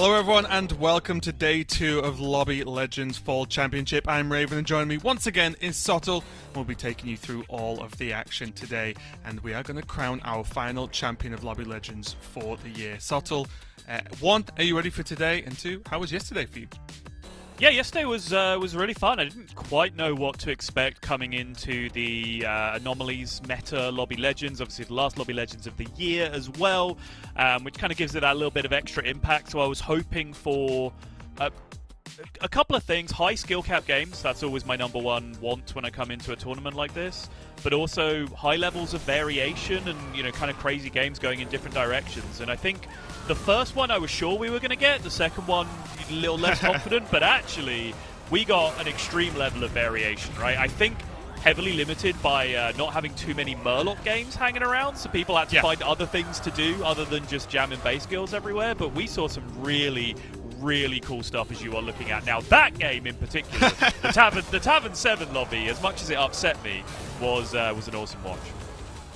Hello everyone and welcome to day 2 of Lobby Legends Fall Championship. I'm Raven and joining me once again is Sottle. We'll be taking you through all of the action today and we are going to crown our final champion of Lobby Legends for the year. Sottle, 1, are you ready for today? And 2, how was yesterday for you? Yeah, yesterday was really fun. I didn't quite know what to expect coming into the Anomalies meta Lobby Legends. Obviously, the last Lobby Legends of the year as well, which kind of gives it that little bit of extra impact. So I was hoping for a couple of things. High skill cap games, that's always my number one want when I come into a tournament like this. But also high levels of variation and, you know, kind of crazy games going in different directions. And I think the first one I was sure we were going to get, the second one a little less confident, but actually we got an extreme level of variation, right? I think heavily limited by not having too many Murloc games hanging around, so people had to find other things to do other than just jamming base skills everywhere, but we saw some really cool stuff as you are looking at now. That game in particular, the Tavern 7 lobby, as much as it upset me, was an awesome watch.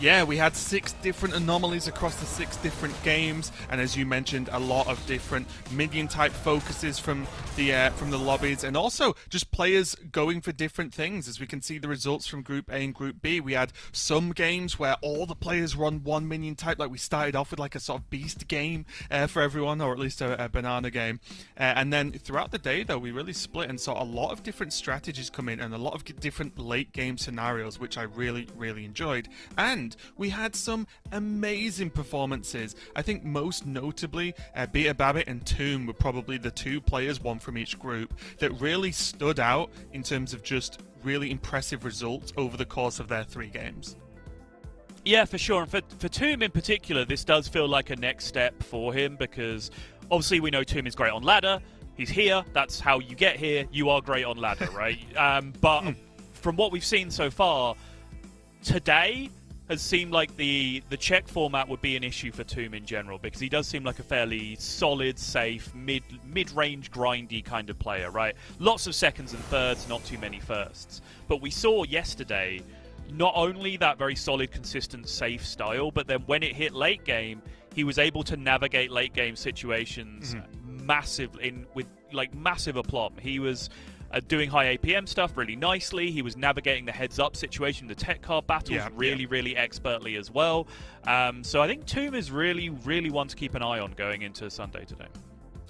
Yeah, we had 6 different anomalies across the 6 different games, and as you mentioned, a lot of different minion-type focuses from the lobbies, and also just players going for different things. As we can see the results from Group A and Group B, we had some games where all the players run one minion type, like we started off with like a sort of beast game for everyone, or at least a banana game. And then throughout the day, though, we really split and saw a lot of different strategies come in, and a lot of different late-game scenarios, which I really enjoyed. And we had some amazing performances. I think most notably, Beta Babbit and Tomb were probably the 2 players, one from each group, that really stood out in terms of just really impressive results over the course of their 3 games. Yeah, for sure. And for Tomb in particular, this does feel like a next step for him because obviously we know Tomb is great on ladder. He's here. That's how you get here. You are great on ladder, right? But from what we've seen so far, today has seemed like the check format would be an issue for Tomb in general because he does seem like a fairly solid, safe, mid-range, grindy kind of player, right? Lots of seconds and thirds, not too many firsts. But we saw yesterday not only that very solid, consistent, safe style, but then when it hit late game, he was able to navigate late game situations with massive aplomb. He was doing high APM stuff really nicely. He was navigating the heads-up situation, the tech card battles really expertly as well. So I think Tomb is really one to keep an eye on going into Sunday today.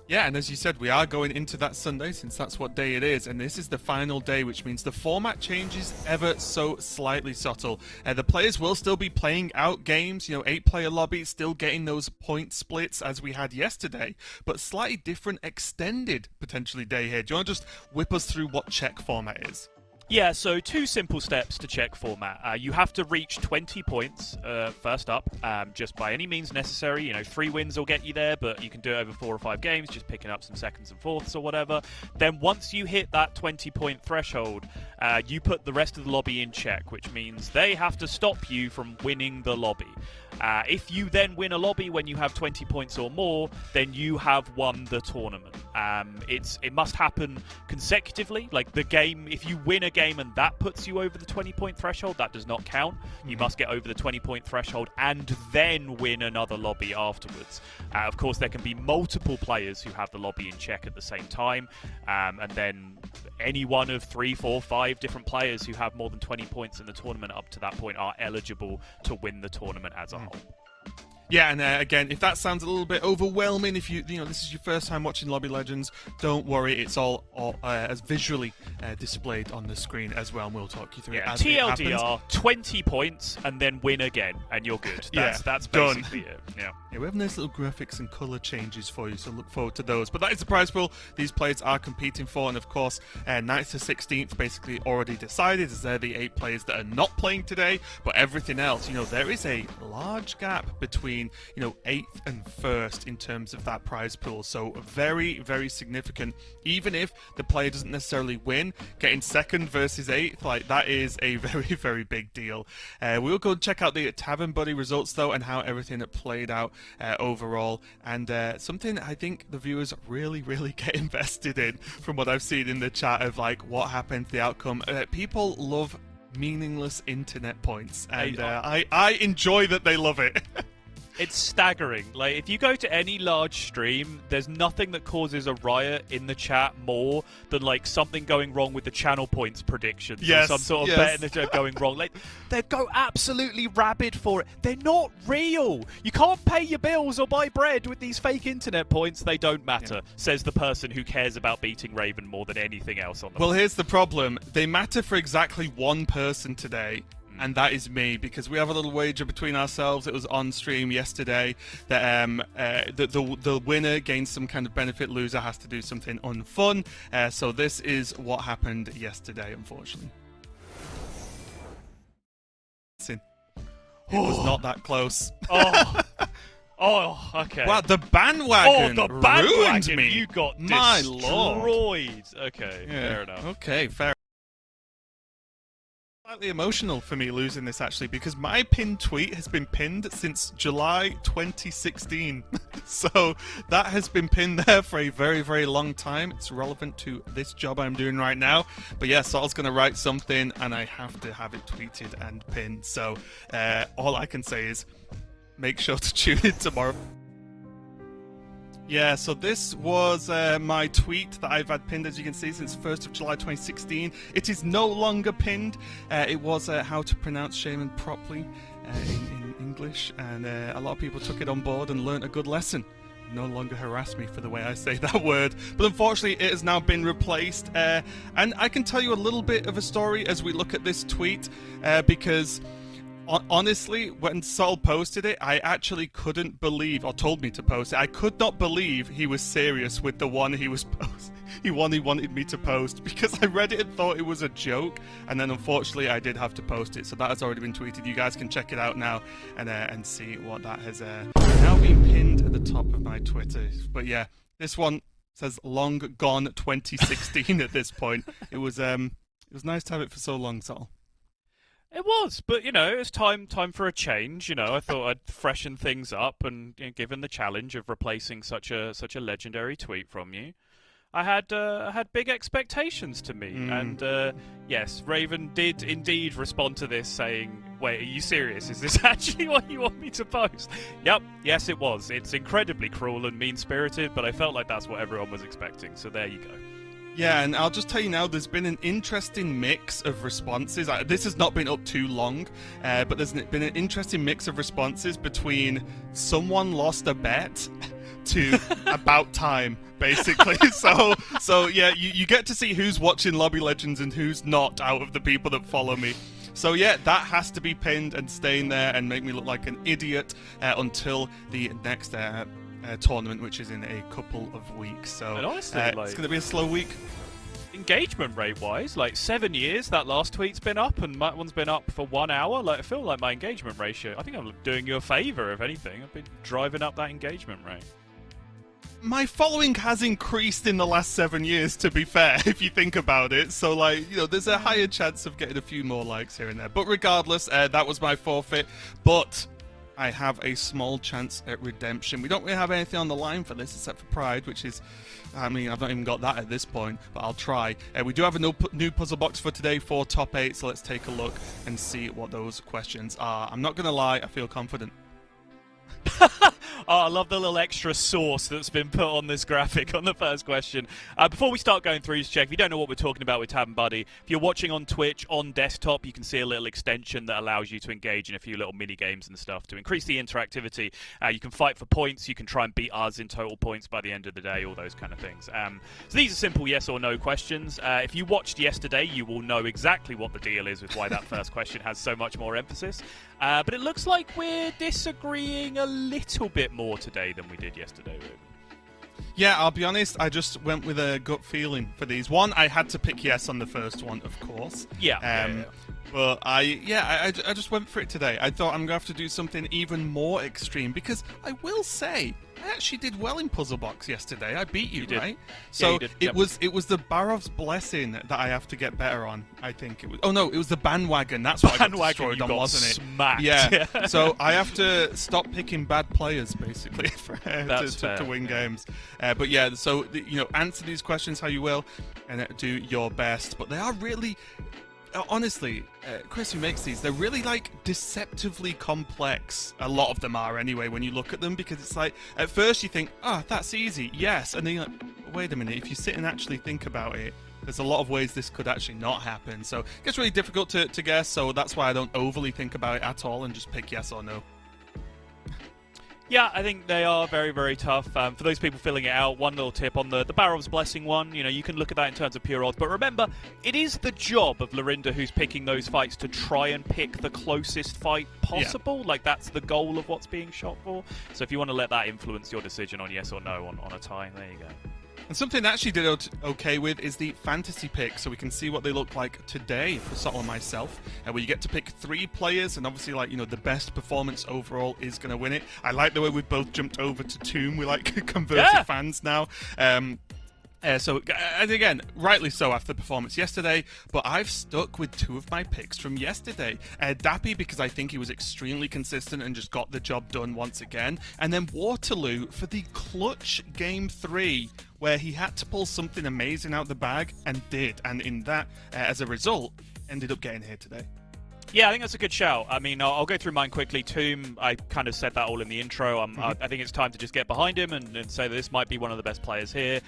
Yeah, and as you said, we are going into that Sunday since that's what day it is, and this is the final day, which means the format changes ever so slightly, Sottle. The players will still be playing out games, 8-player lobbies, still getting those point splits as we had yesterday, but slightly different extended, potentially, day here. Do you want to just whip us through what check format is? Yeah, so 2 simple steps to check format. You have to reach 20 points first up, just by any means necessary. 3 wins will get you there, but you can do it over 4 or 5 games, just picking up some seconds and fourths or whatever. Then once you hit that 20-point threshold, you put the rest of the lobby in check, which means they have to stop you from winning the lobby. If you then win a lobby when you have 20 points or more, then you have won the tournament. It must happen consecutively. Like the game, if you win a game and that puts you over the 20-point threshold, that does not count. You must get over the 20-point threshold and then win another lobby afterwards. Of course, there can be multiple players who have the lobby in check at the same time, and then any one of 3, 4, 5 different players who have more than 20 points in the tournament up to that point are eligible to win the tournament as a whole. Yeah, and again, if that sounds a little bit overwhelming, if this is your first time watching Lobby Legends, don't worry, it's all as visually displayed on the screen as well, and we'll talk you through it as TLDR, it happens. 20 points and then win again, and you're good. That's basically it. Yeah, we have nice little graphics and colour changes for you, so look forward to those. But that is the prize pool these players are competing for, and of course, 9th to 16th basically already decided, as they're the 8 players that are not playing today, but everything else, there is a large gap between 8th and 1st in terms of that prize pool, so very significant. Even if the player doesn't necessarily win, getting 2nd versus 8th, like that is a very big deal. We'll go and check out the Tavern Buddy results though, and how everything played out overall, and something I think the viewers really get invested in from what I've seen in the chat of like what happened, the outcome. People love meaningless internet points, and I enjoy that they love it. It's staggering. Like, if you go to any large stream, there's nothing that causes a riot in the chat more than, like, something going wrong with the channel points predictions. Yes, Or some sort of bet in the chat going wrong. Like, they go absolutely rabid for it. They're not real. You can't pay your bills or buy bread with these fake internet points. They don't matter, says the person who cares about beating Raven more than anything else on the Well, here's the problem. They matter for exactly one person today. And that is me, because we have a little wager between ourselves. It was on stream yesterday that the winner gains some kind of benefit, loser has to do something unfun. So this is what happened yesterday, unfortunately. It was not that close. Oh, okay. Wow, the bandwagon, ruined me. You got My destroyed. lord. Okay, Yeah. fair enough. Okay, fair. Slightly emotional for me losing this, actually, because my pinned tweet has been pinned since July 2016. So that has been pinned there for a very, very long time. It's relevant to this job I'm doing right now. But yeah, Sal's going to write something and I have to have it tweeted and pinned. So all I can say is make sure to tune in tomorrow. Yeah, so this was my tweet that I've had pinned, as you can see, since 1st of July 2016. It is no longer pinned. It was how to pronounce shaman properly in English, and a lot of people took it on board and learnt a good lesson. No longer harass me for the way I say that word. But unfortunately, it has now been replaced. And I can tell you a little bit of a story as we look at this tweet, because honestly, when Sol posted it, I actually couldn't believe, or told me to post it, I could not believe he was serious with the one he was he wanted me to post, because I read it and thought it was a joke, and then unfortunately I did have to post it, so that has already been tweeted. You guys can check it out now and see what that has now been pinned at the top of my Twitter. But yeah, this one says long gone 2016 at this point. It was nice to have it for so long, Sol. It was, but, you know, it was time for a change. You know, I thought I'd freshen things up, and, you know, given the challenge of replacing such a legendary tweet from you, I had big expectations to me. And yes, Raven did indeed respond to this saying, "Wait, are you serious? Is this actually what you want me to post?" Yep, yes, it was. It's incredibly cruel and mean-spirited, but I felt like that's what everyone was expecting. So there you go. Yeah, and I'll just tell you now, there's been an interesting mix of responses. This has not been up too long, but there's been an interesting mix of responses between someone lost a bet to about time, basically. So yeah, you get to see who's watching Lobby Legends and who's not out of the people that follow me. So yeah, that has to be pinned and staying there and make me look like an idiot until the next tournament, which is in a couple of weeks. So and honestly, it's going to be a slow week. Engagement rate wise, like 7 years, that last tweet's been up, and that one's been up for 1 hour. Like, I feel like my engagement ratio, I think I'm doing you a favor, if anything. I've been driving up that engagement rate. My following has increased in the last 7 years, to be fair, if you think about it. So, like, you know, there's a higher chance of getting a few more likes here and there. But regardless, that was my forfeit. But I have a small chance at redemption. We don't really have anything on the line for this except for Pride, which is, I mean, I've not even got that at this point, but I'll try. We do have a new puzzle box for today for top 8, so let's take a look and see what those questions are. I'm not going to lie, I feel confident. Oh, I love the little extra sauce that's been put on this graphic on the first question. Before we start going through, just check, if you don't know what we're talking about with Tab and Buddy, if you're watching on Twitch on desktop, you can see a little extension that allows you to engage in a few little mini games and stuff to increase the interactivity. You can fight for points, you can try and beat us in total points by the end of the day, all those kind of things. So these are simple yes or no questions. If you watched yesterday, you will know exactly what the deal is with why that first question has so much more emphasis. But it looks like we're disagreeing a little bit more today than we did yesterday, Ruben. Yeah, I'll be honest, I just went with a gut feeling for these. One, I had to pick yes on the first one, of course. Yeah. But I just went for it today. I thought I'm going to have to do something even more extreme, because I will say, I actually did well in Puzzle Box yesterday. I beat you, right? So yeah, it was the Barov's Blessing that I have to get better on, I think it was. Oh no, it was the bandwagon. That's what I got destroyed on, wasn't it? Smacked. Yeah. So I have to stop picking bad players, basically, to win games. But yeah, so you know, answer these questions how you will, and do your best. But they are really honestly, Chris, who makes these, they're really like deceptively complex. A lot of them are anyway when you look at them, because it's like at first you think, oh, that's easy, yes, and then you're like, wait a minute, if you sit and actually think about it, there's a lot of ways this could actually not happen. So it gets really difficult to guess, so that's why I don't overly think about it at all and just pick yes or no. Yeah, I think they are very, very tough. For those people filling it out, one little tip on the Barrow's Blessing one, you can look at that in terms of pure odds. But remember, it is the job of Lorinda, who's picking those fights, to try and pick the closest fight possible. Yeah. Like, that's the goal of what's being shot for. So if you want to let that influence your decision on yes or no on a tie, there you go. And something that actually did okay with is the fantasy pick, so we can see what they look like today for Sottle and myself. Where you get to pick 3 players, and obviously, like, the best performance overall is going to win it. I like the way we both jumped over to Tomb. We're like converted fans now. So, and again, rightly so after the performance yesterday, but I've stuck with 2 of my picks from yesterday. Dappy, because I think he was extremely consistent and just got the job done once again. And then Waterloo for the clutch Game 3, where he had to pull something amazing out the bag, and did. And in that, as a result, ended up getting here today. Yeah, I think that's a good shout. I mean, I'll go through mine quickly. Tomb, I kind of said that all in the intro. I think it's time to just get behind him and say that this might be one of the best players here.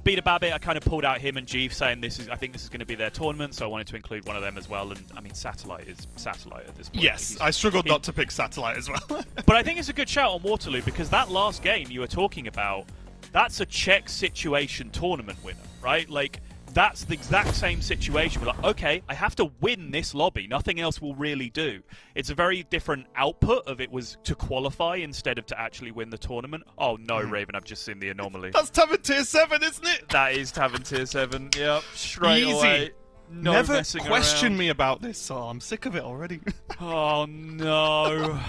Beta Babbit, I kind of pulled out him and Jeeve, saying I think this is going to be their tournament, so I wanted to include one of them as well. And I mean, Satellite is Satellite at this point. Yes, I struggled not to pick Satellite as well. But I think it's a good shout on Waterloo, because that last game you were talking about, that's a check situation tournament winner, right? Like, that's the exact same situation. We're like, okay, I have to win this lobby. Nothing else will really do. It's a very different output of it was to qualify instead of to actually win the tournament. Oh, no, Raven, I've just seen the anomaly. That's Tavern Tier 7, isn't it? That is Tavern Tier 7. Yep, straight away. No Never question around. me about this, so I'm sick of it already. Oh, no.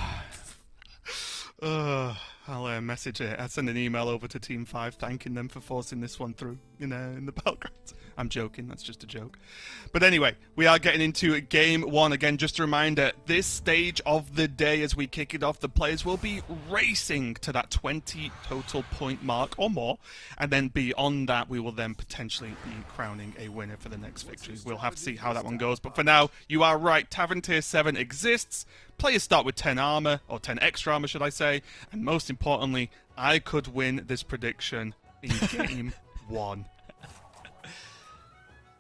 I'll message it. I'll send an email over to Team 5 thanking them for forcing this one through in the Belgrade. I'm joking. That's just a joke. But anyway, we are getting into Game 1. Again, just a reminder, this stage of the day as we kick it off, the players will be racing to that 20 total point mark or more. And then beyond that, we will then potentially be crowning a winner for the next victory. We'll have to see how that one goes. But for now, you are right. Tavern Tier 7 exists. Players start with 10 armor, or 10 extra armor, should I say. And most importantly, I could win this prediction in Game 1.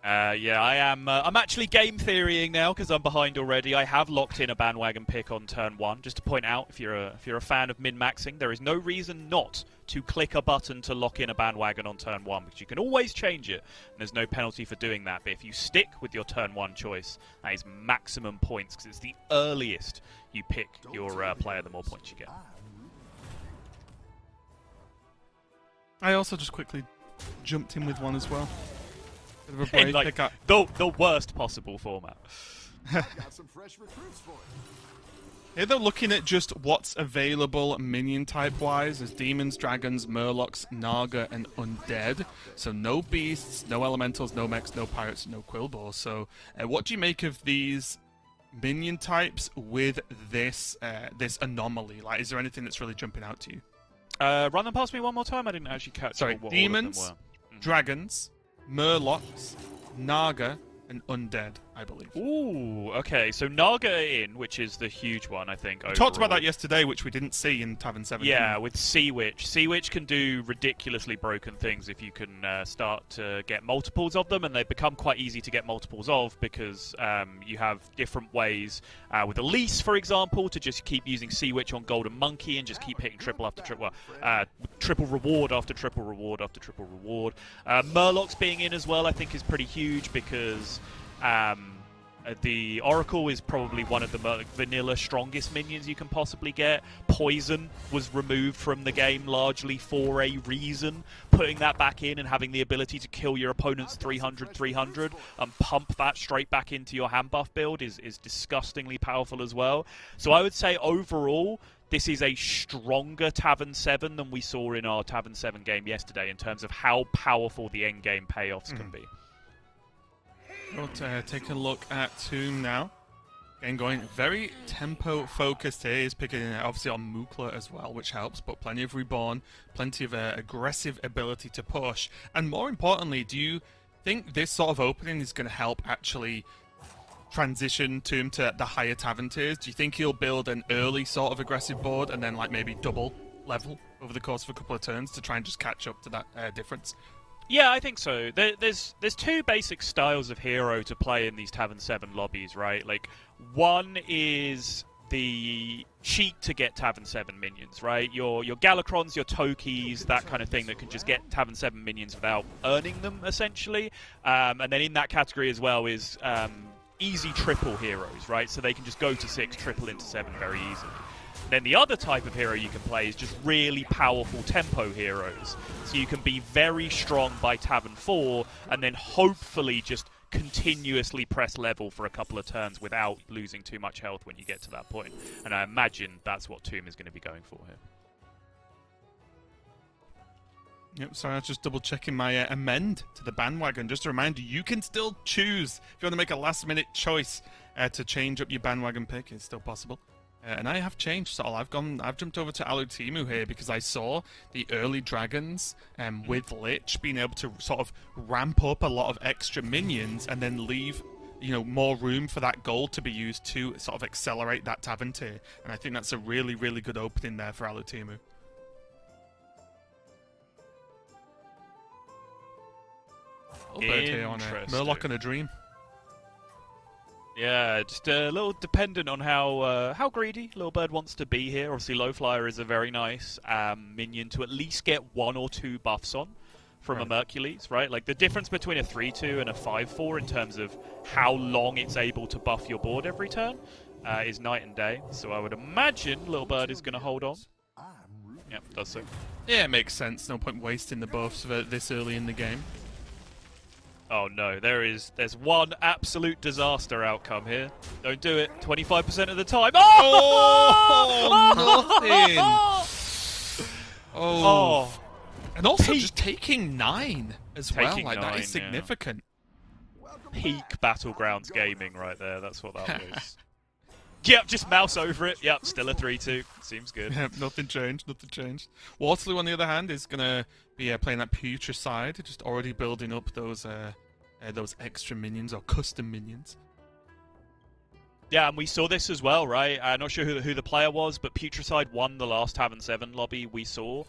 Yeah, I am. I'm actually game theorying now because I'm behind already. I have locked in a bandwagon pick on turn 1. Just to point out, if you're a fan of min-maxing, there is no reason not to click a button to lock in a bandwagon on turn 1, because you can always change it, and there's no penalty for doing that. But if you stick with your turn 1 choice, that is maximum points, because it's the earliest you pick your player, the more points you get. I also just quickly jumped in with one as well. Bit of a brave like pickup. The worst possible format. Got some fresh recruits for you. Here they're looking at just what's available minion type wise. There's demons, dragons, murlocs, naga, and undead. So no beasts, no elementals, no mechs, no pirates, no quillbores. So what do you make of these minion types with this this anomaly? Like, is there anything that's really jumping out to you? Run them past me one more time. I didn't actually catch. Sorry, what demons, all of them were. dragons, murlocs, naga, and undead, I believe. Ooh, okay. So Naga which is the huge one, I think. We talked about that yesterday, which we didn't see in Tavern 7. Yeah, with Sea Witch. Sea Witch can do ridiculously broken things if you can start to get multiples of them, and they become quite easy to get multiples of because you have different ways with Elise, for example, to just keep using Sea Witch on Golden Monkey and just keep hitting triple after triple, triple reward after triple reward after triple reward. Murlocs being in as well, I think, is pretty huge because the Oracle is probably one of the vanilla strongest minions you can possibly get. Poison was removed from the game largely for a reason. Putting that back in and having the ability to kill your opponent's 300 and pump that straight back into your hand buff build is disgustingly powerful as well. So I would say overall, this is a stronger Tavern 7 than we saw in our Tavern 7 game yesterday in terms of how powerful the end game payoffs can be. We'll take a look at Tomb now. Again, going very tempo-focused here. He's picking obviously on Mukla as well, which helps, but plenty of Reborn, plenty of aggressive ability to push. And more importantly, do you think this sort of opening is going to help actually transition Tomb to the higher tavern tiers? Do you think he'll build an early sort of aggressive board and then like maybe double level over the course of a couple of turns to try and just catch up to that difference? Yeah, I think so. There's two basic styles of hero to play in these Tavern 7 lobbies, right? Like, one is the cheat to get Tavern 7 minions, right? Your Galacrons, your Tokis, that kind of thing that can just get Tavern 7 minions without earning them, essentially. And then in that category as well is easy triple heroes, right? So they can just go to 6, triple into 7 very easily. Then the other type of hero you can play is just really powerful tempo heroes. So you can be very strong by Tavern 4 and then hopefully just continuously press level for a couple of turns without losing too much health when you get to that point. And I imagine that's what Tomb is going to be going for here. Yep, sorry, I was just double checking my amend to the bandwagon. Just a reminder, you can still choose if you want to make a last minute choice to change up your bandwagon pick. It's still possible. And I have changed, so I've jumped over to Alutimu here because I saw the early dragons with Lich being able to sort of ramp up a lot of extra minions and then leave, more room for that gold to be used to sort of accelerate that tavern tier. And I think that's a really, really good opening there for Alutimu. Bird here on Murloc and a Dream. Yeah, just a little dependent on how greedy Little Bird wants to be here. Obviously, Low Flyer is a very nice minion to at least get 1 or 2 buffs on from a Mercules, right? Like, the difference between a 3-2 and a 5-4 in terms of how long it's able to buff your board every turn is night and day. So I would imagine Little Bird is going to hold on. Yep, does so. Yeah, it makes sense. No point wasting the buffs this early in the game. Oh no, there's one absolute disaster outcome here. Don't do it 25% of the time. Oh, nothing. Oh. And also just taking 9 as well. Like, that is significant. Yeah. Peak Battlegrounds gaming right there. That's what that was. Yep, just mouse over it. Yep, still a 3-2. Seems good. Yep, nothing changed. Waterloo, on the other hand, is going to be playing that Putricide, just already building up those extra minions or custom minions. Yeah, and we saw this as well, right? I'm not sure who the player was, but Putricide won the last Tavern 7 lobby we saw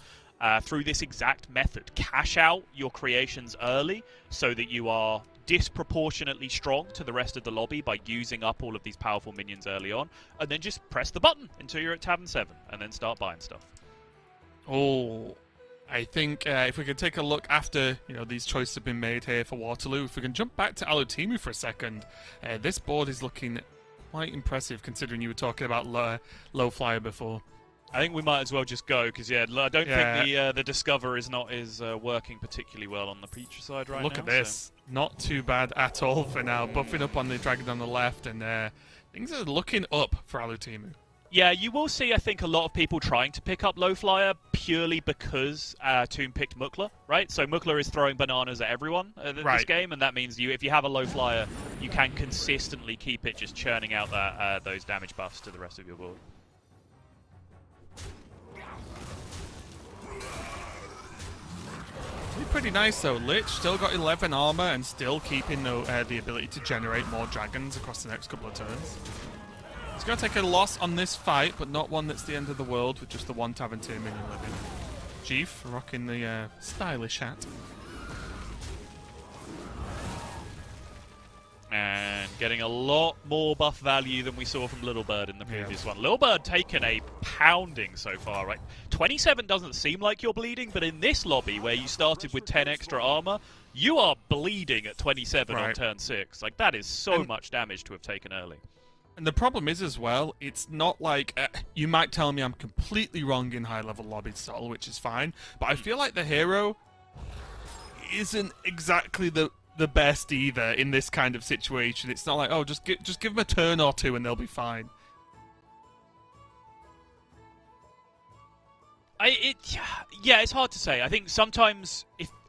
through this exact method. Cash out your creations early so that you are disproportionately strong to the rest of the lobby by using up all of these powerful minions early on, and then just press the button until you're at Tavern 7, and then start buying stuff. Oh, I think if we could take a look after these choices have been made here for Waterloo, if we can jump back to Alutimu for a second, this board is looking quite impressive considering you were talking about low flyer before. I think we might as well just go because I don't think the Discover is working particularly well on the Putricide right now. Look at this, not too bad at all for now. Buffing up on the dragon on the left, and things are looking up for Alutimu. Yeah, you will see, I think, a lot of people trying to pick up Low Flyer purely because Tomb picked Mukla, right? So Mukla is throwing bananas at everyone this game, and that means if you have a Low Flyer, you can consistently keep it just churning out those damage buffs to the rest of your board. Pretty nice though. Lich still got 11 armor and still keeping the ability to generate more dragons across the next couple of turns. He's going to take a loss on this fight, but not one that's the end of the world with just the 1 Tavern tier minion living. Chief rocking the stylish hat. And getting a lot more buff value than we saw from Little Bird in the previous one. Little Bird taking a pounding so far, right? 27 doesn't seem like you're bleeding, but in this lobby where you started with 10 extra armor, you are bleeding at 27 on turn 6. Like, that is so much damage to have taken early. And the problem is as well, it's not like, you might tell me I'm completely wrong in high-level lobby style, which is fine, but I feel like the hero isn't exactly the best either in this kind of situation. It's not like, oh, just give them a turn or 2 and they'll be fine. Yeah, it's hard to say. I think sometimes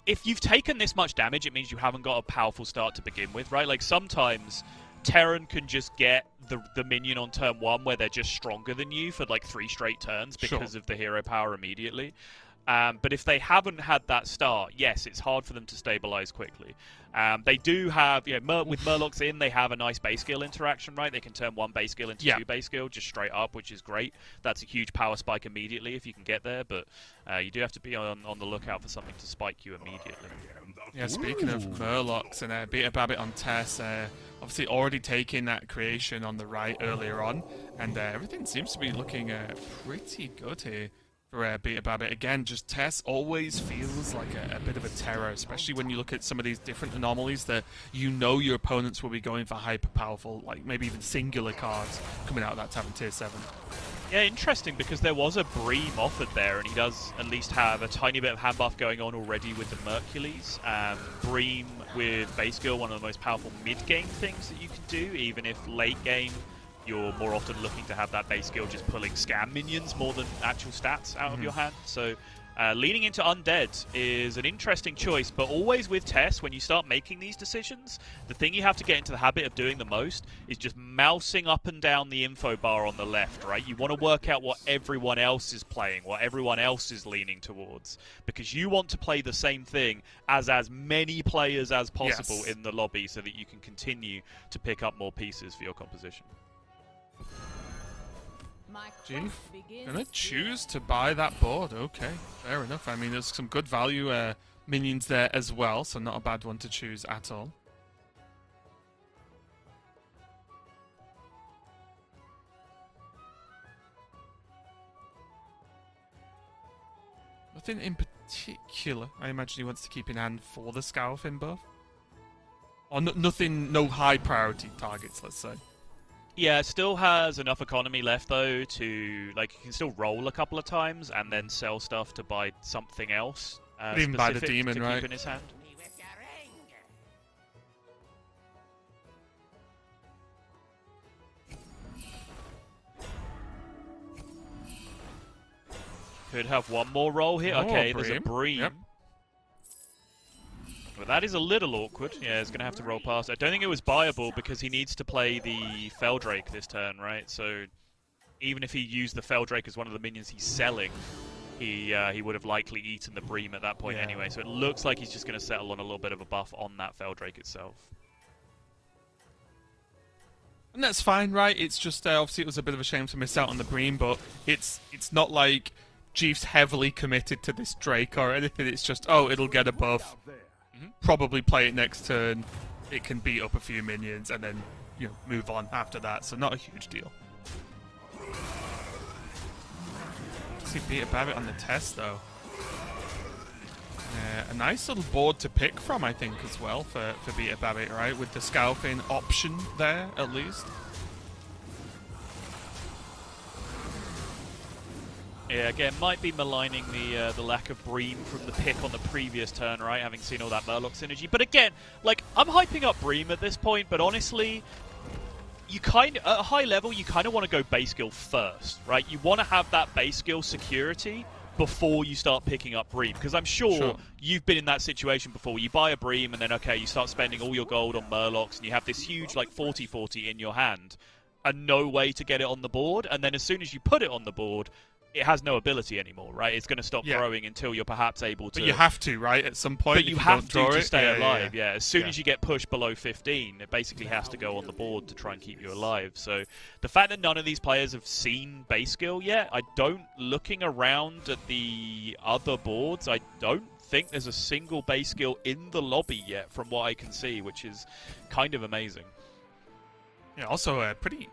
if you've taken this much damage, it means you haven't got a powerful start to begin with, right? Like, sometimes Terran can just get the minion on turn 1 where they're just stronger than you for like 3 straight turns because of the hero power immediately. But if they haven't had that start, yes, it's hard for them to stabilize quickly. They do have, with Murlocs in, they have a nice base skill interaction, right? They can turn one base skill into two base skill just straight up, which is great. That's a huge power spike immediately if you can get there, but you do have to be on the lookout for something to spike you immediately. Yeah, speaking of Murlocs and Beta Babbit on Tess, obviously already taking that creation on the right earlier on, and everything seems to be looking pretty good here. For Beta Babbit. Again, just Tess always feels like a bit of a terror, especially when you look at some of these different anomalies that you know your opponents will be going for hyper powerful, like maybe even singular cards coming out of that Tavern Tier 7. Yeah, interesting, because there was a Bream offered there, and he does at least have a tiny bit of hand buff going on already with the Mercules. Bream with base skill, one of the most powerful mid-game things that you can do, even if late game you're more often looking to have that base skill just pulling scam minions more than actual stats out of your hand. So leaning into Undead is an interesting choice, but always with Tess, when you start making these decisions, the thing you have to get into the habit of doing the most is just mousing up and down the info bar on the left, right? You want to work out what everyone else is playing, what everyone else is leaning towards, because you want to play the same thing as many players as possible in the lobby so that you can continue to pick up more pieces for your composition. Gee, gonna choose to buy that board. Okay, fair enough. I mean, there's some good value minions there as well, so not a bad one to choose at all. Nothing in particular. I imagine he wants to keep in hand for the Scowfin buff. Or nothing, no high priority targets, let's say. Yeah, it still has enough economy left, though, to, like, you can still roll a couple of times and then sell stuff to buy something else. Even buy the demon, to right? keep in his hand. Could have one more roll here. Okay, there's a Bream. Yep. Well, that is a little awkward. Yeah, he's going to have to roll past. I don't think it was buyable because he needs to play the Feldrake this turn, right? So even if he used the Feldrake as one of the minions he's selling, he would have likely eaten the Bream at that point anyway. So it looks like he's just going to settle on a little bit of a buff on that Feldrake itself. And that's fine, right? It's just, obviously it was a bit of a shame to miss out on the Bream, but it's not like Jeeves heavily committed to this Drake or anything. It's just, oh, it'll get a buff. Probably play it next turn. It can beat up a few minions and then, move on after that. So not a huge deal. See Beta Babbit on the test though. A nice little board to pick from, I think, as well for Beta Babbit, right? With the Scowfin option there, at least. Yeah, again, might be maligning the lack of Bream from the pick on the previous turn, right? Having seen all that Murloc synergy. But again, like, I'm hyping up Bream at this point, but honestly, at a high level, you kind of want to go base skill first, right? You want to have that base skill security before you start picking up Bream, because I'm sure you've been in that situation before. You buy a Bream and then, okay, you start spending all your gold on Murlocs and you have this huge, like, 40-40 in your hand and no way to get it on the board, and then as soon as you put it on the board, it has no ability anymore, right? It's going to stop growing until you're perhaps able to... But you have to, right? At some point, but you have to stay alive, yeah. As soon as you get pushed below 15, it basically has to go on the board to try and keep you alive. So the fact that none of these players have seen base skill yet, looking around at the other boards, I don't think there's a single base skill in the lobby yet from what I can see, which is kind of amazing. Yeah, also a pretty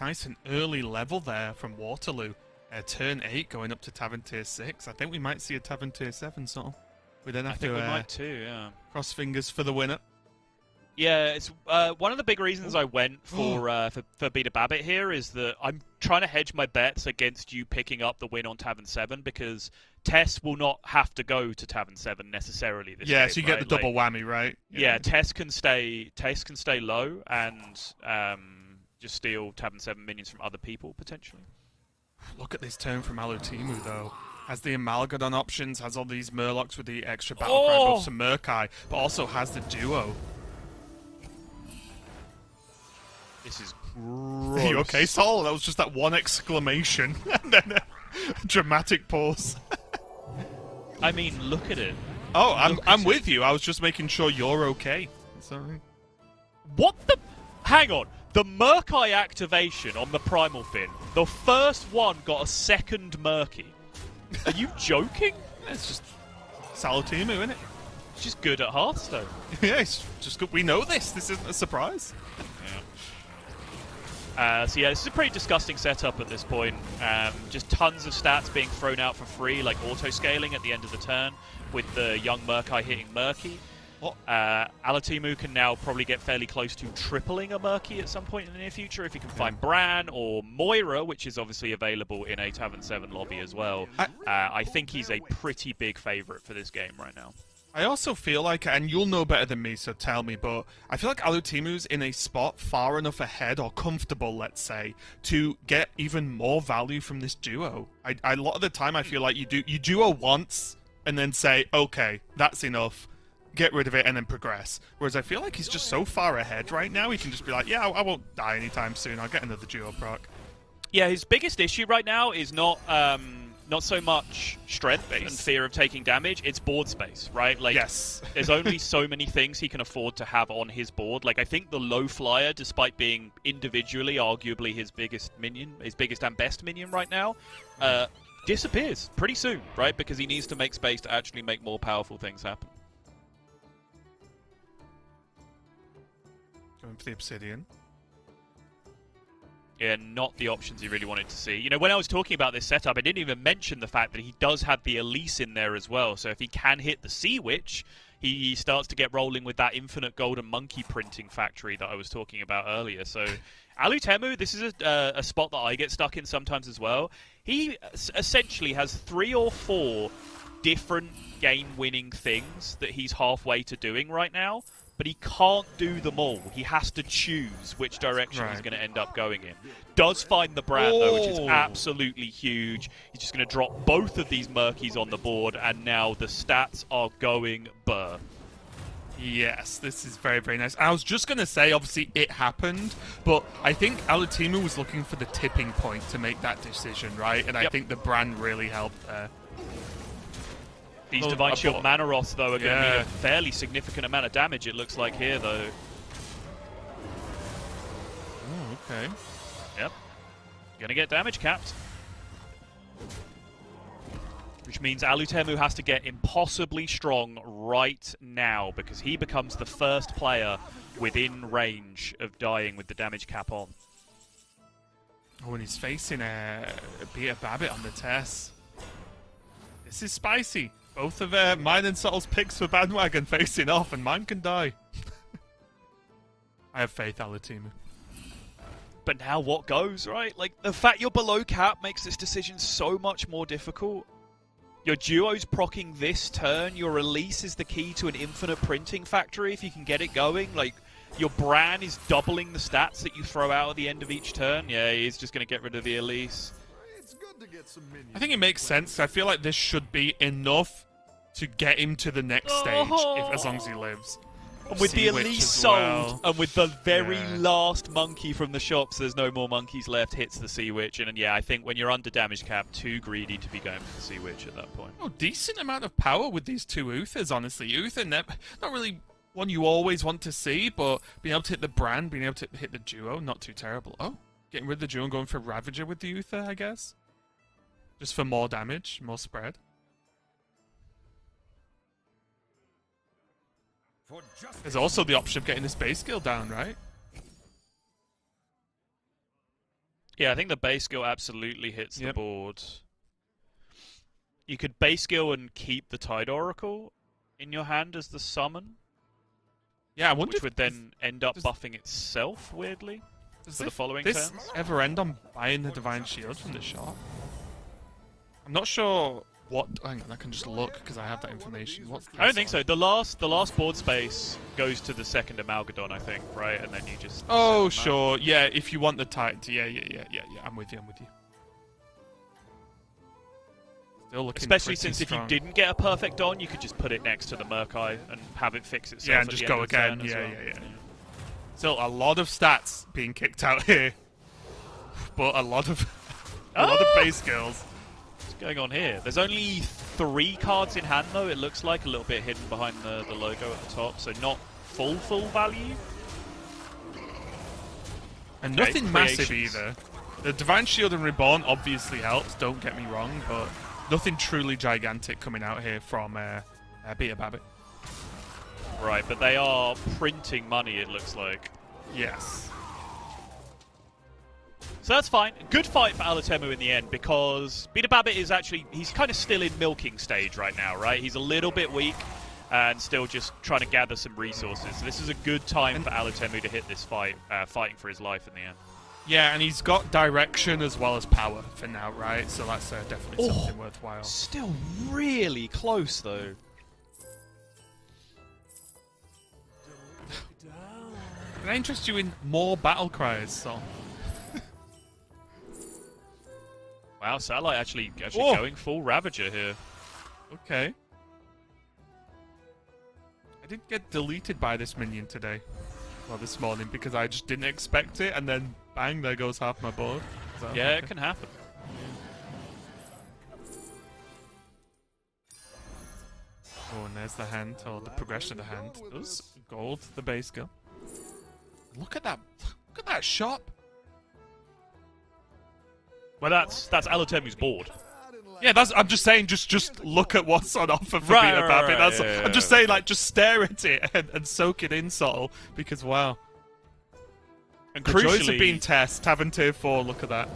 nice and early level there from Waterloo. Turn 8 going up to Tavern Tier 6. I think we might see a Tavern Tier 7 sort of. We then have to we might too, yeah. Cross fingers for the winner. Yeah, it's one of the big reasons I went for Beta Babbit here is that I'm trying to hedge my bets against you picking up the win on Tavern 7 because Tess will not have to go to Tavern 7 necessarily this game, so you get the double whammy, right? Yeah, Tess can stay low and just steal Tavern 7 minions from other people potentially. Look at this turn from Alutimu, though. Has the Amalgadon options, has all these Murlocs with the extra Battlecry buffs and Murkai, but also has the duo. This is gross. Are you okay, Sol? That was just that one exclamation and then a dramatic pause. I mean, look at it. Oh, Look I'm at with it. you. I was just making sure you're okay. Sorry. What the? Hang on. The Murkai activation on the Primal Fin. The first one got a second Murky. Are you joking? It's just Salutimu, isn't it? It's just good at Hearthstone. Yeah, it's just good. We know this. This isn't a surprise. So yeah, this is a pretty disgusting setup at this point. Just tons of stats being thrown out for free, like auto-scaling at the end of the turn, with the young Murkai hitting Murky. Alatimu can now probably get fairly close to tripling a Murky at some point in the near future if he can find Bran or Moira, which is obviously available in a Tavern 7 lobby as well. I think he's a pretty big favourite for this game right now. I also feel like, and you'll know better than me, so tell me, but I feel like Alutimu's in a spot far enough ahead, or comfortable, let's say, to get even more value from this duo. A lot of the time, I feel like you duo once, and then say, okay, that's enough, get rid of it, and then progress. Whereas I feel like he's just so far ahead right now, he can just be like, yeah, I won't die anytime soon, I'll get another duo proc. Yeah, his biggest issue right now is not so much strength and fear of taking damage, it's board space, right? Like, yes. There's only so many things he can afford to have on his board. Like, I think the low flyer, despite being individually arguably his biggest and best minion right now, disappears pretty soon, right? Because he needs to make space to actually make more powerful things happen. Going for the Obsidian. Yeah, not the options he really wanted to see. You know, when I was talking about this setup, I didn't even mention the fact that he does have the Elise in there as well. So if he can hit the Sea Witch, he starts to get rolling with that infinite golden monkey printing factory that I was talking about earlier. So Alutemu, this is a spot that I get stuck in sometimes as well. He essentially has 3 or 4 different game-winning things that he's halfway to doing right now. But he can't do them all. He has to choose which direction he's going to end up going in. Does find the Bran, though, which is absolutely huge. He's just going to drop both of these Murkies on the board, and now the stats are going burr. Yes, this is very, very nice. I was just going to say, obviously, it happened, but I think Alatimu was looking for the tipping point to make that decision, right? And I think the Bran really helped there. These Divine Shield Manaroths, though, are going to need a fairly significant amount of damage, it looks like here, though. Oh, okay. Yep. Going to get damage capped. Which means Alutemu has to get impossibly strong right now, because he becomes the first player within range of dying with the damage cap on. Oh, and he's facing a Peter Babbitt on the test. This is spicy. Both of mine and Subtle's picks for Bandwagon facing off, and mine can die. I have faith, Alatimu. But now what goes, right? Like, the fact you're below cap makes this decision so much more difficult. Your duo's proccing this turn. Your release is the key to an infinite printing factory if you can get it going. Like, your Bran is doubling the stats that you throw out at the end of each turn. Yeah, he's just going to get rid of the Elise. I think it makes sense. I feel like this should be enough to get him to the next stage, as long as he lives. And with the Elise sold, and with the very last monkey from the shops, there's no more monkeys left, hits the Sea Witch. And yeah, I think when you're under damage cap, too greedy to be going for the Sea Witch at that point. Oh, decent amount of power with these two Uthers, honestly. Uther, not really one you always want to see, but being able to hit the Bran, being able to hit the duo, not too terrible. Oh, getting rid of the duo and going for Ravager with the Uther, I guess. Just for more damage, more spread. There's also the option of getting this base skill down, right? Yeah, I think the base skill absolutely hits the board. You could base skill and keep the Tide Oracle in your hand as the summon. Yeah, I wonder which would then end up buffing itself, weirdly, for the following turns. Does this ever end on buying the Divine Shield from the shop? I'm not sure what... Hang on, I can just look because I have that information. I don't think so. The last board space goes to the second Amalgadon, I think, right? And then you just... Oh, sure. Yeah, if you want the Titan. Yeah. I'm with you. Still looking especially since strong. if you didn't get a perfect on, you could just put it next to the Murkai and have it fix itself. Yeah, and just go again. Yeah. Still a lot of stats being kicked out here, but a lot of base skills. What's going on here? There's only 3 cards in hand, though, it looks like, a little bit hidden behind the logo at the top, so not full value. And Okay, nothing massive creations. either. The Divine Shield and Reborn obviously helps, don't get me wrong, but nothing truly gigantic coming out here from Beta Babbit. Right, but they are printing money, it looks like. Yes. So that's fine. Good fight for Alatemu in the end, because Beta Babbit is actually, he's kind of still in milking stage right now, right? He's a little bit weak and still just trying to gather some resources. So this is a good time for Alatemu to hit this fight, fighting for his life in the end. Yeah, and he's got direction as well as power for now, right? So that's definitely something worthwhile. Still really close, though. Can I interest you in more battle cries, so? Wow, Satellite actually Whoa. going full Ravager here. Okay. I did get deleted by this minion today. Well, this morning, because I just didn't expect it, and then bang, there goes half my board. So, Yeah, okay. it can happen. Oh, and there's the hand, or the progression of the hand. Does gold, the base skill. Look at that! Look at that shop! Well, that's Alatemu's board. Yeah, I'm just saying, just look at what's on offer for Right, Beta right, Babbit. right, That's yeah, I'm just saying, like, just stare at it and soak it in, subtle, because wow. And The joys crucially, of being test, having tier 4, look at that.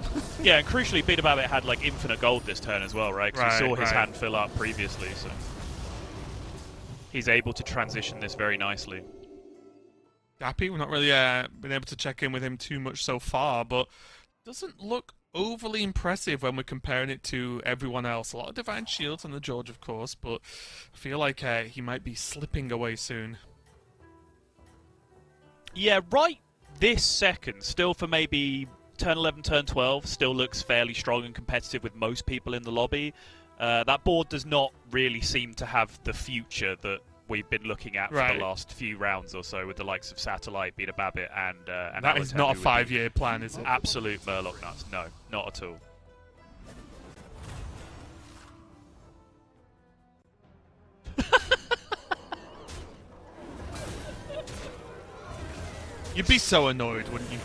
yeah, and crucially, Beta Babbit had like infinite gold this turn as well, right? Because we saw his hand fill up previously, so he's able to transition this very nicely. Happy, we've not really been able to check in with him too much so far, but doesn't look overly impressive when we're comparing it to everyone else. A lot of Divine Shields on the George, of course, but I feel like he might be slipping away soon. Yeah, right this second, still for maybe turn 11, turn 12, still looks fairly strong and competitive with most people in the lobby. That board does not really seem to have the future that we've been looking at for the last few rounds or so with the likes of Satellite, Beta Babbit, and that is not a 5-year plan, is it? Absolute Murloc nuts. No, not at all. You'd be so annoyed, wouldn't you?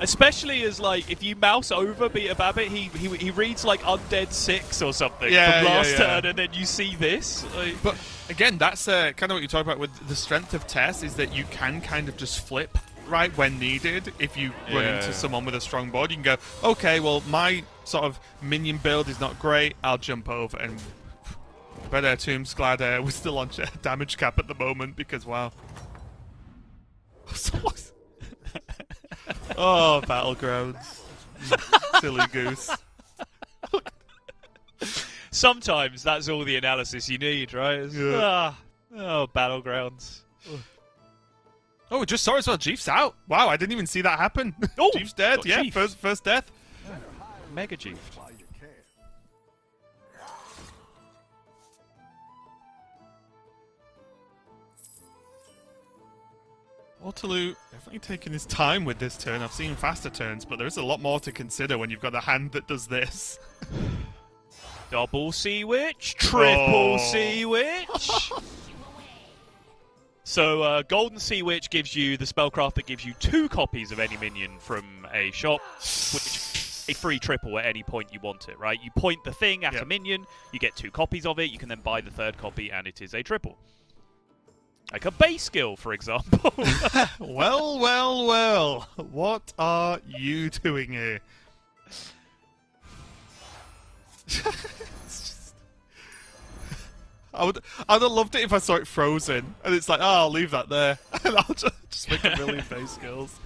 Especially as, like, if you mouse over Beta Babbit, he reads, like, Undead 6 or something from Yeah, last yeah. turn, and then you see this. Like, But again, that's kind of what you talk about with the strength of Tess, is that you can kind of just flip right when needed. If you run into someone with a strong board, you can go, okay, well, my sort of minion build is not great, I'll jump over and... But Tomb's glad we're still on damage cap at the moment, because wow. Oh, Battlegrounds. Silly goose. sometimes that's all the analysis you need, right? Battlegrounds. Oh, we just saw as well. Jeef's out. Wow, I didn't even see that happen. Oh, Jeef's dead. got Yeah, Jeef. first death. Mega Jeef. While you can. Waterloo definitely taking his time with this turn. I've seen faster turns, but there is a lot more to consider when you've got a hand that does this. Double Sea Witch, triple Oh. Sea Witch. So, Golden Sea Witch gives you the spellcraft that gives you 2 copies of any minion from a shop, which a free triple at any point you want it, right? You point the thing at a minion, you get 2 copies of it, you can then buy the 3rd copy, and it is a triple. Like a base skill, for example. Well. What are you doing here? I'd have loved it if I saw it frozen, and it's like, oh, I'll leave that there, and I'll just make a million base skills.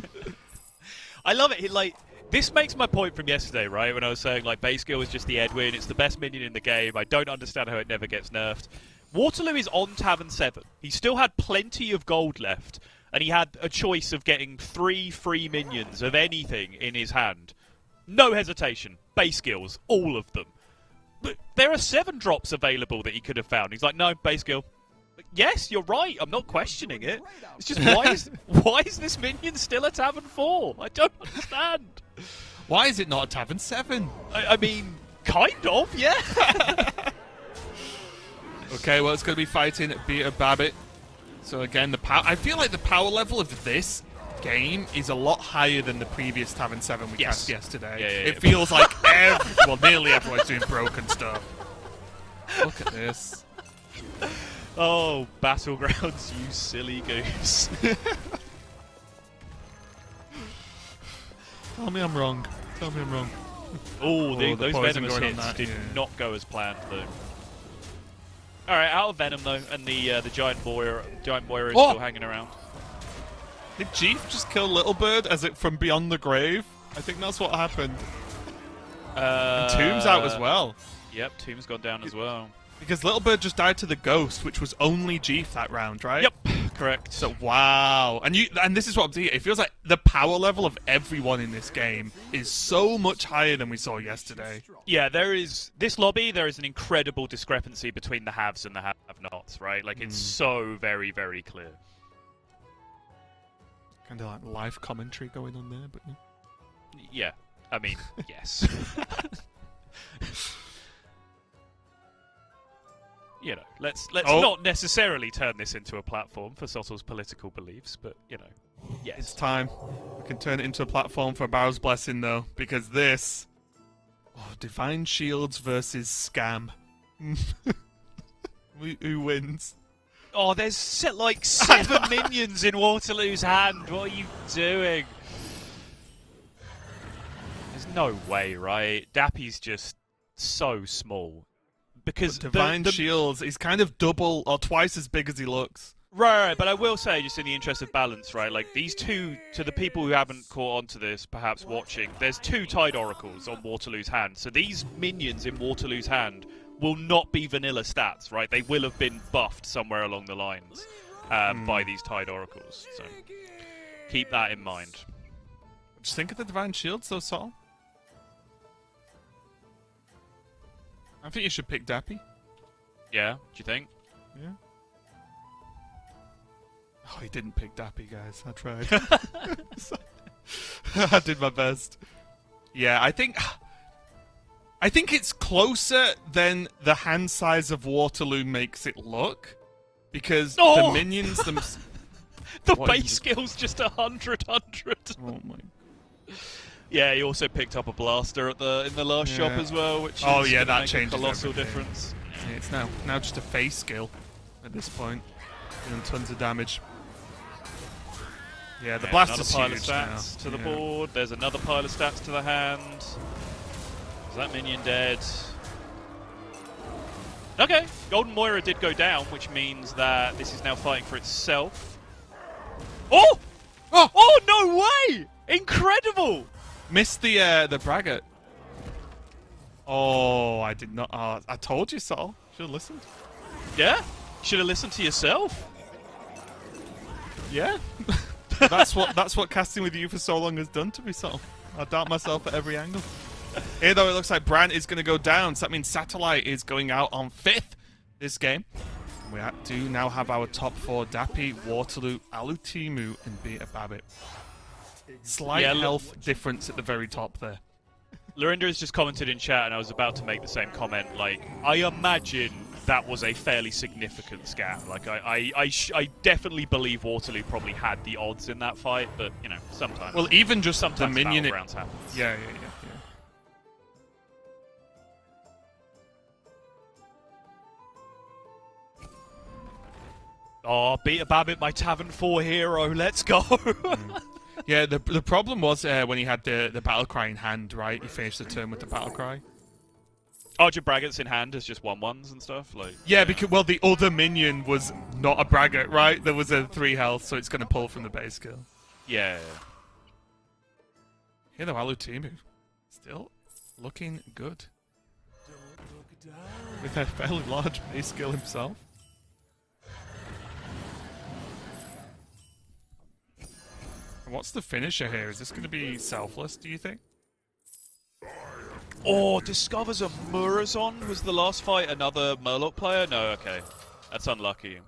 I love it. Like, this makes my point from yesterday, right? When I was saying, like, base skill is just the Edwin, it's the best minion in the game, I don't understand how it never gets nerfed. Waterloo is on Tavern 7. He still had plenty of gold left, and he had a choice of getting 3 free minions of anything in his hand. No hesitation. Base skills. All of them. But there are 7 drops available that he could have found. He's like, no, base skill. Yes, you're right. I'm not questioning it. It's just, why is this minion still a Tavern 4? I don't understand. Why is it not a Tavern 7? I mean... Kind of, yeah. Okay, well, it's going to be fighting Beta Babbit. So again, I feel like the power level of this game is a lot higher than the previous Tavern 7 we cast yesterday. Yeah, it feels like nearly everyone's doing broken stuff. Look at this. Oh, Battlegrounds, you silly goose. Tell me I'm wrong. Tell me I'm wrong. Oh, the those poison venomous going on hits that, did yeah. not go as planned, though. Alright, out of Venom, though, and the Giant Boyer is still hanging around. Did Chief just kill Little Bird from beyond the grave? I think that's what happened. And Tomb's out as well. Yep, Tomb's gone down as well. Because Little Bird just died to the Ghost, which was only Chief that round, right? Yep, correct. So, wow. And this is what I'm saying. It feels like the power level of everyone in this game is so much higher than we saw yesterday. Yeah, this lobby, there is an incredible discrepancy between the haves and the have-nots, right? Like, it's so very, very clear. Kind of like live commentary going on there, but yeah. Yeah, I mean, yes. You know, let's not necessarily turn this into a platform for Sottle's political beliefs, but, you know, yes. It's time. We can turn it into a platform for Barrow's Blessing, though, because this... Oh, Divine Shields versus Scam. Who wins? Oh, there's like 7 minions in Waterloo's hand. What are you doing? There's no way, right? Dappy's just so small. Because Divine Shields is kind of double or twice as big as he looks. Right, but I will say, just in the interest of balance, right, like these two, to the people who haven't caught on to this, perhaps watching, there's 2 Tide Oracles on Waterloo's hand. So these minions in Waterloo's hand will not be vanilla stats, right? They will have been buffed somewhere along the lines by these Tide Oracles. So keep that in mind. Just think of the Divine Shields, though, Sol. I think you should pick Dappy. Yeah, do you think? Yeah. Oh, he didn't pick Dappy, guys. I tried. I did my best. Yeah, I think it's closer than the hand size of Waterloo makes it look, because the minions themselves. The base skill's just 100. Oh my. Yeah, he also picked up a blaster in the last shop as well, which is that make changes a colossal everything. difference. Yeah, it's now just a face skill at this point, doing tons of damage. Yeah, the blaster's another pile huge of stats now. to the board. There's another pile of stats to the hand. Is that minion dead? Okay, Golden Moira did go down, which means that this is now fighting for itself. Oh! Oh, no way! Incredible! Missed the bracket. Oh, I did not. I told you so. Should have listened. Yeah? Should have listened to yourself. Yeah. that's what casting with you for so long has done to me, so I doubt myself at every angle. Here, though, it looks like Brant is going to go down, so that means Satellite is going out on 5th this game. We do now have our top 4, Dappy, Waterloo, Alutimu, and Beta Babbit. Slight health difference at the very top there. Lorinda has just commented in chat, and I was about to make the same comment. Like, I imagine that was a fairly significant scam. Like, I definitely believe Waterloo probably had the odds in that fight, but, you know, sometimes. Well, even just sometimes the minion... battlegrounds happens. Yeah. Oh, Beta Babbit, my Tavern 4 hero, let's go! Yeah, the problem was when he had the battle cry in hand, right? He finished the turn with the battle cry. Archer Braggarts in hand is just 1/1s and stuff? Like, yeah, because, well, the other minion was not a Braggart, right? There was a 3 health, so it's going to pull from the base skill. Yeah. Here, though, Alutimu still looking good. With a fairly large base skill himself. What's the finisher here? Is this going to be selfless, do you think? Oh, discovers a Murazon was the last fight. Another Murloc player? No, okay. That's unlucky.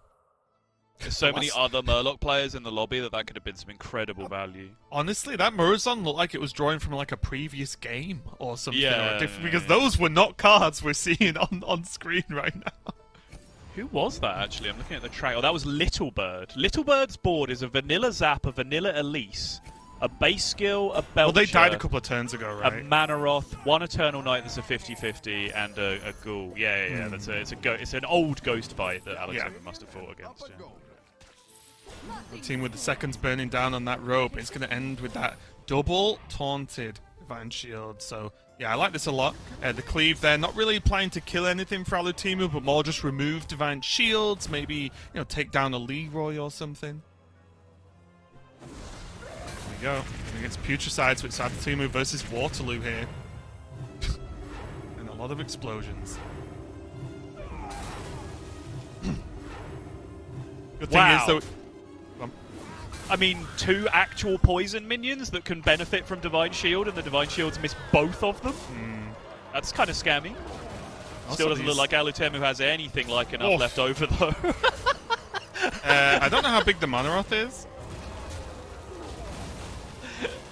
There's so many other Murloc players in the lobby that could have been some incredible value. Honestly, that Murazon looked like it was drawing from like a previous game or something. Yeah, Because those were not cards we're seeing on screen right now. Who was that, actually? I'm looking at the track. Oh, that was Little Bird. Little Bird's board is a Vanilla Zap, a Vanilla Elise, a base skill, a Belcher. Well, they died a couple of turns ago, A right? Manaroth, one Eternal Knight that's a 50-50, and a Ghoul. Yeah. It's an old ghost fight that Alex Evan must have fought against. Yeah. The team with the seconds burning down on that rope is going to end with that double taunted Divine Shield. So, yeah, I like this a lot. The cleave there, not really planning to kill anything for Alutimu, but more just remove Divine Shields, maybe, take down a Leroy or something. There we go. Against Putricides with Alutimu versus Waterloo here. And a lot of explosions. Good thing is, though... I mean, 2 actual poison minions that can benefit from Divine Shield, and the Divine Shields miss both of them. That's kind of scammy. Still doesn't look like Alutemu has anything like enough left over, though. I don't know how big the Monaroth is.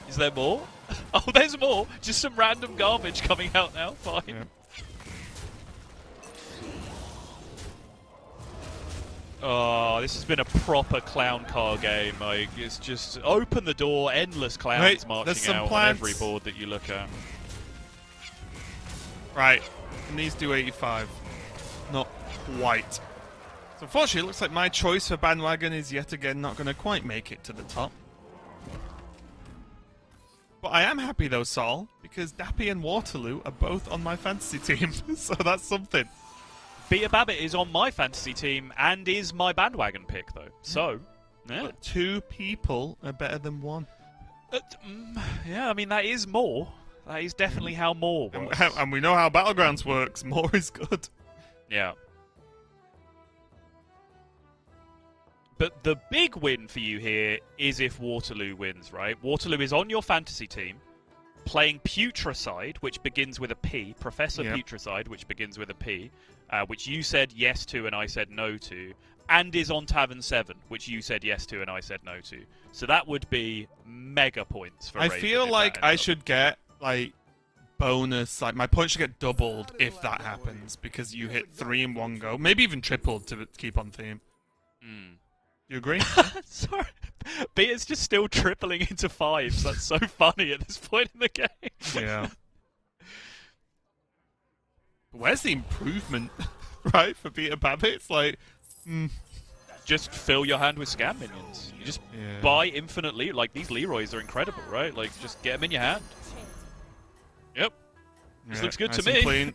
Is there more? Oh, there's more. Just some random garbage coming out now. Fine. Yeah. Oh, this has been a proper clown car game. Like, it's just open the door, endless clowns marching out on every board that you look at. Right, it needs to do 85. Not quite. So unfortunately, it looks like my choice for bandwagon is yet again not going to quite make it to the top. But I am happy though, Sol, because Dappy and Waterloo are both on my fantasy team, so that's something. Beta Babbit is on my fantasy team and is my bandwagon pick, though. So, yeah. But 2 people are better than 1. Yeah, I mean, that is more. That is definitely how more works. And we know how Battlegrounds works. More is good. Yeah. But the big win for you here is if Waterloo wins, right? Waterloo is on your fantasy team, playing Putricide, which begins with a P, Professor Putricide, which begins with a P, which you said yes to and I said no to, and is on Tavern 7, which you said yes to and I said no to. So that would be mega points for Raven. I feel like I should get, bonus, my points should get doubled if that happens, because you hit 3 in one go, maybe even tripled to keep on theme. You agree? Sorry. But it's just still tripling into 5s. That's so funny at this point in the game. Yeah. Where's the improvement, right, for Beta Babbit? It's like, Just fill your hand with scam minions. You just buy infinitely. Like, these Leroys are incredible, right? Like, just get them in your hand. Yep. This looks good to me. Clean.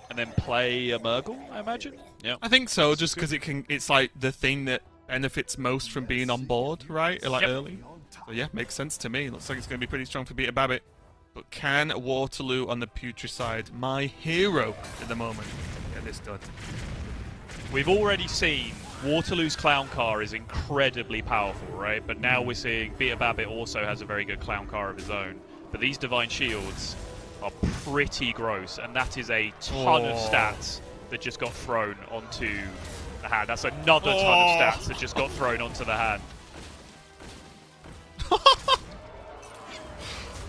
And then play a Murgle, I imagine? Yeah. I think so, just because it's like the thing that benefits most from being on board, right? Early. So yeah, makes sense to me. Looks like it's going to be pretty strong for Beta Babbit. But can Waterloo on the Putricide, my hero at the moment, get this done? We've already seen Waterloo's clown car is incredibly powerful, right? But now we're seeing Beta Babbit also has a very good clown car of his own. But these Divine Shields are pretty gross, and that is a ton of stats that just got thrown onto the hand. That's another ton of stats that just got thrown onto the hand.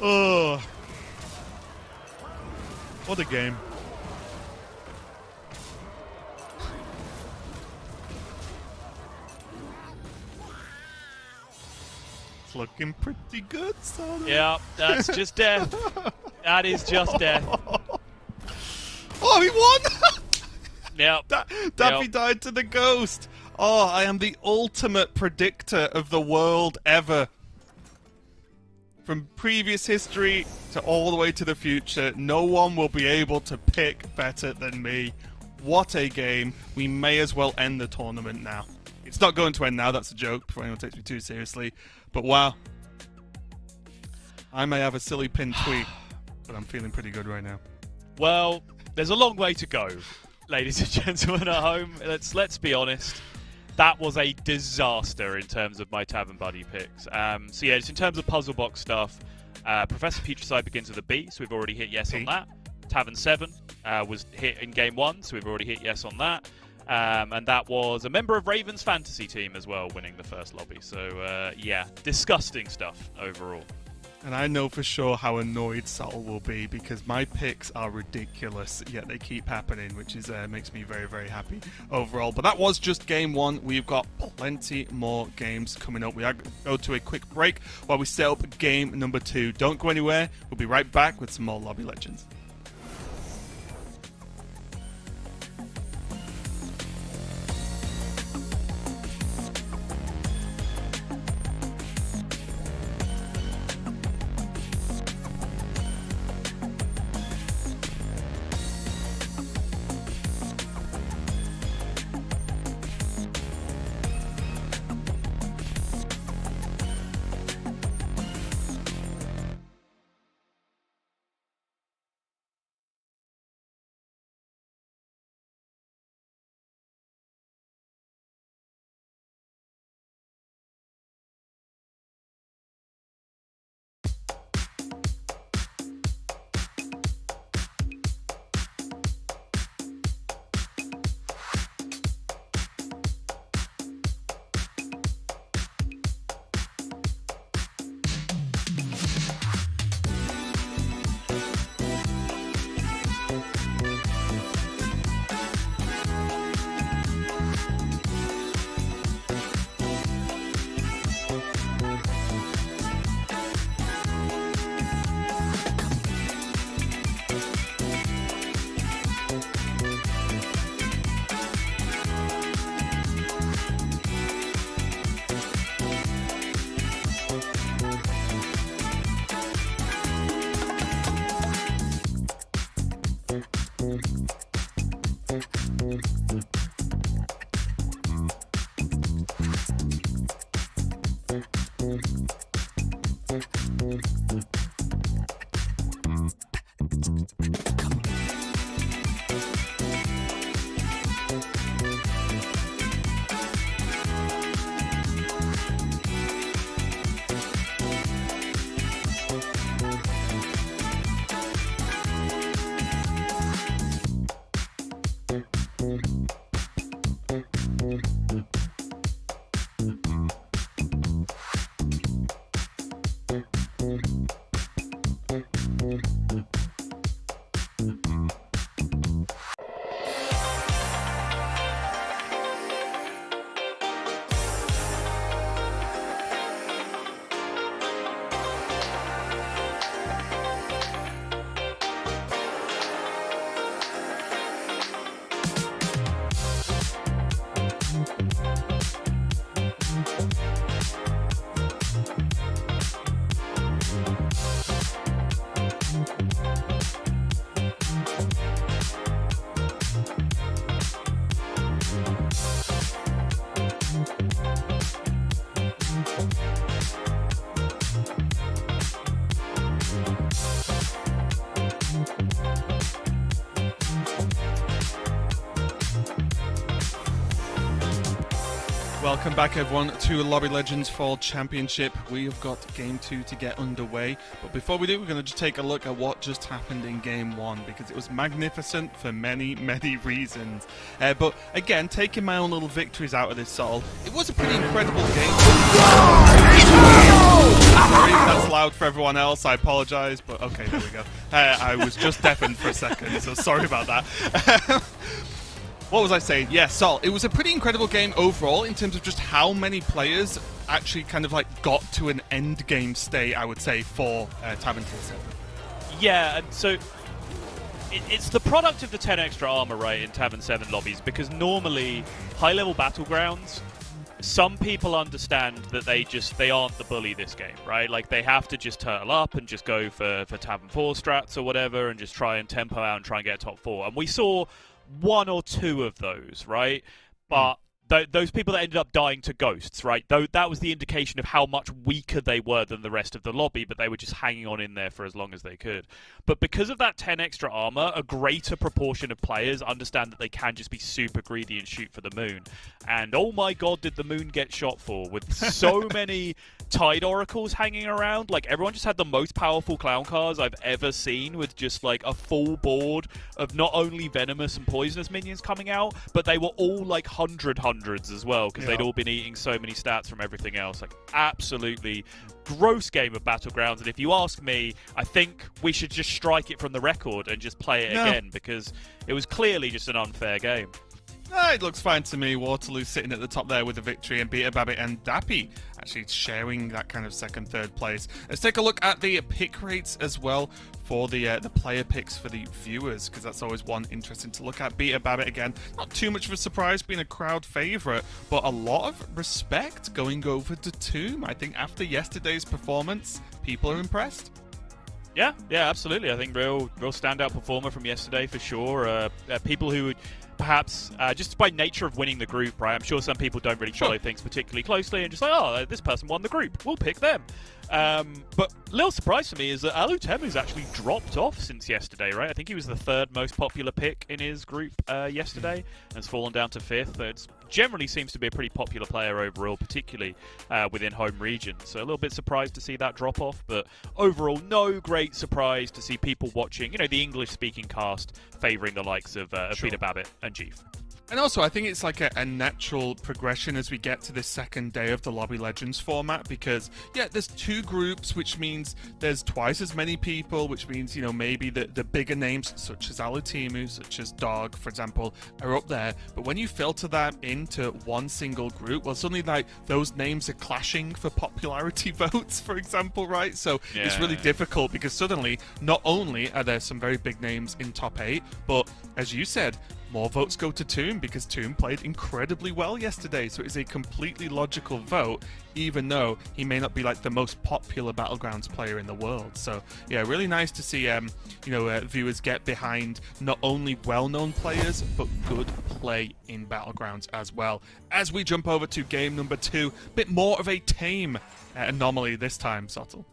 Oh, what a game. It's looking pretty good, son. Yeah, that's just death. That is just death. Oh, he won! Yep. Daffy died to the ghost. Oh, I am the ultimate predictor of the world ever. From previous history to all the way to the future, no one will be able to pick better than me. What a game. We may as well end the tournament now. It's not going to end now, that's a joke, before anyone takes me too seriously. But wow. I may have a silly pinned tweet, but I'm feeling pretty good right now. Well, there's a long way to go, ladies and gentlemen at home. Let's be honest. That was a disaster in terms of my Tavern Buddy picks. So yeah, just in terms of puzzle box stuff, Professor Putricide begins with a B, so we've already hit yes on that. Tavern 7 was hit in game 1, so we've already hit yes on that. And that was a member of Raven's fantasy team as well, winning the first lobby. So, yeah, disgusting stuff overall. And I know for sure how annoyed Saul will be because my picks are ridiculous, yet they keep happening, which is makes me very, very happy overall. But that was just game 1. We've got plenty more games coming up. We are going to go to a quick break while we set up game number 2. Don't go anywhere. We'll be right back with some more Lobby Legends. Welcome back, everyone, to Lobby Legends Fall Championship. We have got Game 2 to get underway. But before we do, we're going to just take a look at what just happened in Game 1, because it was magnificent for many, many reasons. But again, taking my own little victories out of this, Sol, it was a pretty incredible game. Sorry if that's loud for everyone else, I apologise, but okay, there we go. I was just deafened for a second, so sorry about that. What was I saying? Yeah, Sol, it was a pretty incredible game overall in terms of just how many players actually kind of like got to an end game state, I would say, for Tavern 7. Yeah, and so it's the product of the 10 extra armor, right, in Tavern 7 lobbies, because normally high-level battlegrounds, some people understand that they aren't the bully this game, right? Like, they have to just turtle up and just go for Tavern 4 strats or whatever and just try and tempo out and try and get a top 4. And we saw one or two of those, right? But those people that ended up dying to ghosts, right? Though that was the indication of how much weaker they were than the rest of the lobby, but they were just hanging on in there for as long as they could. But because of that 10 extra armor, a greater proportion of players understand that they can just be super greedy and shoot for the moon. And oh my god, did the moon get shot for, with so many Tide Oracles hanging around. Like, everyone just had the most powerful clown cars I've ever seen, with just like a full board of not only venomous and poisonous minions coming out, but they were all like hundreds as well, because they'd all been eating so many stats from everything else. Like, absolutely gross game of Battlegrounds. And if you ask me, I think we should just strike it from the record and just play it again, because it was clearly just an unfair game. It looks fine to me. Waterloo sitting at the top there with a victory, and Beta Babbit and Dappy actually sharing that kind of second, third place. Let's take a look at the pick rates as well for the player picks for the viewers, because that's always one interesting to look at. Beta Babbit, again, not too much of a surprise being a crowd favourite, but a lot of respect going over to Tomb. I think after yesterday's performance, people are impressed. Yeah, absolutely. I think real standout performer from yesterday for sure. People who perhaps just by nature of winning the group, right? I'm sure some people don't really follow things particularly closely and just like, oh, this person won the group, we'll pick them. But a little surprise for me is that Alu Temu's actually dropped off since yesterday, right? I think he was the third most popular pick in his group yesterday and has fallen down to fifth. It generally seems to be a pretty popular player overall, particularly within home region. So a little bit surprised to see that drop off, but overall, no great surprise to see people watching, the English-speaking cast favouring the likes of Peter Babbit and Jeef. And also, I think it's like a natural progression as we get to this second day of the Lobby Legends format, because, there's two groups, which means there's twice as many people, which means, maybe the bigger names, such as Alutimu, such as Dog, for example, are up there. But when you filter that into one single group, well, suddenly, like, those names are clashing for popularity votes, for example, right? So it's really difficult, because suddenly, not only are there some very big names in top 8, but, as you said, more votes go to Tomb, because Tomb played incredibly well yesterday, so it is a completely logical vote, even though he may not be like the most popular Battlegrounds player in the world. So really nice to see viewers get behind not only well-known players, but good play in Battlegrounds as well. As we jump over to game number 2, bit more of a tame anomaly this time, Sottle.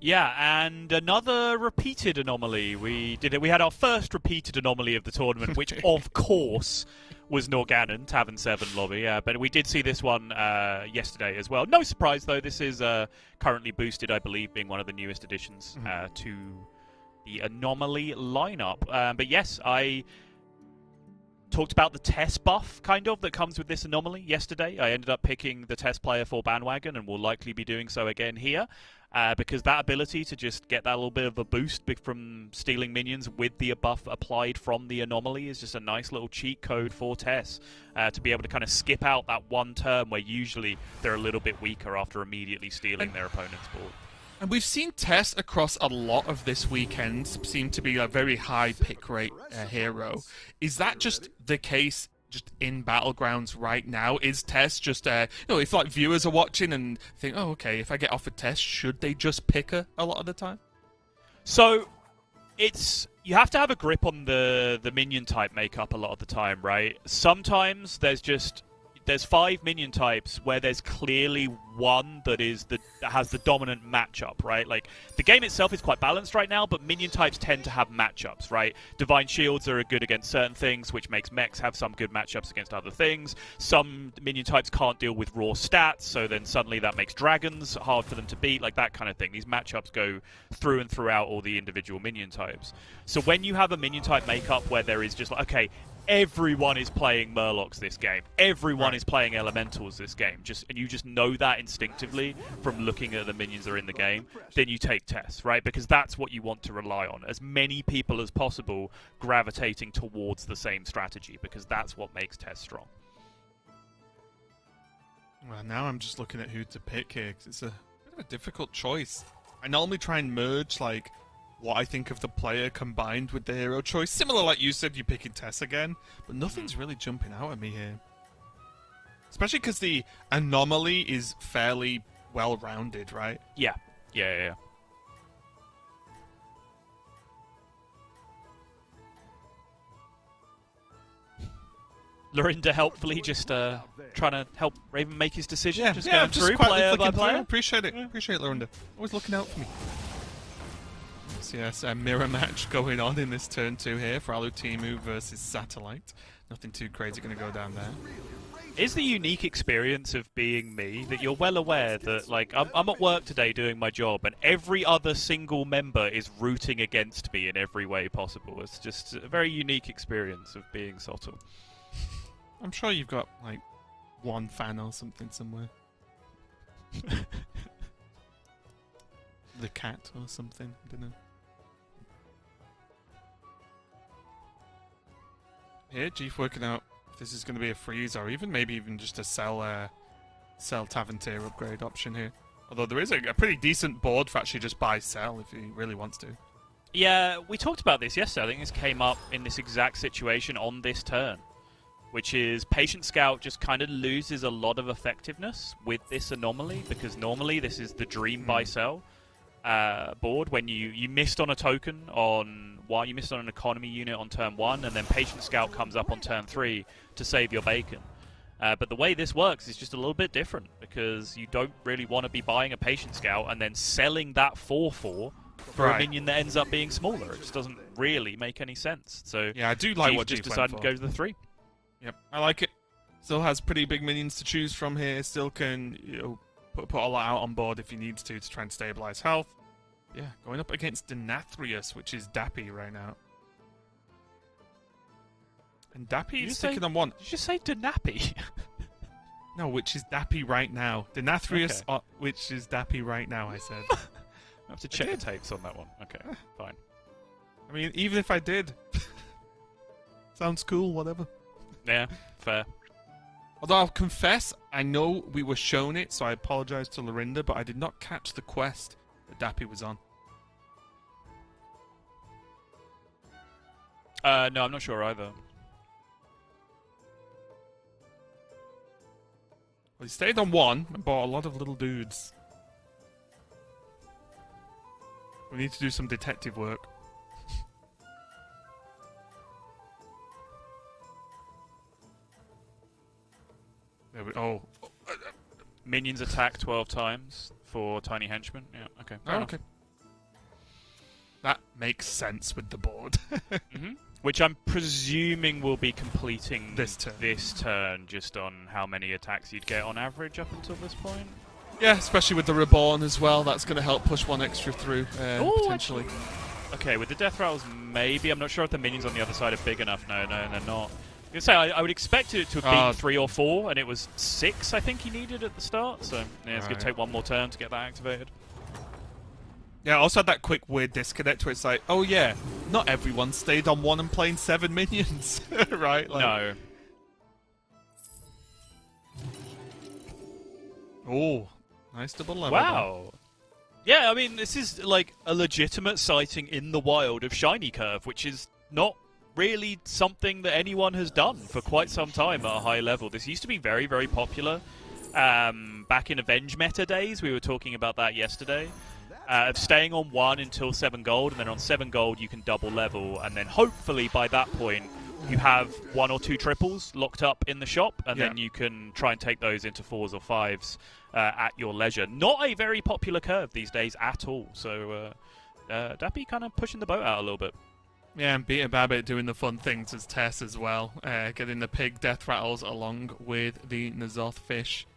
Yeah, and another repeated anomaly. We had our first repeated anomaly of the tournament, which, of course, was Norgannon, Tavern 7 lobby. But we did see this one yesterday as well. No surprise, though. This is currently boosted, I believe, being one of the newest additions to the anomaly lineup. But yes, I talked about the test buff, kind of, that comes with this anomaly yesterday. I ended up picking the test player for Bandwagon, and will likely be doing so again here. Because that ability to just get that little bit of a boost from stealing minions with the buff applied from the anomaly is just a nice little cheat code for Tess to be able to kind of skip out that one turn where usually they're a little bit weaker after immediately stealing their opponent's board. And we've seen Tess across a lot of this weekend seem to be a very high pick rate hero. Is that just the case just in Battlegrounds right now? Is Tess just, if like viewers are watching and think, oh, okay, if I get offered Tess, should they just pick her a lot of the time? So, you have to have a grip on the minion type makeup a lot of the time, right? Sometimes there's 5 minion types where there's clearly one that has the dominant matchup, right? Like, the game itself is quite balanced right now, but minion types tend to have matchups, right? Divine Shields are good against certain things, which makes mechs have some good matchups against other things. Some minion types can't deal with raw stats, so then suddenly that makes dragons hard for them to beat, like that kind of thing. These matchups go through and throughout all the individual minion types. So when you have a minion type makeup where there is just like, okay, everyone is playing Murlocs this game, everyone is playing Elementals this game, and you just know that instinctively from looking at the minions that are in the game, then you take Tess, right? Because that's what you want to rely on. As many people as possible gravitating towards the same strategy, because that's what makes Tess strong. Well, now I'm just looking at who to pick here, because it's a bit of a difficult choice. I normally try and merge, like, what I think of the player combined with the hero choice. Similar, like you said, you're picking Tess again, but nothing's really jumping out at me here. Especially because the anomaly is fairly well-rounded, right? Yeah. Lorinda helpfully just trying to help Raven make his decision. Yeah, just yeah, going I'm just through quietly player by flicking through. player. Appreciate it. Appreciate it, Lorinda. Always looking out for me. So yes, a mirror match going on in this turn 2 here for Alutimu versus Satellite. Nothing too crazy going to go down there. Is the unique experience of being me that you're well aware that, like, I'm at work today doing my job and every other single member is rooting against me in every way possible. It's just a very unique experience of being Sotul. I'm sure you've got, like, one fan or something somewhere. The cat or something, I don't know. Here, Chief working out if this is going to be a freeze or maybe even just a sell Tavern tier upgrade option here. Although there is a pretty decent board for actually just buy sell if he really wants to. Yeah, we talked about this yesterday. I think this came up in this exact situation on this turn, which is Patient Scout just kind of loses a lot of effectiveness with this anomaly, because normally this is the dream buy sell board when you missed on a token on one, you missed on an economy unit on turn 1, and then Patient Scout comes up on turn 3 to save your bacon. But the way this works is just a little bit different, because you don't really want to be buying a Patient Scout and then selling that 4/4 for a minion that ends up being smaller. It just doesn't really make any sense. So yeah, I do like Chief what just Chief decided went to go to the 3. Yep, I like it. Still has pretty big minions to choose from here. Still can put a lot out on board if he needs to try and stabilize health. Yeah, going up against Denathrius, which is Dappy right now. And Dappy is sticking on 1. Did you just say Denappy? No, which is Dappy right now. Denathrius, which is Dappy right now, I said. I have to check the tapes on that one. Okay, fine. I mean, even if I did. Sounds cool, whatever. Yeah, fair. Although I'll confess, I know we were shown it, so I apologise to Lorinda, but I did not catch the quest that Dappy was on. No, I'm not sure either. Well, he stayed on 1 and bought a lot of little dudes. We need to do some detective work. There we Minions attack 12 times for Tiny Henchman. Yeah, okay. Fair enough. okay. That makes sense with the board. Which I'm presuming will be completing this turn, just on how many attacks you'd get on average up until this point. Yeah, especially with the Reborn as well. That's going to help push one extra through, potentially. Okay, with the Death Rattles, maybe. I'm not sure if the minions on the other side are big enough. No, they're not. I was gonna say, I would expect it to have been 3 or 4, and it was 6, I think he needed at the start. So, yeah, it's going to take one more turn to get that activated. Yeah, I also had that quick weird disconnect where it's like, oh yeah, not everyone stayed on 1 and playing 7 minions, right? Like, No. Oh, nice double level. Wow. Yeah, I mean, this is like a legitimate sighting in the wild of Shiny Curve, which is not really something that anyone has done for quite some time at a high level. This used to be very, very popular. Back in Avenge meta days, we were talking about that yesterday. Of staying on 1 until 7 gold, and then on 7 gold you can double level, and then hopefully by that point you have 1 or 2 triples locked up in the shop, and then you can try and take those into 4s or 5s at your leisure. Not a very popular curve these days at all, so Dappy kind of pushing the boat out a little bit. Yeah, and Beta Babbit doing the fun things as Tess as well, getting the pig death rattles along with the N'Zoth fish.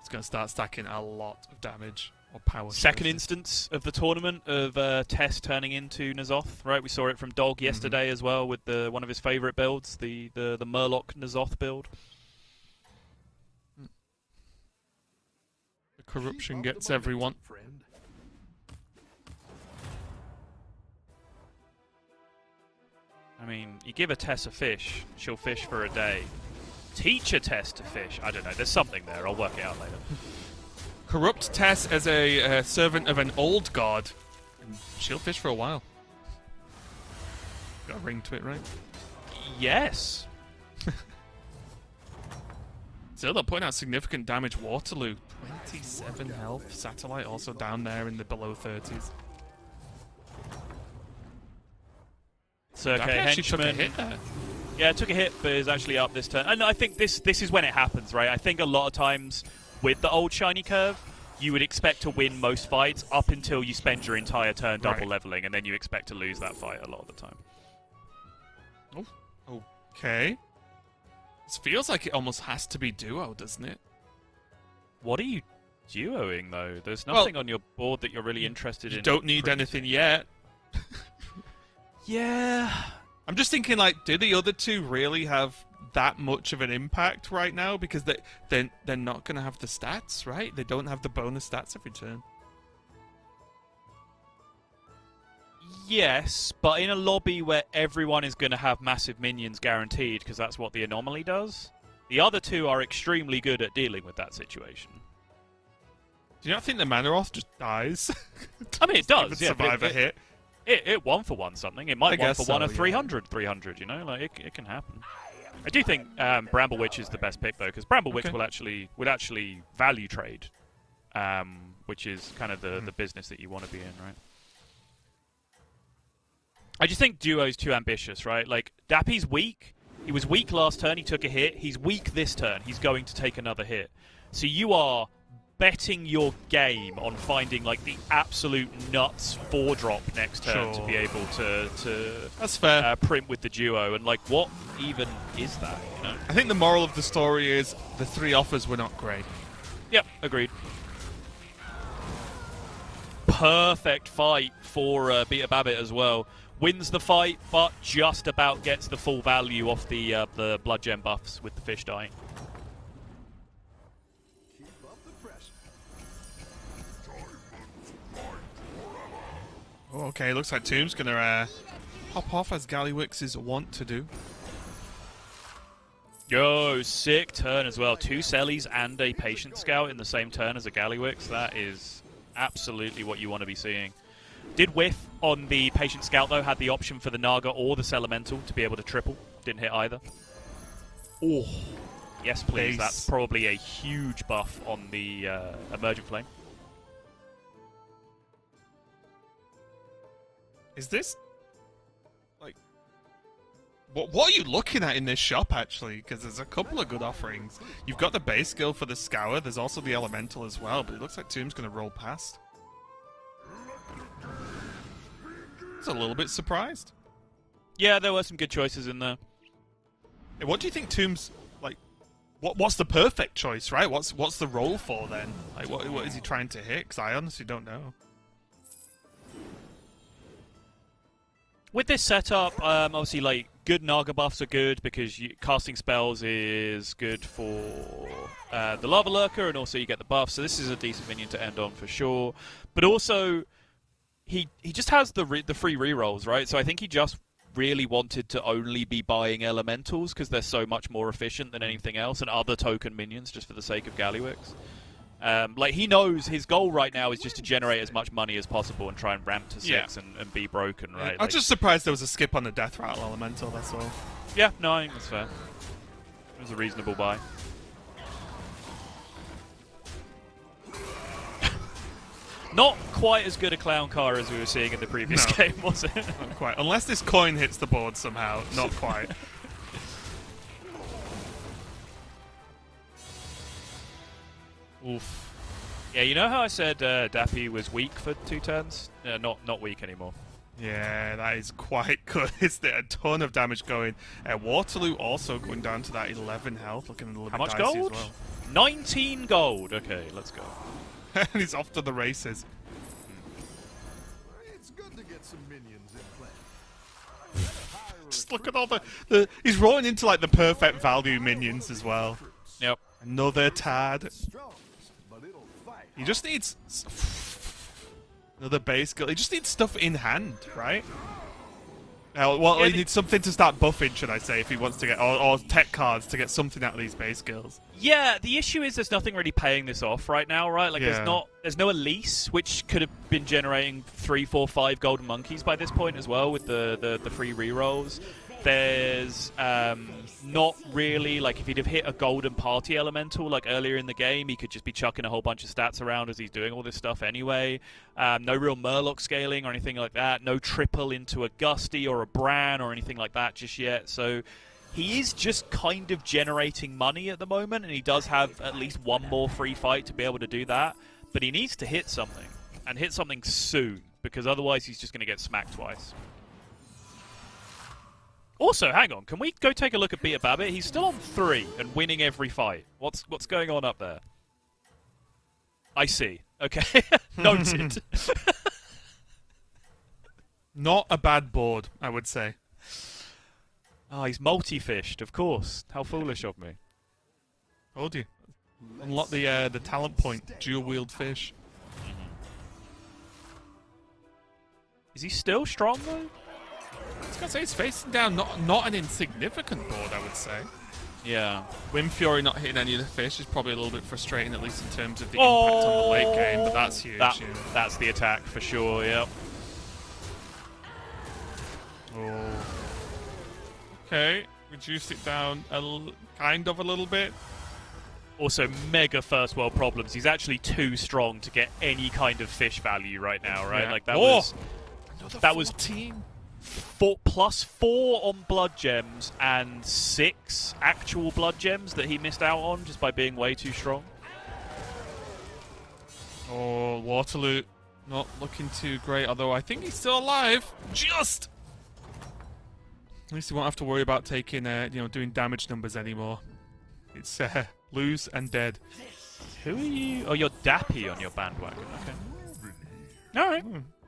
It's going to start stacking a lot of damage. Power Second instance of the tournament of Tess turning into N'Zoth, right? We saw it from Dog yesterday as well with one of his favourite builds, the Murloc N'Zoth build. The corruption gets everyone. I mean, you give a Tess a fish, she'll fish for a day. Teach a Tess to fish. I don't know, there's something there, I'll work it out later. Corrupt Tess as a servant of an old god, and she'll fish for a while. Got a ring to it, right? Yes. Still, they're putting out significant damage. Waterloo, 27 health. Satellite also down there in the below 30s. So, okay, actually took a Henchman. hit there. Yeah, it took a hit, but is actually up this turn. And I think this is when it happens, right? I think a lot of times with the old shiny curve, you would expect to win most fights up until you spend your entire turn double leveling, and then you expect to lose that fight a lot of the time. Oh, okay. This feels like it almost has to be duo, doesn't it? What are you duoing, though? There's nothing on your board that you're really interested in. You don't need anything yet. Yeah. I'm just thinking, like, do the other two really have that much of an impact right now? Because they're not going to have the stats, right? They don't have the bonus stats every turn. Yes, but in a lobby where everyone is going to have massive minions guaranteed, because that's what the anomaly does, the other two are extremely good at dealing with that situation. Do you not think the Manoroth just dies? I mean, it does. Even Yeah, survive a hit. It 1-for-1 something. It might I 1-for-1 a guess so, 300, you know? Like, it can happen. I do think Bramblewitch is the best pick, though, because Bramblewitch would actually value trade, which is kind of the business that you want to be in, right? I just think Duo's too ambitious, right? Like, Dappy's weak. He was weak last turn. He took a hit. He's weak this turn. He's going to take another hit. So you are betting your game on finding, like, the absolute nuts 4-drop next turn to be able to That's fair. Print with the Duo. And, like, what even is that, you know? I think the moral of the story is the 3 offers were not great. Yep, agreed. Perfect fight for Beta Babbit as well. Wins the fight, but just about gets the full value off the blood gem buffs with the fish dying. Keep up the pressure. Oh, okay, looks like Tomb's going to hop off as Gallywix is wont to do. Yo, sick turn as well. 2 Sellies and a Patient Scout in the same turn as a Gallywix. That is absolutely what you want to be seeing. Did whiff on the Patient Scout, though. Had the option for the Naga or the Elemental to be able to triple. Didn't hit either. Oh, yes, please. Base. That's probably a huge buff on the Emergent Flame. Is this... like... What are you looking at in this shop, actually? Because there's a couple of good offerings. You've got the base skill for the Scour. There's also the Elemental as well, but it looks like Tomb's going to roll past. I was a little bit surprised. Yeah, there were some good choices in there. Hey, what do you think Tomb's... like... What's the perfect choice, right? What's the roll for, then? Like, what is he trying to hit? Because I honestly don't know. With this setup, obviously, like, good Naga buffs are good because casting spells is good for the Lava Lurker, and also you get the buff. So this is a decent minion to end on for sure. But also, he just has the free rerolls, right? So I think he just really wanted to only be buying elementals because they're so much more efficient than anything else, and other token minions just for the sake of Gallywix. Like, he knows his goal right now is just to generate as much money as possible and try and ramp to 6 and be broken, right? I'm just surprised there was a skip on the Death Rattle Elemental, that's all. Yeah, no, I think that's fair. It was a reasonable buy. Not quite as good a clown car as we were seeing in the previous game, was it? Not quite. Unless this coin hits the board somehow. Not quite. Oof. Yeah, you know how I said Dappy was weak for 2 turns? Not weak anymore. Yeah, that is quite good. Is there a ton of damage going? Waterloo also going down to that 11 health, looking a little How bit much dicey gold? as well. 19 gold. Okay, let's go. And he's off to the races. It's good to get some minions in play. Just look at all the he's rolling into like the perfect value minions as well. Yep. Another Tad. Strong, but it'll fight. He just needs another base skill. He just needs stuff in hand, right? Well, Yeah, he needs something to start buffing, should I say, if he wants to get or tech cards to get something out of these base skills. Yeah, the issue is there's nothing really paying this off right now, right? Like, Yeah. there's no Elise, which could have been generating 3, 4, 5 golden monkeys by this point as well with the free rerolls. There's not really, like, if he'd have hit a golden party elemental like earlier in the game, he could just be chucking a whole bunch of stats around as he's doing all this stuff anyway. No real Murloc scaling or anything like that. No triple into a Gusty or a Bran or anything like that just yet. So he is just kind of generating money at the moment, and he does have at least one more free fight to be able to do that. But he needs to hit something, and hit something soon, because otherwise he's just going to get smacked twice. Also, hang on, can we go take a look at Beta Babbit? He's still on 3 and winning every fight. What's going on up there? I see. Okay. Noted. Not a bad board, I would say. Oh, he's multi-fished, of course. How foolish of me. Told you. Unlock the talent point. Dual wield fish. Is he still strong though? I was gonna say he's facing down not an insignificant board, I would say. Yeah. Wind Fury not hitting any of the fish is probably a little bit frustrating, at least in terms of the impact on the late game, but that's huge. That's the attack for sure, yep. Oh. Okay, reduced it down kind of a little bit. Also, mega first world problems. He's actually too strong to get any kind of fish value right now, right? Yeah. Like that was 14. 4+4 on blood gems and 6 actual blood gems that he missed out on just by being way too strong. Oh, Waterloo not looking too great, although I think he's still alive. Just! At least he won't have to worry about taking, doing damage numbers anymore. It's lose and dead. Who are you? Oh, you're Dappy on your bandwagon. Okay. All right.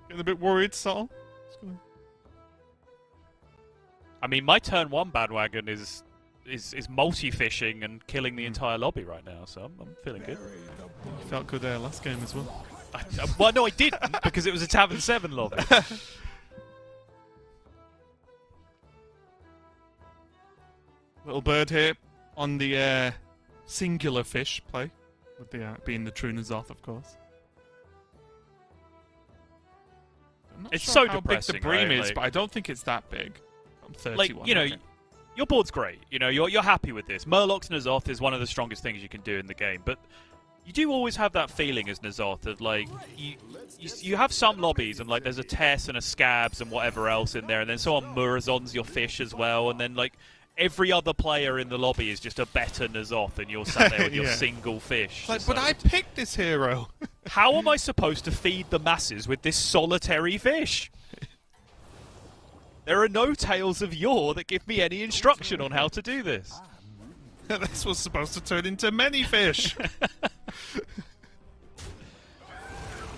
Getting a bit worried, Sol. I mean, my turn 1 bandwagon is multi-fishing and killing the entire lobby right now, so I'm feeling good. You felt good there last game as well. Well, no, I didn't, because it was a Tavern 7 lobby. Little bird here on the singular fish play, with the being the true N'Zoth, of course. I'm not It's sure so how depressing, big the bream right? is, Like, but I don't think it's that big. I'm 31. like, you know, okay. your board's great. You know, you're happy with this. Murloc's N'Zoth is one of the strongest things you can do in the game, but you do always have that feeling as N'Zoth of, like, you have some lobbies, and, like, there's a Tess and a Scabs and whatever else in there, and then someone Murazons your fish as well, and then, like, every other player in the lobby is just a better N'Zoth, and you're sat there with your Yeah. single fish. Like, So but I picked this hero. how am I supposed to feed the masses with this solitary fish? There are no tales of yore that give me any instruction on how to do this. This was supposed to turn into many fish.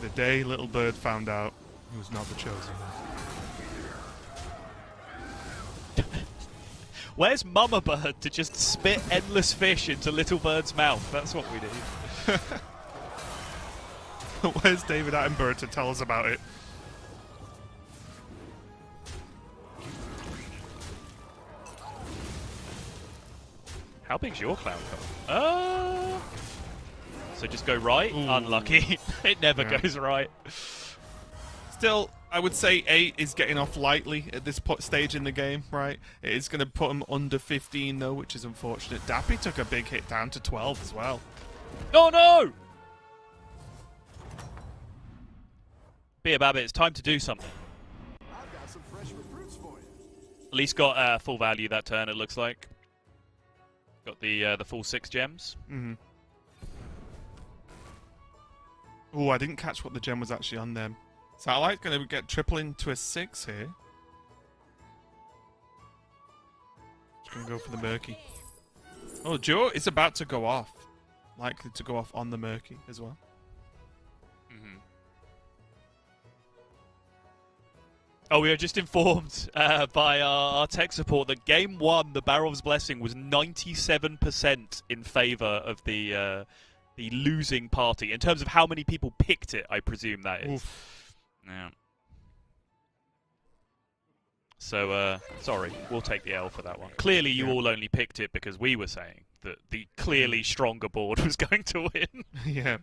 The day Little Bird found out he was not the chosen one. Where's Mama Bird to just spit endless fish into Little Bird's mouth? That's what we need. Where's David Attenborough to tell us about it? How big's your clown cone? So just go right? Ooh. Unlucky. It never Yeah. goes right. Still, I would say 8 is getting off lightly at this stage in the game, right? It is going to put him under 15, though, which is unfortunate. Dappy took a big hit down to 12 as well. Oh no! Beta Babbit, it's time to do something. I've got some fresh recruits for you. At least got full value that turn, it looks like. Got the full 6 gems. Mm-hmm. Oh, I didn't catch what the gem was actually on them. Satellite's going to get triple into a 6 here. Just going to go for the Murky. Oh, Joe is about to go off. Likely to go off on the Murky as well. Oh, we are just informed by our tech support that Game 1, the Barov's Blessing, was 97% in favour of the losing party. In terms of how many people picked it, I presume that is. Oof. Yeah. So, sorry, we'll take the L for that one. Clearly, you all only picked it because we were saying that the clearly stronger board was going to win. Yeah.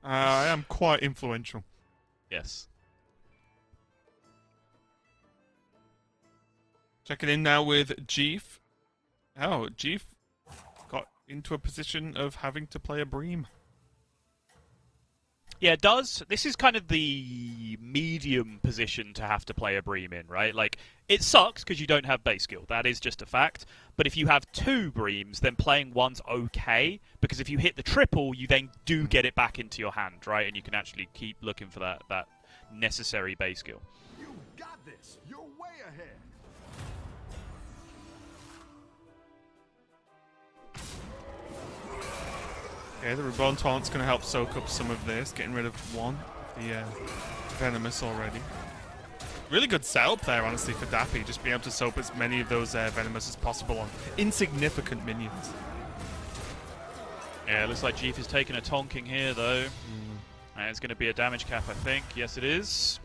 I am quite influential. Yes. Checking in now with Jeef. Oh, Jeef got into a position of having to play a Bream. Yeah, this is kind of the medium position to have to play a Bream in, right? Like, It sucks because you don't have base skill. That is just a fact. But if you have 2 Breams, then playing one's okay. Because if you hit the triple, you then do get it back into your hand, right? And you can actually keep looking for that necessary base skill. You got this. You're way ahead. Okay, the Reborn Taunt's going to help soak up some of this, getting rid of one of the Venomous already. Really good setup there, honestly, for Dappy. Just being able to soak as many of those Venomous as possible on insignificant minions. Yeah, it looks like Jeef is taking a tonking here, though. It's going to be a damage cap, I think. Yes, it is.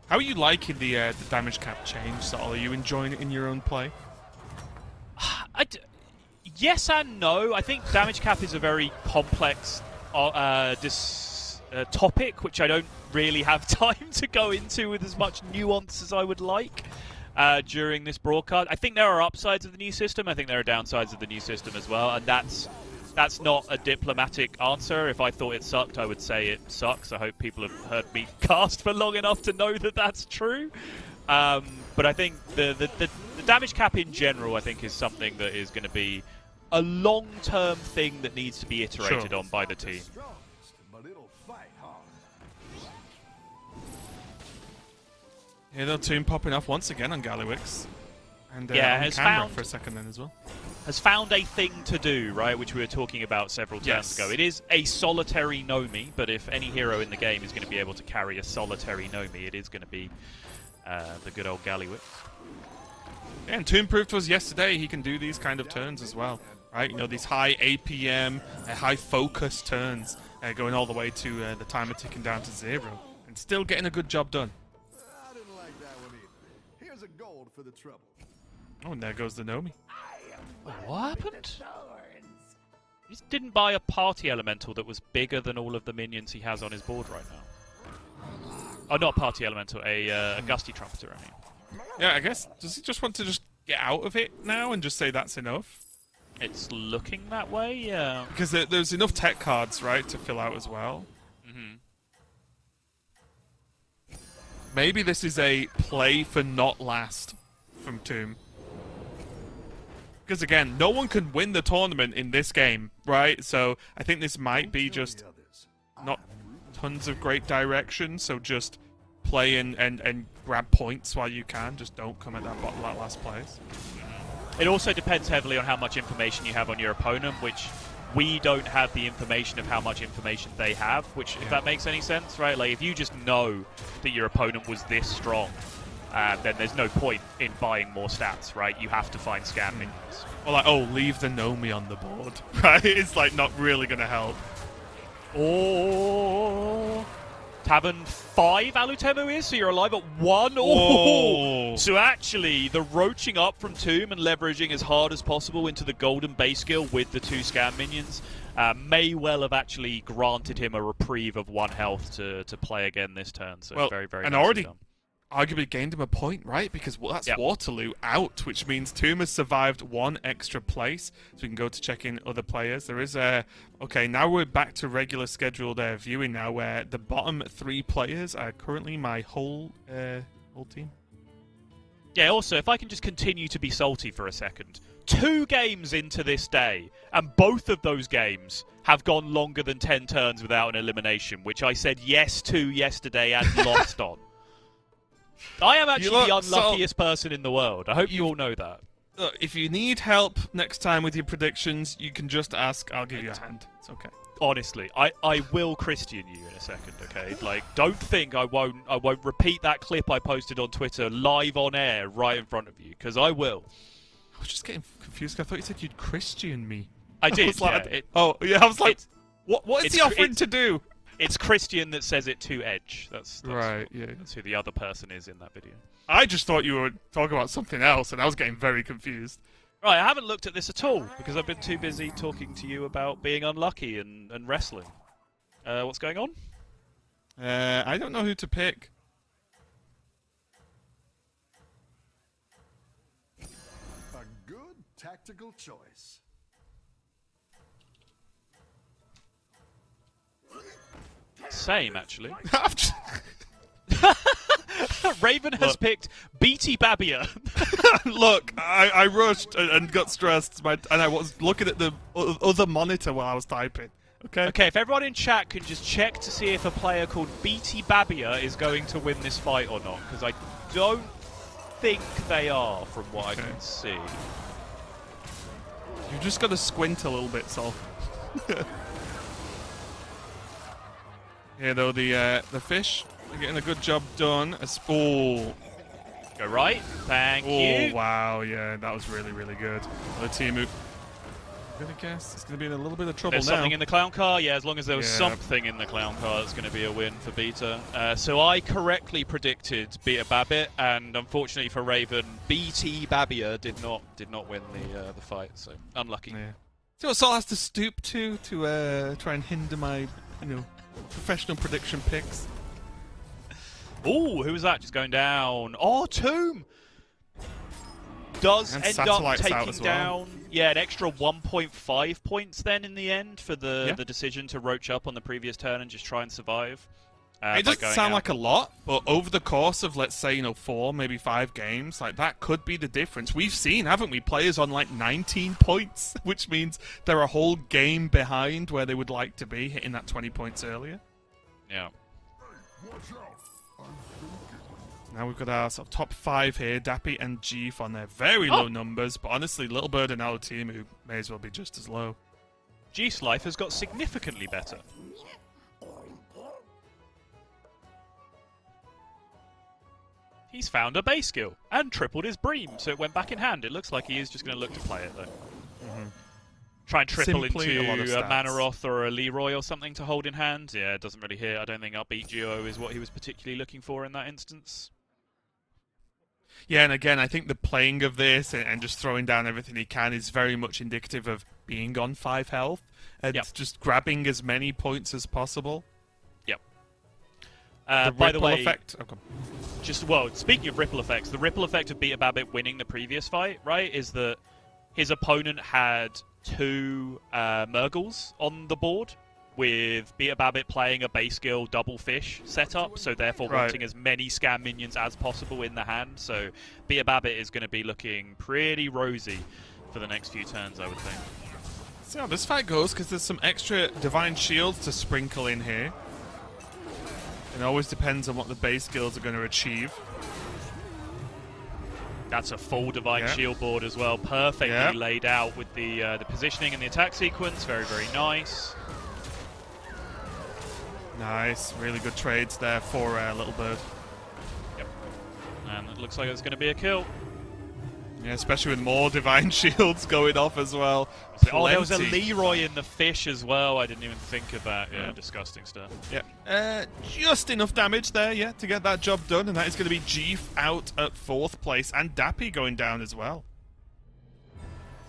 How are you liking the damage cap change, Sol? Are you enjoying it in your own play? Yes and no. I think damage cap is a very complex topic, which I don't really have time to go into with as much nuance as I would like during this broadcast. I think there are upsides of the new system. I think there are downsides of the new system as well, and that's not a diplomatic answer. If I thought it sucked, I would say it sucks. I hope people have heard me cast for long enough to know that that's true. But I think the damage cap in general, I think, is something that is going to be a long-term thing that needs to be iterated on by the team. But it'll fight hard. Yeah, the tune popping off once again on Gallywix. And yeah, on has camera found for a second then as well. Has found a thing to do, right, which we were talking about several turns ago. It is a solitary Nomi, but if any hero in the game is going to be able to carry a solitary Nomi, it is going to be the good old Gallywix. Yeah, and Toon proved to us yesterday he can do these kind of turns as well, right? You know, these high APM, high focus turns, going all the way to the timer ticking down to 0, and still getting a good job done. I didn't like that one either. Here's a gold for the trouble. Oh, and there goes the Nomi. What happened? He just didn't buy a party elemental that was bigger than all of the minions he has on his board right now. Oh, not a party elemental, a gusty trumpeter, I mean. Yeah, I guess, does he just want to just get out of it now and just say that's enough? It's looking that way, yeah. Because there's enough tech cards, right, to fill out as well. Maybe this is a play for not last from Tomb. Because again, no one can win the tournament in this game, right? So I think this might be just not tons of great direction, so just play and grab points while you can. Just don't come at that last place. It also depends heavily on how much information you have on your opponent, which we don't have the information of how much information they have, which, if that makes any sense, right? Like, if you just know that your opponent was this strong, then there's no point in buying more stats, right? You have to find scan minions. Or like, oh, leave the Nomi on the board, right? It's like not really going to help. Oh, Tavern 5 Alutemu is, so you're alive at 1. Oh, so actually, the roaching up from Tomb and leveraging as hard as possible into the golden base skill with the 2 scan minions may well have actually granted him a reprieve of 1 health to play again this turn. So well, very, very and nicely already done. Arguably gained him a point, right? Because that's Waterloo out, which means Tomb has survived 1 extra place. So we can go to check in other players. There is a... Okay, now we're back to regular scheduled viewing now, where the bottom 3 players are currently my whole team. Yeah, also, if I can just continue to be salty for a second. 2 games into this day, and both of those games have gone longer than 10 turns without an elimination, which I said yes to yesterday and lost on. I am actually the unluckiest person in the world. I hope you all know that. Look, if you need help next time with your predictions, you can just ask. I'll give you a hand. It's okay. Honestly, I will Christian you in a second, okay? Like, don't think I won't repeat that clip I posted on Twitter live on air right in front of you, because I will. I was just getting confused. I thought you said you'd Christian me. I did, was like, yeah. I was like, what is he offering to do? It's Christian that says it to Edge. That's right, yeah. That's who the other person is in that video. I just thought you were talking about something else, and I was getting very confused. Right, I haven't looked at this at all, because I've been too busy talking to you about being unlucky and wrestling. What's going on? I don't know who to pick. A good tactical choice. Same, actually. Raven has picked BT Babia. Look, I rushed and got stressed, and I was looking at the other monitor while I was typing. Okay. Okay, if everyone in chat can just check to see if a player called BT Babia is going to win this fight or not, because I don't think they are, from what I can see. You've just got to squint a little bit, Sol. Here, though, the fish are getting a good job done. Oh. Go right. Thank you. Oh, wow. Yeah, that was really, really good. The team I'm going to guess it's going to be in a little bit of trouble There's now. something in the clown car? Yeah, as long as there was something in the clown car, it's going to be a win for Beta. So I correctly predicted Beta Babbitt, and unfortunately for Raven, BT Babia did not win the fight, so unlucky. Yeah. See what Sol has to stoop to try and hinder my, professional prediction picks. Oh, who was that just going down? Oh, Tomb! Does And end Satellites up out taking as well. down, an extra 1.5 points then in the end for the decision to roach up on the previous turn and just try and survive. It doesn't sound like a lot, but over the course of, let's say, 4, maybe 5 games, like that could be the difference. We've seen, haven't we, players on like 19 points, which means they're a whole game behind where they would like to be, hitting that 20 points earlier. Yeah. Now we've got our sort of top 5 here, Dappy and Jeef on their very low numbers, but honestly, Little Bird and our team who may as well be just as low. Jeef's life has got significantly better. He's found a base skill and tripled his bream, so it went back in hand. It looks like he is just going to look to play it, though. Try and triple Simply a lot of into a stats. Manaroth or a Leroy or something to hold in hand. Yeah, it doesn't really hit. I don't think upbeat Geo is what he was particularly looking for in that instance. Yeah, and again, I think the playing of this and just throwing down everything he can is very much indicative of being on 5 health and just grabbing as many points as possible. Yep. By the way, effect. Speaking of ripple effects, the ripple effect of Beta Babbitt winning the previous fight, right, is that his opponent had 2 Murgles on the board, with Beta Babbitt playing a base skill double fish setup, so therefore wanting as many scam minions as possible in the hand. So Beta Babbitt is going to be looking pretty rosy for the next few turns, I would think. See how this fight goes, because there's some extra Divine Shields to sprinkle in here. It always depends on what the base skills are going to achieve. That's a full Divine Shield board as well, perfectly laid out with the positioning and the attack sequence. Very, very nice. Nice, really good trades there for Little Bird. Yep. And it looks like it's going to be a kill. Yeah, especially with more Divine Shields going off as well. Oh, there was a Leroy in the fish as well. I didn't even think of that. Yeah, disgusting stuff. Yeah. Just enough damage there, to get that job done. And that is going to be Jeef out at 4th place and Dappy going down as well.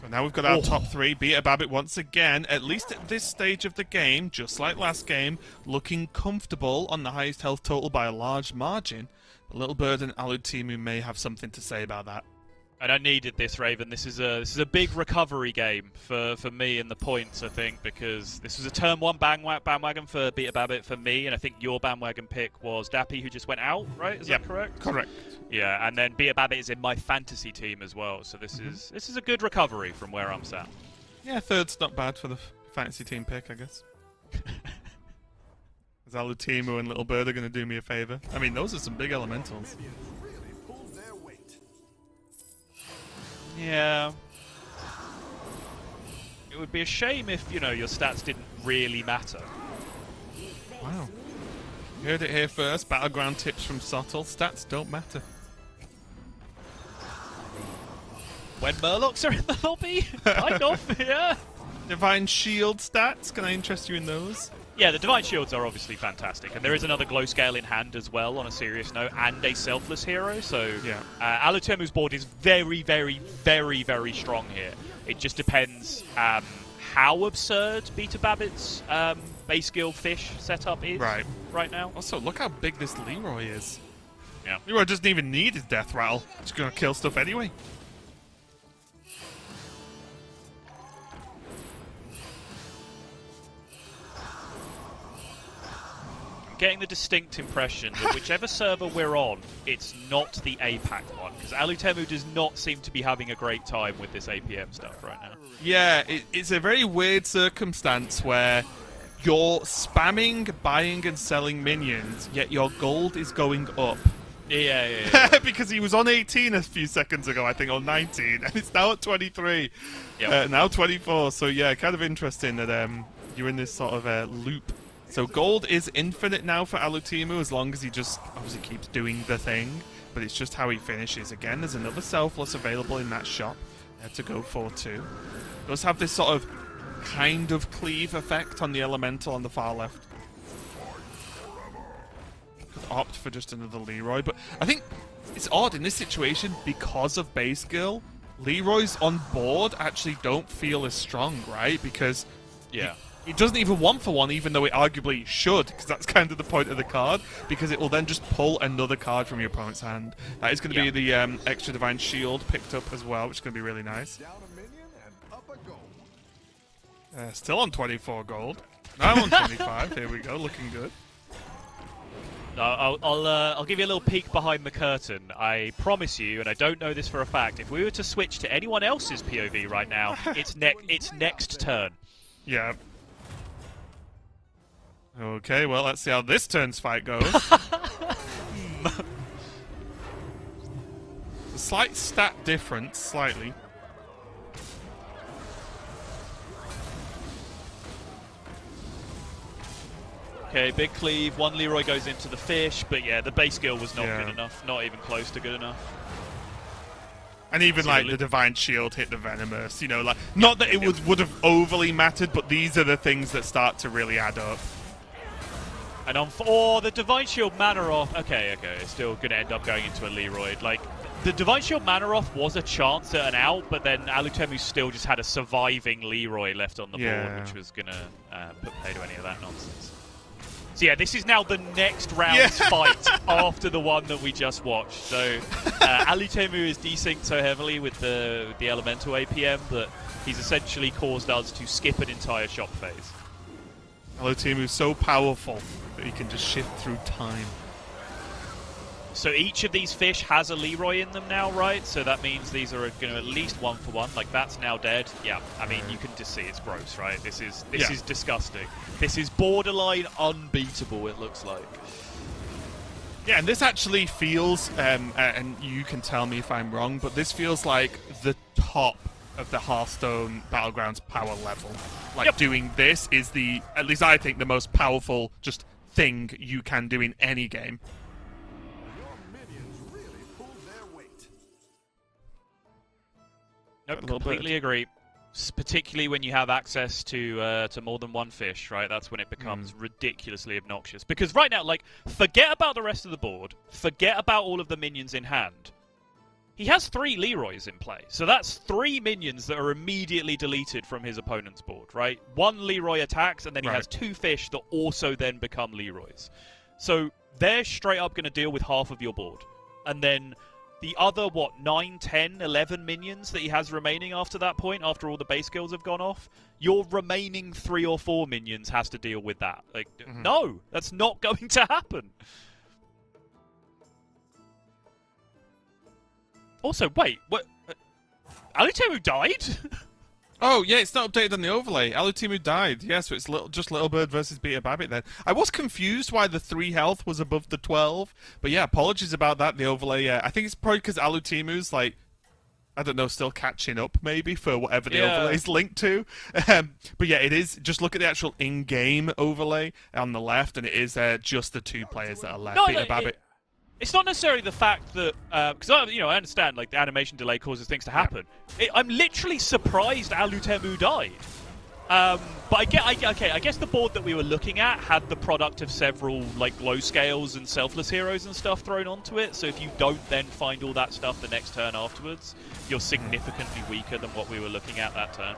So now we've got our top 3. Beta Babbitt once again, at least at this stage of the game, just like last game, looking comfortable on the highest health total by a large margin. But Little Bird and Alutimu may have something to say about that. And I needed this, Raven. This is a big recovery game for me in the points, I think, because this was a turn 1 bandwagon for Beta Babbitt for me, and I think your bandwagon pick was Dappy, who just went out, right? Is that correct? Correct. Yeah, and then Beta Babbitt is in my fantasy team as well, so this is a good recovery from where I'm sat. Yeah, 3rd's not bad for the fantasy team pick, I guess. Is Alutimu and Little Bird are going to do me a favor? I mean, those are some big elementals. Yeah. It would be a shame if, your stats didn't really matter. Wow. You heard it here first. Battleground tips from Sottle. Stats don't matter. When Murlocs are in the lobby? Kind of, yeah. Divine Shield stats. Can I interest you in those? Yeah, the Divine Shields are obviously fantastic, and there is another glow scale in hand as well, on a serious note, and a selfless hero, so Alutemu's board is very, very, very, very strong here. It just depends how absurd Beta Babbitt's base skill fish setup is right now. Also, look how big this Leroy is. Yeah. Leroy doesn't even need his death rattle. He's going to kill stuff anyway. getting the distinct impression that whichever server we're on, it's not the APAC one, because Alutemu does not seem to be having a great time with this APM stuff right now. Yeah, it's a very weird circumstance where you're spamming buying and selling minions, yet your gold is going up. Yeah. Because he was on 18 a few seconds ago, I think, or 19, and it's now at 23. Yep. Now 24, so yeah, kind of interesting that you're in this sort of loop. So gold is infinite now for Alutemu, as long as he just obviously keeps doing the thing, but it's just how he finishes. Again, there's another selfless available in that shop to go for too. Does have this sort of kind of cleave effect on the elemental on the far left. Could opt for just another Leroy, but I think it's odd in this situation because of base skill. Leroy's on board actually don't feel as strong, right? Because it doesn't even 1-for-1, even though it arguably should, because that's kind of the point of the card, because it will then just pull another card from your opponent's hand. That is going to be the extra Divine Shield picked up as well, which is going to be really nice. Down a minion and up a gold. Still on 24 gold. Now on 25. Here we go, looking good. I'll give you a little peek behind the curtain. I promise you, and I don't know this for a fact, if we were to switch to anyone else's POV right now, it's next turn. Yeah. Okay, well, let's see how this turn's fight goes. A slight stat difference, slightly. Okay, big cleave. One Leroy goes into the fish, but yeah, the base skill was not good enough. Not even close to good enough. And even like the Divine Shield hit the Venomous, you know, like not that it would have overly mattered, but these are the things that start to really add up. And on the Divine Shield mana off. Okay, it's still going to end up going into a Leroy. Like the Divine Shield mana off was a chance at an out, but then Alutemu still just had a surviving Leroy left on the board, which was going to put pay to any of that nonsense. So yeah, this is now the next round's fight after the one that we just watched. So Alutemu is desynced so heavily with the elemental APM that he's essentially caused us to skip an entire shop phase. Alutemu's so powerful that he can just shift through time. So each of these fish has a Leroy in them now, right? So that means these are going to at least 1-for-1. Like that's now dead. Yeah, I mean you can just see it's gross, right? This is disgusting. This is borderline unbeatable. It looks like. Yeah, and this actually feels, and you can tell me if I'm wrong, but this feels like the top of the Hearthstone Battlegrounds power level. Like doing this is at least I think, the most powerful just thing you can do in any game. Nope, completely agree. Particularly when you have access to more than one fish, right? That's when it becomes ridiculously obnoxious. Because right now, like, forget about the rest of the board. Forget about all of the minions in hand. He has 3 Leroys in play. So that's 3 minions that are immediately deleted from his opponent's board, right? 1 Leroy attacks, and then he has 2 fish that also then become Leroys. So they're straight up going to deal with half of your board. And then the other, 9, 10, 11 minions that he has remaining after that point, after all the base skills have gone off, your remaining 3 or 4 minions has to deal with that. Like, no, that's not going to happen. Also, wait, what? Alutemu died? Oh, yeah, it's not updated on the overlay. Alutemu died. Yeah, so it's just Little Bird versus Beta Babbit then. I was confused why the 3 health was above the 12, but yeah, apologies about that, the overlay. I think it's probably because Alutemu's, like, I don't know, still catching up, maybe, for whatever the overlay's linked to. But yeah, it is. Just look at the actual in-game overlay on the left, and it is just the 2 players that are left. No, Beta Babbit. It's not necessarily the fact that, because I understand like the animation delay causes things to happen. I'm literally surprised Alutemu died. But I guess the board that we were looking at had the product of several like glow scales and selfless heroes and stuff thrown onto it. So if you don't then find all that stuff the next turn afterwards, you're significantly weaker than what we were looking at that turn.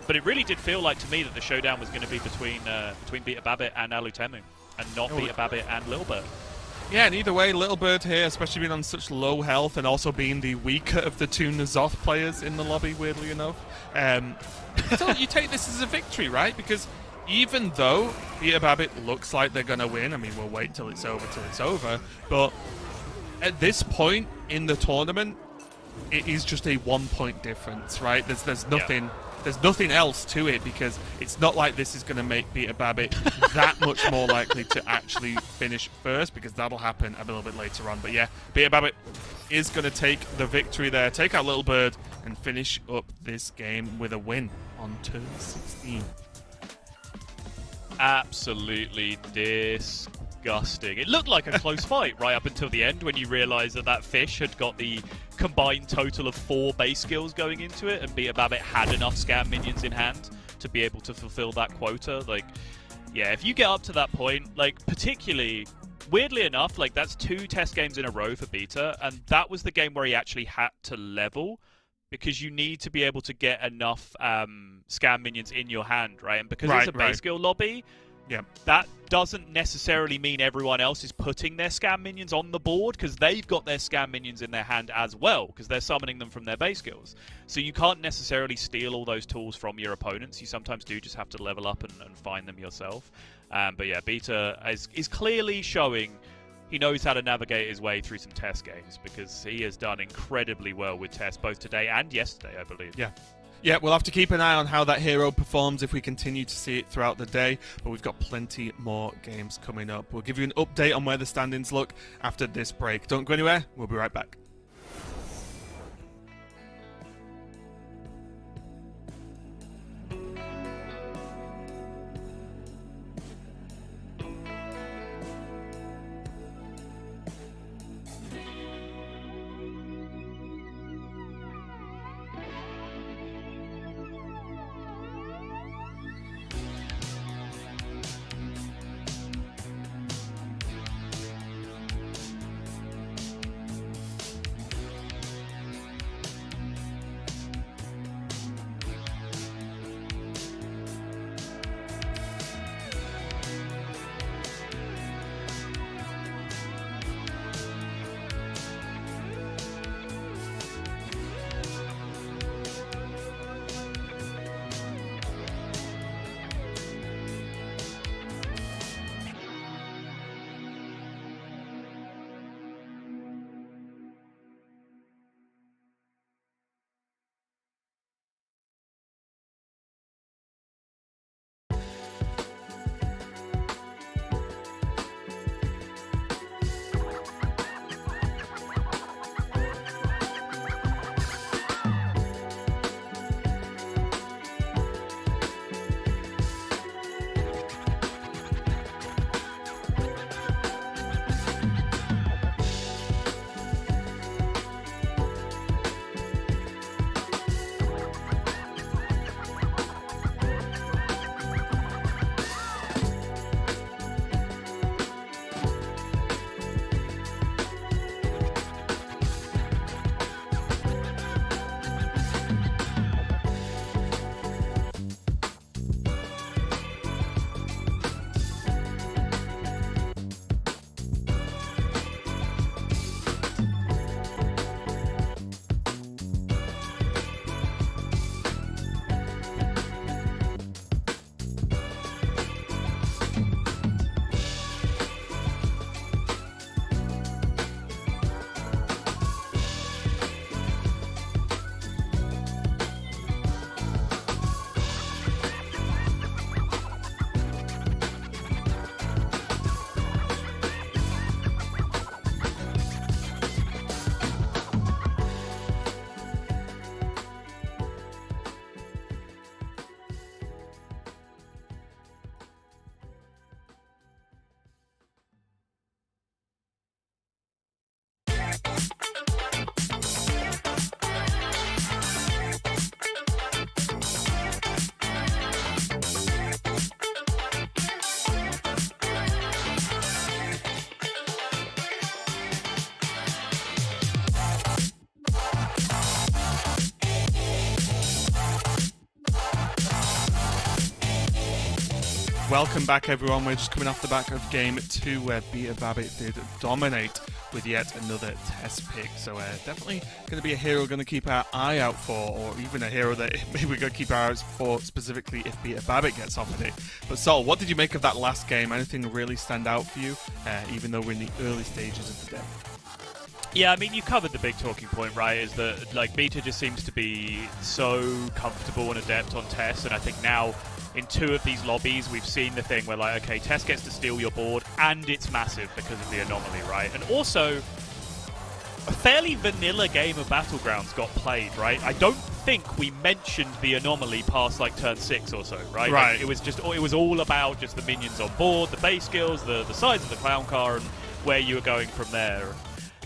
But it really did feel like to me that the showdown was going to be between Beta Babbit and Alutemu, and not Beta Babbit and Little Bird. Yeah, and either way, Little Bird here, especially being on such low health and also being the weaker of the 2 N'Zoth players in the lobby, weirdly enough. So you take this as a victory, right? Because even though Peter Babbitt looks like they're going to win, I mean, we'll wait till it's over, but at this point in the tournament, it is just a 1 point difference, right? There's nothing... There's nothing else to it, because it's not like this is going to make Peter Babbitt that much more likely to actually finish first, because that'll happen a little bit later on. But yeah, Peter Babbitt is going to take the victory there, take out Little Bird, and finish up this game with a win on turn 16. Absolutely disgusting. It looked like a close fight right up until the end, when you realised that fish had got the combined total of 4 base skills going into it, and Peter Babbitt had enough scam minions in hand to be able to fulfill that quota. Like, yeah, if you get up to that point, like, particularly, weirdly enough, like, that's 2 test games in a row for Beta, and that was the game where he actually had to level, because you need to be able to get enough scam minions in your hand, right? And because it's a base skill lobby, yeah, that doesn't necessarily mean everyone else is putting their scam minions on the board, because they've got their scam minions in their hand as well, because they're summoning them from their base skills. So you can't necessarily steal all those tools from your opponents. You sometimes do just have to level up and find them yourself. But yeah, Beta is clearly showing he knows how to navigate his way through some test games, because he has done incredibly well with tests both today and yesterday, I believe. Yeah. Yeah, we'll have to keep an eye on how that hero performs if we continue to see it throughout the day, but we've got plenty more games coming up. We'll give you an update on where the standings look after this break. Don't go anywhere, we'll be right back. Welcome back, everyone. We're just coming off the back of Game 2, where Peter Babbitt did dominate with yet another test pick. So definitely going to be a hero we're going to keep our eye out for, or even a hero that maybe we're going to keep our eyes for specifically if Peter Babbitt gets offered it. But Sol, what did you make of that last game? Anything really stand out for you, even though we're in the early stages of the day? Yeah, I mean, you covered the big talking point, right? Is that, like, Beta just seems to be so comfortable and adept on Tess, and I think now in 2 of these lobbies we've seen the thing where, like, okay, Tess gets to steal your board, and it's massive because of the anomaly, right? And also, a fairly vanilla game of Battlegrounds got played, right? I don't think we mentioned the anomaly past, like, turn 6 or so, right? Right. Like, it was all about just the minions on board, the base skills, the size of the clown car, and where you were going from there.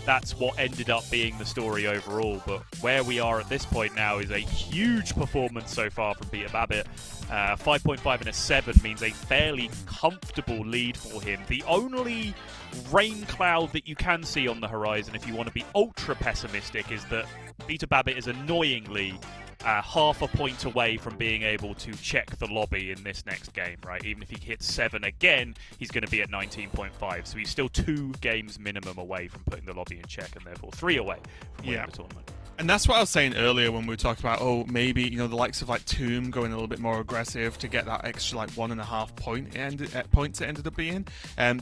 That's what ended up being the story overall, but where we are at this point now is a huge performance so far from Peter Babbitt. 5.5 and a 7 means a fairly comfortable lead for him. The only rain cloud that you can see on the horizon, if you want to be ultra pessimistic, is that Peter Babbitt is annoyingly half a point away from being able to check the lobby in this next game, right? Even if he hits 7 again, he's going to be at 19.5, so he's still 2 games minimum away from putting the lobby in check, and therefore 3 away from winning the tournament. And that's what I was saying earlier when we talked about, oh, maybe, you know, the likes of like Tomb going a little bit more aggressive to get that extra like 1.5 points it ended up being,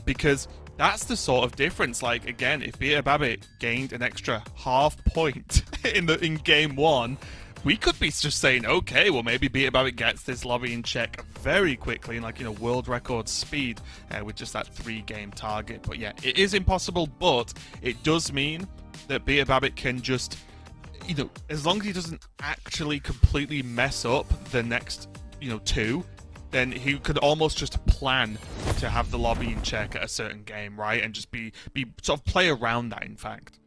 because that's the sort of difference. Like, again, if Peter Babbitt gained an extra half point in game 1, we could be just saying, okay, well, maybe Peter Babbitt gets this lobby in check very quickly, in like, you know, world record speed with just that 3-game target. But yeah, it is impossible, but it does mean that Peter Babbitt can just, you know, as long as he doesn't actually completely mess up the next, you know, 2, then he could almost just plan to have the lobby in check at a certain game, right? And just be sort of play around that, in fact.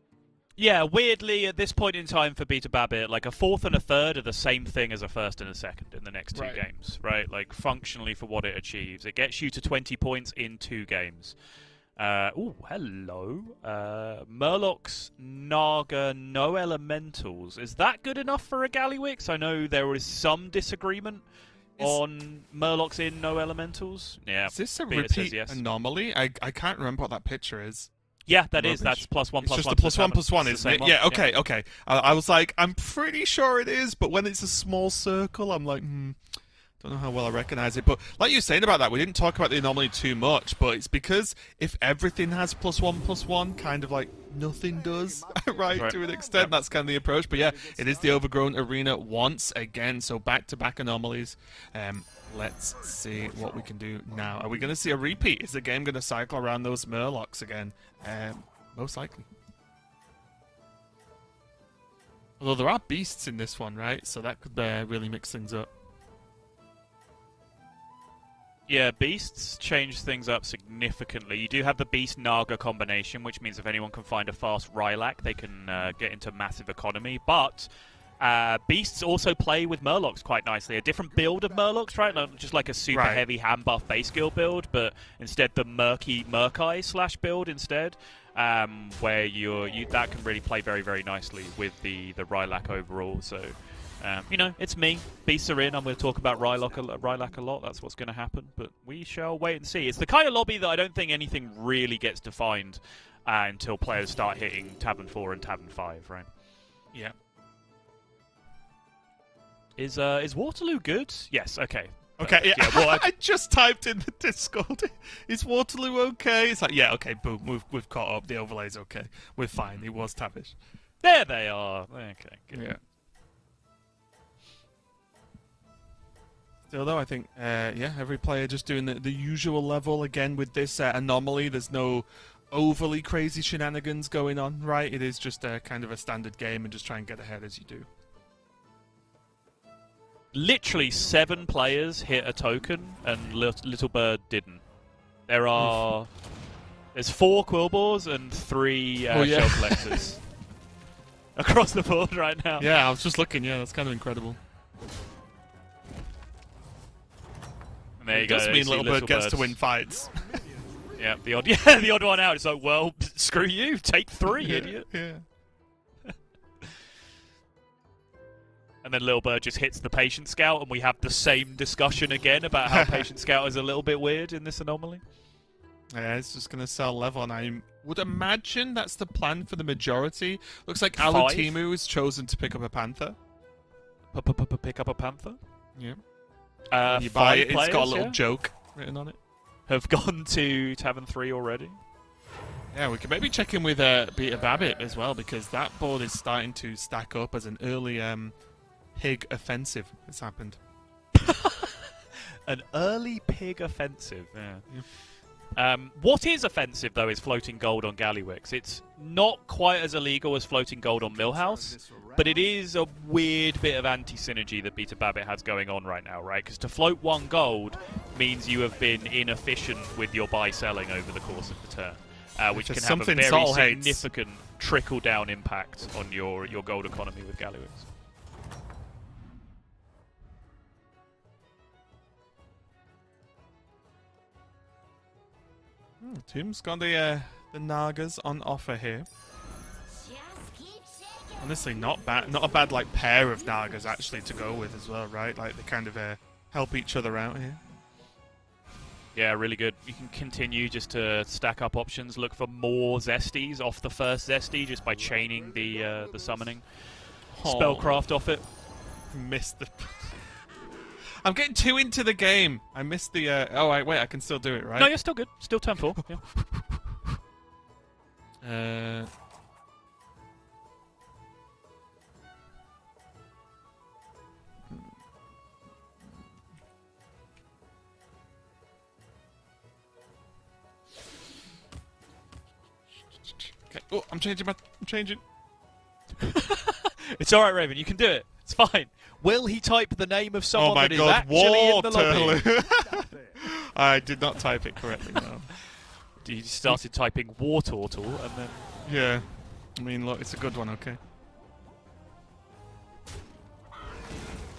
Yeah, weirdly, at this point in time for Peter Babbitt, like a 4th and a 3rd are the same thing as a 1st and a 2nd in the next 2 games, right? Like, functionally for what it achieves. It gets you to 20 points in 2 games. Oh, hello. Murlocs, Naga, no elementals. Is that good enough for a Gallywix? I know there is some disagreement on Murlocs in no elementals. Yeah. Is this a Peter repeat says yes. anomaly? I can't remember what that picture is. Yeah, that is. That's +1/+1. It's just a +1/+1, isn't it? One. Yeah, okay, okay. I was like, I'm pretty sure it is, but when it's a small circle, I'm like, don't know how well I recognize it. But like you were saying about that, we didn't talk about the anomaly too much, but it's because if everything has +1/+1, kind of like nothing does, right, to an extent, that's kind of the approach. But yeah, it is the overgrown arena once again, so back-to-back anomalies. Let's see what we can do now. Are we going to see a repeat? Is the game going to cycle around those Murlocs again? Most likely. Although there are beasts in this one, right? So that could really mix things up. Yeah, beasts change things up significantly. You do have the beast-naga combination, which means if anyone can find a fast Rylac, they can get into massive economy. But beasts also play with Murlocs quite nicely. A different build of Murlocs, right? Not just like a super heavy hand buff base skill build, but instead the Murky/slash build instead, where that can really play very, very nicely with the Rylac overall. So, you know, it's me. Beasts are in. I'm going to talk about Rylac a lot. That's what's going to happen. But we shall wait and see. It's the kind of lobby that I don't think anything really gets defined until players start hitting Tavern 4 and Tavern 5, right? Yeah. Is Waterloo good? Yes, okay. Okay, yeah. Well, I just typed in the Discord. Is Waterloo okay? It's like, yeah, okay, boom, we've caught up. The overlay's okay. We're fine. It was Tavish. There they are. Okay, good. Yeah. Still, though, I think, yeah, every player just doing the usual level again with this anomaly. There's no overly crazy shenanigans going on, right? It is just kind of a standard game and just try and get ahead as you do. Literally 7 players hit a token, and Little Bird didn't. There's 4 Quillbores and 3 Shell Collectors across the board right now. Yeah, I was just looking. Yeah, that's kind of incredible. And there you it go. Does mean Little Bird gets to win fights. Yeah, the odd one out. It's like, well, screw you. Take 3, idiot. Yeah. And then Little Bird just hits the Patient Scout, and we have the same discussion again about how Patient Scout is a little bit weird in this anomaly. Yeah, it's just going to sell level, and I would imagine that's the plan for the majority. Looks like 5. Alutimu has chosen to pick up a Panther. Pick up a Panther. Yeah. When you buy it, it's got a little joke written on it. Have gone to Tavern 3 already. Yeah, we could maybe check in with Beta Babbit as well, because that board is starting to stack up as an early pig offensive has happened. An early pig offensive, yeah. What is offensive, though, is floating gold on Gallywix. It's not quite as illegal as floating gold on Millhouse, but it is a weird bit of anti-synergy that Beta Babbit has going on right now, right? Because to float 1 gold means you have been inefficient with your buy-selling over the course of the turn, which can have a very significant trickle-down impact on your gold economy with Gallywix. Tomb's got the Nagas on offer here. Honestly, not bad. Not a bad like pair of Nagas actually to go with as well, right? Like they kind of help each other out here. Yeah, really good. You can continue just to stack up options, look for more Zesties off the first Zesty just by chaining the summoning. Spellcraft off it. Missed the... I'm getting too into the game. I missed the... Oh, wait, I can still do it, right? No, you're still good. Still turn 4. Yeah. Okay. Oh, I'm changing. It's alright, Raven. You can do it. It's fine. Will he type the name of someone that is actually in the lobby? I did not type it correctly, no. He started typing Wartortle and then... Yeah. I mean, look, it's a good one, okay?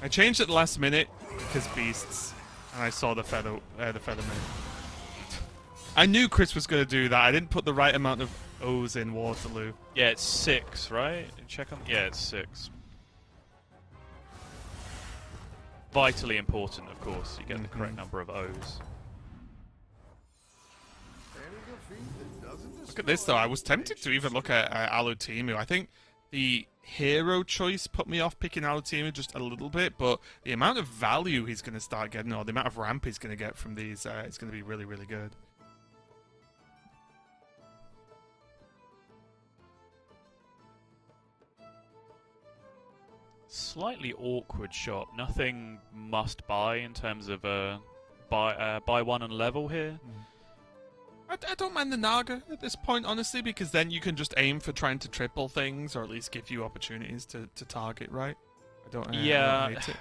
I changed at the last minute because beasts, and I saw the feather man. I knew Chris was going to do that. I didn't put the right amount of O's in Waterloo. Yeah, it's 6, right? Check on... Yeah, it's 6. Vitally important, of course. You get the correct number of O's. Look at this, though. I was tempted to even look at Alutimu. I think the hero choice put me off picking Alutimu just a little bit, but the amount of value he's going to start getting, or the amount of ramp he's going to get from these, is going to be really, really good. Slightly awkward shop. Nothing must buy in terms of buy one and level here. I don't mind the Naga at this point, honestly, because then you can just aim for trying to triple things, or at least give you opportunities to target, right? I don't hate it.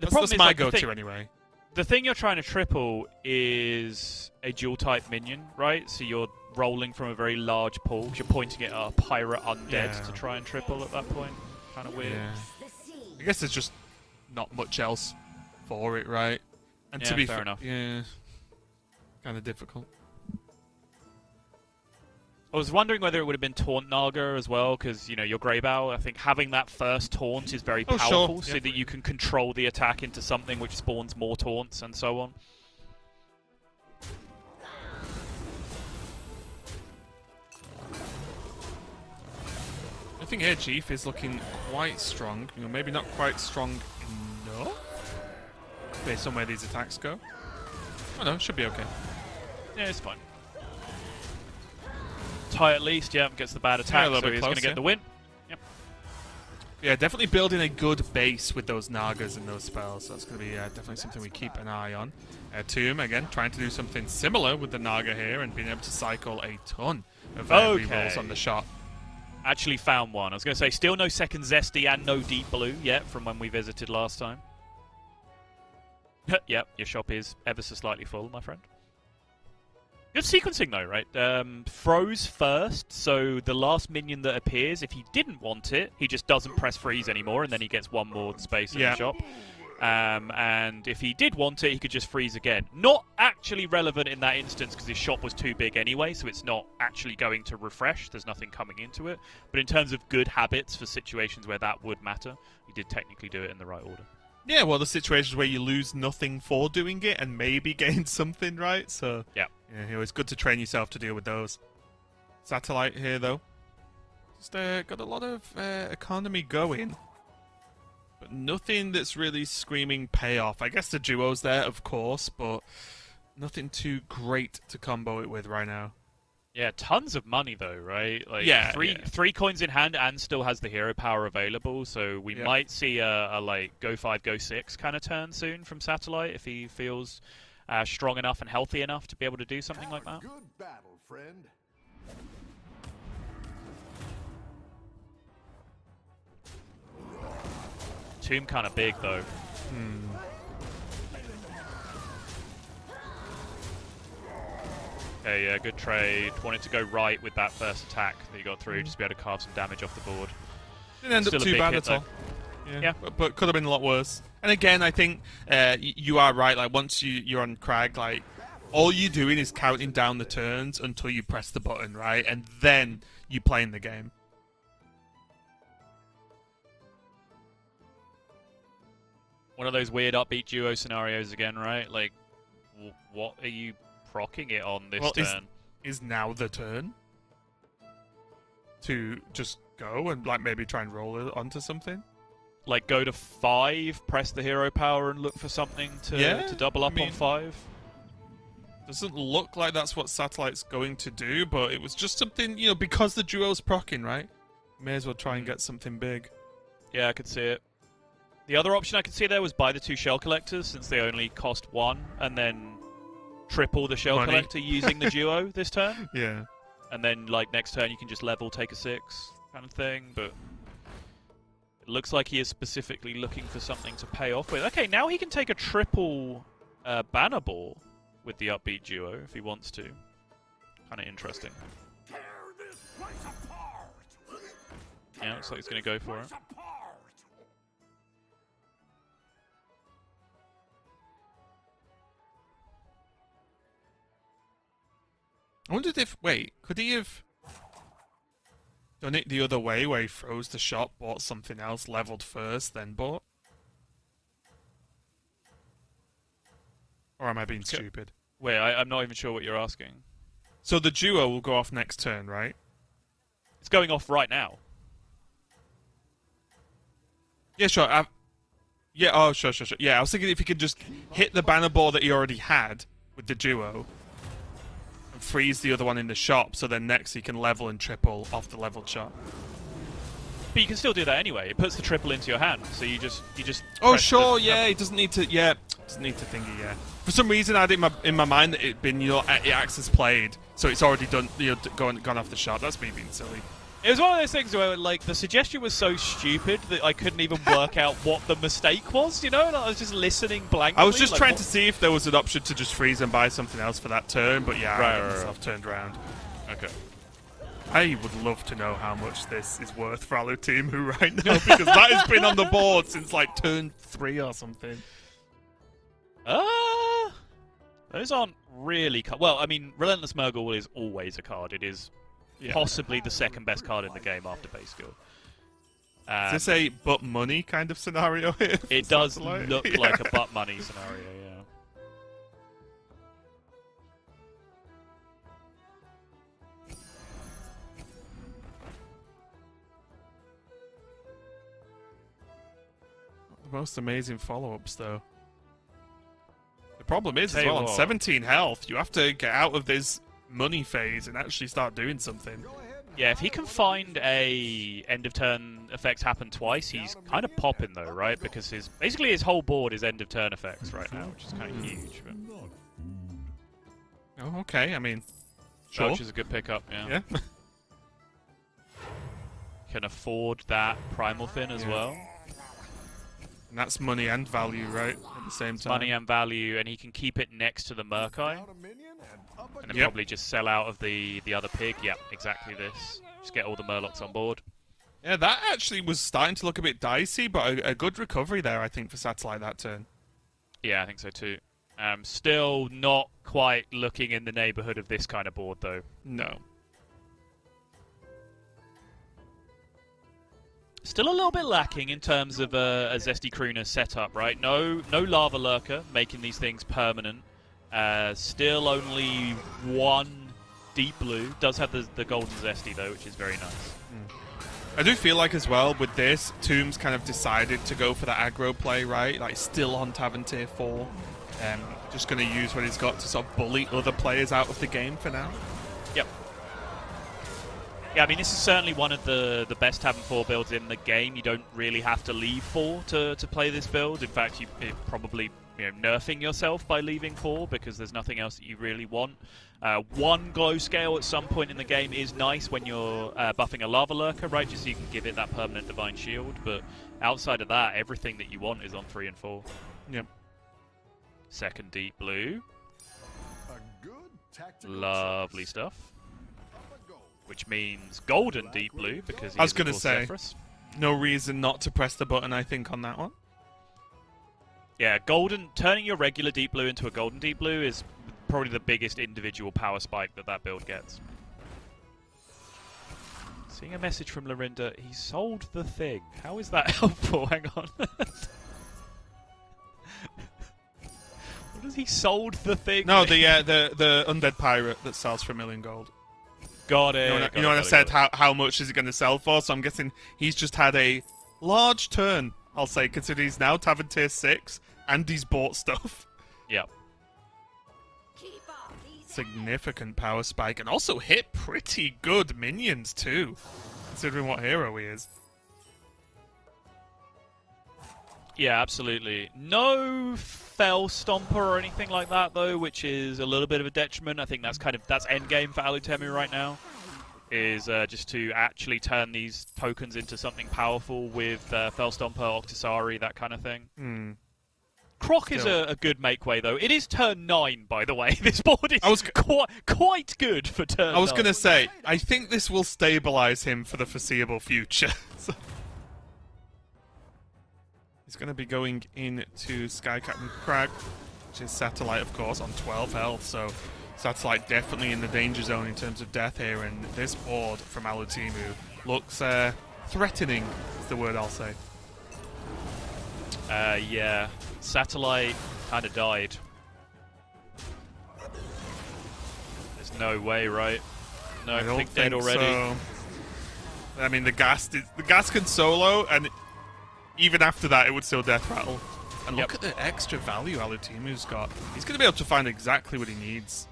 The problem is my like, go-to anyway. The thing you're trying to triple is a dual-type minion, right? So you're rolling from a very large pool, because you're pointing at a pirate undead to try and triple at that point. Kind of weird. Yeah. I guess there's just not much else for it, right? And to be fair enough. Yeah, kind of difficult. I was wondering whether it would have been Taunt Naga as well, because, you know, your Greybow, I think having that first taunt is very powerful, so that you can control the attack into something which spawns more taunts and so on. I think here Chief is looking quite strong. You know, maybe not quite strong enough based on where these attacks go. Oh no, should be okay. Yeah, it's fine. Tie at least, yeah, gets the bad attack, so he's going to get the win. Yep. Yeah, definitely building a good base with those Nagas and those spells. So that's going to be definitely something we keep an eye on. Tomb, again, trying to do something similar with the Naga here and being able to cycle a ton of rerolls on the shot. Actually found one. I was going to say, still no second Zesty and no Deep Blue yet from when we visited last time. Yep, your shop is ever so slightly full, my friend. Good sequencing though, right? Froze first, so the last minion that appears, if he didn't want it, he just doesn't press freeze anymore, and then he gets one more space in the shop. And if he did want it, he could just freeze again. Not actually relevant in that instance because his shop was too big anyway, so it's not actually going to refresh. There's nothing coming into it. But in terms of good habits for situations where that would matter, he did technically do it in the right order. Yeah, well, the situations where you lose nothing for doing it and maybe gain something, right? So yeah. Yeah, it's good to train yourself to deal with those. Satellite here, though. Just got a lot of economy going. But nothing that's really screaming payoff. I guess the duo's there, of course, but nothing too great to combo it with right now. Yeah, tons of money though, right? Like Yeah, three coins in hand and still has the hero power available, so we might see a like go 5, go 6 kind of turn soon from Satellite if he feels strong enough and healthy enough to be able to do something like that. Good battle, friend. Tomb kind of big though. Okay, yeah, good trade. Wanted to go right with that first attack that you got through, just to be able to carve some damage off the board. Didn't end Still up a too big bad hit, at all. though. Yeah. But could have been a lot worse. And again, I think you are right. Like once you're on Crag, like all you're doing is counting down the turns until you press the button, right? And then you playing the game. One of those weird upbeat duo scenarios again, right? Like, what are you procking it on this turn? Is now the turn to just go and like maybe try and roll it onto something? Like go to 5, press the hero power and look for something to double up on 5? Doesn't look like that's what Satellite's going to do, but it was just something, because the duo's proccing, right? May as well try and get something big. Yeah, I could see it. The other option I could see there was buy the 2 shell collectors, since they only cost 1, and then triple the shell collector using the duo this turn. Yeah. And then, like, next turn you can just level, take a 6 kind of thing, but it looks like he is specifically looking for something to pay off with. Okay, now he can take a triple banner ball with the upbeat duo if he wants to. Kind of interesting. Yeah, looks like he's going to go for it. I wondered if... Wait, could he have done it the other way, where he froze the shop, bought something else, leveled first, then bought? Or am I being stupid? Wait, I'm not even sure what you're asking. So the duo will go off next turn, right? It's going off right now. Yeah, sure. Sure. Yeah, I was thinking if he could just hit the banner ball that he already had with the duo and freeze the other one in the shop, so then next he can level and triple off the leveled shop. But you can still do that anyway. It puts the triple into your hand, so you just. Oh sure, yeah. He doesn't need to. Yeah, doesn't need to thingy. Yeah. For some reason, I had it in my mind that it'd been it acts as played, so it's already done. Gone off the shop. That's me being silly. It was one of those things where, like, the suggestion was so stupid that I couldn't even work out what the mistake was, And I was just listening blankly. I was just trying to see if there was an option to just freeze and buy something else for that turn, but yeah, I got myself turned around. Okay. I would love to know how much this is worth for Aluteemu right now, because that has been on the board since, like, turn 3 or something. Those aren't really... Well, I mean, Relentless Murgle is always a card. It is... possibly the second best card in the game after base skill. Is this a but money kind of scenario here? It does look like a but money scenario, yeah. The most amazing follow-ups, though. The problem is, as Tell you well, on what. 17 health, you have to get out of this money phase and actually start doing something. Yeah, if he can find a end of turn effects happen twice, he's kind of popping though, right? Because basically his whole board is end of turn effects right now, which is kind of huge. But... Oh, okay. I mean, sure. Which is a good pickup, yeah. Yeah. Can afford that Primal Fin as well. And that's money and value, right? At the same time. Money and value, and he can keep it next to the Murkai. And then probably just sell out of the other pig. Yep, exactly this. Just get all the Murlocs on board. Yeah, that actually was starting to look a bit dicey, but a good recovery there, I think, for Satellite that turn. Yeah, I think so too. Still not quite looking in the neighborhood of this kind of board, though. No. Still a little bit lacking in terms of a Zesty Crooner setup, right? No Lava Lurker, making these things permanent. Still only one deep blue. Does have the golden zesty though, which is very nice. I do feel like as well with this, Tombs kind of decided to go for the aggro play, right? Like still on Tavern Tier 4. Just going to use what he's got to sort of bully other players out of the game for now. Yep. Yeah, I mean, this is certainly one of the best Tavern 4 builds in the game. You don't really have to leave 4 to play this build. In fact, you're probably nerfing yourself by leaving 4 because there's nothing else that you really want. One glow scale at some point in the game is nice when you're buffing a lava lurker, right? Just so you can give it that permanent divine shield. But outside of that, everything that you want is on 3 and 4. Yep. Second deep blue. A good tactical Lovely choice. stuff. Up a goal. Which means golden deep blue because he I was is, of going to course, say, Zephyrus. no reason not to press the button, I think, on that one. Yeah, golden, turning your regular deep blue into a golden deep blue is probably the biggest individual power spike that build gets. Seeing a message from Lorinda, he sold the thing. How is that helpful? Hang on. What does he sold the thing? No, the undead pirate that sells for 1 million gold. Got it. You know when I said how much is it going to sell for? So I'm guessing he's just had a large turn, I'll say, considering he's now Tavern Tier 6 and he's bought stuff. Yep. Significant power spike and also hit pretty good minions too, considering what hero he is. Yeah, absolutely. No Fell Stomper or anything like that, though, which is a little bit of a detriment. I think that's that's endgame for Alutemi right now, is just to actually turn these tokens into something powerful with Fell Stomper, Octisari, that kind of thing. Croc is a good make way, though. It is turn 9, by the way. This board is quite good for turn 9. I was going to say, I think this will stabilize him for the foreseeable future. So he's going to be going into Sky Captain Crag, which is Satellite, of course, on 12 health. So Satellite definitely in the danger zone in terms of death here. And this board from Alutimu looks threatening, is the word I'll say. Yeah. Satellite kind of died. There's no way, right? No, I don't think think dead already. so. I mean, the gas can solo, and even after that, it would still death rattle. And look at the extra value Alutimu's got. He's going to be able to find exactly what he needs.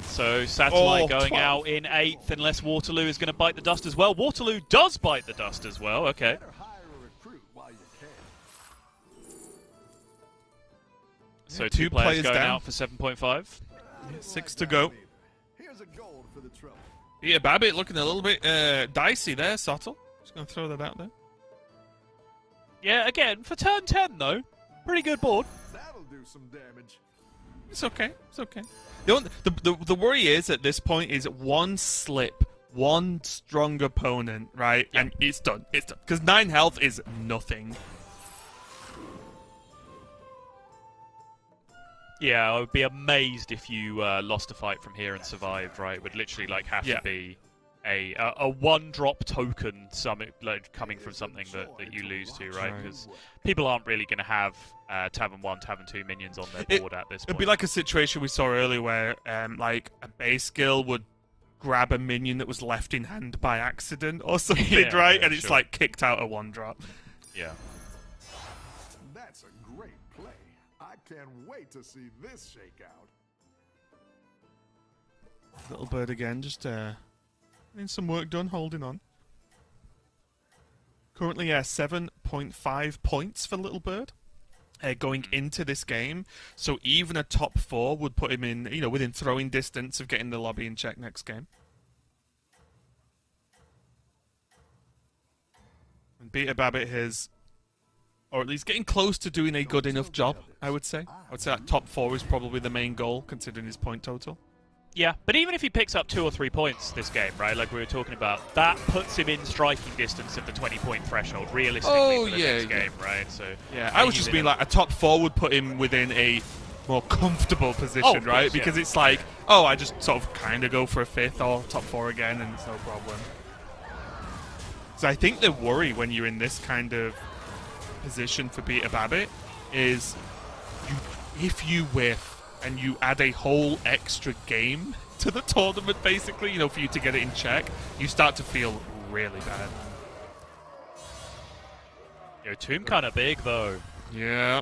So Satellite going 12. out in 8th unless Waterloo is going to bite the dust as well. Waterloo does bite the dust as well. Okay. Better hire a recruit while you can. So Yeah, two two players players going down. out for 7.5. 6 to go. Here's a gold for the trouble. Yeah, Babbitt looking a little bit dicey there, Sottle. Just going to throw that out there. Yeah, again, for turn 10 though, pretty good board. That'll do some damage. It's okay. It's okay. The worry is at this point is one slip, one strong opponent, right? Yep. And it's done. It's done. Because 9 health is nothing. Yeah, I would be amazed if you lost a fight from here and survived, right? It would literally like have to be a one-drop token coming from something that you lose to, right? Because people aren't really going to have Tavern 1, Tavern 2 minions on their board at this point. It'd be like a situation we saw earlier where like a base skill would grab a minion that was left in hand by accident or something, Yeah, right? yeah, And it's sure. like kicked out a 1-drop. Yeah. That's a great play. I can't wait to see this shake out. Little bird again, just getting some work done, holding on. Currently, 7.5 points for Little Bird going into this game. So even a top 4 would put him in, within throwing distance of getting the lobby in check next game. And Beta Babbitt has, or at least getting close to doing a good enough job, I would say. I would say that top 4 is probably the main goal, considering his point total. Yeah, but even if he picks up 2 or 3 points this game, right, like we were talking about, that puts him in striking distance of the 20-point threshold, realistically, for the next game, right? So yeah, I was just being like, a top 4 would put him within a more comfortable position, right? Course, Because yeah. it's like, I just sort of kind of go for a 5th or top 4 again, and it's no problem. So I think the worry when you're in this kind of position for Peter Babbitt is if you whiff and you add a whole extra game to the tournament, basically, you know, for you to get it in check, you start to feel really bad. Yo, Tomb kind of big though. Yeah.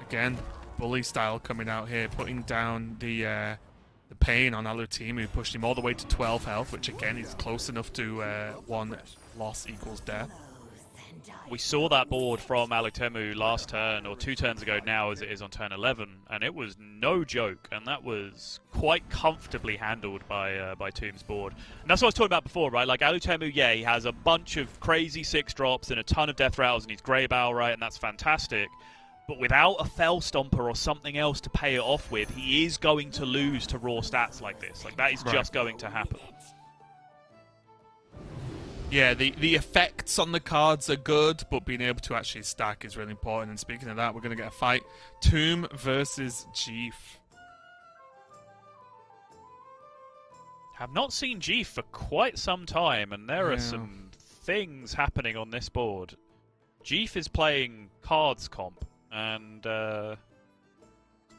Again, bully style coming out here, putting down the pain on Alutimu, pushed him all the way to 12 health, which again is close enough to 1 loss equals death. We saw that board from Alutemu last turn, or 2 turns ago now as it is on turn 11, and it was no joke, and that was quite comfortably handled by Tomb's board. And that's what I was talking about before, right? Like, Alutemu, yeah, he has a bunch of crazy 6-drops and a ton of death rattles, and he's Grey Bow, right, and that's fantastic. But without a Fell Stomper or something else to pay it off with, he is going to lose to raw stats like this. Like, that is just going to happen. Yeah, the effects on the cards are good, but being able to actually stack is really important. And speaking of that, we're going to get a fight. Tomb versus Jeef. Have not seen Jeef for quite some time, and there are some things happening on this board. Jeef is playing cards comp, and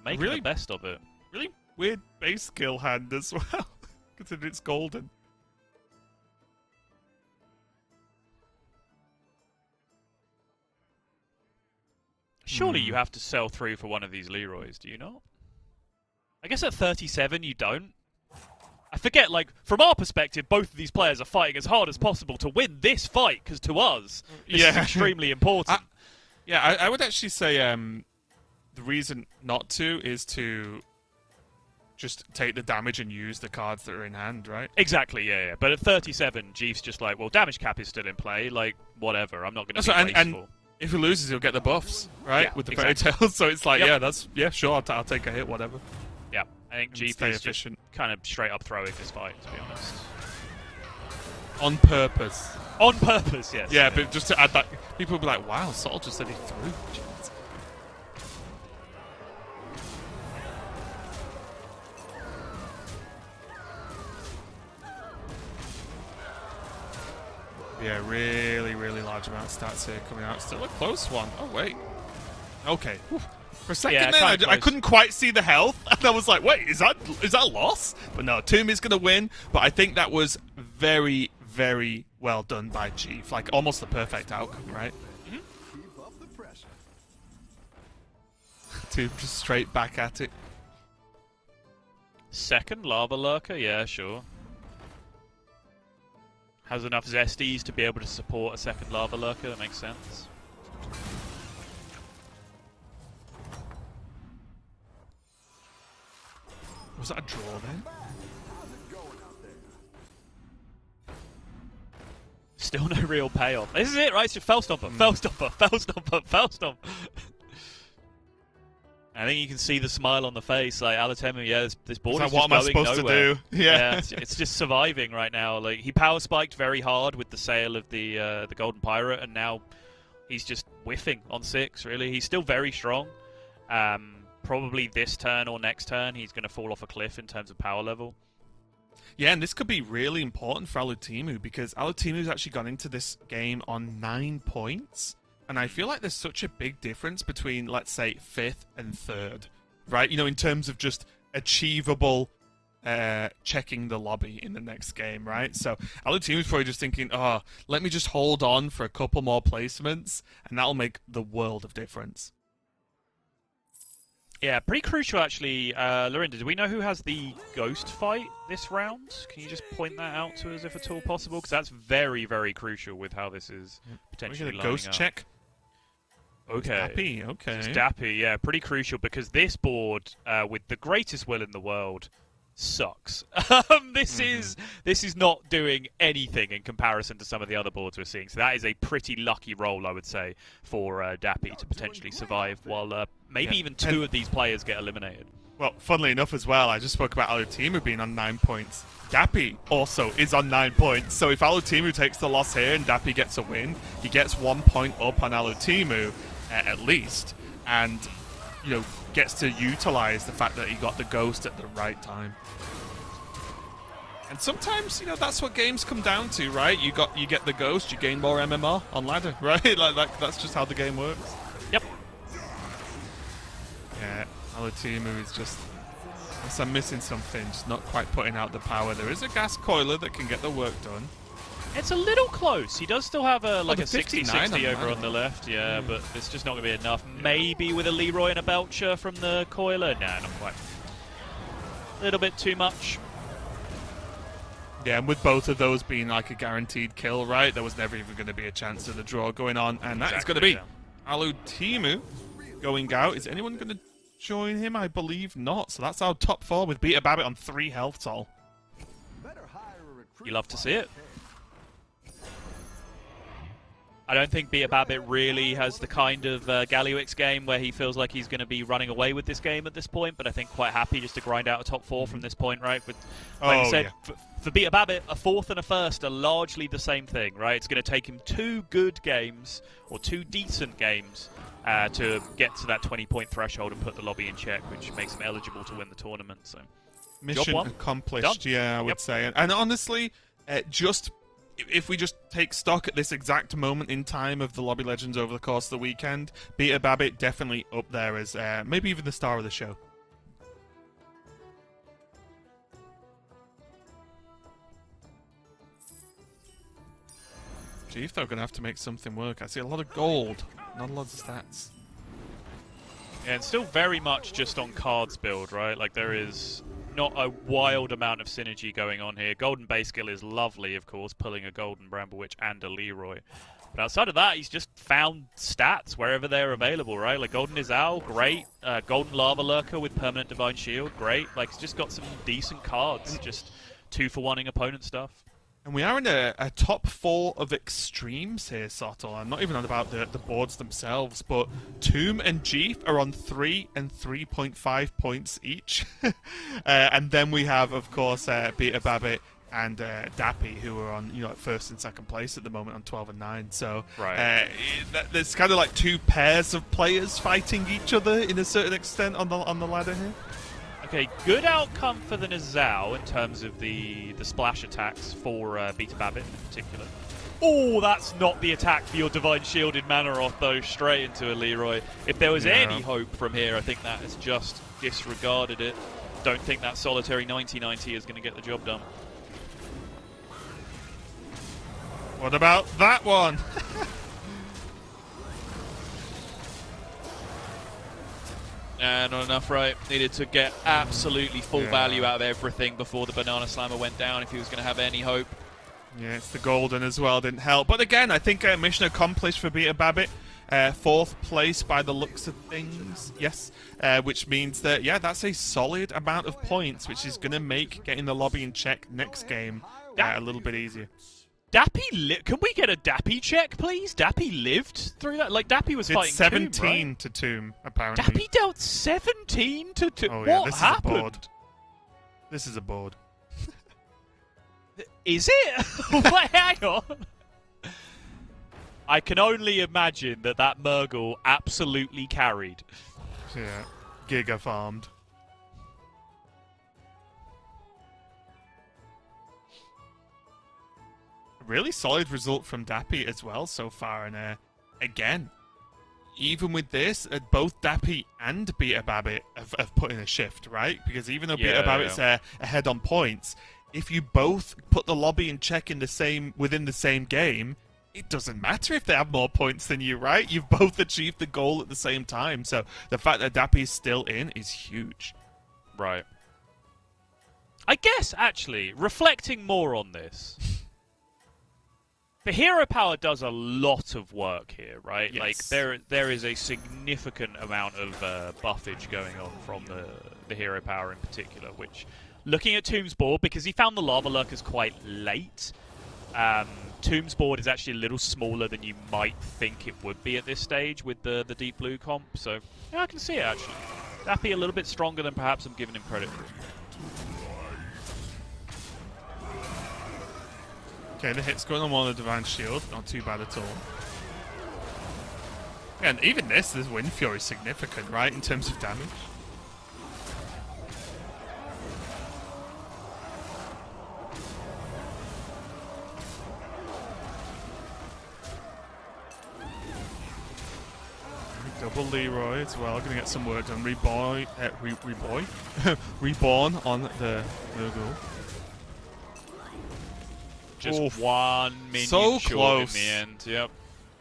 making the best of it. Really weird base skill hand as well, considering it's golden. Surely you have to sell through for one of these Leroys, do you not? I guess at 37 you don't. I forget, like, from our perspective, both of these players are fighting as hard as possible to win this fight, because to us, this is extremely important. I would actually say the reason not to is to just take the damage and use the cards that are in hand, right? Exactly, yeah. But at 37, Jeef's just like, well, damage cap is still in play, like, whatever, I'm not going to be wasteful. And if he loses, he'll get the buffs, right? Yeah, with the fairy tales, so it's like, sure, I'll take a hit, whatever. Yeah, I think Jeef is just kind of straight up throwing this fight, to be honest. On purpose. On purpose, yes. Yeah, but just to add that, people will be like, wow, Sol just said he threw. Jeez. Yeah, really, really large amount of stats here coming out. Still a close one. Oh, wait. Okay. Whew. For a second there, I couldn't quite see the health. And I was like, wait, is that loss? But no, Tomb is going to win. But I think that was very, very well done by Jeef. Like, almost the perfect outcome, right? Keep up the pressure. Tomb just straight back at it. Second Lava Lurker, yeah, sure. Has enough Zesties to be able to support a second Lava Lurker, that makes sense. Was that a draw then? Still no real payoff. This is it, right? It's just Fell Stomper, Fell Stomper, Fell Stomper, Fell Stomp. I think you can see the smile on the face, like Alutemu. Yeah, this board is what just am I going supposed nowhere. to do? Yeah, it's just surviving right now. Like, he power spiked very hard with the sale of the Golden Pirate, and now he's just whiffing on 6. Really, he's still very strong. Probably this turn or next turn, he's going to fall off a cliff in terms of power level. Yeah, and this could be really important for Alutemu because Alutimu's actually gone into this game on 9 points. And I feel like there's such a big difference between, let's say, 5th and 3rd, right? You know, in terms of just achievable checking the lobby in the next game, right? So Alutimu's probably just thinking, oh, let me just hold on for a couple more placements, and that'll make the world of difference. Yeah, pretty crucial, actually. Lorinda, do we know who has the ghost fight this round? Can you just point that out to us if at all possible? Because that's very, very crucial with how this is potentially lining up. Ghost check? Okay. Dappy, okay. It's Dappy, yeah, pretty crucial because this board, with the greatest will in the world, sucks. This is not doing anything in comparison to some of the other boards we're seeing. So that is a pretty lucky roll, I would say, for Dappy to potentially survive while maybe even 2 of these players get eliminated. Well, funnily enough as well, I just spoke about Alutimu being on 9 points. Dappy also is on 9 points. So if Alutimu takes the loss here and Dappy gets a win, he gets 1 point up on Alutimu at least, and you know, gets to utilize the fact that he got the ghost at the right time. And sometimes, you know, that's what games come down to, right? You get the ghost, you gain more MMR on ladder, right? Like that's just how the game works. Yep. Yeah. Well, the Timu is just... Unless I'm missing something, just not quite putting out the power. There is a gas coiler that can get the work done. It's a little close. He does still have a like a 60-60 over on the left, yeah, but it's just not going to be enough. Maybe with a Leroy and a Belcher from the coiler? Nah, not quite. A little bit too much. Yeah, and with both of those being like a guaranteed kill, right, there was never even going to be a chance of the draw going on, and that is going to be Alu Timu going out. Is anyone going to join him? I believe not. So that's our top 4 with Beta Babbit on 3 health toll. You love to see it. I don't think Beta Babbit really has the kind of Galliwix game where he feels like he's going to be running away with this game at this point, but I think quite happy just to grind out a top 4 from this point, right? With, like I said, for Beta Babbit, a 4th and a 1st are largely the same thing, right? It's going to take him 2 good games, or 2 decent games, to get to that 20-point threshold and put the lobby in check, which makes him eligible to win the tournament. So, mission accomplished, done. Yeah, I would say. And honestly, if we just take stock at this exact moment in time of the Lobby Legends over the course of the weekend, Beta Babbit definitely up there as maybe even the star of the show. Chief, though, going to have to make something work. I see a lot of gold, not a lot of stats. Yeah, it's still very much just on cards build, right? Like, there is not a wild amount of synergy going on here. Golden base skill is lovely, of course, pulling a Golden Bramble Witch and a Leroy. But outside of that, he's just found stats wherever they're available, right? Like Golden Izal, great. Golden Lava Lurker with Permanent Divine Shield, great. Like, he's just got some decent cards, just 2-for-1ing opponent stuff. And we are in a top 4 of extremes here, Soto. I'm not even on about the boards themselves, but Tomb and Jeef are on 3 and 3.5 points each. And then we have, of course, Beta Babbit and Dappy, who are on first and second place at the moment on 12 and 9. So there's kind of like 2 pairs of players fighting each other in a certain extent on the ladder here. Okay, good outcome for the Nizal in terms of the splash attacks for Beta Babbit in particular. Oh, that's not the attack for your Divine Shield in Manaroth, though, straight into a Leroy. If there was any hope from here, I think that has just disregarded it. Don't think that solitary 90-90 is going to get the job done. What about that one? Not enough, right? Needed to get absolutely full value out of everything before the Banana Slammer went down if he was going to have any hope. Yeah, it's the Golden as well, didn't help. But again, I think mission accomplished for Beta Babbit. 4th place by the looks of things, yes. Which means that, that's a solid amount of points, which is going to make getting the lobby in check next game a little bit easier. Dappy, can we get a Dappy check, please? Dappy lived through that? Like, Dappy was fighting 17 Tomb, right? to Tomb, apparently. Dappy dealt 17 to Tomb? Oh, yeah, what this happened? Is a board. This is a board. Is it? Wait, hang on. I can only imagine that Murgle absolutely carried. Yeah, Giga farmed. Really solid result from Dappy as well so far, and again, even with this, both Dappy and Beta Babbit have put in a shift, right? Because even though Beta Babbit's ahead on points, if you both put the lobby in check within the same game, it doesn't matter if they have more points than you, right? You've both achieved the goal at the same time, so the fact that Dappy's still in is huge. Right. I guess, actually, reflecting more on this... The hero power does a lot of work here, right? Yes. Like there is a significant amount of buffage going on from the hero power in particular. Which, looking at Tomb's board, because he found the Lava Lurkers quite late, Tomb's board is actually a little smaller than you might think it would be at this stage with the deep blue comp. So yeah, I can see it actually. Dappy a little bit stronger than perhaps I'm giving him credit for. Okay, the hit's going on one of the Divine Shield. Not too bad at all. And even this Wind Fury is significant, right, in terms of damage. Double Leroy as well. Going to get some work done. Reborn on the Nurgle. Just one minion so short close in the end. Yep.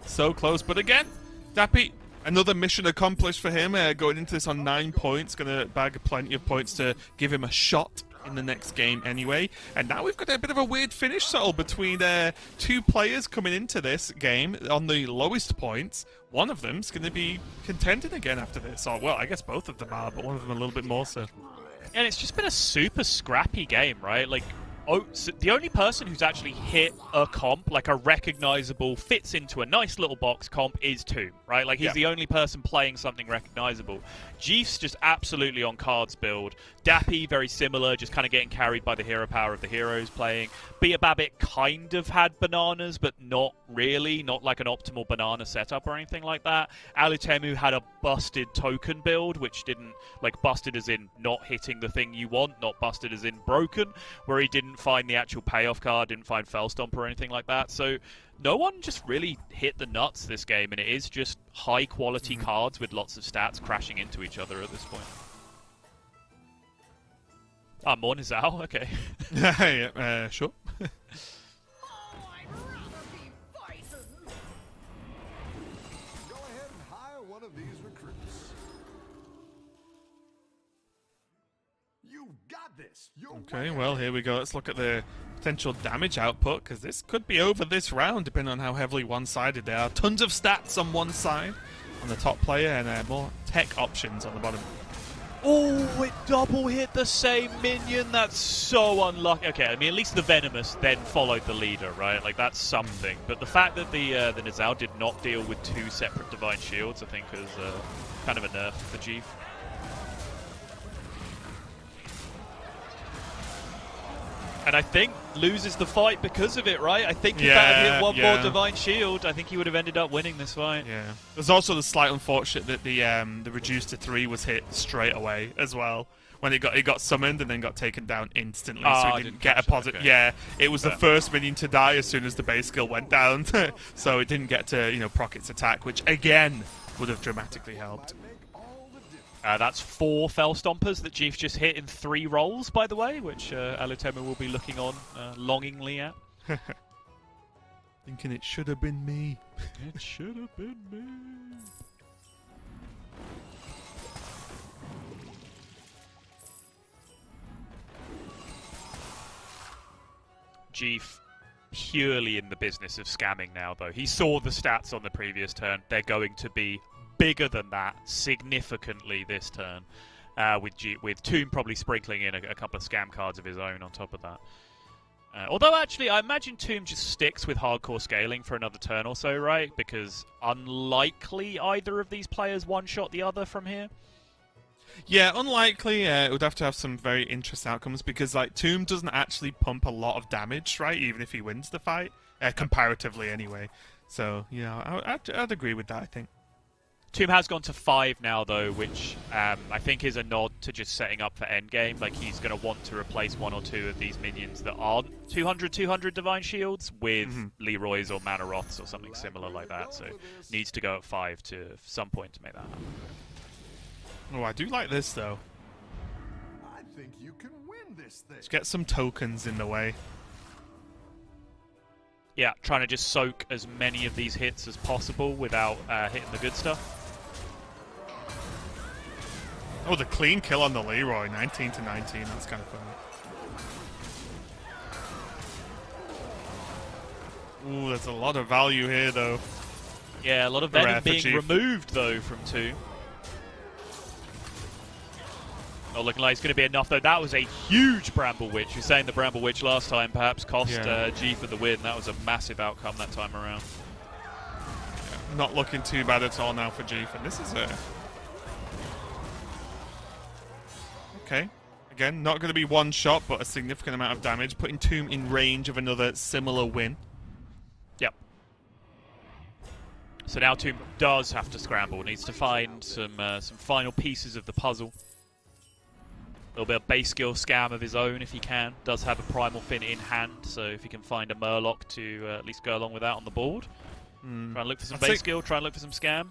So close, but again, Dappy, another mission accomplished for him. Going into this on 9 points, going to bag plenty of points to give him a shot in the next game anyway. And now we've got a bit of a weird finish settle between two players coming into this game on the lowest points. One of them's going to be contending again after this. Or, well, I guess both of them are, but one of them a little bit more so. And it's just been a super scrappy game, right? Like, so the only person who's actually hit a comp, like a recognizable, fits into a nice little box comp, is Tomb, right? Like, he's the only person playing something recognizable. Jeef's just absolutely on cards build. Dappy, very similar, just kind of getting carried by the hero power of the heroes playing. Bia Babbit kind of had bananas, but not really. Not like an optimal banana setup or anything like that. Alutemu had a busted token build, which didn't, like, busted as in not hitting the thing you want, not busted as in broken, where he didn't find the actual payoff card, didn't find Fellstomp or anything like that. So no one just really hit the nuts this game, and it is just high quality cards with lots of stats crashing into each other at this point. Ah, Morn Zhao, okay. Yeah, sure. Oh, I'd rather be bison. Go ahead and hire one of these recruits. You've got this. Okay, well, here we go. Let's look at the potential damage output, because this could be over this round, depending on how heavily one-sided they are. Tons of stats on one side, on the top player, and more tech options on the bottom. Oh, it double hit the same minion. That's so unlucky. Okay, I mean, at least the Venomous then followed the leader, right? Like, that's something. But the fact that the Nizal did not deal with two separate Divine Shields, I think, is kind of a nerf for Jeef. And I think loses the fight because of it, right? I think if that had hit one more Divine Shield, I think he would have ended up winning this fight. Yeah. There's also the slight unfortunate that the reduced to 3 was hit straight away as well. When it got summoned and then got taken down instantly, so he didn't get a positive. Okay. Yeah, it was the first minion to die as soon as the base skill went down, so it didn't get to proc its attack, which again would have dramatically helped. That's 4 Fellstompers that Jeef just hit in 3 rolls, by the way, which Alutemu will be looking on longingly at. Thinking it should have been me. It should have been me. Jeef purely in the business of scamming now, though. He saw the stats on the previous turn. They're going to be bigger than that significantly this turn, with Tomb probably sprinkling in a couple of scam cards of his own on top of that. Although, actually, I imagine Tomb just sticks with hardcore scaling for another turn or so, right? Because unlikely either of these players one-shot the other from here. Yeah, unlikely. It would have to have some very interesting outcomes, because like Tomb doesn't actually pump a lot of damage, right? Even if he wins the fight, comparatively anyway. So, I'd agree with that, I think. Tomb has gone to 5 now, though, which I think is a nod to just setting up for endgame. Like, he's going to want to replace 1 or 2 of these minions that aren't 200 Divine Shields with Leroy's or Manaroths or something similar like that. So, needs to go at 5 to some point to make that happen. Oh, I do like this, though. I think you can win this thing. Let's get some tokens in the way. Yeah, trying to just soak as many of these hits as possible without hitting the good stuff. Oh, the clean kill on the Leroy, 19 to 19. That's kind of fun. Ooh, there's a lot of value here, though. Yeah, a lot of venom being removed, though, from 2. Not looking like it's going to be enough, though. That was a huge Bramble Witch. You were saying the Bramble Witch last time perhaps cost G for the win. That was a massive outcome that time around. Yeah, not looking too bad at all now for G. And this is a... Okay. Again, not going to be one shot, but a significant amount of damage, putting Tomb in range of another similar win. Yep. So now Tomb does have to scramble. Needs to find some final pieces of the puzzle. A little bit of base skill scam of his own if he can. Does have a Primal Fin in hand, so if he can find a Murloc to at least go along with that on the board. Try and look for some base skill, try and look for some scam.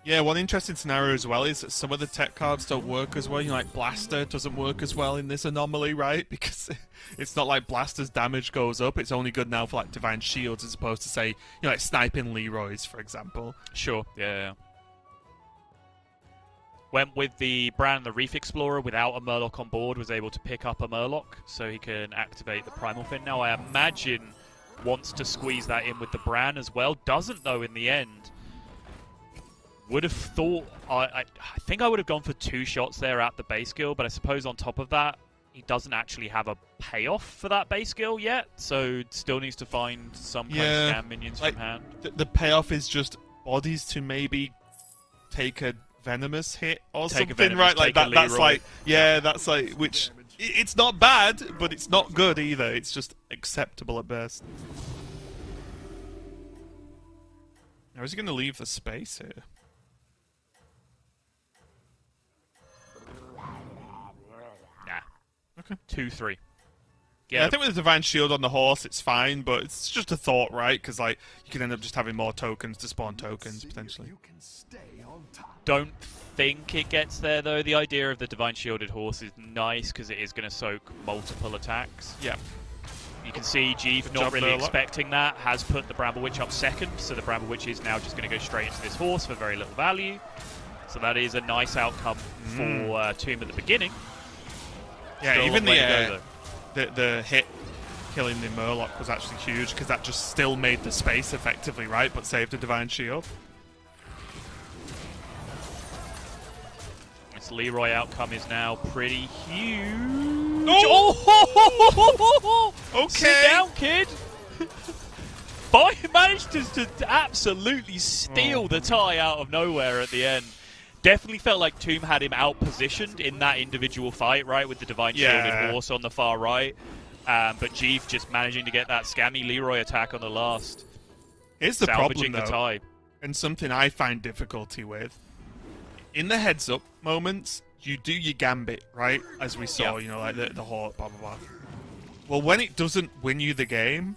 Yeah, one interesting scenario as well is that some of the tech cards don't work as well. You know, like Blaster doesn't work as well in this anomaly, right? Because it's not like Blaster's damage goes up. It's only good now for like Divine Shields as opposed to, say, you know, like sniping Leroy's, for example. Sure, yeah. Went with the Bran, the Reef Explorer, without a Murloc on board, was able to pick up a Murloc, so he can activate the Primal Fin. Now, I imagine wants to squeeze that in with the Bran as well. Doesn't, though, in the end. Would have thought... I think I would have gone for 2 shots there at the base skill, but I suppose on top of that, he doesn't actually have a payoff for that base skill yet, so still needs to find some kind of scam minions from hand. The payoff is just bodies to maybe take a venomous hit or something, right? Like that. That's like, that's like, which it's not bad, but it's not good either. It's just acceptable at best. Now, is he going to leave the space here? Nah. Okay. 2-3. Yeah, I think with the Divine Shield on the horse, it's fine, but it's just a thought, right? Because like you can end up just having more tokens to spawn tokens potentially. Don't think it gets there though. The idea of the Divine Shielded horse is nice because it is going to soak multiple attacks. Yeah. You can see Jeeve not really expecting that, has put the Bramble Witch up second, so the Bramble Witch is now just going to go straight into this horse for very little value. So that is a nice outcome for Tomb at the beginning. Yeah, Still even the the hit killing the Murloc was actually huge because that just still made the space effectively, right? But saved the Divine Shield. This Leroy outcome is now pretty huge. Oh! Okay. Sit down, kid. Managed to absolutely steal the tie out of nowhere at the end. Definitely felt like Tomb had him out-positioned in that individual fight, right, with the Divine Shielded horse on the far right. But Jeeve just managing to get that scammy Leroy attack on the last. Here's the problem, though, the tie. and something I find difficulty with. In the heads-up moments, you do your gambit, right? As we saw, you know, like the horse, blah, blah, blah. Well, when it doesn't win you the game,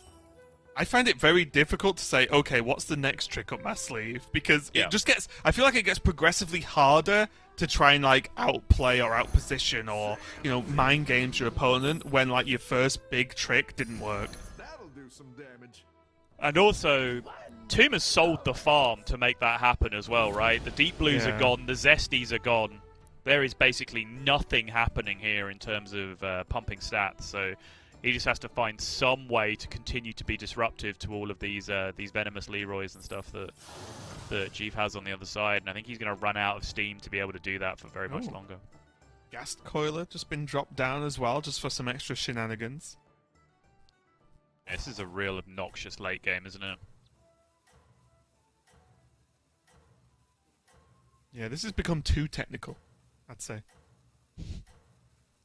I find it very difficult to say, okay, what's the next trick up my sleeve? Because it just gets... I feel like it gets progressively harder to try and, like, outplay or outposition or, you know, mind games your opponent when, like, your first big trick didn't work. That'll do some damage. And also, Tomb has sold the farm to make that happen as well, right? The Deep Blues are gone, the Zesties are gone. There is basically nothing happening here in terms of pumping stats, so... He just has to find some way to continue to be disruptive to all of these venomous Leroys and stuff that Jeeve has on the other side, and I think he's going to run out of steam to be able to do that for very much longer. Ghast Coiler just been dropped down as well, just for some extra shenanigans. This is a real obnoxious late game, isn't it? Yeah, this has become too technical, I'd say.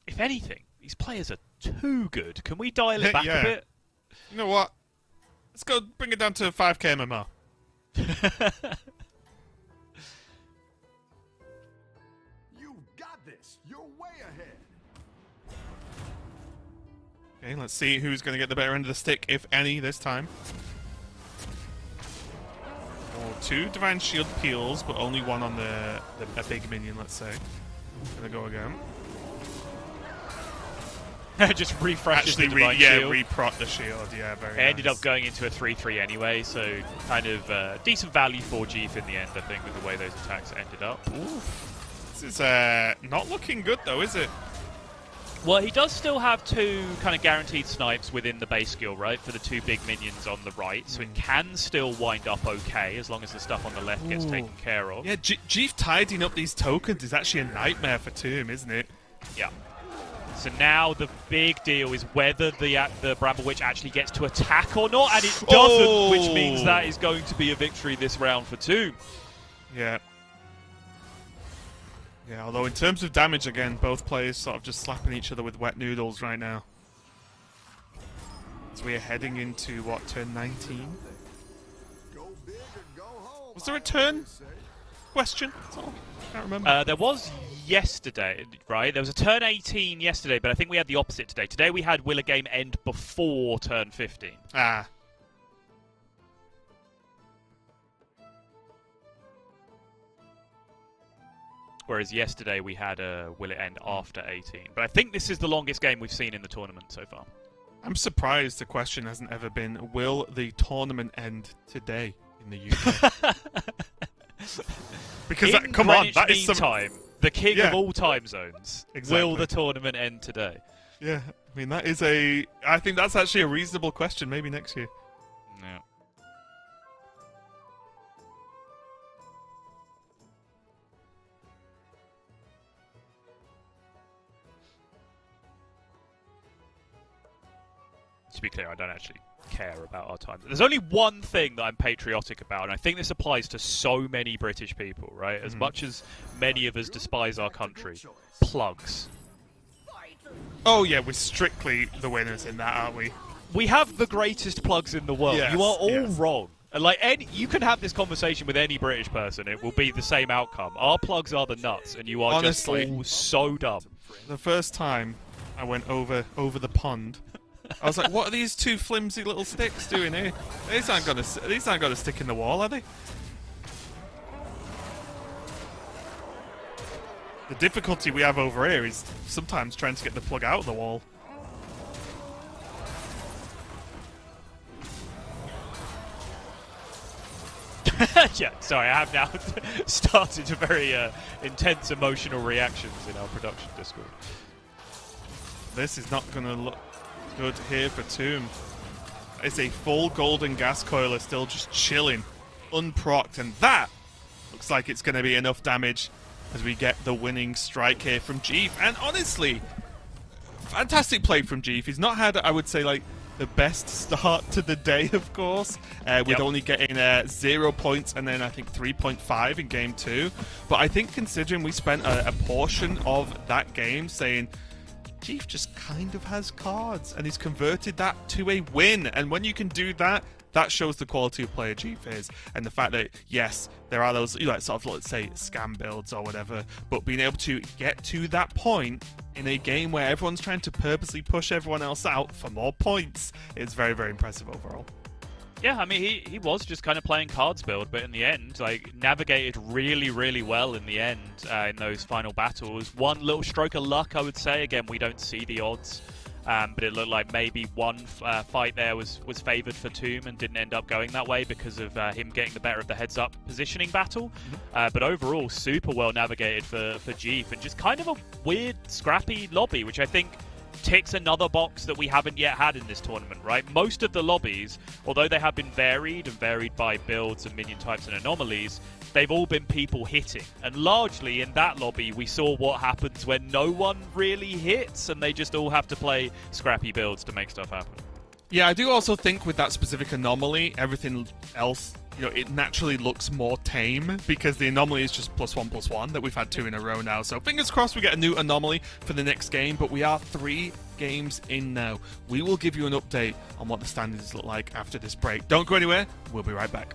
If anything, these players are too good. Can we dial it back a bit? You know what? Let's go bring it down to 5k MMR. You've got this. You're way ahead. Okay, let's see who's going to get the better end of the stick, if any, this time. Oh, 2 Divine Shield peels, but only 1 on a big minion, let's say. Gonna go again. Just refreshes the Divine Shield. Reprot the shield, very It ended up going into a 3-3 anyway, so kind of decent value for Jeeve in the end, I think, with the way those attacks ended up. Oof. This is not looking good, though, is it? Well, he does still have 2 kind of guaranteed snipes within the base skill, right, for the 2 big minions on the right, so it can still wind up okay, as long as the stuff on the left gets taken care of. Yeah, Jeeve tidying up these tokens is actually a nightmare for Tomb, isn't it? Yeah. So now the big deal is whether the Bramble Witch actually gets to attack or not, and it doesn't, which means that is going to be a victory this round for Tomb. Yeah. Yeah, although in terms of damage, again, both players sort of just slapping each other with wet noodles right now. As we are heading into, what, turn 19? Go big or go home. Was there a turn? Question? That's all. Can't remember. There was yesterday, right? There was a turn 18 yesterday, but I think we had the opposite today. Today we had will a game end before turn 15. Ah. whereas yesterday we had a will it end after 18. But I think this is the longest game we've seen in the tournament so far. I'm surprised the question hasn't ever been, will the tournament end today in the UK? Because come on, that is some time. The king of all time zones. Exactly. Will the tournament end today? Yeah, I mean that is I think that's actually a reasonable question. Maybe next year. Yeah. To be clear, I don't actually care about our time. There's only one thing that I'm patriotic about, and I think this applies to so many British people, right? As much as many of us despise our country. Plugs. Oh yeah, we're strictly the winners in that, aren't we? We have the greatest plugs in the world. Yes, you are all yes. wrong. And you can have this conversation with any British person, it will be the same outcome. Our plugs are the nuts, and you are Honestly, just all so dumb. The first time I went over the pond, I was like, "What are these two flimsy little sticks doing here? These aren't gonna stick in the wall, are they?" The difficulty we have over here is sometimes trying to get the plug out of the wall. Yeah, sorry, I have now started a very intense emotional reactions in our production Discord. This is not going to look good here for Tomb. It's a full golden gas coiler still just chilling, unprocced, and that looks like it's going to be enough damage as we get the winning strike here from Jeef. And honestly, fantastic play from Jeef. He's not had, I would say, like, the best start to the day, of course, with only getting 0 points and then I think 3.5 in game 2. But I think considering we spent a portion of that game saying Jeef just kind of has cards, and he's converted that to a win. And when you can do that, that shows the quality of player Jeef is, and the fact that, yes, there are those, sort of, let's say, scam builds or whatever, but being able to get to that point in a game where everyone's trying to purposely push everyone else out for more points is very, very impressive overall. Yeah, I mean, he was just kind of playing cards build, but in the end, like, navigated really, really well in the end in those final battles. One little stroke of luck, I would say. Again, we don't see the odds. But it looked like maybe one fight there was favoured for Tomb and didn't end up going that way because of him getting the better of the heads-up positioning battle. But overall, super well navigated for Jeef, and just kind of a weird, scrappy lobby, which I think ticks another box that we haven't yet had in this tournament, right? Most of the lobbies, although they have been varied by builds and minion types and anomalies, they've all been people hitting. And largely in that lobby, we saw what happens when no one really hits and they just all have to play scrappy builds to make stuff happen. Yeah, I do also think with that specific anomaly, everything else, it naturally looks more tame because the anomaly is just +1/+1 that we've had 2 in a row now. So fingers crossed we get a new anomaly for the next game, but we are 3 games in now. We will give you an update on what the standings look like after this break. Don't go anywhere. We'll be right back.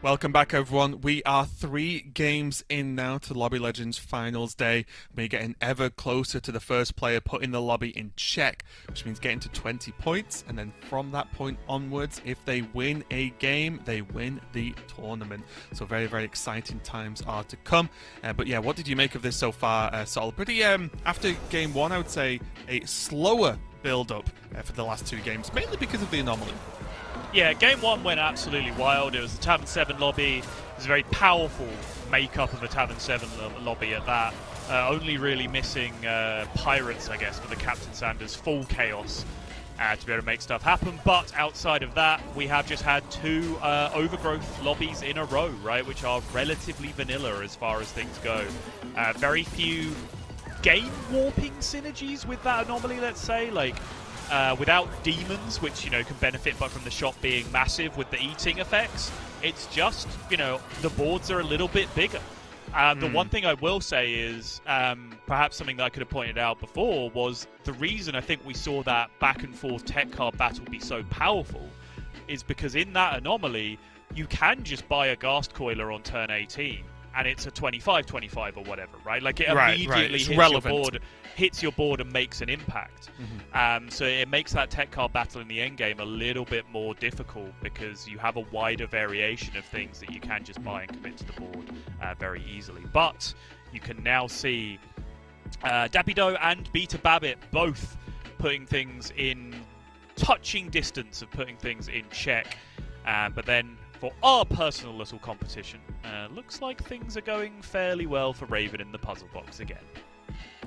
Welcome back, everyone. We are 3 games in now to Lobby Legends Finals Day. We're getting ever closer to the first player putting the lobby in check, which means getting to 20 points. And then from that point onwards, if they win a game, they win the tournament. So very, very exciting times are to come. But yeah, what did you make of this so far, Sol? Pretty, after game 1, I would say a slower build-up for the last 2 games, mainly because of the anomaly. Yeah, game 1 went absolutely wild. It was the Tavern 7 lobby. It was a very powerful makeup of a Tavern 7 lobby at that. Only really missing Pirates, I guess, for the Captain Sanders full chaos to be able to make stuff happen. But outside of that, we have just had 2 overgrowth lobbies in a row, right, which are relatively vanilla as far as things go. Very few game warping synergies with that anomaly, let's say, like without demons, which, you know, can benefit but from the shop being massive with the eating effects. It's just, you know, the boards are a little bit bigger. The one thing I will say is, perhaps something that I could have pointed out before, was the reason I think we saw that back and forth tech card battle be so powerful is because in that anomaly, you can just buy a Ghast Coiler on turn 18, and it's a 25-25 or whatever, right? Like, it immediately hits your board and makes an impact. So it makes that tech card battle in the endgame a little bit more difficult because you have a wider variation of things that you can just buy and commit to the board very easily. But you can now see Dapido and Beta Babbit both putting things in touching distance of putting things in check. But then for our personal little competition, looks like things are going fairly well for Raven in the puzzle box again.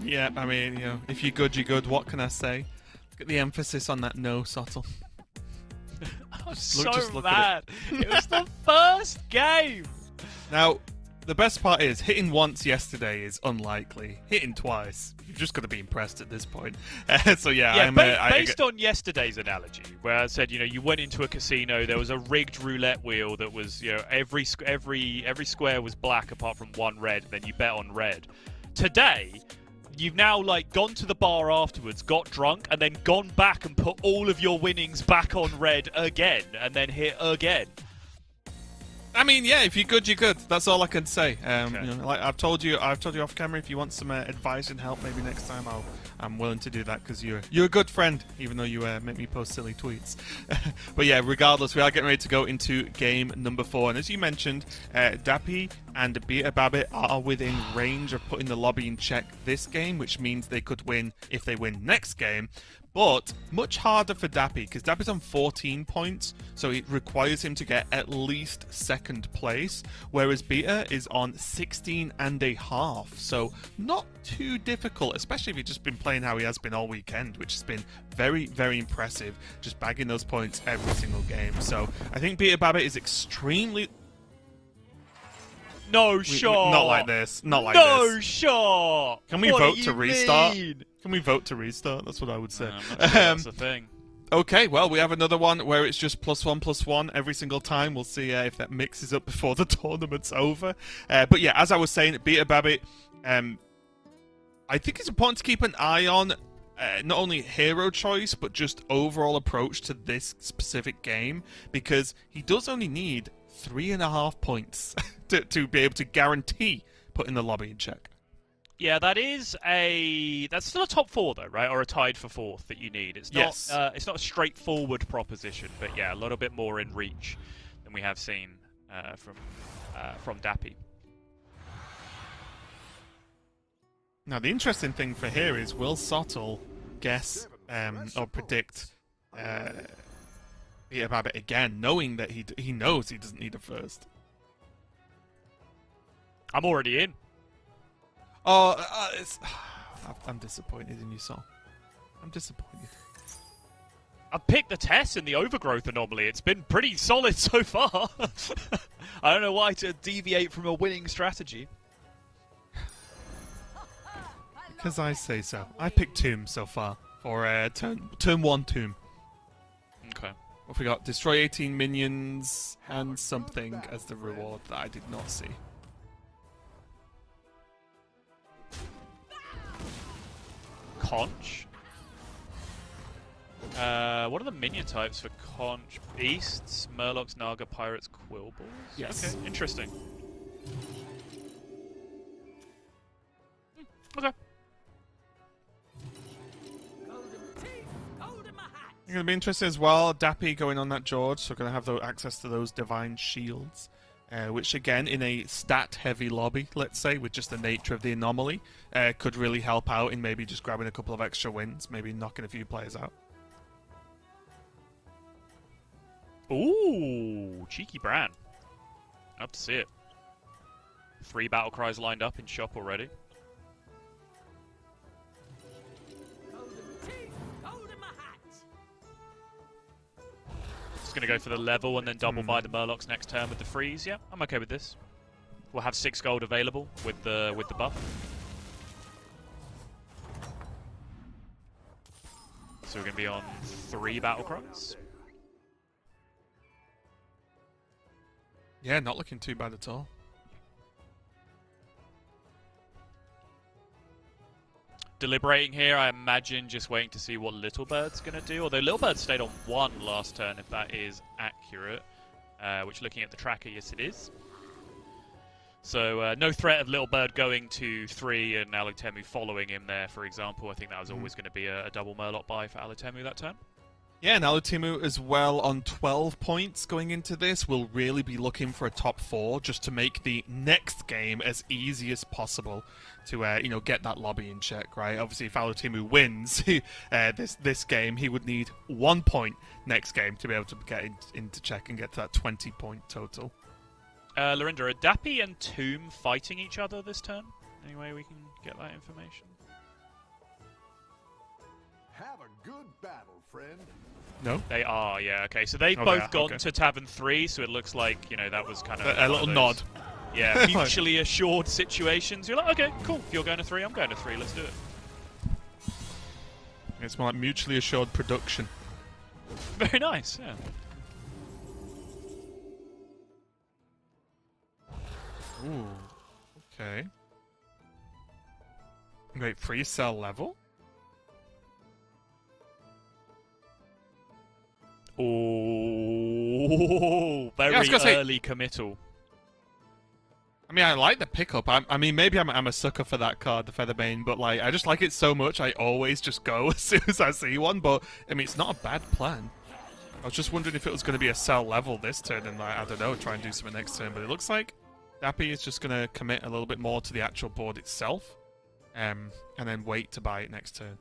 Yeah, I mean, you know, if you're good, you're good. What can I say? Look at the emphasis on that no, Sottle. I'm so mad. It was the first game. Now, the best part is, hitting once yesterday is unlikely. Hitting twice, you've just got to be impressed at this point. So yeah, based on yesterday's analogy, where I said, you know, you went into a casino, there was a rigged roulette wheel that was, you know, every square was black apart from one red, then you bet on red. Today, you've now, like, gone to the bar afterwards, got drunk, and then gone back and put all of your winnings back on red again, and then hit again. I mean, yeah, if you're good, you're good. That's all I can say. Okay. You know, like I've told you off camera. If you want some advice and help, maybe next time I'm willing to do that because you're a good friend, even though you make me post silly tweets. But yeah, regardless, we are getting ready to go into game number 4, and as you mentioned, Dappy and Beta Babbit are within range of putting the lobby in check this game, which means they could win if they win next game. But much harder for Dappy, because Dappy's on 14 points, so it requires him to get at least 2nd place, whereas Beta is on 16.5, so not too difficult, especially if you've just been playing how he has been all weekend, which has been very, very impressive, just bagging those points every single game. So I think Beta Babbit is extremely... No shot! Not like this. Not like this. No shot! Can we What vote do to you restart? mean? Can we vote to restart? That's what I would say. I'm not sure that's the thing. Okay, well, we have another one where it's just +1/+1 every single time. We'll see if that mixes up before the tournament's over. But yeah, as I was saying, Beta Babbit, I think it's important to keep an eye on not only hero choice, but just overall approach to this specific game, because he does only need 3.5 points to be able to guarantee putting the lobby in check. Yeah, that's still a top 4 though, right? Or a tied for 4th that you need. It's not Yes. It's not a straightforward proposition, but yeah, a little bit more in reach than we have seen from Dappy. Now, the interesting thing for here is, will Sottle guess or predict Beta Babbit again, knowing that he knows he doesn't need a first? I'm already in. Oh, I'm disappointed in you, Sol. I'm disappointed. I've picked the Tess in the overgrowth anomaly. It's been pretty solid so far. I don't know why to deviate from a winning strategy. Because I say so. I picked Tomb so far for turn 1 Tomb. Okay. What we got? Destroy 18 minions and something as the reward that I did not see. Conch. What are the minion types for Conch? Beasts, Murlocs, Naga, Pirates, Quillballs? Yes. Okay, interesting. Okay. You're going to be interested as well. Dappy going on that George, so going to have access to those Divine Shields. Which again, in a stat-heavy lobby, let's say, with just the nature of the anomaly, could really help out in maybe just grabbing a couple of extra wins, maybe knocking a few players out. Ooh, cheeky Bran. Love to see it. 3 battle cries lined up in shop already. Just going to go for the level and then double buy the Murlocs next turn with the freeze. Yeah, I'm okay with this. We'll have 6 gold available with the buff. So we're going to be on 3 battle cries. Yeah, not looking too bad at all. Deliberating here, I imagine just waiting to see what Little Bird's going to do. Although Little Bird stayed on 1 last turn, if that is accurate. Which, looking at the tracker, yes it is. So, no threat of Little Bird going to 3 and Alotemu following him there, for example. I think that was always going to be a double Murloc buy for Alotemu that turn. Yeah, and Alotemu as well on 12 points going into this will really be looking for a top 4 just to make the next game as easy as possible to get that lobby in check, right? Obviously, if Alotemu wins this game, he would need 1 point next game to be able to get into check and get to that 20-point total. Lorinda, are Dappy and Tomb fighting each other this turn? Any way we can get that information? Have a good battle, friend. No? They are, yeah, okay. So they've both gone to Tavern 3, so it looks like, that was kind of... A little nod. Yeah, mutually assured situations. You're like, okay, cool. If you're going to 3, I'm going to 3. Let's do it. It's more like mutually assured production. Very nice, yeah. Ooh, okay. Wait, free cell level? Oh, very early committal. I mean, I like the pickup. I mean, maybe I'm a sucker for that card, the Featherbane, but I just like it so much. I always just go as soon as I see one. But I mean, it's not a bad plan. I was just wondering if it was going to be a cell level this turn, and I don't know, try and do something next turn. But it looks like Dappy is just going to commit a little bit more to the actual board itself, and then wait to buy it next turn.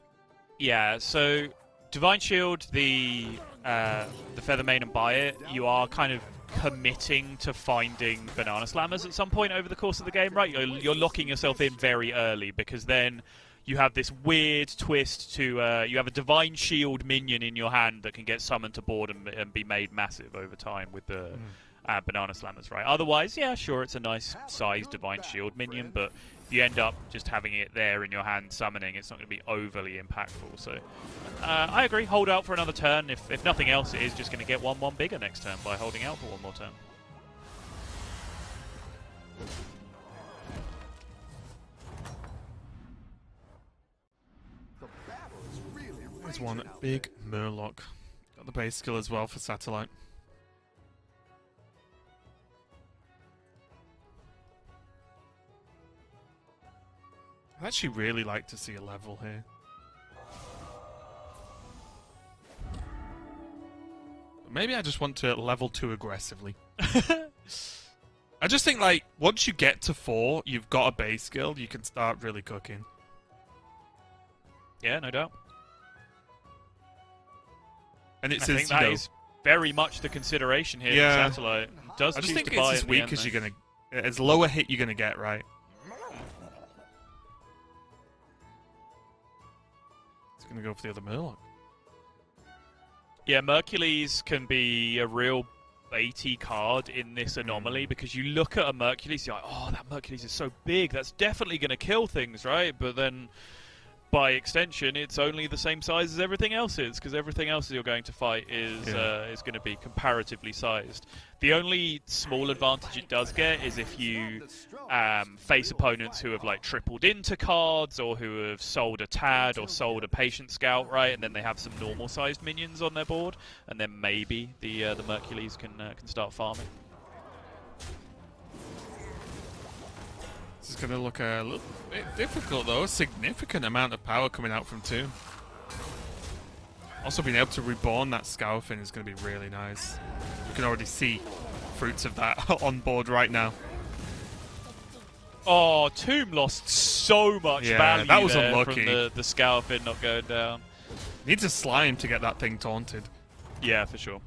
Yeah. So Divine Shield, the Feathermane and buy it. You are kind of committing to finding Banana Slammers at some point over the course of the game, right? You're locking yourself in very early because then you have this weird twist to you have a Divine Shield minion in your hand that can get summoned to board and be made massive over time with the Banana Slammers, right? Otherwise, yeah, sure, it's a nice sized Divine Shield minion, but if you end up just having it there in your hand summoning, it's not going to be overly impactful. So I agree, hold out for another turn. If nothing else, it is just going to get 1/1 bigger next turn by holding out for 1 more turn. There's one big Murloc. Got the base skill as well for Satellite. I'd actually really like to see a level here. Maybe I just want to level too aggressively. I just think, once you get to 4, you've got a base skill, you can start really cooking. Yeah, no doubt. And it I says, think that is very much the consideration here Yeah. for Satellite. Does I just choose think to it's buy as in the weak end, as though. you're going to... As low a hit you're going to get, right? It's going to go for the other Murloc. Yeah, Mercules can be a real baity card in this anomaly because you look at a Mercules, you're like, oh, that Mercules is so big, that's definitely going to kill things, right? But then by extension, it's only the same size as everything else is, because everything else you're going to fight is going to be comparatively sized. The only small advantage it does get is if you face opponents who have like tripled into cards, or who have sold a Tad or sold a Patient Scout, right? And then they have some normal-sized minions on their board, and then maybe the Mercules can start farming. This is going to look a little bit difficult, though. A significant amount of power coming out from 2. Also, being able to reborn that Scourfin is going to be really nice. You can already see fruits of that on board right now. Oh, Tomb lost so much value that was there unlucky. from the Scourfin not going down. Needs a slime to get that thing taunted. Yeah, for sure.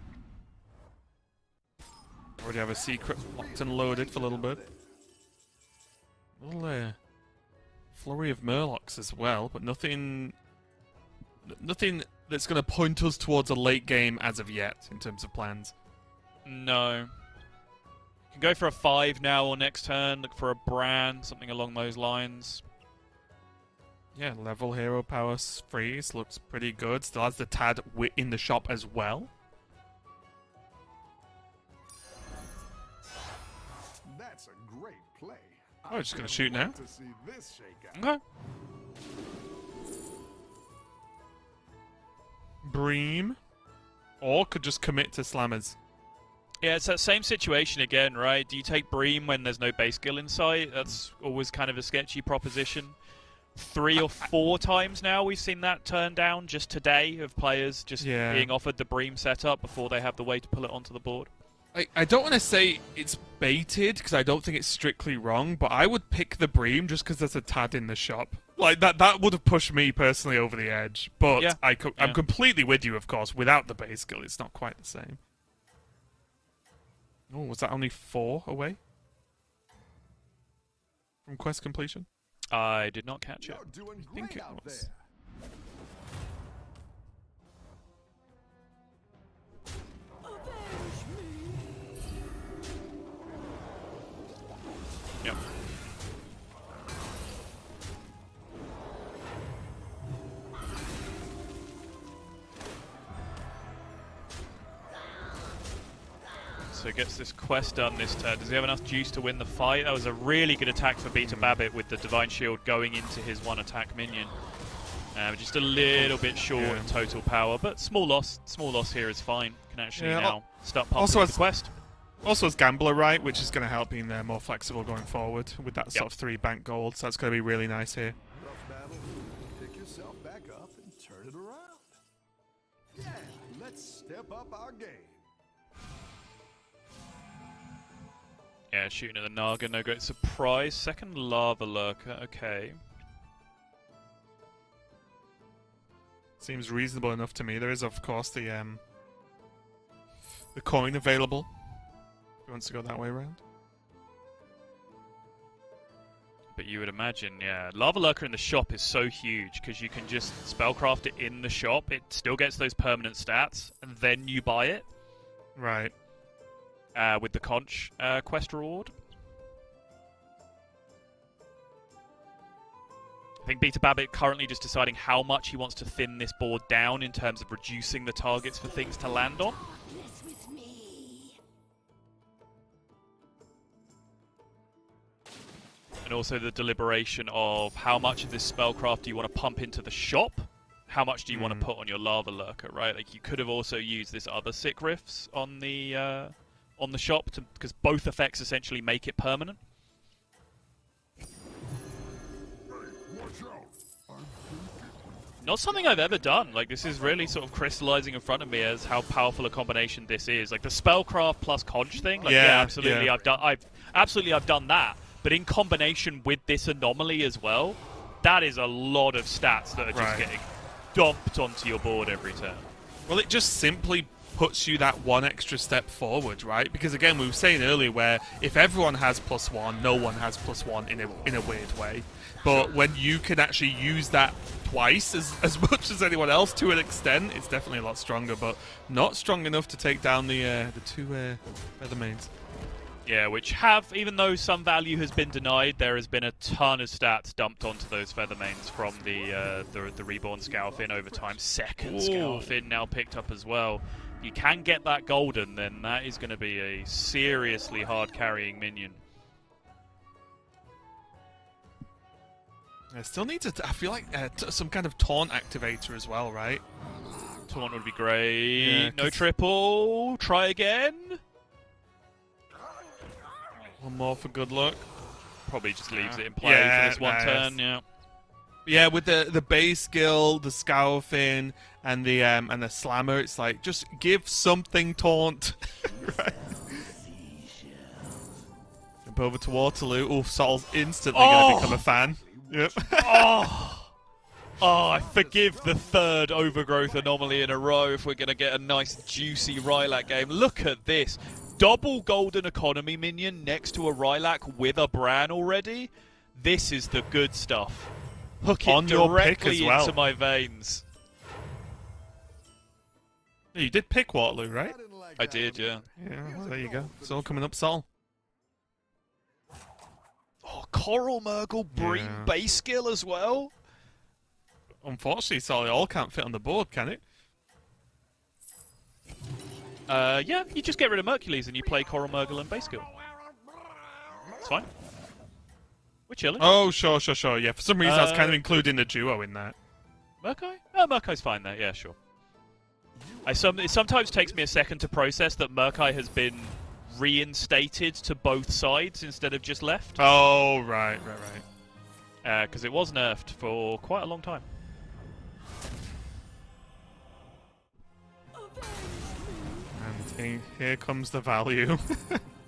Already have a secret locked and loaded for a little bit. Little flurry of Murlocs as well, but nothing that's going to point us towards a late game as of yet in terms of plans. No. Can go for a 5 now or next turn, look for a Bran, something along those lines. Yeah, level hero power freeze looks pretty good. Still has the Tad in the shop as well. That's a great play. Oh, just going to shoot now. To see this shake out. Okay. Bream. Or could just commit to Slammers. Yeah, it's that same situation again, right? Do you take Bream when there's no base skill in sight? That's always kind of a sketchy proposition. 3 or 4 times now we've seen that turned down just today, of players just being offered the Bream setup before they have the way to pull it onto the board. I don't want to say it's baited, because I don't think it's strictly wrong, but I would pick the Bream just because there's a Tad in the shop. Like, that would have pushed me personally over the edge. But yeah. I'm completely with you, of course. Without the base skill, it's not quite the same. Oh, was that only 4 away from quest completion? I did not catch it. You're doing I think great it out was. there. Yep. So gets this quest done this turn. Does he have enough juice to win the fight? That was a really good attack for Beta Babbit with the Divine Shield going into his 1 attack minion. Just a little bit short in total power, but small loss. Small loss here is fine. Can actually now start pumping the quest. Also as Gambler, right, which is going to help being more flexible going forward with that sort of 3 bank gold, so that's going to be really nice here. Rough battle. Pick yourself back up and turn it around. Yeah, let's step up our game. Yeah, shooting at the Naga, no great surprise. Second Lava Lurker, okay. Seems reasonable enough to me. There is, of course, the coin available. If he wants to go that way around. But you would imagine, yeah. Lava Lurker in the shop is so huge because you can just spellcraft it in the shop. It still gets those permanent stats, and then you buy it. Right. With the Conch quest reward. I think Beta Babbit currently just deciding how much he wants to thin this board down in terms of reducing the targets for things to land on. And also the deliberation of how much of this spellcraft do you want to pump into the shop? How much do you want to put on your Lava Lurker, right? Like, you could have also used this other sick riffs on the shop, because both effects essentially make it permanent. Not something I've ever done. Like, this is really sort of crystallizing in front of me as how powerful a combination this is. Like, the spellcraft plus conch thing. Like, yeah, absolutely. Yeah. I've done that. But in combination with this anomaly as well, that is a lot of stats that are just getting dumped onto your board every turn. Well, it just simply puts you that one extra step forward, right? Because again, we were saying earlier where if everyone has +1, no one has +1 in a weird way. But when you can actually use that twice as much as anyone else to an extent, it's definitely a lot stronger, but not strong enough to take down the 2 feather mains. Yeah, which have, even though some value has been denied, there has been a ton of stats dumped onto those feather mains from the reborn Scowfin over time. Second Scowfin now picked up as well. If you can get that golden, then that is going to be a seriously hard carrying minion. I still need to. I feel like some kind of taunt activator as well, right? Taunt would be great. Yeah, no triple. Try again. One more for good luck. Probably just leaves it in play Yeah, for this one turn. Yeah. Yeah, with the base skill, the Scowfin, and the Slammer, it's like just give something taunt. Right. Jump over to Waterloo. Oh, Sol's instantly going to become a fan. Yep. I forgive the third overgrowth anomaly in a row if we're going to get a nice juicy Rylac game. Look at this. Double golden economy minion next to a Rylac with a Bran already. This is the good stuff. Hook it On your pick directly as well. into my veins. You did pick Waterloo, right? I did, yeah. Yeah, well, there you go. It's all coming up, Sol. Oh, Coral Murgle Bream Yeah. base skill as well. Unfortunately, Sol, it all can't fit on the board, can it? Yeah, you just get rid of Mercules and you play Coral Murgle and base skill. It's fine. We're chilling. Oh, sure. Yeah, for some reason I was kind of including the duo in that. Murkai? Oh, Murkai's fine there. Yeah, sure. It sometimes takes me a second to process that Murkai has been reinstated to both sides instead of just left. Oh, right. Because it was nerfed for quite a long time. And here comes the value.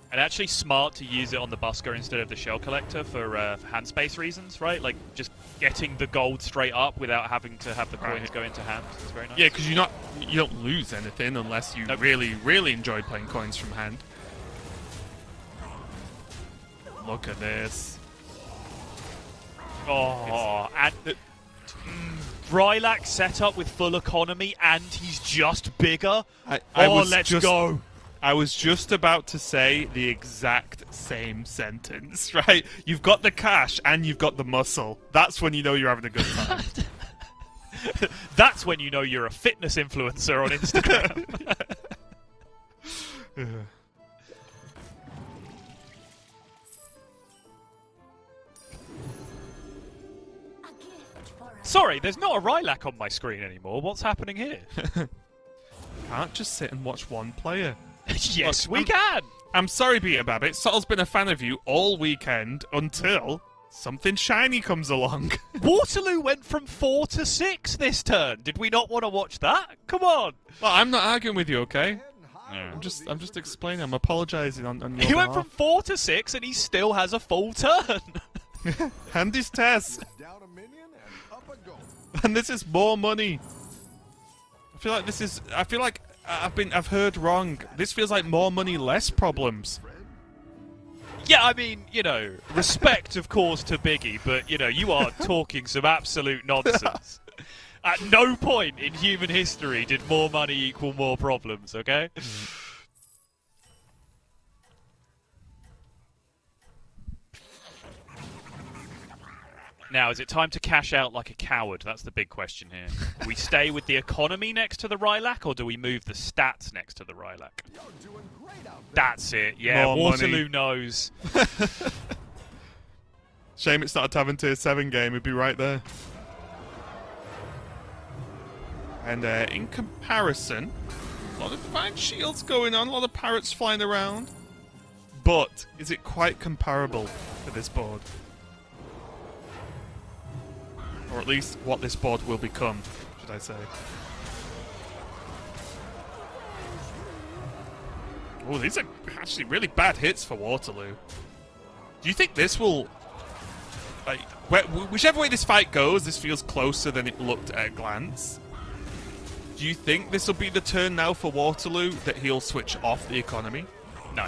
And actually smart to use it on the busker instead of the shell collector for hand space reasons, right? Like just getting the gold straight up without having to have the coins go into hand. It's very nice. Yeah, because you don't lose anything unless you really enjoy playing coins from hand. Look at this. Oh, and Rylac set up with full economy and he's just bigger. Let's go. I was just about to say the exact same sentence, right? You've got the cash and you've got the muscle. That's when you know you're having a good time. That's when you know you're a fitness influencer on Instagram. Sorry, there's not a Rylac on my screen anymore. What's happening here? Can't just sit and watch one player. Yes, Look, we can! I'm sorry, Peter Babbitt. Sol's been a fan of you all weekend until something shiny comes along. Waterloo went from 4 to 6 this turn. Did we not want to watch that? Come on! Well, I'm not arguing with you, okay? Yeah. I'm just explaining. I'm apologising on your He went behalf. from 4 to 6 and he still has a full turn. Hand his test. Down a minion and up a goal. And this is more money. I feel like I've heard wrong. This feels like more money, less problems. Yeah, I mean, you know, respect, of course, to Biggie, but, you know, you are talking some absolute nonsense. At no point in human history did more money equal more problems, okay? Now, is it time to cash out like a coward? That's the big question here. Do we stay with the economy next to the Rylac, or do we move the stats next to the Rylac? You're doing great out there. That's it. Yeah, More Waterloo money. knows. Shame it's not a Tavern Tier 7 game. It'd be right there. And in comparison, a lot of Divine Shields going on, a lot of parrots flying around. But is it quite comparable for this board? Or at least what this board will become, should I say. Oh, these are actually really bad hits for Waterloo. Do you think this will... like, whichever way this fight goes, this feels closer than it looked at a glance. Do you think this will be the turn now for Waterloo, that he'll switch off the economy? No.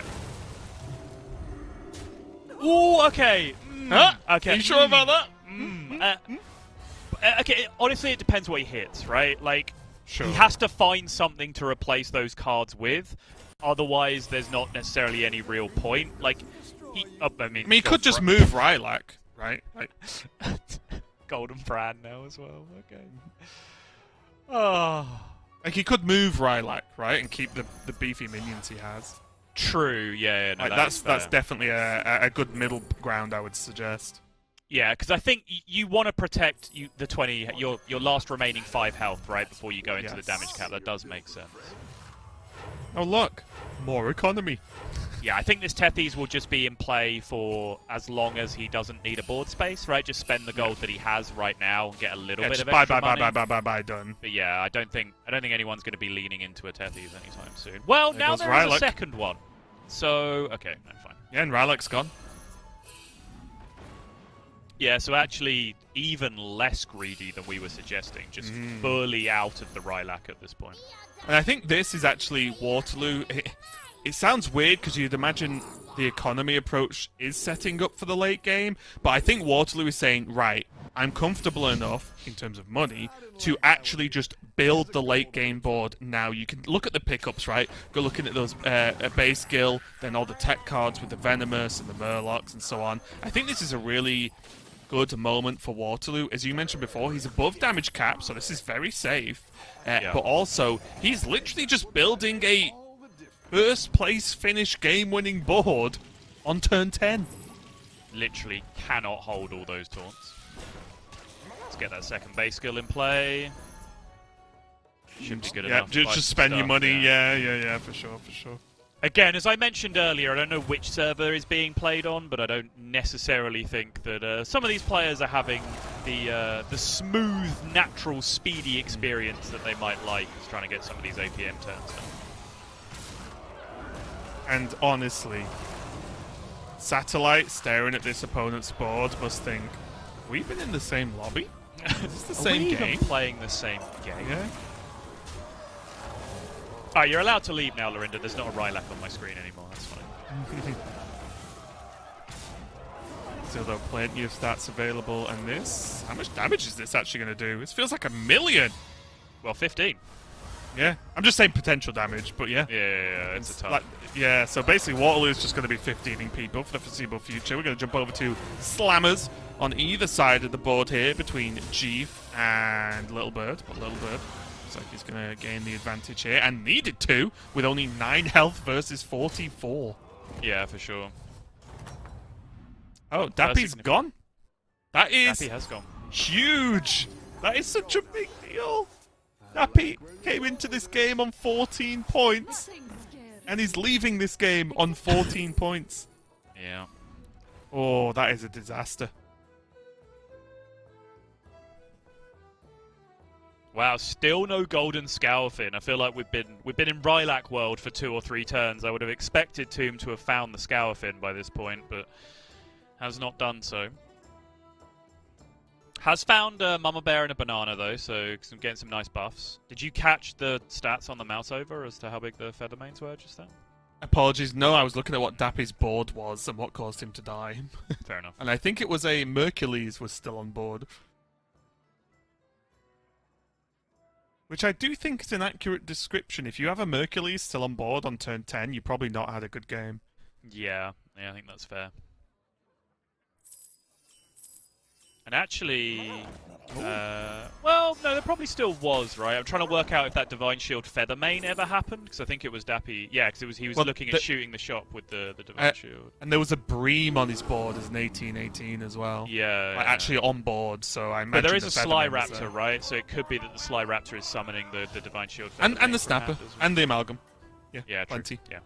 Ooh, okay. Huh? Okay. Are you sure about that? Okay, honestly, it depends what he hits, right? Like, Sure. He has to find something to replace those cards with. Otherwise, there's not necessarily any real point. Like, I mean, he could just move Rylak, right? Like, Golden Brand now as well. Okay. Oh. Like he could move Rylak, right, and keep the beefy minions he has. True. Yeah. No, like, that's definitely a good middle ground, I would suggest. Yeah, because I think you want to protect the 20, your last remaining 5 health, right, before you go into the damage cap. That does make sense. Oh look, more economy. Yeah, I think this Tethys will just be in play for as long as he doesn't need a board space, right? Just spend the gold that he has right now and get a little bit of extra money. Bye, done. But yeah, I don't think anyone's going to be leaning into a Tethys anytime soon. Well, now there's Rylak. a second one. So, okay, no, fine. Yeah, and Rylak's gone. Yeah, so actually even less greedy than we were suggesting, just fully out of the Rylak at this point. And I think this is actually Waterloo. It sounds weird because you'd imagine the economy approach is setting up for the late game, but I think Waterloo is saying, right, I'm comfortable enough in terms of money to actually just build the late game board now. You can look at the pickups, right? Go looking at those base skill, then all the tech cards with the Venomous and the Murlocs and so on. I think this is a really good moment for Waterloo. As you mentioned before, he's above damage cap, so this is very safe. But also, he's literally just building a first place finish game-winning board on turn 10. Literally cannot hold all those taunts. Let's get that second base skill in play. Should be good enough. Yeah, just spend your money. Yeah, for sure. Again, as I mentioned earlier, I don't know which server is being played on, but I don't necessarily think that some of these players are having the smooth, natural, speedy experience that they might like as trying to get some of these APM turns done. And honestly, Satellite staring at this opponent's board must think, we've been in the same lobby? Is this the same we game? even playing the same game? Yeah. Oh, you're allowed to leave now, Lorinda. There's not a Rylak on my screen anymore. That's fine. Still, though, plenty of stats available. And this, how much damage is this actually going to do? This feels like 1 million. Well, 15. Yeah, I'm just saying potential damage, but yeah. Yeah, it's a tough. Like, yeah, so basically Waterloo is just going to be 15ing people for the foreseeable future. We're going to jump over to Slammers on either side of the board here between Jeef and Little Bird. But Little Bird looks like he's going to gain the advantage here, and needed to, with only 9 health versus 44. Yeah, for sure. Oh, Dappy's gone. That is Dappy has gone. huge. That is such a big deal. Dappy came into this game on 14 points, and he's leaving this game on 14 points. Yeah. Oh, that is a disaster. Wow, still no golden Scowfin. I feel like we've been in Rylak world for 2 or 3 turns. I would have expected Tomb to have found the Scowfin by this point, but has not done so. Has found a Mama Bear and a banana, though, so getting some nice buffs. Did you catch the stats on the mouse over as to how big the feather mains were just then? Apologies, no, I was looking at what Dappy's board was and what caused him to die. Fair enough. And I think it was a Mercules was still on board. Which I do think is an accurate description. If you have a Mercules still on board on turn 10, you probably not had a good game. Yeah, I think that's fair. And actually, well, no, there probably still was, right? I'm trying to work out if that Divine Shield Feather Main ever happened, because I think it was Dappy. Yeah, because he was looking at shooting the shop with the Divine Shield. And there was a Bream on his board as an 1818 as well. Yeah. Like, actually on board, so I imagine. But there is a Feather Sly Main was Raptor, there. right? So it could be that the Sly Raptor is summoning the Divine Shield Feather And Main the from Snapper, hand as well. and the Amalgam. Yeah, plenty. True. Yeah.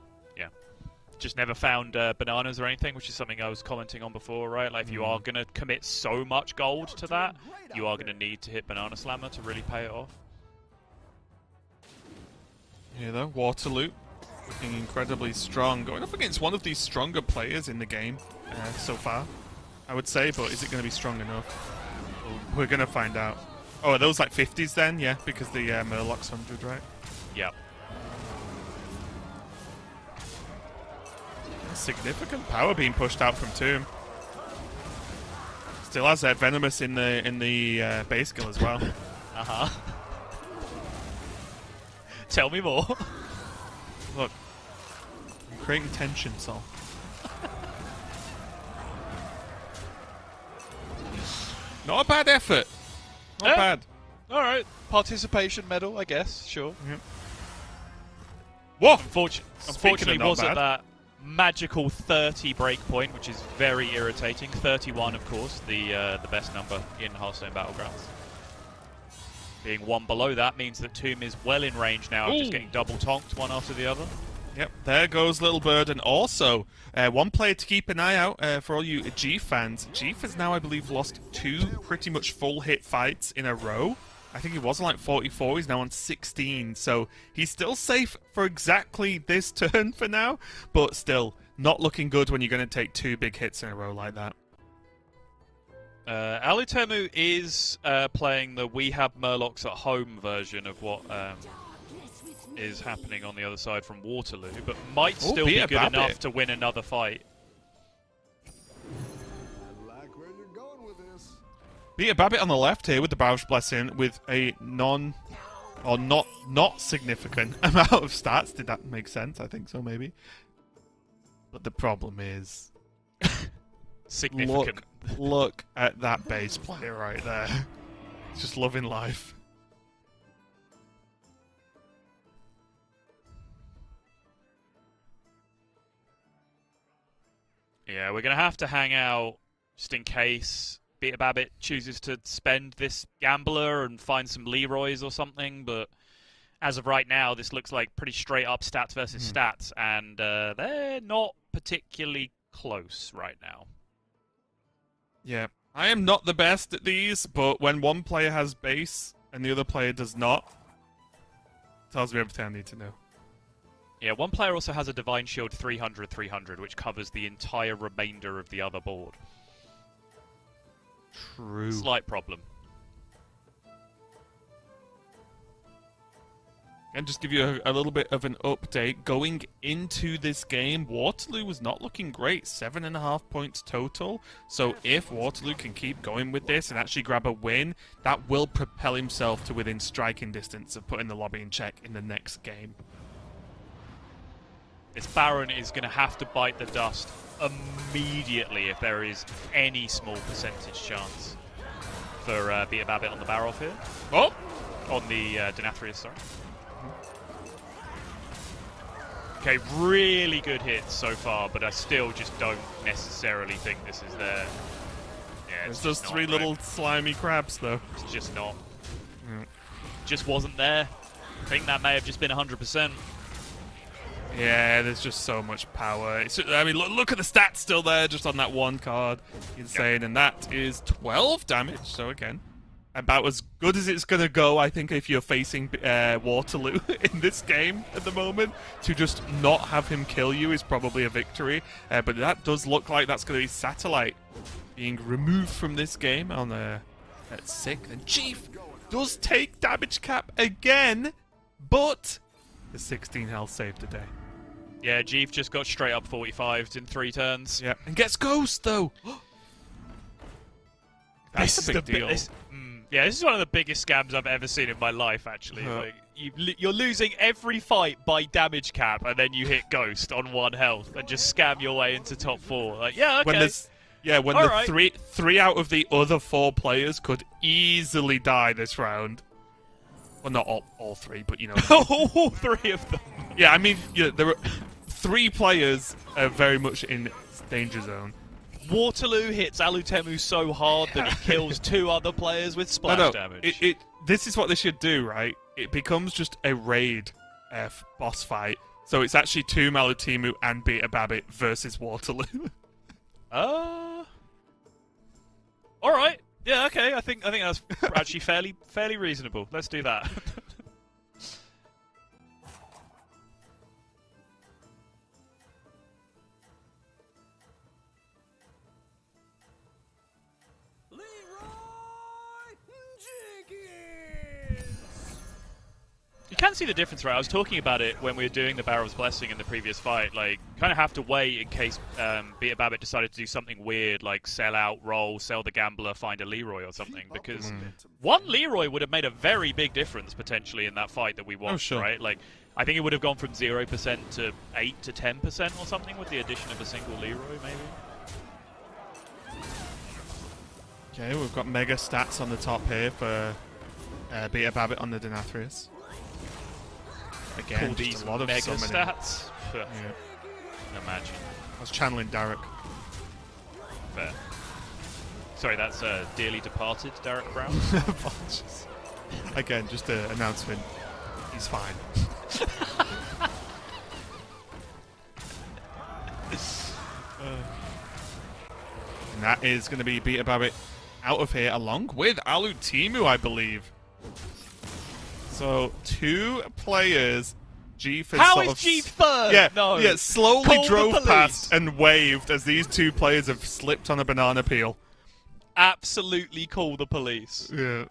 Just never found bananas or anything, which is something I was commenting on before, right? Like, if you are going to commit so much gold to that, you are going to need to hit Banana Slammer to really pay it off. Here though, Waterloo looking incredibly strong, going up against one of these stronger players in the game so far, I would say, but is it going to be strong enough? We're going to find out. Oh, are those like 50s then? Yeah, because the Murloc's 100, right? Yeah. Significant power being pushed out from Tomb. Still has Venomous in the base skill as well. Uh-huh. Tell me more. Look, I'm creating tension, Sol. Not a bad effort. Not bad. All right, participation medal, I guess. Sure. Yep. Whoa! Unfortunately, not wasn't bad. that magical 30 breakpoint, which is very irritating. 31, of course, the best number in Hearthstone Battlegrounds. Being one below that means that Tomb is well in range now, just getting double tonked one after the other. Yep, there goes Little Bird, and also one player to keep an eye out for all you G fans. Jeef has now, I believe, lost 2 pretty much full hit fights in a row. I think he was on like 44, he's now on 16, so he's still safe for exactly this turn for now, but still not looking good when you're going to take 2 big hits in a row like that. Alutemu is playing the We Have Murlocs at Home version of what is happening on the other side from Waterloo, but might still be good enough to win another fight. I like where you're going with this. Peter Babbitt on the left here with the Barrage Blessing with a not significant amount of stats. Did that make sense? I think so, maybe. But the problem is... Significant. Look at that base player right there. He's just loving life. Yeah, we're going to have to hang out just in case Peter Babbitt chooses to spend this Gambler and find some Leroys or something, but as of right now, this looks like pretty straight up stats versus stats, and they're not particularly close right now. Yeah, I am not the best at these, but when one player has base and the other player does not, tells me everything I need to know. Yeah, one player also has a Divine Shield 300-300, which covers the entire remainder of the other board. True. Slight problem. And just give you a little bit of an update. Going into this game, Waterloo was not looking great. 7.5 points total. So if Waterloo can keep going with this and actually grab a win, that will propel himself to within striking distance of putting the lobby in check in the next game. This Baron is going to have to bite the dust immediately if there is any small percentage chance for Peter Babbitt on the Baroff here. Oh! On the Denathrius, sorry. Okay, really good hits so far, but I still just don't necessarily think this is there. Yeah, There's those 3 little slimy crabs, though. It's just not. Just wasn't there. I think that may have just been 100%. Yeah, there's just so much power. I mean, look at the stats still there, just on that one card. Insane, and that is 12 damage. So again, about as good as it's gonna go, I think, if you're facing Waterloo in this game at the moment. To just not have him kill you is probably a victory. But that does look like that's gonna be Satellite being removed from this game on at 6. And Chief does take damage cap again, but the 16 health saved today. Yeah, Jeef just got straight up 45s in 3 turns. Yeah, and gets Ghost, though. That's a big deal. Yeah, this is one of the biggest scams I've ever seen in my life, actually. Like, you're losing every fight by damage cap, and then you hit Ghost on 1 health and just scam your way into top 4. Like, yeah, okay. When three out of the other 4 players could easily die this round. Well, not all 3, but you know. All 3 of them. Yeah, I mean, there are 3 players very much in danger zone. Waterloo hits Alutemu so hard that he kills 2 other players with splash damage. This is what they should do, right? It becomes just a raid boss fight. So it's actually Tomb, Alutemu, and Peter Babbitt versus Waterloo. All right. Yeah, okay. I think that's actually fairly reasonable. Let's do that. can see the difference, right? I was talking about it when we were doing the Barrel's Blessing in the previous fight. Like, kind of have to wait in case Beta Babbitt decided to do something weird, like sell out, roll, sell the gambler, find a Leroy or something. Because one Leroy would have made a very big difference potentially in that fight that we watched, right? Like, I think it would have gone from 0% to 8 to 10% or something with the addition of a single Leroy, maybe. Okay, we've got mega stats on the top here for Beta Babbitt on the Denathrius. Again, Call just these a lot of mega summoning. stats. Yeah. Imagine. I was channeling Derek. Fair. Sorry, that's dearly departed Derek Brown. Apologies. Again, just an announcement. He's fine. And that is going to be Beta Babbitt out of here, along with Alutimu, I believe. So, 2 players. Jeef has How sort is of Jeef third? Yeah, No. yeah, slowly Call the drove police. past and waved as these 2 players have slipped on a banana peel. Absolutely call the police. Yeah.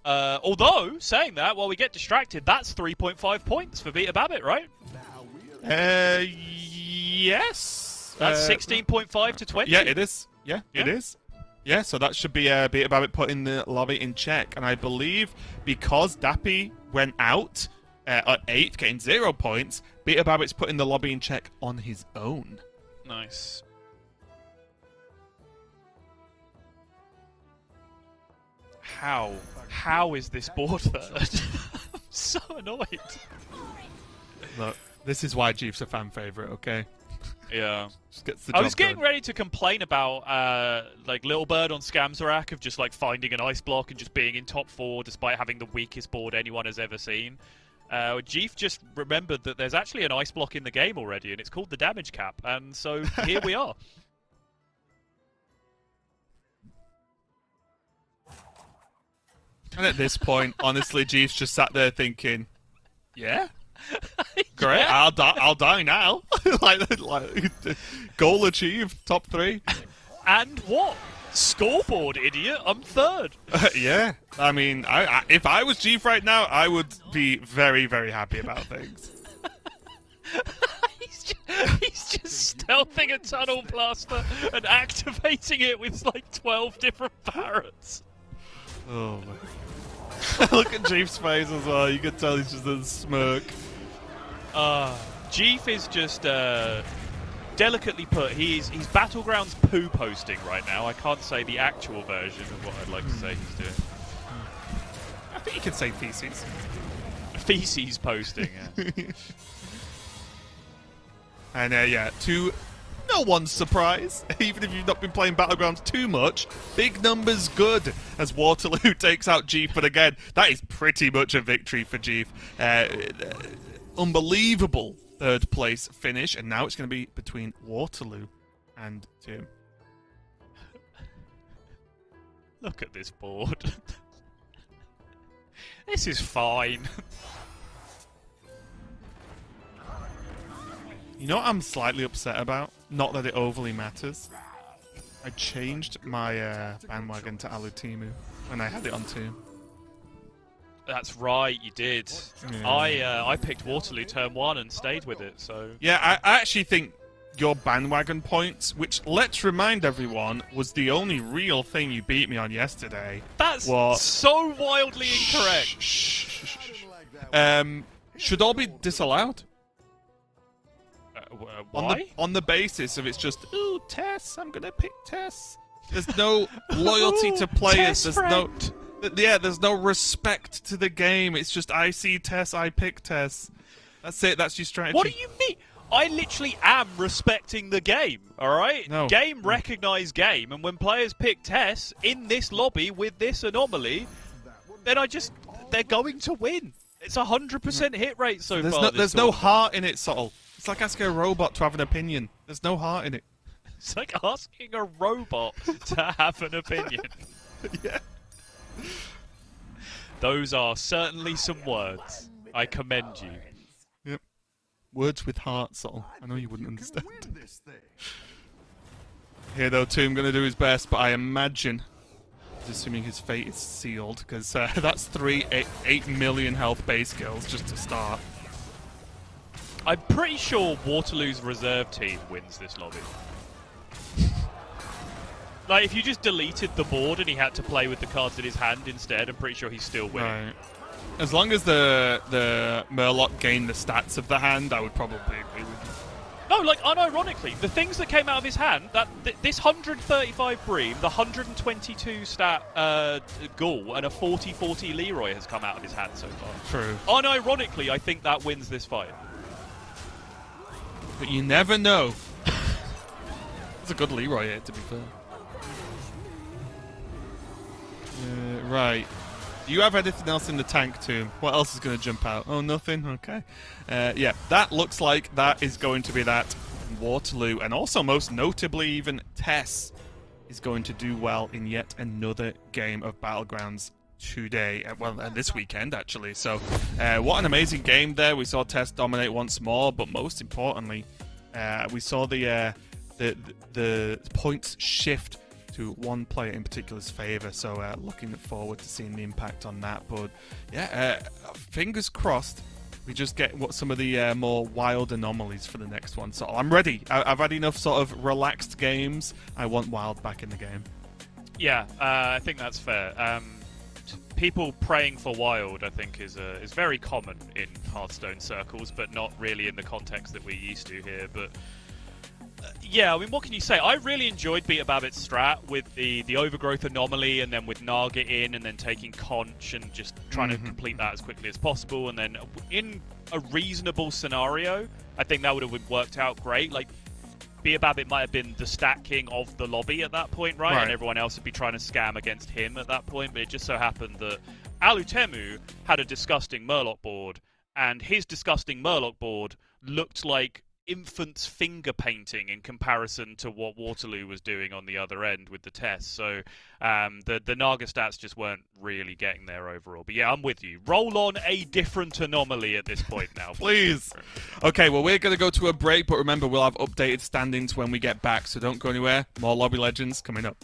Although, saying that, while we get distracted, that's 3.5 points for Beta Babbitt, right? Yes. That's 16.5 to 20. Yeah, it is. Yeah, it Yeah. is. Yeah, so that should be Beta Babbitt putting the lobby in check. And I believe because Dappy went out at 8th, getting 0 points, Beta Babbitt's putting the lobby in check on his own. Nice. How is this board third? I'm so annoyed. Look, this is why Jeef's a fan favorite, okay? Yeah. Just gets the I job was getting done. ready to complain about like Little Bird on Scamzarak of just like finding an ice block and just being in top 4 despite having the weakest board anyone has ever seen. Jeef just remembered that there's actually an ice block in the game already and it's called the damage cap, and so here we are. And at this point, honestly, Jeef's just sat there thinking, yeah? Great, Yeah. I'll die now. like, goal achieved, top 3. And what? Scoreboard, idiot! I'm third. Yeah, I mean, if I was Jeef right now, I would be very, very happy about things. He's just stealthing a tunnel blaster and activating it with like 12 different parrots. Oh my. Look at Jeef's face as well. You can tell he's just a smirk. Jeef is just delicately put. He's Battlegrounds poo posting right now. I can't say the actual version of what I'd like to say he's doing. I think you could say feces. Feces posting. Yeah. And yeah, to no one's surprise, even if you've not been playing Battlegrounds too much, big numbers good as Waterloo takes out Jeef. But again, that is pretty much a victory for Jeef. Unbelievable 3rd place finish, and now it's going to be between Waterloo and Tim. Look at this board. This is fine. You know what I'm slightly upset about? Not that it overly matters. I changed my bandwagon to Alutimu when I had it on 2. That's right, you did. Yeah. I picked Waterloo turn 1 and stayed with it. So Yeah, I actually think your bandwagon points, which, let's remind everyone, was the only real thing you beat me on yesterday. that's What? so wildly incorrect. Should all be disallowed. Why? On the basis of it's just, ooh, Tess, I'm gonna pick Tess. There's no loyalty to players. Tess There's no, friend. yeah, there's no respect to the game. It's just I see Tess, I pick Tess. That's it. That's your strategy. What do you mean? I literally am respecting the game, alright? No. Game recognize game, and when players pick Tess in this lobby with this anomaly, then they're going to win. It's 100% hit rate so far. There's no heart in it, Subtle. It's like asking a robot to have an opinion. There's no heart in it. It's like asking a robot to have an opinion. Yeah. Those are certainly some words. I commend you. Yep. Words with heart, Subtle. I know you wouldn't understand. Win this thing. Here, though, Tomb going to do his best, but I imagine assuming his fate is sealed, because that's 8 million health base kills just to start. I'm pretty sure Waterloo's reserve team wins this lobby. Like, if you just deleted the board and he had to play with the cards in his hand instead, I'm pretty sure he's still winning. Right. As long as the Murloc gained the stats of the hand, I would probably agree with you. No, like, unironically, the things that came out of his hand, this 135 Bream, the 122 stat Ghoul, and a 40-40 Leroy has come out of his hand so far. True. Unironically, I think that wins this fight. But you never know. It's a good Leroy here, to be fair. Right. Do you have anything else in the tank, Tomb? What else is going to jump out? Oh, nothing? Okay. Yeah, that looks like that is going to be that. Waterloo, and also most notably even Tess, is going to do well in yet another game of Battlegrounds today. Well, this weekend, actually. So, what an amazing game there. We saw Tess dominate once more, but most importantly, we saw the points shift to one player in particular's favour, so looking forward to seeing the impact on that. But yeah, fingers crossed we just get what some of the more wild anomalies for the next one. So I'm ready. I've had enough sort of relaxed games. I want wild back in the game. Yeah, I think that's fair. People praying for wild, I think, is very common in Hearthstone circles, but not really in the context that we're used to here. But yeah, I mean, what can you say? I really enjoyed Beat Babbitt's strat with the overgrowth anomaly, and then with Naga in, and then taking Conch and just trying to complete that as quickly as possible. And then in a reasonable scenario, I think that would have worked out great. Like, Beat Babbit might have been the stat king of the lobby at that point, right? And everyone else would be trying to scam against him at that point. But it just so happened that Alutemu had a disgusting Murloc board, and his disgusting Murloc board looked like infant's finger painting in comparison to what Waterloo was doing on the other end with the test. So the Naga stats just weren't really getting there overall. But yeah, I'm with you. Roll on a different anomaly at this point now. Please. Okay, well, we're going to go to a break, but remember, we'll have updated standings when we get back, so don't go anywhere. More Lobby Legends coming up.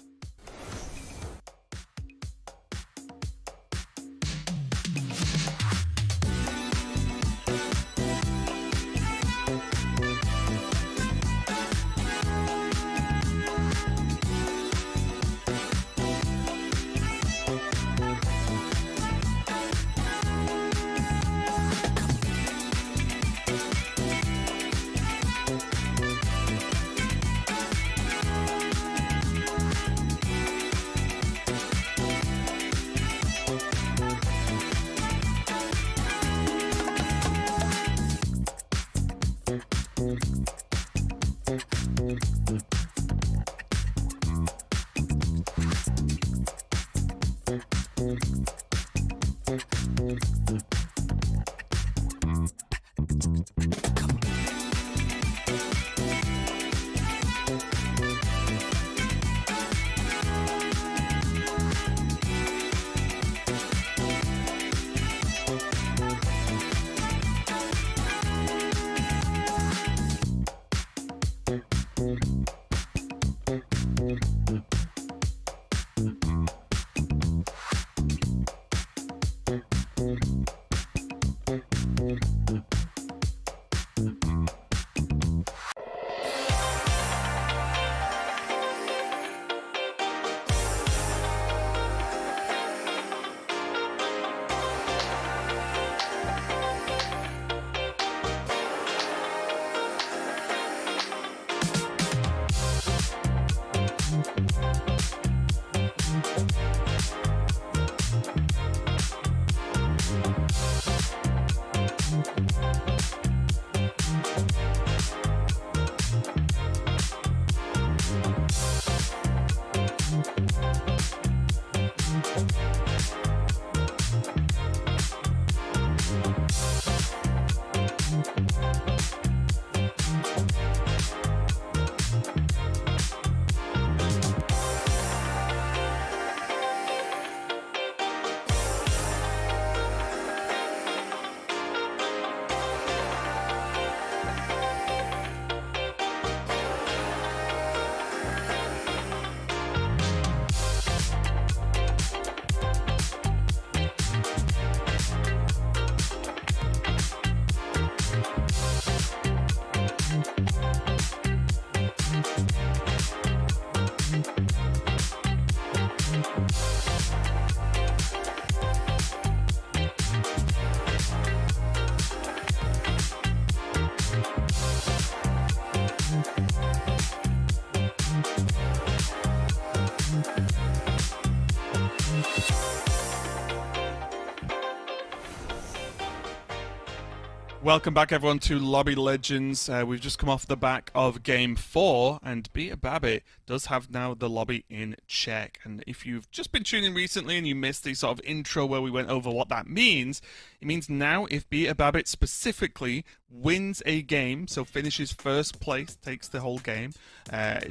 Welcome back, everyone, to Lobby Legends. We've just come off the back of Game 4, and Beat a Babbit does have now the lobby in check. And if you've just been tuning in recently and you missed the sort of intro where we went over what that means, it means now if Beat a Babbit specifically wins a game, so finishes first place, takes the whole game,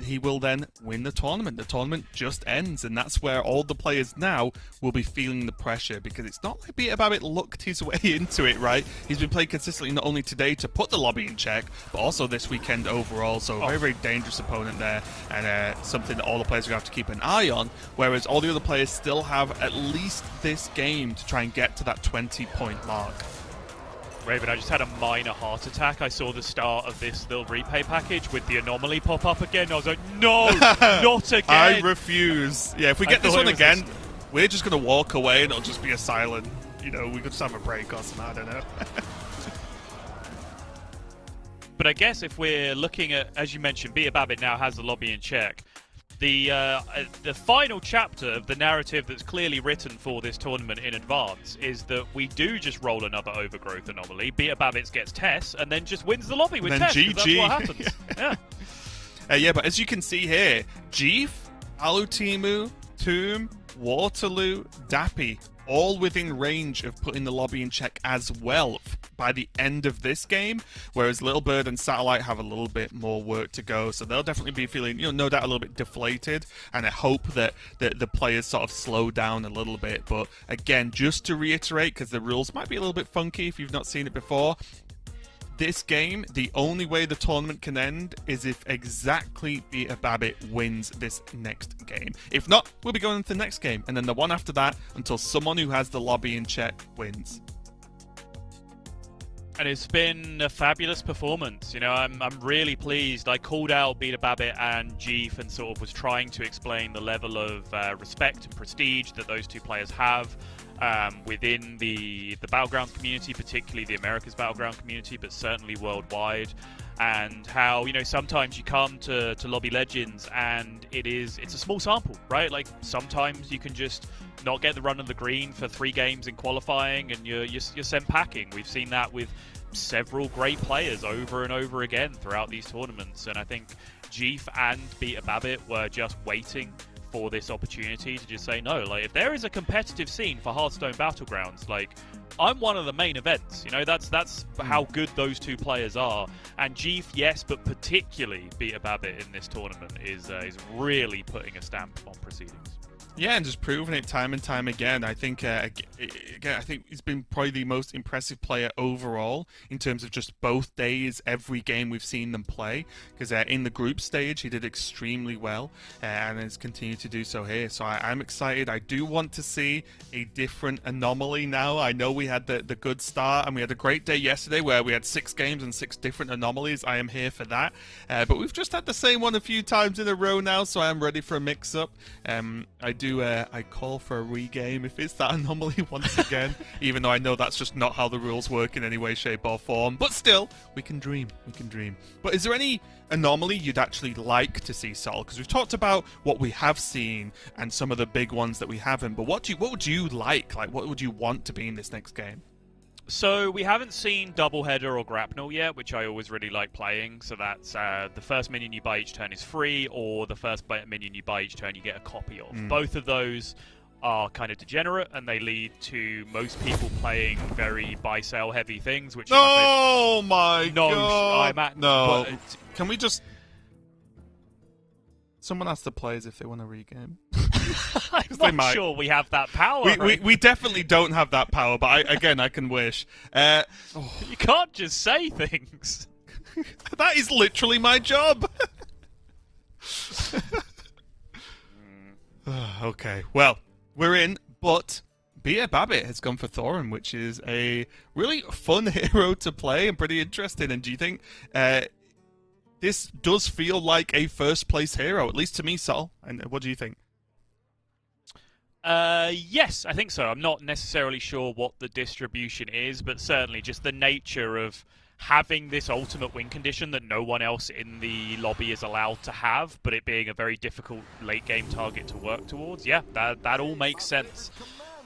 he will then win the tournament. The tournament just ends, and that's where all the players now will be feeling the pressure, because it's not like Beat a Babbit looked his way into it, right? He's been playing consistently not only today to put the lobby in check, but also this weekend overall, so a very, very dangerous opponent there, and something that all the players are going to have to keep an eye on, whereas all the other players still have at least this game to try and get to that 20-point mark. Raven, I just had a minor heart attack. I saw the start of this little replay package with the anomaly pop up again. I was like, no, not again. I refuse. Yeah, if we get this one again, we're just going to walk away and it'll just be a silent, we could just have a break or something, I don't know. But I guess if we're looking at, as you mentioned, Beat a Babbit now has the lobby in check. The final chapter of the narrative that's clearly written for this tournament in advance is that we do just roll another overgrowth anomaly. Beat a Babbit gets Tess and then just wins the lobby with Tess. GG. That's what happens. Yeah. Yeah, but as you can see here, Jeef, Alutimu, Tomb, Waterloo, Dappy, all within range of putting the lobby in check as well by the end of this game, whereas Little Bird and Satellite have a little bit more work to go, so they'll definitely be feeling, no doubt a little bit deflated, and I hope that the players sort of slow down a little bit. But again, just to reiterate, because the rules might be a little bit funky if you've not seen it before, this game, the only way the tournament can end is if exactly Beat a Babbit wins this next game. If not, we'll be going into the next game, and then the one after that until someone who has the lobby in check wins. And it's been a fabulous performance. I'm really pleased. I called out Beat a Babbit and Jeef and sort of was trying to explain the level of respect and prestige that those two players have within the Battlegrounds community, particularly the Americas Battleground community, but certainly worldwide. And how, sometimes you come to Lobby Legends and it's a small sample, right? Like, sometimes you can just not get the run of the green for 3 games in qualifying and you're sent packing. We've seen that with several great players over and over again throughout these tournaments. And I think Jeef and Beat a Babbit were just waiting for this opportunity to just say, no, like, if there is a competitive scene for Hearthstone Battlegrounds, like, I'm one of the main events. That's how good those two players are. And Jeef, yes, but particularly Beat a Babbit in this tournament is really putting a stamp on proceedings. Yeah, and just proving it time and time again. I think again, I think he's been probably the most impressive player overall in terms of just both days, every game we've seen them play. Because in the group stage, he did extremely well, and has continued to do so here. So I'm excited. I do want to see a different anomaly now. I know we had the good start, and we had a great day yesterday where we had 6 games and 6 different anomalies. I am here for that. But we've just had the same one a few times in a row now, so I am ready for a mix-up. I call for a regame if it's that anomaly once again, even though I know that's just not how the rules work in any way, shape or form. But still, we can dream. We can dream. But is there any anomaly you'd actually like to see, Sol? Because we've talked about what we have seen and some of the big ones that we haven't. But what would you like? Like, what would you want to be in this next game? So we haven't seen Doubleheader or Grapnel yet, which I always really like playing. So that's the first minion you buy each turn is free, or the first minion you buy each turn you get a copy of. Both of those are kind of degenerate, and they lead to most people playing very buy-sell heavy things, which Oh my God! No, can we just... Someone has to play as if they want to regame. I'm not sure we have that power. We definitely don't have that power, but I can wish. You can't just say things. That is literally my job. Okay, well, we're in, but Beer Babbit has gone for Thorin, which is a really fun hero to play and pretty interesting. And do you think this does feel like a first-place hero, at least to me, Sol? And what do you think? Yes, I think so. I'm not necessarily sure what the distribution is, but certainly just the nature of having this ultimate win condition that no one else in the lobby is allowed to have, but it being a very difficult late-game target to work towards. Yeah, that all makes sense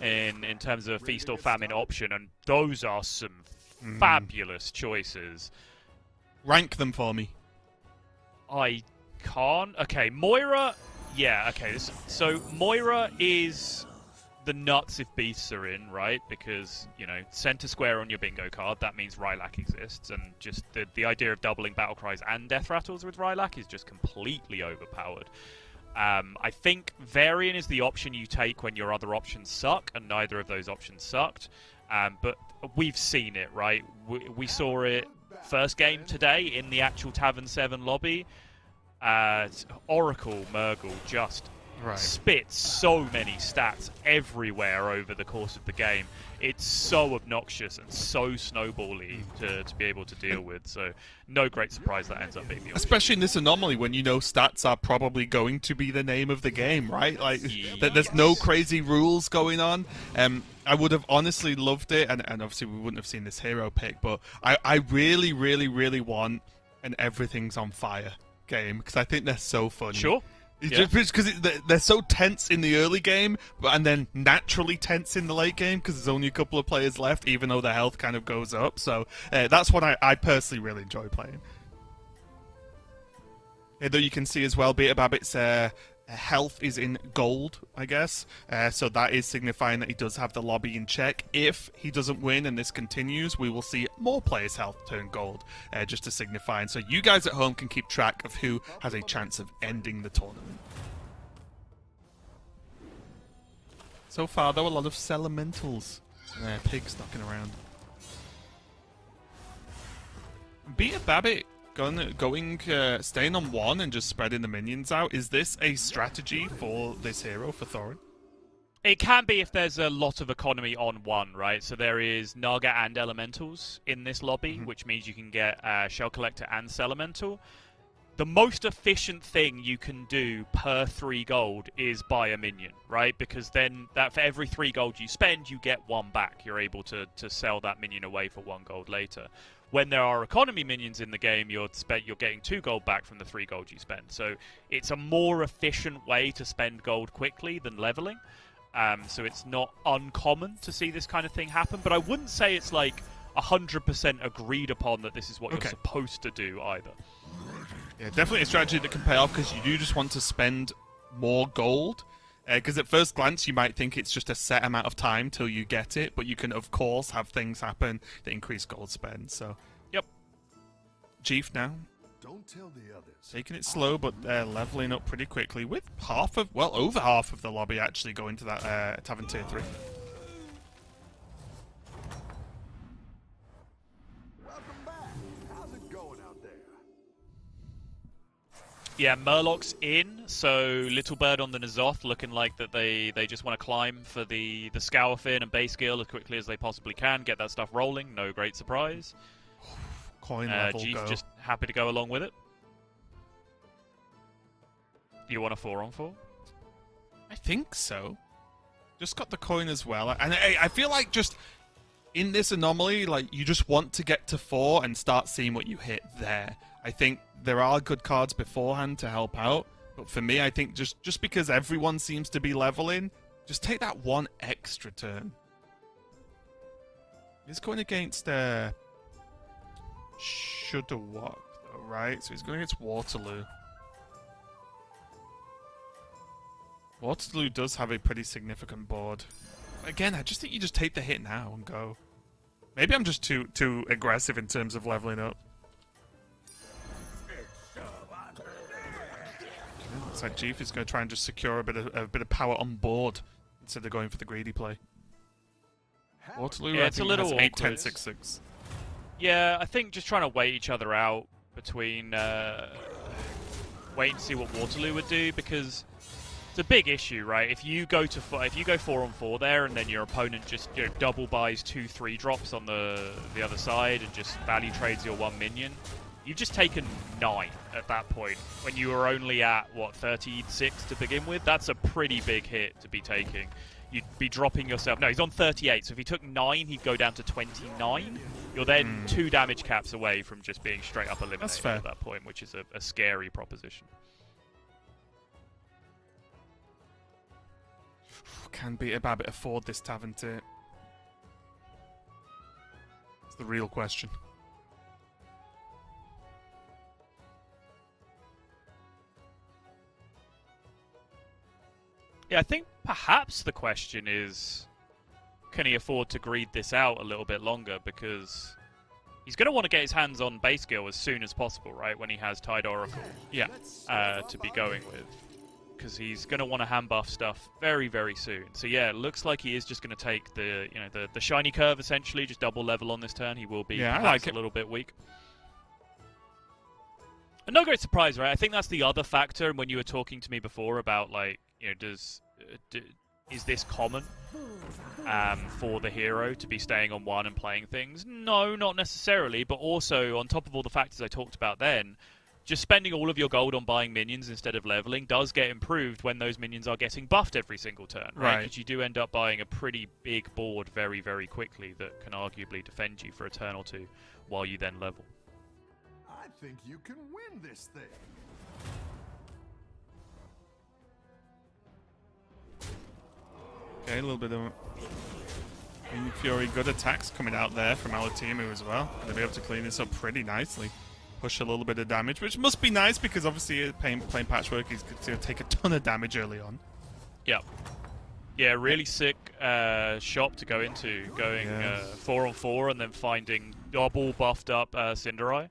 in terms of a Feast or Famine option, and those are some fabulous choices. Rank them for me. I can't. Okay, Moira. Yeah, okay. So Moira is the nuts if beasts are in, right? Because, you know, center square on your bingo card, that means Rylak exists, and just the idea of doubling battle cries and death rattles with Rylak is just completely overpowered. I think Varian is the option you take when your other options suck, and neither of those options sucked. But we've seen it, right? We saw it first game today in the actual Tavern 7 lobby. Oracle Murgle just spits so many stats everywhere over the course of the game. It's so obnoxious and so snowbally to be able to deal with. So no great surprise that ends up being the option. Especially in this anomaly when you know stats are probably going to be the name of the game, right? Like, there's no crazy rules going on. I would have honestly loved it, and obviously we wouldn't have seen this hero pick, but I really, really, really want an Everything's on Fire game, because I think they're so funny. Sure. Just because they're so tense in the early game, and then naturally tense in the late game because there's only a couple of players left, even though their health kind of goes up. So that's what I personally really enjoy playing. Though you can see as well, Beta Babbit's health is in gold, I guess. So that is signifying that he does have the lobby in check. If he doesn't win and this continues, we will see more players' health turn gold, just to signify. And so you guys at home can keep track of who has a chance of ending the tournament. So far, though, a lot of Celementals. Pigs knocking around. Beta Babbit staying on one and just spreading the minions out. Is this a strategy for this hero, for Thorin? It can be if there's a lot of economy on one, right? So there is Naga and Elementals in this lobby, which means you can get Shell Collector and Celemental. The most efficient thing you can do per 3 gold is buy a minion, right? Because then that for every 3 gold you spend, you get 1 back. You're able to sell that minion away for 1 gold later. When there are economy minions in the game, you're getting 2 gold back from the 3 gold you spend. So it's a more efficient way to spend gold quickly than leveling. So it's not uncommon to see this kind of thing happen. But I wouldn't say it's like 100% agreed upon that this is what you're supposed to do either. Yeah, definitely a strategy that can pay off because you do just want to spend more gold. Because at first glance, you might think it's just a set amount of time till you get it, but you can, of course, have things happen that increase gold spend. So, yep. Chief now. Don't tell the others. Taking it slow, but they're leveling up pretty quickly with over half of the lobby actually going to that Tavern Tier 3. Welcome back. How's it going out there? Yeah, Murloc's in, so Little Bird on the N'Zoth looking like that they just want to climb for the Scour Fin and base skill as quickly as they possibly can, get that stuff rolling, no great surprise. Coin level G's go. just happy to go along with it. You want a 4-on-4? I think so. Just got the coin as well. And I feel like just in this anomaly, like you just want to get to 4 and start seeing what you hit there. I think there are good cards beforehand to help out, but for me, I think just because everyone seems to be leveling, just take that 1 extra turn. He's going against Shudderwock, though, right? So he's going against Waterloo. Waterloo does have a pretty significant board. Again, I just think you just take the hit now and go. Maybe I'm just too aggressive in terms of leveling up. Looks like Chief is going to try and just secure a bit of power on board instead of going for the greedy play. Waterloo, yeah, I it's think a little has 8, awkward. 10, 6, 6. Yeah, I think just trying to wait each other out between wait and see what Waterloo would do, because It's a big issue, right? If you go 4-on-4 there, and then your opponent just double buys 2-3 drops on the other side and just value trades your 1 minion, you've just taken 9 at that point. When you were only at what 36 to begin with, that's a pretty big hit to be taking. You'd be dropping yourself. No, he's on 38, so if he took 9, he'd go down to 29. You're then 2 damage caps away from just being straight up eliminated at that point, which is a scary proposition. Can Beta Babbit afford this tavern tip? It's the real question. Yeah, I think perhaps the question is, can he afford to greed this out a little bit longer? Because he's going to want to get his hands on base skill as soon as possible, right? When he has Tide Oracle, to be going with. Because he's going to want to hand buff stuff very, very soon. So yeah, it looks like he is just going to take the shiny curve essentially, just double level on this turn. He will be perhaps a little bit weak. And no great surprise, right? I think that's the other factor. And when you were talking to me before about like, is this common for the hero to be staying on 1 and playing things? No, not necessarily. But also on top of all the factors I talked about then, just spending all of your gold on buying minions instead of leveling does get improved when those minions are getting buffed every single turn, right? Because you do end up buying a pretty big board very, very quickly that can arguably defend you for a turn or 2 while you then level. I think you can win this thing. Okay, a little bit of Fury, good attacks coming out there from our team as well. They'll be able to clean this up pretty nicely. Push a little bit of damage, which must be nice because obviously playing Patchwork is going to take a ton of damage early on. Yep. Yeah, really sick shop to go into, going 4-on-4 and then finding double buffed up Cinderai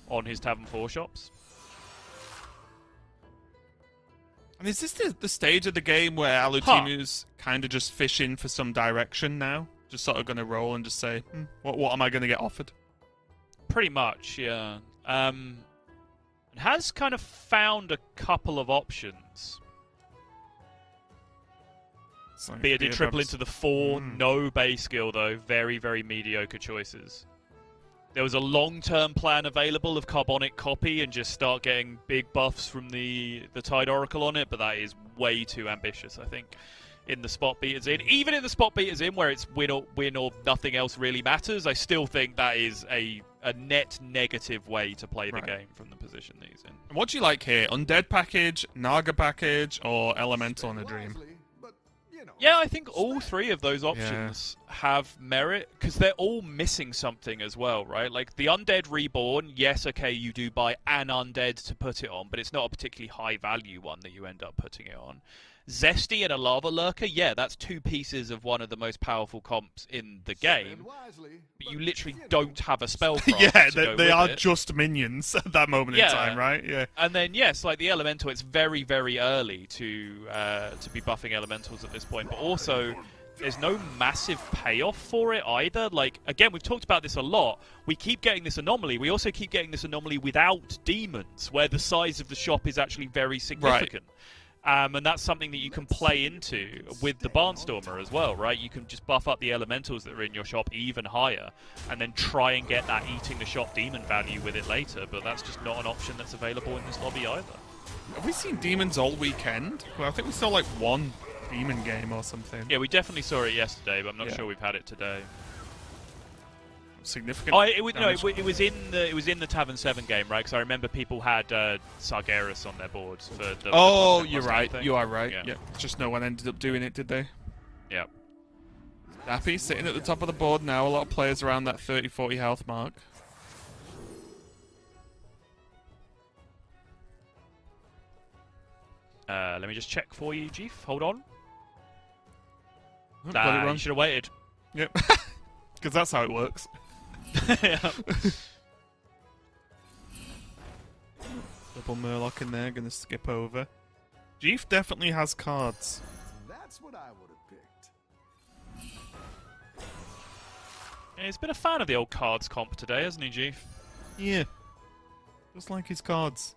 on his Tavern 4 shops. And is this the stage of the game where Alutimu's kind of just fishing for some direction now? Just sort of going to roll and just say, what am I going to get offered? Pretty much, yeah. Has kind of found a couple of options. Like Bea did triple into the 4, no base skill though. Very, very mediocre choices. There was a long-term plan available of Carbonic Copy and just start getting big buffs from the Tide Oracle on it, but that is way too ambitious, I think, in the spot beaters in. Even in the spot beaters in, where it's win or nothing else really matters, I still think that is a net negative way to play the game from the position that he's in. What do you like here? Undead package, Naga package, or Elemental in a Dream? Yeah, I think all 3 of those options have merit, because they're all missing something as well, right? Like, the Undead Reborn, yes, okay, you do buy an Undead to put it on, but it's not a particularly high-value one that you end up putting it on. Zesty and a Lava Lurker, yeah, that's 2 pieces of one of the most powerful comps in the game, but you literally don't have a spellcraft they are just minions at that moment in time, right? Yeah. And then, yes, like the Elemental, it's very, very early to be buffing Elementals at this point, but also there's no massive payoff for it either. Like, again, we've talked about this a lot. We keep getting this anomaly. We also keep getting this anomaly without demons, where the size of the shop is actually very significant. Right. And that's something that you can play into with the Barnstormer as well, right? You can just buff up the elementals that are in your shop even higher, and then try and get that eating the shop demon value with it later, but that's just not an option that's available in this lobby either. Have we seen demons all weekend? Well, I think we saw like 1 demon game or something. Yeah, we definitely saw it yesterday, but I'm not sure we've had it today. Significant. Oh, it was in the Tavern 7 game, right? Because I remember people had Sargeras on their boards for the. Oh, the you're right. thing. You are right. Yeah. Just no one ended up doing it, did they? Yeah. Dappy sitting at the top of the board now. A lot of players around that 30-40 health mark. Let me just check for you, Jeef. Hold on. Oh, got it wrong. You should have waited. Yep. Because that's how it works. Double Murloc in there, gonna skip over. Jeef definitely has cards. That's what I would have picked. Yeah, he's been a fan of the old cards comp today, hasn't he, Jeef? Yeah. Just like his cards.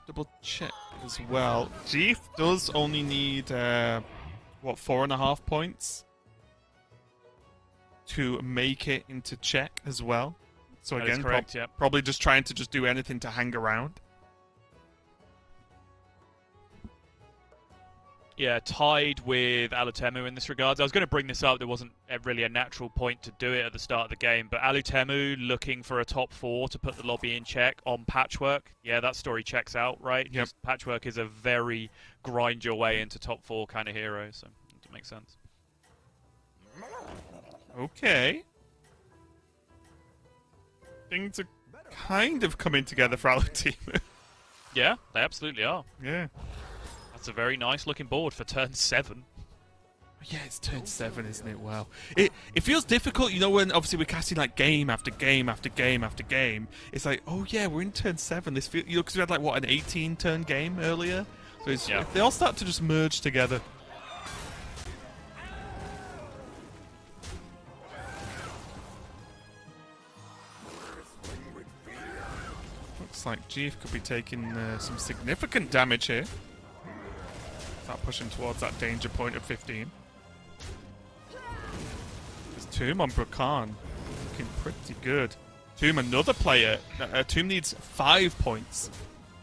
double check as well. Jeef does only need, 4.5 points to make it into check as well. So That is again, correct, yeah. probably just trying to just do anything to hang around. Yeah, tied with Alutemu in this regard. I was going to bring this up. There wasn't really a natural point to do it at the start of the game, but Alutemu looking for a top 4 to put the lobby in check on Patchwork. Yeah, that story checks out, right? Yep. Patchwork is a very grind your way into top 4 kind of hero, so it makes sense. Okay. Things are kind of coming together for our team. Yeah, they absolutely are. Yeah. That's a very nice looking board for turn 7. Yeah, it's turn 7, isn't it? Wow. It feels difficult, you know, when obviously we're casting like game after game after game after game. It's like, oh yeah, we're in turn 7. This feel, you know, because we had like what, an 18-turn game earlier. So it's, Yeah. they all start to just merge together. Looks like Jeef could be taking some significant damage here. Start pushing towards that danger point of 15. There's Tomb on Brakan. Looking pretty good. Tomb, another player. Tomb needs 5 points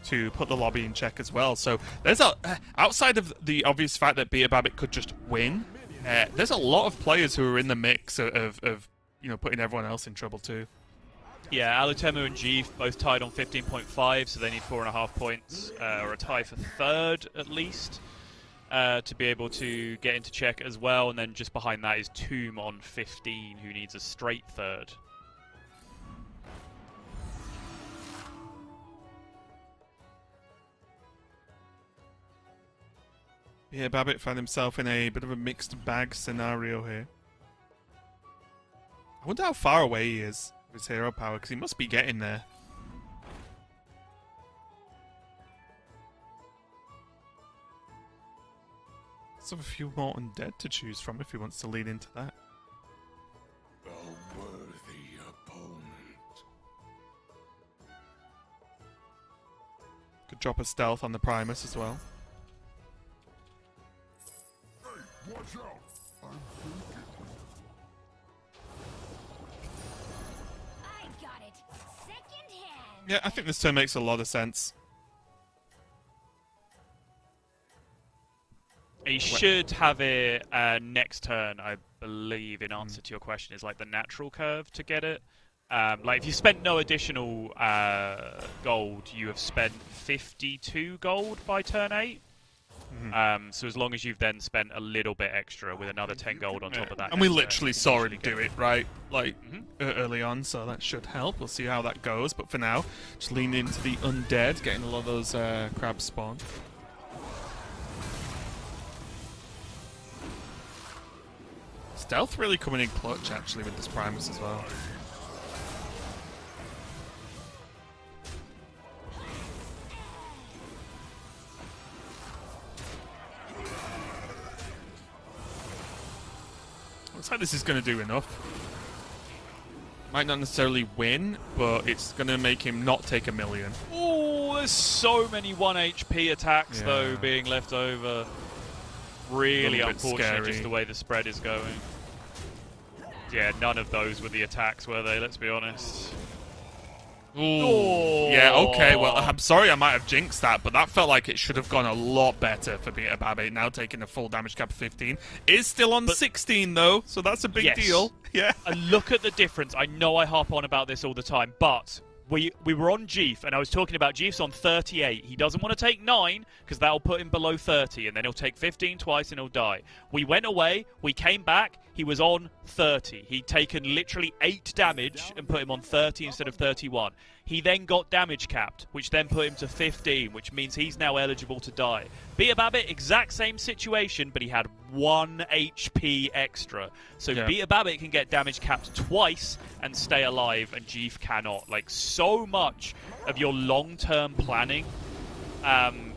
to put the lobby in check as well. So there's a outside of the obvious fact that Beta Babbit could just win, there's a lot of players who are in the mix of you know, putting everyone else in trouble too. Yeah, Alutemu and Jeef both tied on 15.5, so they need 4.5 points, or a tie for third at least, to be able to get into check as well. And then just behind that is Tomb on 15, who needs a straight third. Yeah, Babbit found himself in a bit of a mixed bag scenario here. I wonder how far away he is with his hero power, because he must be getting there. Let's have a few more undead to choose from if he wants to lean into that. A worthy opponent. Could drop a stealth on the Primus as well. Hey, watch out! I'm thinking. I got it. Second hand. Yeah, I think this turn makes a lot of sense. He should have it next turn, I believe, in answer to your question, is like the natural curve to get it. Like, if you spent no additional gold, you have spent 52 gold by turn 8. So as long as you've then spent a little bit extra with another 10 gold on top of that. And we next turn, literally you saw usually him get do it, right? Like, early on, so that should help. We'll see how that goes. But for now, just lean into the undead, getting a lot of those crabs spawn. Stealth really coming in clutch, actually, with this Primus as well. Looks like this is going to do enough. Might not necessarily win, but it's going to make him not take 1 million. Oh, there's so many 1 HP attacks, Yeah. though, being left over. Really Little bit unfortunate, scary. just the way the spread is going. Yeah, none of those were the attacks, were they? Let's be honest. Ooh. Yeah, okay, well, I'm sorry I might have jinxed that, but that felt like it should have gone a lot better for Beta Babbit, now taking a full damage cap of 15. Is still on 16, though, so that's a big Yes. deal. Yeah. And look at the difference. I know I harp on about this all the time, but we were on Jeef, and I was talking about Jeef's on 38. He doesn't want to take 9, because that'll put him below 30, and then he'll take 15 twice and he'll die. We went away, we came back, he was on 30. He'd taken literally 8 damage and put him on 30 instead of 31. He then got damage capped, which then put him to 15, which means he's now eligible to die. Beta Babbit, exact same situation, but he had 1 HP extra. So Yeah. Beta Babbit can get damage capped twice and stay alive, and Jeef cannot. Like, so much of your long-term planning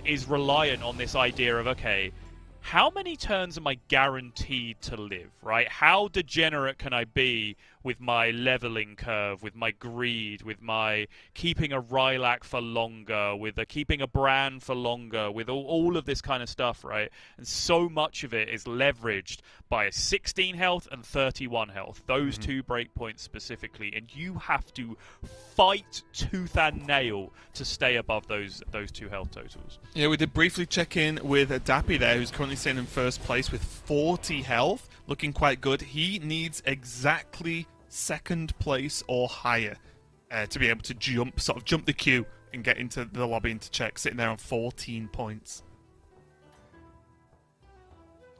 is reliant on this idea of, okay, how many turns am I guaranteed to live, right? How degenerate can I be with my leveling curve, with my greed, with my keeping a Rylac for longer, with keeping a Bran for longer, with all of this kind of stuff, right? And so much of it is leveraged by 16 health and 31 health, those two breakpoints specifically, and you have to fight tooth and nail to stay above those two health totals. Yeah, we did briefly check in with Dappy there, who's currently sitting in first place with 40 health, looking quite good. He needs exactly second place or higher to be able to jump the queue and get into the lobby into check, sitting there on 14 points.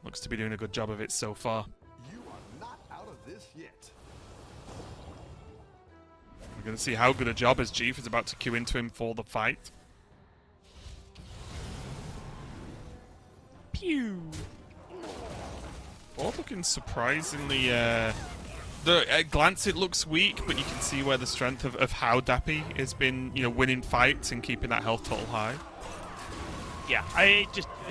Looks to be doing a good job of it so far. You are not out of this yet. We're going to see how good a job as Jeef is about to queue into him for the fight. Pew! Both looking surprisingly... at glance it looks weak, but you can see where the strength of how Dappy has been, winning fights and keeping that health total high. Yeah,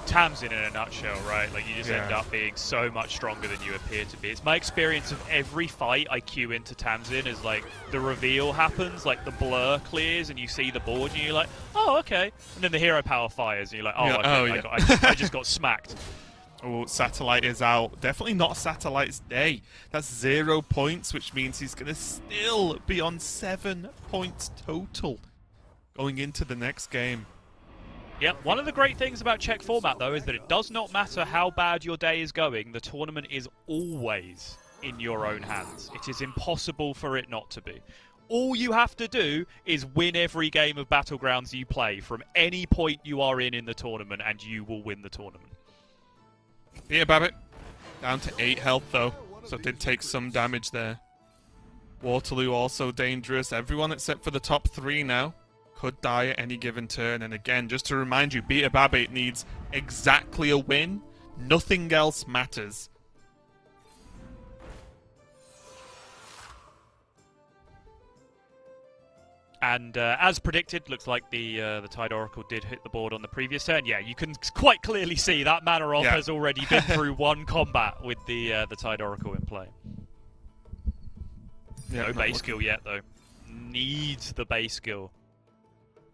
Tamsin in a nutshell, right? Like, you just end up being so much stronger than you appear to be. It's my experience of every fight I queue into Tamsin is, like, the reveal happens, like, the blur clears, and you see the board, and you're like, oh, okay. And then the hero power fires, and you're like, I just got smacked. Oh, Satellite is out. Definitely not Satellite's day. That's 0 points, which means he's going to still be on 7 points total going into the next game. Yep, one of the great things about Czech format, though, is that it does not matter how bad your day is going, the tournament is always in your own hands. It is impossible for it not to be. All you have to do is win every game of Battlegrounds you play from any point you are in the tournament, and you will win the tournament. Peter Babbitt, down to 8 health, though, so did take some damage there. Waterloo also dangerous. Everyone except for the top 3 now could die at any given turn. And again, just to remind you, Peter Babbitt needs exactly a win. Nothing else matters. And as predicted, looks like the Tide Oracle did hit the board on the previous turn. Yeah, you can quite clearly see that Mana Off has already been through one combat with the Tide Oracle in play. No base skill yet, though. Needs the base skill.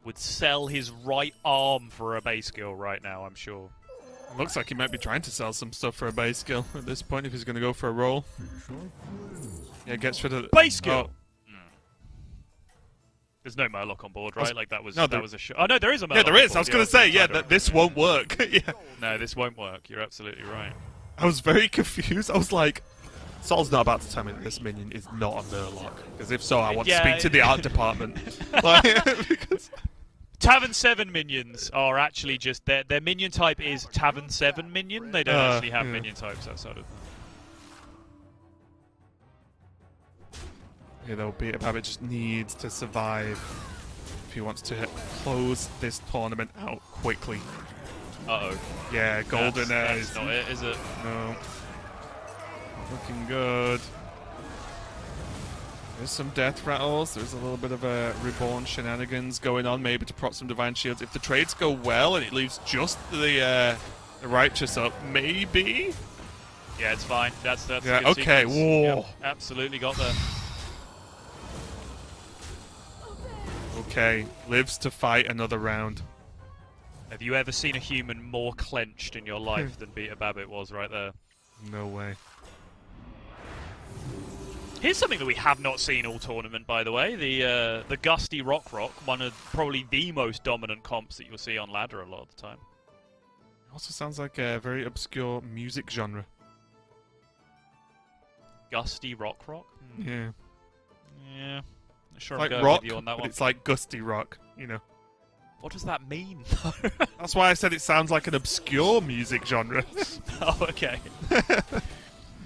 Would sell his right arm for a base skill right now, I'm sure. Looks like he might be trying to sell some stuff for a base skill at this point if he's going to go for a roll. Yeah, gets rid of the base skill. There's no Murloc on board, right? Like that was a shot. Oh no, there is a Murloc. Yeah, there is. I was going to say, this won't work. Yeah. No, this won't work. You're absolutely right. I was very confused. I was like, Sol's not about to tell me that this minion is not a Murloc, because if so, I want to speak to the art department. Because Tavern 7 minions are actually just their minion type is Tavern 7 minion. They don't actually have minion types outside of that. Yeah, though, Peter Babbitt just needs to survive if he wants to close this tournament out quickly. Uh-oh. Yeah, Golden that's not it, is it? No. Looking good. There's some death rattles. There's a little bit of a reborn shenanigans going on, maybe to prop some divine shields. If the trades go well and it leaves just the righteous up, maybe. Yeah, it's fine. That's yeah. A good Okay. sequence. Whoa. Yep, absolutely got there. Okay, lives to fight another round. Have you ever seen a human more clenched in your life than Peter Babbitt was right there? No way. Here's something that we have not seen all tournament, by the way. The Gusty Rock, one of probably the most dominant comps that you'll see on ladder a lot of the time. Also sounds like a very obscure music genre. Gusty Rock? Yeah. Yeah. Not sure It's I'm like going rock, with you on that but one. it's like gusty rock, What does that mean? That's why I said it sounds like an obscure music genre. Oh, okay.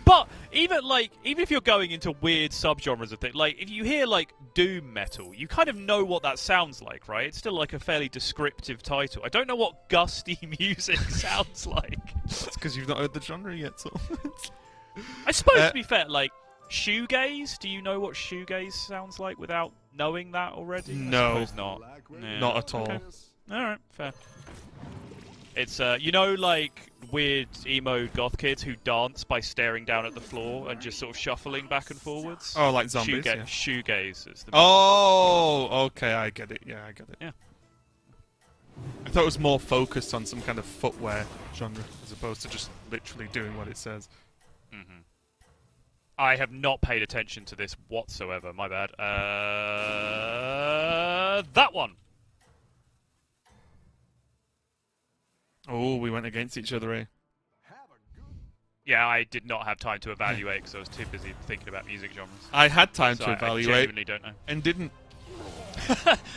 But even if you're going into weird subgenres of things, like if you hear like doom metal, you kind of know what that sounds like, right? It's still like a fairly descriptive title. I don't know what gusty music sounds like. That's because you've not heard the genre yet, so. I suppose to be fair, like shoegaze. Do you know what shoegaze sounds like without knowing that already? No. I suppose not. Yeah. Not at all. Okay. All right, fair. It's you know, like weird emo goth kids who dance by staring down at the floor and just sort of shuffling back and forwards. Oh, like zombies. Shoegaze is the. Oh, okay, I get it. Yeah, I get it. Yeah. I thought it was more focused on some kind of footwear genre as opposed to just literally doing what it says. Mm-hmm. I have not paid attention to this whatsoever. My bad. That one. Oh, we went against each other, eh? Yeah, I did not have time to evaluate because I was too busy thinking about music genres. I had time So to I evaluate genuinely don't know. and didn't.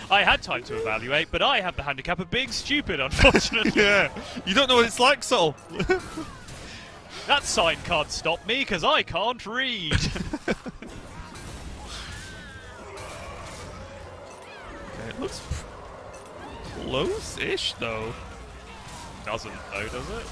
I had time to evaluate, but I have the handicap of being stupid, unfortunately. Yeah, you don't know what it's like, Sol. That sign can't stop me because I can't read. Okay, it looks close-ish, though. Doesn't though, does it?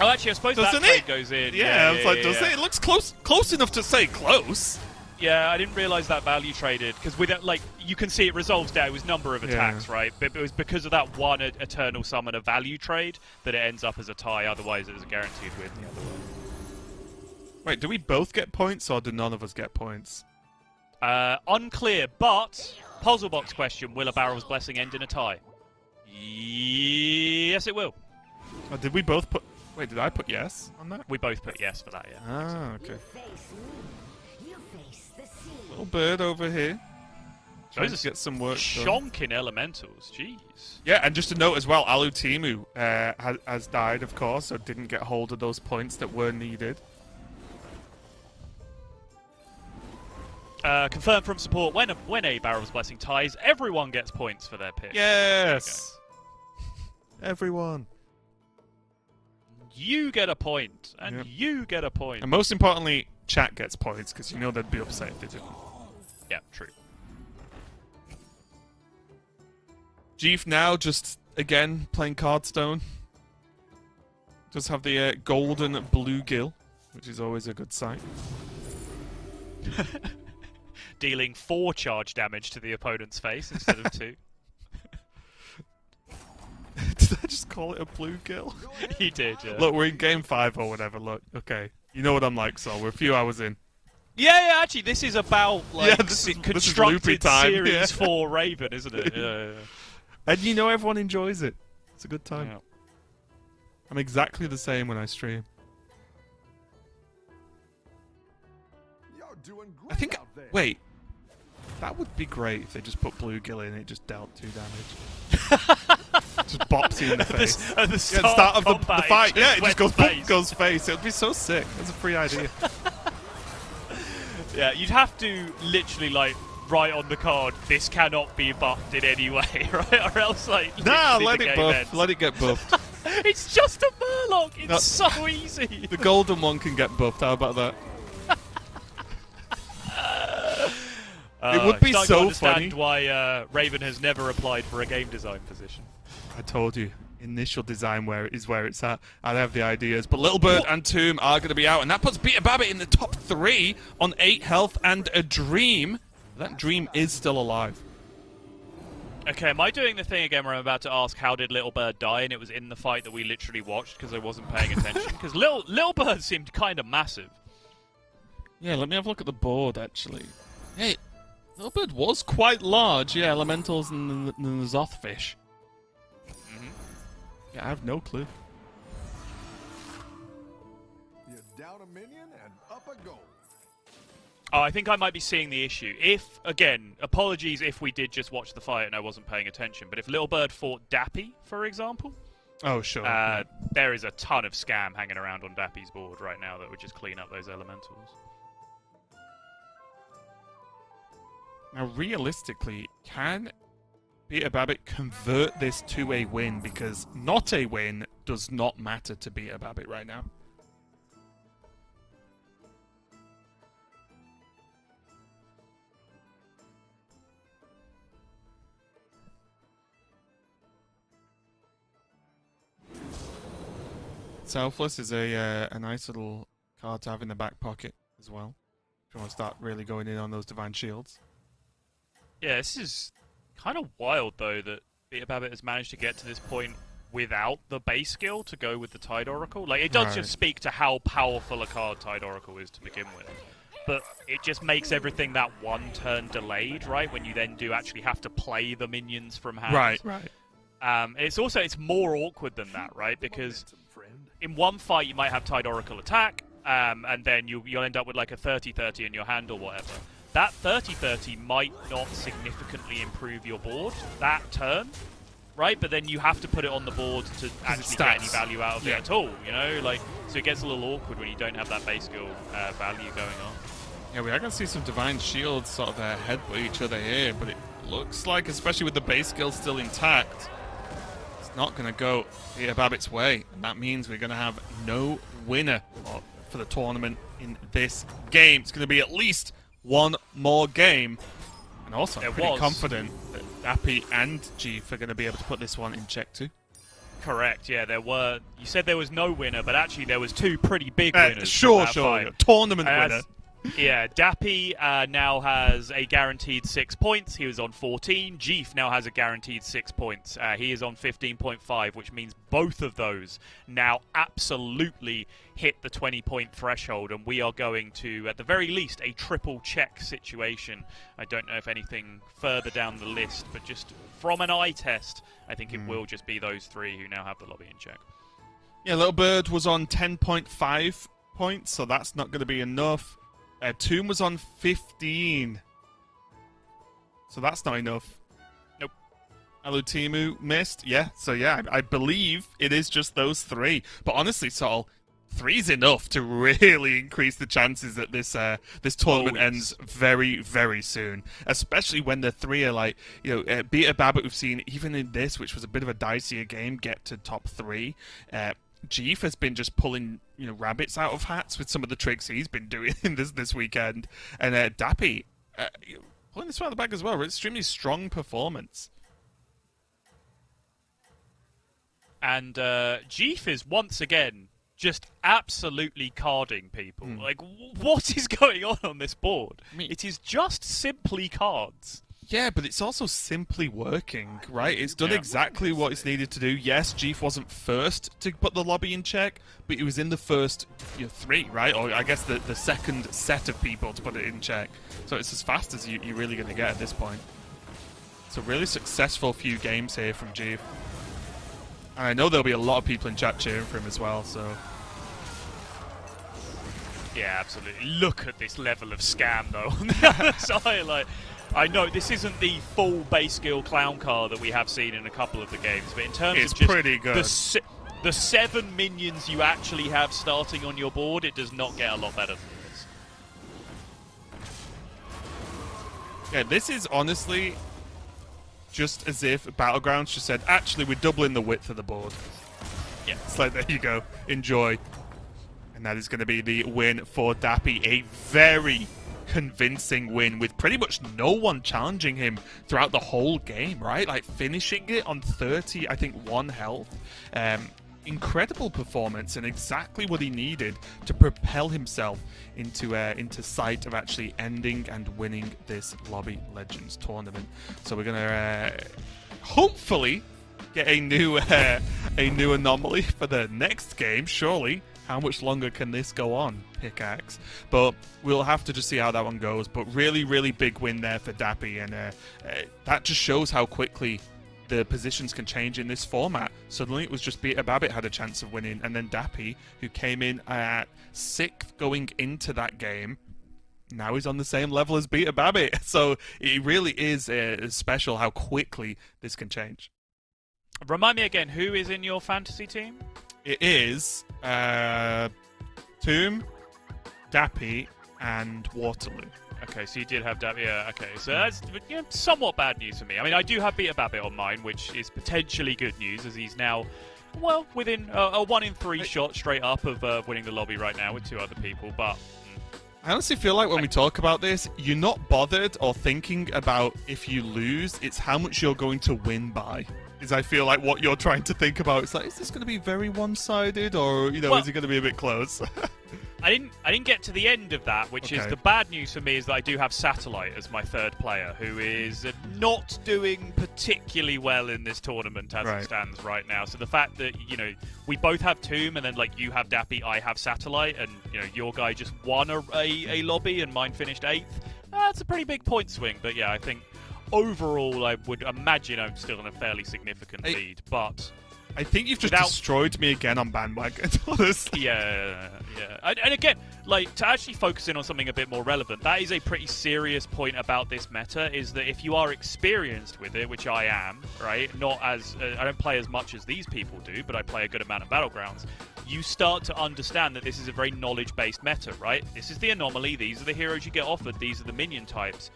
Oh, actually, I suppose Doesn't that trade it? goes in. Yeah, I was like, does it? It looks close enough to say close. Yeah, I didn't realise that value traded because with that, like, you can see it resolves down with number of attacks, right? But it was because of that one Eternal Summoner value trade that it ends up as a tie. Otherwise, it was a guaranteed win the other way. Wait, do we both get points or do none of us get points? Unclear, but puzzle box question: will a Barrel's Blessing end in a tie? Yes, it will. Oh, did we both put? Wait, did I put yes on that? We both put yes for that, yeah. Ah, okay. Little bird over here. Trying to get some work done. Shonking elementals, jeez. Yeah, and just a note as well, Alu Timu has died, of course, so didn't get hold of those points that were needed. Confirmed from support, when a Barrel's Blessing ties, everyone gets points for their pick. Yes! Everyone. You get a point, and Yep. you get a point. And most importantly, chat gets points, because you know they'd be upset if they didn't. Yeah, true. Jeef now just, again, playing Hearthstone. Does have the golden bluegill, which is always a good sign. Dealing 4 charge damage to the opponent's face instead of 2. Did I just call it a bluegill? He did, yeah. Look, we're in game 5 or whatever, look. Okay. You know what I'm like, so we're a few hours in. Yeah, actually, this is about, like, this is constructed loopy time, series yeah. for Raven, isn't it? Yeah. And you know everyone enjoys it. It's a good time. Yeah. I'm exactly the same when I stream. You're doing great I think... out there. Wait. That would be great if they just put bluegill in and it just dealt 2 damage. Just bops you in the face. At the Yeah, start, of the combat, fight. Yeah, it just goes, face. boop, goes face. It would be so sick. That's a free idea. Yeah, you'd have to literally, like, write on the card, this cannot be buffed in any way, right? Or else, like, Nah, literally let the it game buff. ends. Let it get buffed. It's just a Murloc! It's No. so easy! The golden one can get buffed. How about that? It would be starting so to understand funny. why Raven has never applied for a game design position. I told you, initial design where it's at. I have the ideas, but Little Bird and Tomb are going to be out, and that puts Peter Babbit in the top 3 on 8 health and a dream. That dream is still alive. Okay, am I doing the thing again where I'm about to ask how did Little Bird die, and it was in the fight that we literally watched because I wasn't paying attention? Because Little Bird seemed kind of massive. Yeah, let me have a look at the board, actually. Hey, Little Bird was quite large. Yeah, elementals and the Zothfish. Yeah, I have no clue. You're down a minion and up a goal. Oh, I think I might be seeing the issue. If, again, apologies if we did just watch the fight and I wasn't paying attention, but if Little Bird fought Dappy, for example, Oh, sure. there is a ton of scam hanging around on Dappy's board right now that would just clean up those elementals. Now, realistically, can Peter Babbit convert this to a win? Because not a win does not matter to Peter Babbit right now. Selfless is a nice little card to have in the back pocket as well. If you want to start really going in on those Divine Shields. Yeah, this is kind of wild, though, that Beta Babbit has managed to get to this point without the base skill to go with the Tide Oracle. Like, it does Right. just speak to how powerful a card Tide Oracle is to begin with. But it just makes everything that one turn delayed, right? When you then do actually have to play the minions from hand. Right. It's more awkward than that, right? Because in one fight you might have Tide Oracle attack, and then you'll end up with like a 30-30 in your hand or whatever. That 30-30 might not significantly improve your board that turn, right? But then you have to put it on the board to actually get any value out of it at all, you know? Like, so it gets a little awkward when you don't have that base skill value going on. Yeah, we are going to see some Divine Shields sort of headbutt each other here, but it looks like, especially with the base skill still intact, it's not going to go Beta Babbit's way. And that means we're going to have no winner for the tournament in this game. It's going to be at least one more game. And also, I'm pretty confident that Dappy and Jeef are going to be able to put this one in check too. Correct, yeah, you said there was no winner, but actually there was two pretty big winners. Sure. Fight. Tournament winner. Yeah, Dappy now has a guaranteed 6 points. He was on 14. Jeef now has a guaranteed 6 points. He is on 15.5, which means both of those now absolutely hit the 20-point threshold, and we are going to, at the very least, a triple check situation. I don't know if anything further down the list, but just from an eye test, I think it will just be those three who now have the lobby in check. Yeah, Little Bird was on 10.5 points, so that's not going to be enough. Tomb was on 15. So that's not enough. Nope. Alutimu missed. Yeah, so yeah, I believe it is just those three. But honestly, Sol, 3's enough to really increase the chances that this tournament ends very, very soon. Especially when the three are like, Beta Babbit we've seen, even in this, which was a bit of a dicier game, get to top 3. Jeef has been just pulling, rabbits out of hats with some of the tricks he's been doing in this weekend. And Dappy, pulling this one out of the bag as well. Extremely strong performance. And Jeef is once again just absolutely carding people. Like, what is going on this board? I mean, it is just simply cards. Yeah, but it's also simply working, right? It's done exactly what it's needed to do. Yes, Jeef wasn't first to put the lobby in check, but he was in the first 3, right? Or I guess the second set of people to put it in check. So it's as fast as you're really going to get at this point. It's a really successful few games here from Jeef. And I know there'll be a lot of people in chat cheering for him as well, so... Yeah, absolutely. Look at this level of scam, though, on the other side. Like, I know this isn't the full base skill clown car that we have seen in a couple of the games, but in terms it's of just pretty good. The 7 minions you actually have starting on your board, it does not get a lot better than this. Yeah, this is honestly just as if Battlegrounds just said, actually, we're doubling the width of the board. Yeah. It's like, there you go. Enjoy. And that is going to be the win for Dappy. A very convincing win with pretty much no one challenging him throughout the whole game, right? Like, finishing it on 30, I think, 1 health. Incredible performance and exactly what he needed to propel himself into sight of actually ending and winning this Lobby Legends tournament. So we're gonna hopefully get a new anomaly for the next game. Surely, how much longer can this go on, Pickaxe? But we'll have to just see how that one goes. But really, really big win there for Dappy, and that just shows how quickly the positions can change in this format. Suddenly it was just Beta Babbit had a chance of winning, and then Dappy, who came in at 6th going into that game, now he's on the same level as Beta Babbit. So it really is special how quickly this can change. Remind me again, who is in your fantasy team? It is Tomb, Dappy, and Waterloo. Okay, so you did have Dappy. Yeah, okay. So that's somewhat bad news for me. I mean, I do have Beta Babbit on mine, which is potentially good news, as he's now, well, within a 1 in 3 shot straight up of winning the lobby right now with 2 other people. But I honestly feel like when we talk about this, you're not bothered or thinking about if you lose, it's how much you're going to win by. Is I feel like what you're trying to think about. It's like, is this going to be very one-sided, or is it going to be a bit close? I didn't get to the end of that, which is Okay. the bad news for me is that I do have Satellite as my third player, who is not doing particularly well in this tournament as Right. it stands right now. So the fact that, you know, we both have Tomb, and then like you have Dappy, I have Satellite, and you know your guy just won a lobby and mine finished 8th. That's a pretty big point swing. But yeah, I think overall I would imagine I'm still in a fairly significant lead, but. I think you've just Without- destroyed me again on bandwagon, honestly. Yeah. And again, like, to actually focus in on something a bit more relevant, that is a pretty serious point about this meta, is that if you are experienced with it, which I am, right, not as, I don't play as much as these people do, but I play a good amount of Battlegrounds, you start to understand that this is a very knowledge-based meta, right? This is the anomaly, these are the heroes you get offered, these are the minion types.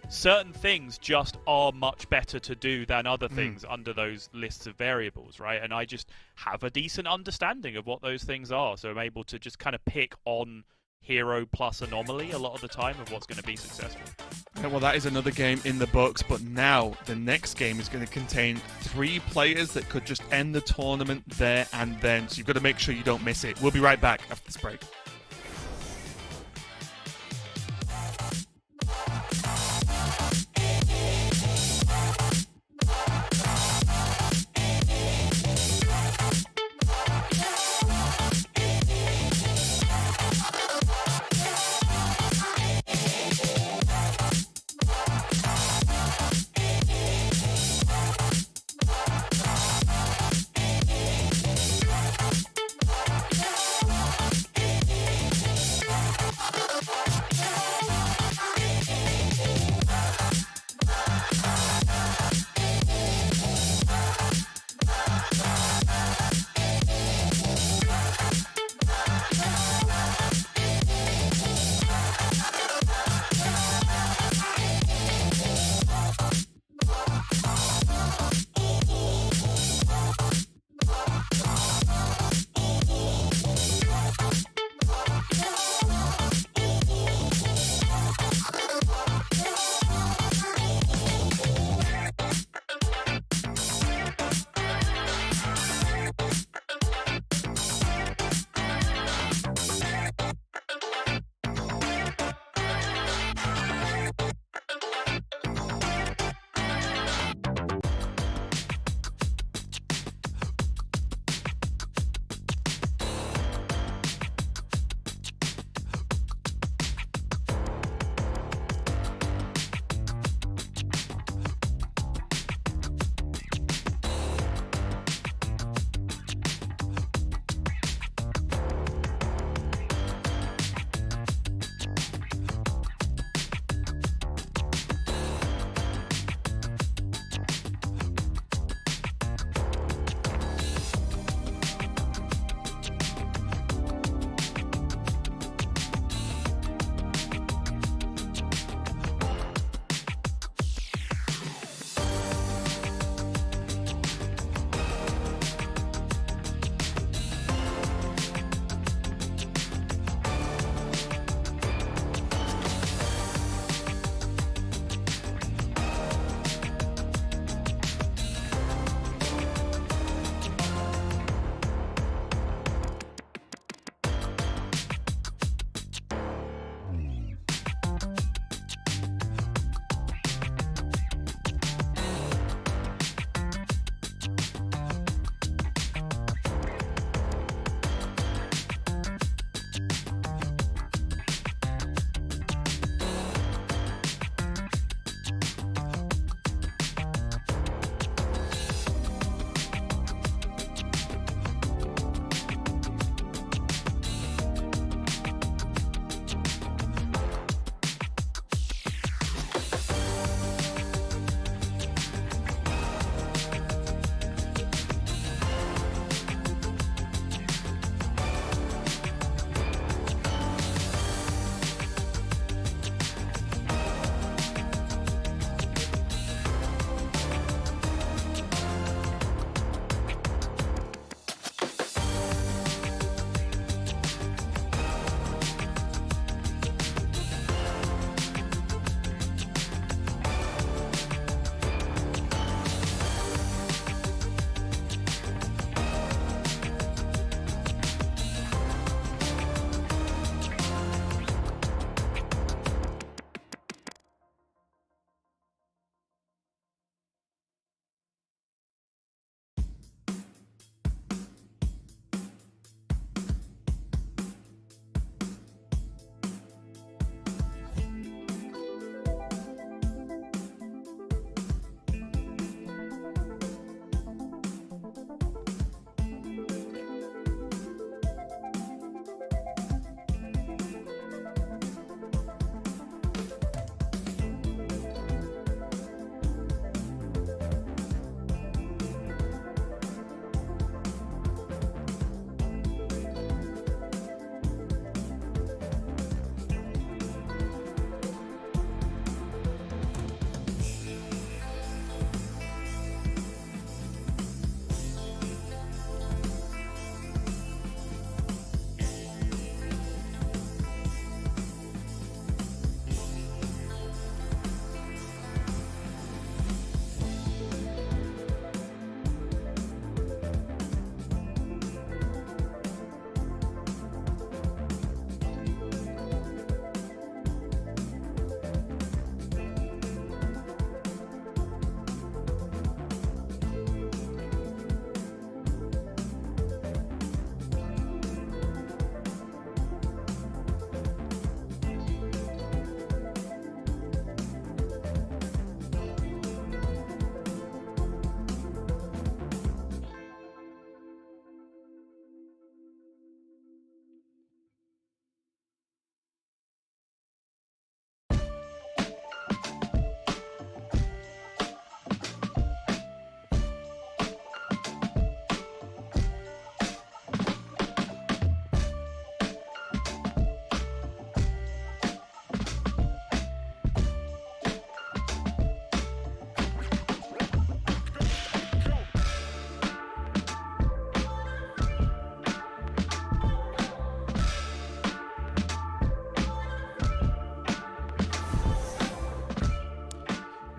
Certain things just are much better to do than other things under those lists of variables, right? And I just have a decent understanding of what those things are, so I'm able to just kind of pick on hero plus anomaly a lot of the time of what's going to be successful. Yeah, well, that is another game in the books, but now the next game is going to contain 3 players that could just end the tournament there and then, so you've got to make sure you don't miss it. We'll be right back after this break.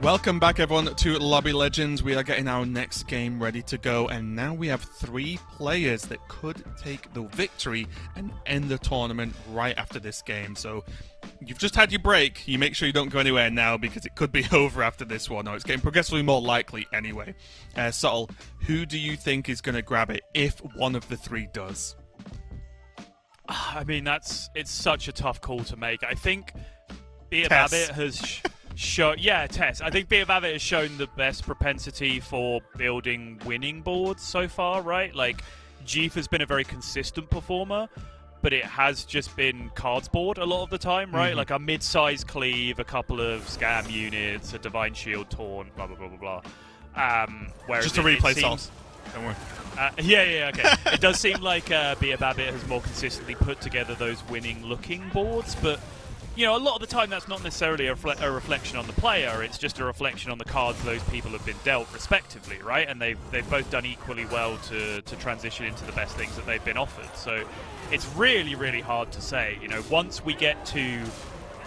Welcome back, everyone, to Lobby Legends. We are getting our next game ready to go, and now we have 3 players that could take the victory and end the tournament right after this game. So you've just had your break. You make sure you don't go anywhere now because it could be over after this one, or it's getting progressively more likely anyway. Subtle, who do you think is going to grab it if one of the 3 does? I mean, it's such a tough call to make. I think Beer Tess. Babbitt has shown... Yeah, Tess. I think Beer Babbitt has shown the best propensity for building winning boards so far, right? Like, Jeef has been a very consistent performer, but it has just been cards board a lot of the time, right? Mm-hmm. Like a mid-size cleave, a couple of scam units, a Divine Shield taunt, blah, blah, blah, blah, blah. Whereas Just a replay seems... Don't worry. Okay. It does seem like Beer Babbitt has more consistently put together those winning-looking boards, but you know, a lot of the time that's not necessarily a reflection on the player. It's just a reflection on the cards those people have been dealt, respectively, right? And they've both done equally well to transition into the best things that they've been offered. So it's really, really hard to say. You know, once we get to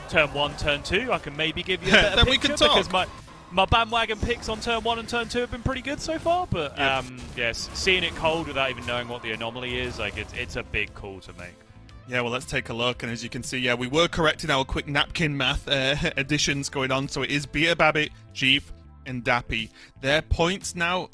turn 1, turn 2, I can maybe give you a better Then picture, we can talk. because my bandwagon picks on turn 1 and turn 2 have been pretty good so far, but yes, seeing it cold without even knowing what the anomaly is, like it's a big call to make. Yeah, well, let's take a look, and as you can see, yeah, we were correct in our quick napkin math additions going on, so it is Beer Babbitt, Jeef, and Dappy. Their points now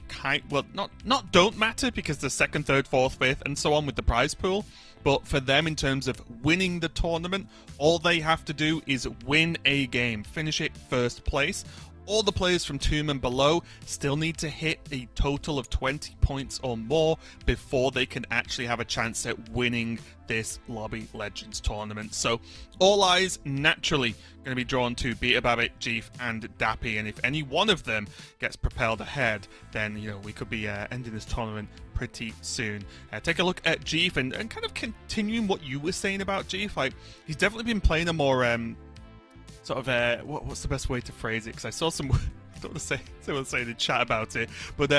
not don't matter because the 2nd, 3rd, 4th, 5th, and so on with the prize pool, but for them in terms of winning the tournament, all they have to do is win a game, finish it 1st place. All the players from Tomb and below still need to hit a total of 20 points or more before they can actually have a chance at winning this Lobby Legends tournament. So all eyes naturally going to be drawn to Beer Babbitt, Jeef, and Dappy, and if any one of them gets propelled ahead, then you know we could be ending this tournament pretty soon. Take a look at Jeef and kind of continuing what you were saying about Jeef. Like, he's definitely been playing a more sort of what's the best way to phrase it? Because I saw some. I don't want to say someone saying in chat about it, but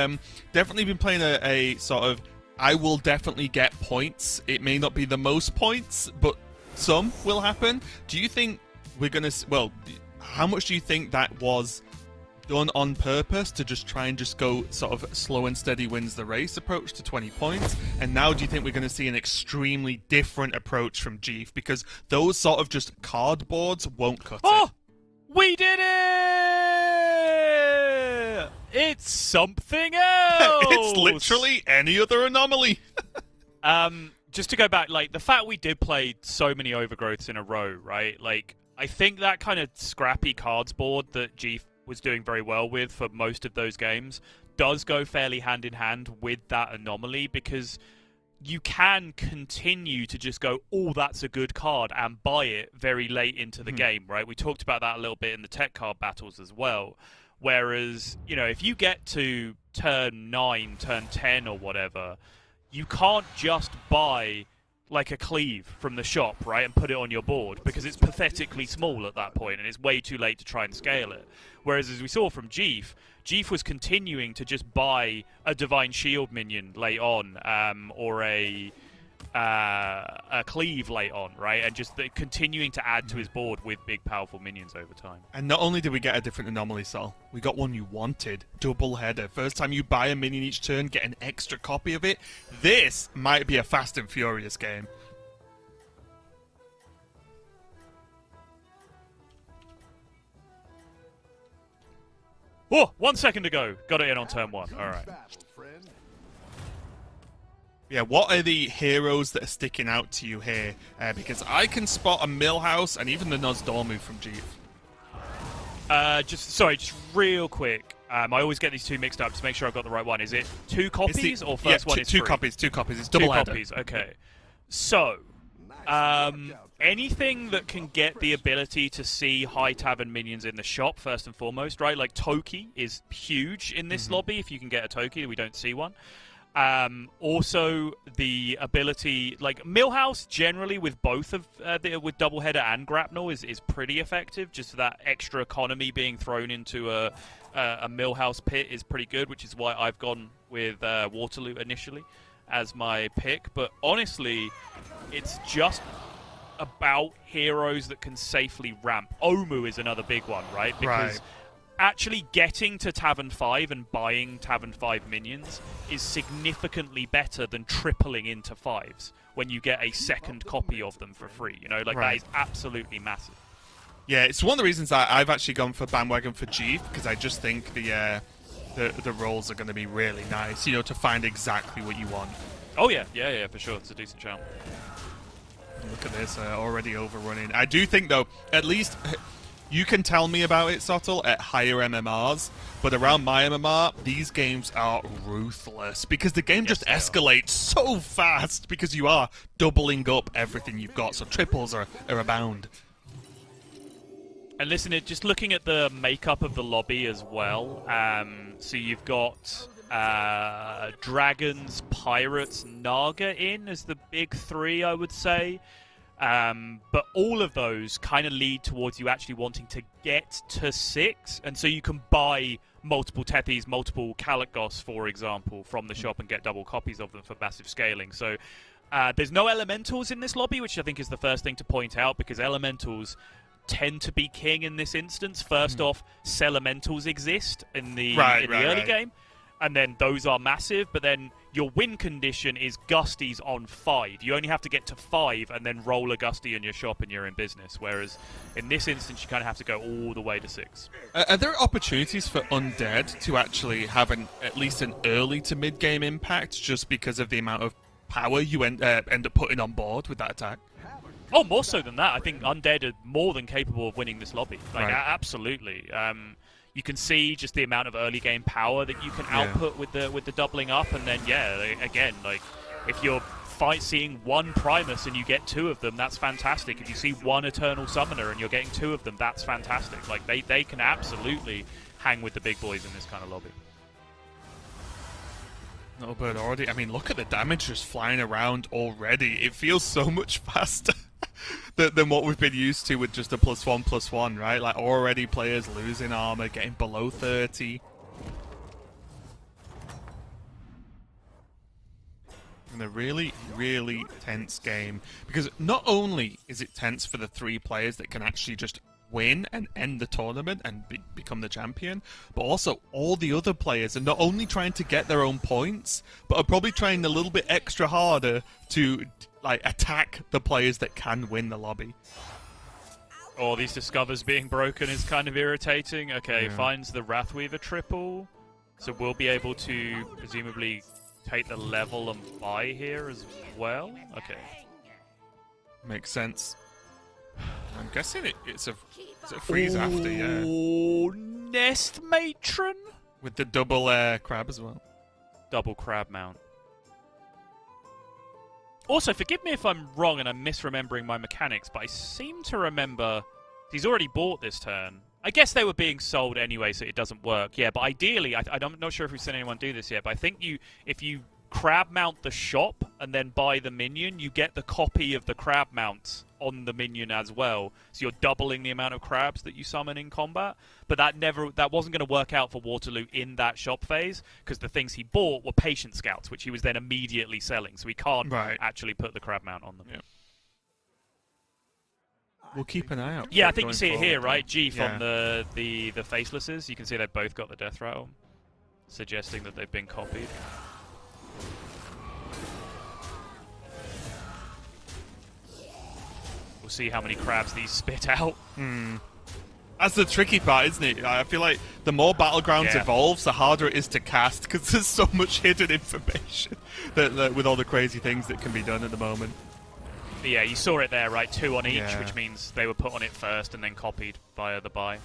definitely been playing a sort of. I will definitely get points. It may not be the most points, but some will happen. Do you think we're gonna? Well, how much do you think that was done on purpose to just try and just go sort of slow and steady wins the race approach to 20 points? And now do you think we're going to see an extremely different approach from Jeef? Because those sort of just cardboards won't cut it. We did it! It's something else! It's literally any other anomaly. Just to go back, like, the fact we did play so many overgrowths in a row, right? Like, I think that kind of scrappy cards board that Jeef was doing very well with for most of those games does go fairly hand in hand with that anomaly, because you can continue to just go, oh, that's a good card, and buy it very late into the game, right? We talked about that a little bit in the tech card battles as well. Whereas, you know, if you get to turn 9, turn 10 or whatever, you can't just buy like a cleave from the shop, right, and put it on your board, because it's pathetically small at that point and it's way too late to try and scale it. Whereas, as we saw from Jeef was continuing to just buy a Divine Shield minion late on, or a cleave late on, right, and just continuing to add to his board with big, powerful minions over time. And not only did we get a different anomaly, Sol, we got one you wanted. Double header. First time you buy a minion each turn, get an extra copy of it. This might be a Fast and Furious game. Oh, 1 second to go. Got it in on turn 1. All right. Yeah, what are the heroes that are sticking out to you here? Because I can spot a Millhouse and even the Nozdormu from Jeef. Just real quick. I always get these two mixed up to make sure I've got the right one. Is it 2 copies or first one is two free? copies. 2 copies. It's double header. 2 copies. Okay. So, anything that can get the ability to see high tavern minions in the shop, first and foremost, right? Like Toki is huge in this lobby. If you can get a Toki, we don't see one. Also, the ability, like Millhouse generally with both of with Doubleheader and Grapnel is pretty effective. Just that extra economy being thrown into a Millhouse pit is pretty good, which is why I've gone with Waterloo initially as my pick. But honestly, it's just about heroes that can safely ramp. Omu is another big one, right? Because actually getting to Tavern 5 and buying Tavern 5 minions is significantly better than tripling into 5s when you get a second copy of them for free. You know, like that is absolutely massive. Yeah, it's one of the reasons I've actually gone for bandwagon for Jeep, because I just think the rolls are going to be really nice, you know, to find exactly what you want. Oh yeah, yeah, for sure. It's a decent challenge. Look at this, already overrunning. I do think, though, at least you can tell me about it, Sottle, at higher MMRs, but around my MMR, these games are ruthless because the game just escalates so fast because you are doubling up everything you've got, so triples are abound. And listen, just looking at the makeup of the lobby as well, so you've got Dragons, Pirates, Naga in as the big three, I would say. But all of those kind of lead towards you actually wanting to get to 6, and so you can buy multiple Tethys, multiple Kalikos, for example, from the shop and get double copies of them for massive scaling. So there's no Elementals in this lobby, which I think is the first thing to point out, because Elementals tend to be king in this instance. First off, Celementals exist in the early game, and then those are massive, but then your win condition is Gusties on 5. You only have to get to 5 and then roll a Gusty in your shop and you're in business, whereas in this instance you kind of have to go all the way to 6. Are there opportunities for Undead to actually have at least an early to mid-game impact just because of the amount of power you end up putting on board with that attack? Oh, more so than that. I think Undead are more than capable of winning this lobby. Like, absolutely. You can see just the amount of early game power that you can output with the doubling up, and then again, like if you're seeing one Primus and you get 2 of them, that's fantastic. If you see one Eternal Summoner and you're getting 2 of them, that's fantastic. Like they can absolutely hang with the big boys in this kind of lobby. No, but already, I mean, look at the damage just flying around already. It feels so much faster than what we've been used to with just a +1/+1, right? Like, already players losing armor, getting below 30. And a really, really tense game. Because not only is it tense for the 3 players that can actually just win and end the tournament and become the champion, but also all the other players are not only trying to get their own points, but are probably trying a little bit extra harder to like attack the players that can win the lobby. Oh, these discovers being broken is kind of irritating. Okay, finds the Wrathweaver triple, so we'll be able to presumably take the level and buy here as well. Okay, makes sense. I'm guessing it's a freeze after, yeah. Oh, Nest Matron with the double crab as well. Double crab mount. Also, forgive me if I'm wrong and I'm misremembering my mechanics, but I seem to remember he's already bought this turn. I guess they were being sold anyway, so it doesn't work. Yeah, but ideally, I'm not sure if we've seen anyone do this yet, but I think if you crab mount the shop and then buy the minion, you get the copy of the crab mount on the minion as well. So you're doubling the amount of crabs that you summon in combat. But that wasn't going to work out for Waterloo in that shop phase, because the things he bought were patient scouts, which he was then immediately selling. So he can't actually put the crab mount on them. Yeah. We'll keep an eye out. Yeah, I think you see it here, right? Jeef on the facelesses. You can see they've both got the death rattle, suggesting that they've been copied. We'll see how many crabs these spit out. That's the tricky part, isn't it? I feel like the more Battlegrounds evolves, the harder it is to cast, because there's so much hidden information that with all the crazy things that can be done at the moment. But yeah, you saw it there, right? 2 on each, which means they were put on it first and then copied via the buy.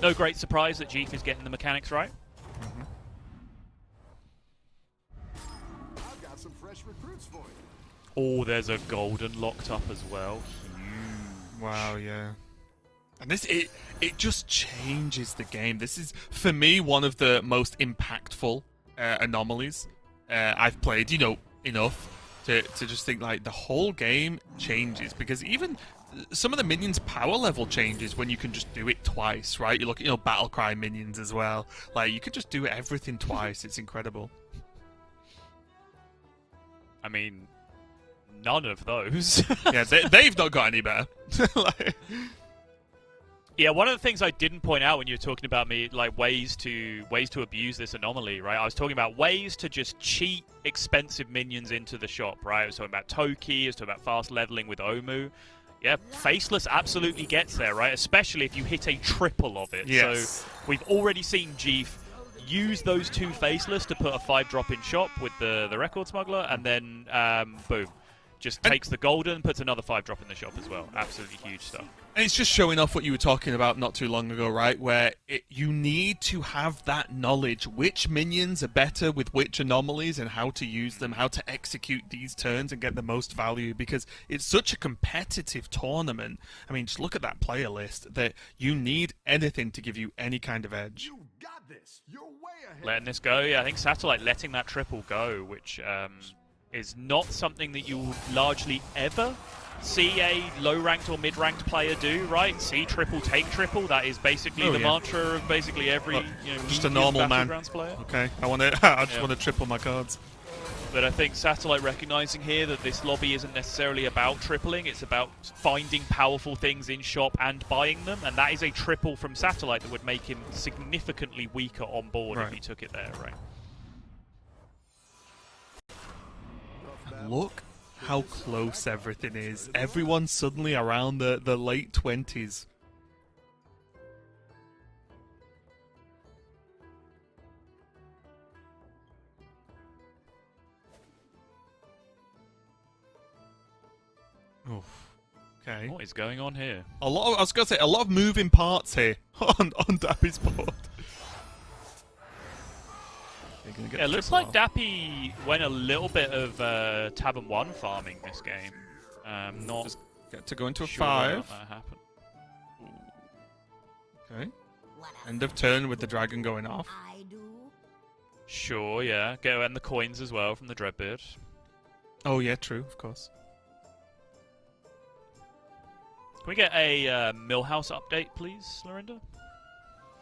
No great surprise that Jeef is getting the mechanics right. I've got some fresh recruits for you. Oh, there's a golden locked up as well. Wow, yeah. And it just changes the game. This is, for me, one of the most impactful anomalies I've played, you know, enough to just think, like, the whole game changes. Because even some of the minions' power level changes when you can just do it twice, right? You look at, Battlecry minions as well. Like, you could just do everything twice. It's incredible. I mean, none of those. Yeah, they've not got any better. Yeah, one of the things I didn't point out when you were talking about ways to abuse this anomaly, right? I was talking about ways to just cheat expensive minions into the shop, right? I was talking about Toki, I was talking about fast leveling with Omu. Yeah, Faceless absolutely gets there, right? Especially if you hit a triple of it. Yes. So we've already seen Jeef use those 2 Faceless to put a 5-drop in shop with the Record Smuggler, and then boom. Just takes the golden, puts another 5-drop in the shop as well. Absolutely huge stuff. And it's just showing off what you were talking about not too long ago, right? Where you need to have that knowledge. Which minions are better with which anomalies and how to use them, how to execute these turns and get the most value. Because it's such a competitive tournament. I mean, just look at that player list. That you need anything to give you any kind of edge. You got this. You're way ahead. Letting this go, yeah. I think Satellite letting that triple go, which is not something that you will largely ever see a low-ranked or mid-ranked player do, right? See triple, take triple. That is basically the mantra of basically every just a normal man. Player. Okay, I just want to triple my cards. But I think Satellite recognizing here that this lobby isn't necessarily about tripling, it's about finding powerful things in shop and buying them, and that is a triple from Satellite that would make him significantly weaker on board if he took it there, right? Look how close everything is. Everyone's suddenly around the late 20s. Oof. Okay. What is going on here? I was gonna say a lot of moving parts here on Dappy's board. Yeah, it looks like Dappy went a little bit of Tavern 1 farming this game. Not Just get to go into a sure whether 5. that happened. Okay. End of turn with the dragon going off. I do. Sure, yeah. Go and the coins as well from the Dreadbeard. Oh yeah, true, of course. Can we get a Millhouse update, please, Lorinda?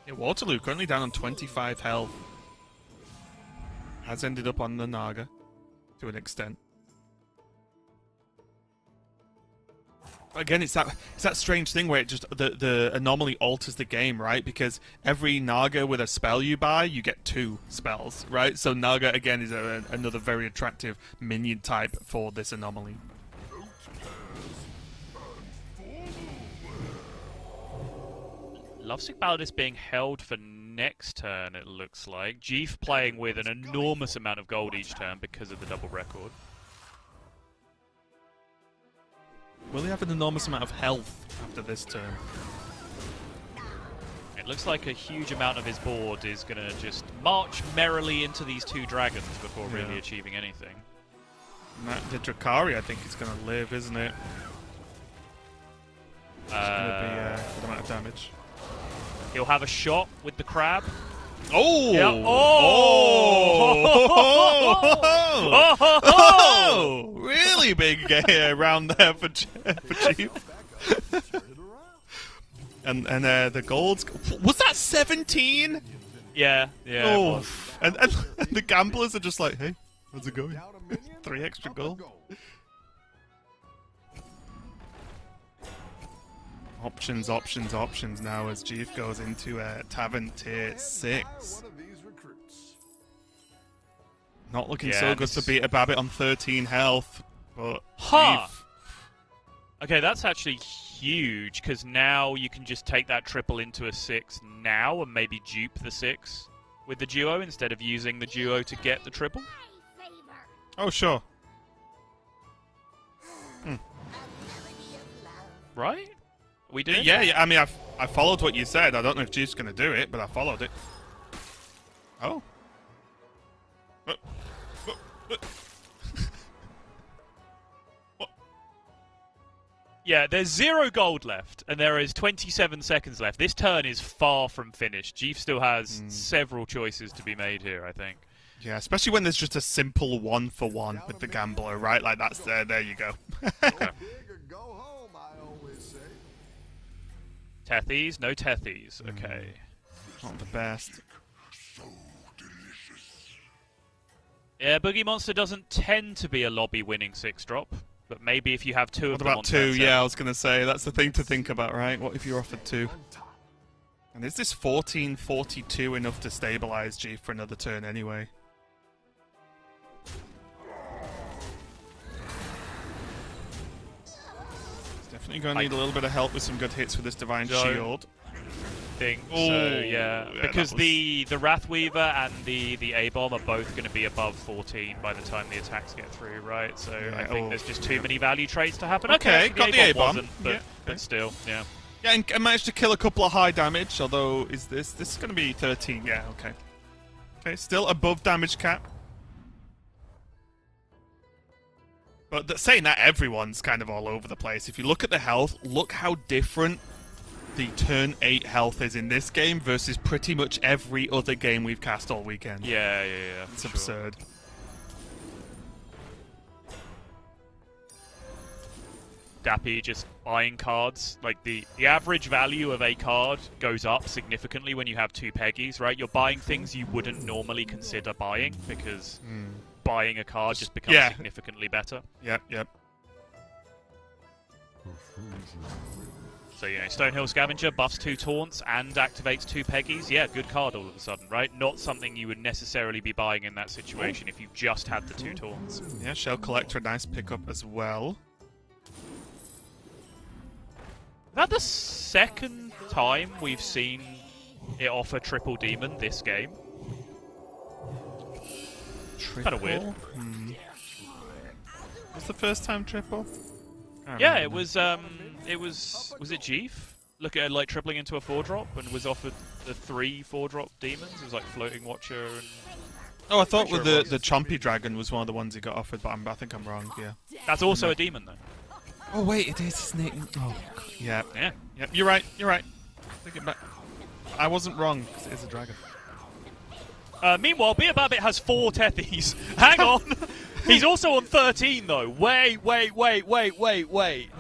Yeah, Waterloo currently down on 25 health. Has ended up on the Naga to an extent. Again, it's that strange thing where it just the anomaly alters the game, right? Because every Naga with a spell you buy, you get 2 spells, right? So Naga again is another very attractive minion type for this anomaly. Lovesick Ballad is being held for next turn, it looks like. Jeef playing with an enormous amount of gold each turn because of the double record. Will he have an enormous amount of health after this turn? It looks like a huge amount of his board is going to just march merrily into these 2 dragons before really achieving anything. The Drakari, I think, is going to live, isn't it? It's going to be a good amount of damage. He'll have a shot with the crab. Oh! Yeah. Oh! Really big round there for Chief. and the golds. Was that 17? Yeah. Oh. It was. And the gamblers are just like, hey, how's it going? 3 extra gold. Options now as Jeef goes into Tavern Tier 6. Not looking so good to beat a Babbitt on 13 health, but Jeef. Okay, that's actually huge, because now you can just take that triple into a 6 now and maybe dupe the 6 with the duo instead of using the duo to get the triple. Oh, sure. Right? We did? Yeah, I mean, I followed what you said. I don't know if Jeef's going to do it, but I followed it. Oh. Yeah, there's 0 gold left, and there is 27 seconds left. This turn is far from finished. Jeef still has several choices to be made here, I think. Yeah, especially when there's just a simple 1-for-1 with the gambler, right? Like, that's there you go. Okay. Tethies, no Tethies. Okay. Not the best. Yeah, Boogie Monster doesn't tend to be a lobby winning 6-drop. But maybe if you have two of What them about on two? turn seven. Yeah, I was going to say, that's the thing to think about, right? What if you're offered two? And is this 1442 enough to stabilize G for another turn anyway? He's definitely going to need a little bit of help with some good hits with this Divine Shield. Think Oh, so, yeah. yeah, Because that was- the Wrathweaver and the A-Bomb are both going to be above 14 by the time the attacks get through, right? So Yeah, I think oh. there's just too many value traits to happen. Okay, actually, got the A-Bomb. wasn't, but, Yeah, okay. but still, yeah. Yeah, and managed to kill a couple of high damage, although is this is going to be 13, yeah, okay. Okay, still above damage cap. But saying that, everyone's kind of all over the place. If you look at the health, look how different the turn 8 health is in this game versus pretty much every other game we've cast all weekend. Yeah. It's for sure. absurd. Dappy just buying cards. Like, the average value of a card goes up significantly when you have two Peggies, right? You're buying things you wouldn't normally consider buying because buying a card just becomes Yeah. significantly better. Yep. So, Stonehill Scavenger buffs 2 taunts and activates 2 Peggies. Yeah, good card all of a sudden, right? Not something you would necessarily be buying in that situation if you just had the 2 taunts. Yeah, Shell Collector, a nice pickup as well. Is that the second time we've seen it offer triple demon this game? Kind of weird. Was the first time triple? Yeah, it was. Was it Jeef? Look at it, like tripling into a 4-drop and was offered the 3 4-drop demons. It was like Floating Watcher and. Oh, I thought with Sure the Chompy Dragon was one of the ones he got offered, but I think I'm wrong. Yeah. That's also a demon though. Oh wait, it is, isn't it? Oh, yeah. Yeah. Yep, you're right. Take it back. I wasn't wrong, because it is a dragon. Meanwhile, Beer Babbit has 4 Tethies. Hang on. He's also on 13 though. Wait.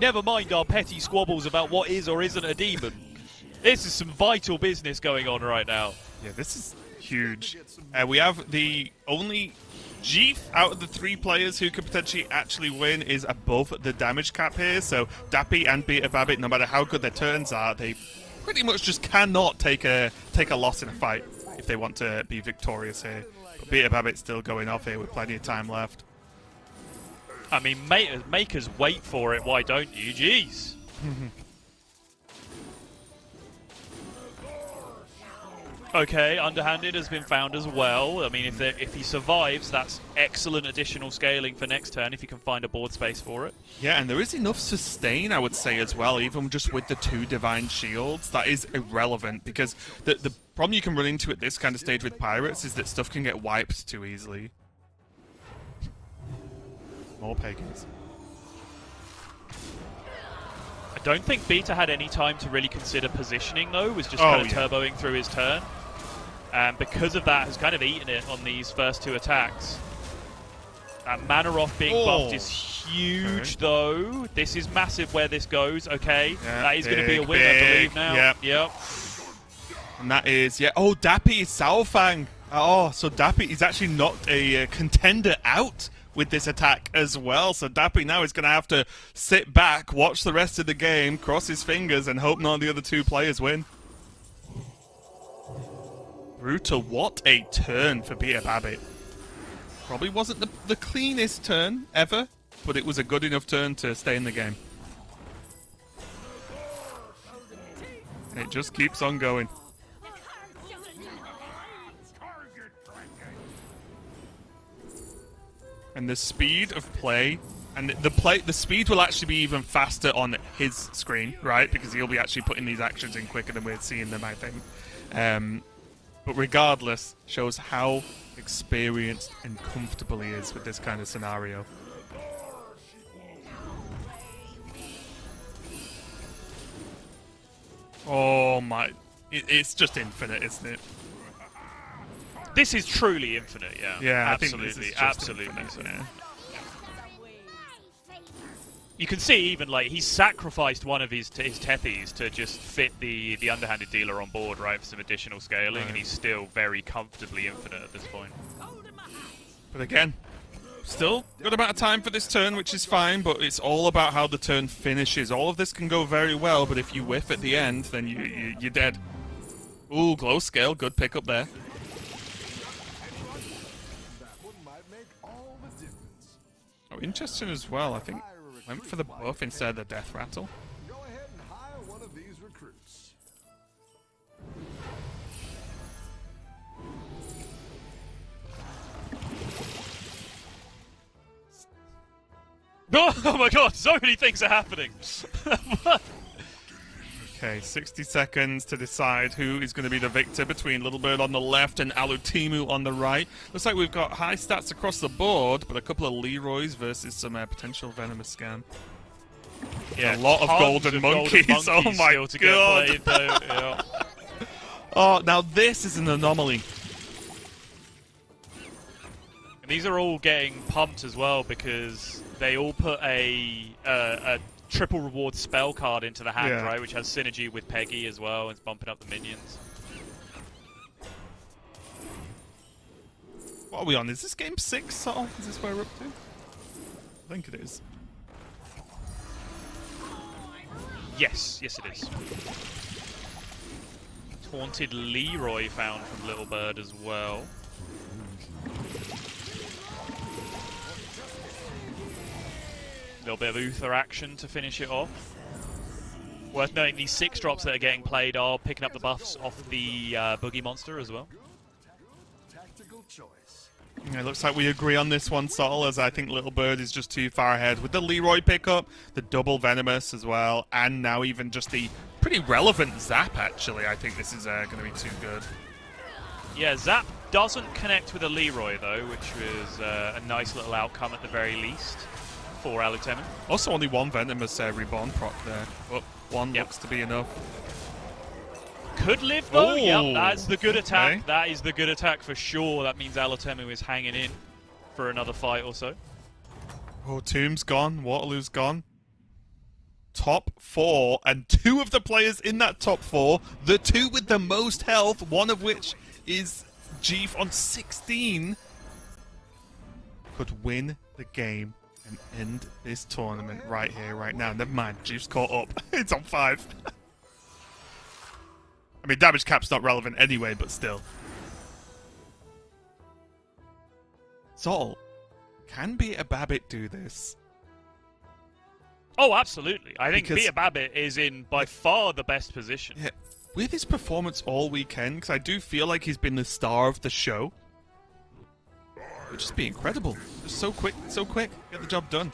Never mind our petty squabbles about what is or isn't a demon. This is some vital business going on right now. Yeah, this is huge. We have the only Jeef out of the 3 players who could potentially actually win is above the damage cap here. So Dappy and Beta Babbit, no matter how good their turns are, they pretty much just cannot take a loss in a fight if they want to be victorious here. But Beta Babbit's still going off here with plenty of time left. I mean, make us wait for it. Why don't you? Jeez. Okay, Underhanded has been found as well. I mean, if he survives, that's excellent additional scaling for next turn if you can find a board space for it. Yeah, and there is enough sustain, I would say, as well, even just with the 2 Divine Shields. That is irrelevant, because the problem you can run into at this kind of stage with Pirates is that stuff can get wiped too easily. More pagans. I don't think Beta had any time to really consider positioning, though. Was just kind of turboing through his turn. And because of that, has kind of eaten it on these first 2 attacks. That mana off being buffed is huge, though. This is massive where this goes, okay. Yeah, that is going to be a win, I believe, now. Yep. And that is, oh, Dappy is Saofang. Oh, so Dappy is actually knocked a contender out with this attack as well. So Dappy now is going to have to sit back, watch the rest of the game, cross his fingers, and hope none of the other 2 players win. Brutal. What a turn for Peter Babbit. Probably wasn't the cleanest turn ever, but it was a good enough turn to stay in the game. And it just keeps on going. And the speed of play, and the speed will actually be even faster on his screen, right? Because he'll be actually putting these actions in quicker than we're seeing them, I think. But regardless, shows how experienced and comfortable he is with this kind of scenario. Oh my... It's just infinite, isn't it? This is truly infinite, yeah. Yeah, absolutely, I think this is just absolutely. infinite, yeah. You can see even like he's sacrificed one of his Tethies to just fit the underhanded dealer on board, right, for some additional scaling, and he's still very comfortably infinite at this point. But again, Still good amount of time for this turn, which is fine, but it's all about how the turn finishes. All of this can go very well, but if you whiff at the end, then you're dead. Ooh, glow scale, good pickup there. That one might make all the difference. Oh, interesting as well, I think. Went for the buff instead of the death rattle. Go ahead and hire one of these recruits. Oh my god, so many things are happening. Okay, 60 seconds to decide who is going to be the victor between Little Bird on the left and Alutimu on the right. Looks like we've got high stats across the board, but a couple of Leroys versus some potential Venomous Scam. Yeah, A lot of tons golden monkeys. Oh my still to god. Get played, though. Yeah. Oh, now this is an anomaly. And these are all getting pumped as well because they all put a triple reward spell card into the hand, Yeah. right? Which has synergy with Peggy as well, and it's bumping up the minions. What are we on? Is this game 6, Sol? Is this where we're up to? I think it is. Yes, it is. Taunted Leroy found from Little Bird as well. A little bit of Uther action to finish it off. Worth noting, these 6 drops that are getting played are picking up the buffs off the Boogie Monster as well. Tactical choice. It looks like we agree on this one, Sol, as I think Little Bird is just too far ahead with the Leroy pickup, the double Venomous as well, and now even just the pretty relevant Zap, actually. I think this is going to be too good. Yeah, Zap doesn't connect with a Leroy, though, which was a nice little outcome at the very least for Alutemu. Also, only one Venomous reborn proc there, but one Yep. looks to be enough. Could live, though. Ooh, Yep, that's the good attack. okay. That is the good attack for sure. That means Alutemu is hanging in for another fight or so. Oh, Tomb's gone, Waterloo's gone. Top 4, and 2 of the players in that top 4, the 2 with the most health, one of which is Jeef on 16, could win the game and end this tournament right here, right now. Never mind, Jeef's caught up. It's on 5. I mean, damage cap's not relevant anyway, but still. Sol, can Beat a Babbit do this? Oh, absolutely. I think Because- Beta Babbit is in by far the best position. Yeah, with his performance all weekend, because I do feel like he's been the star of the show. It would just be incredible. Just so quick, get the job done.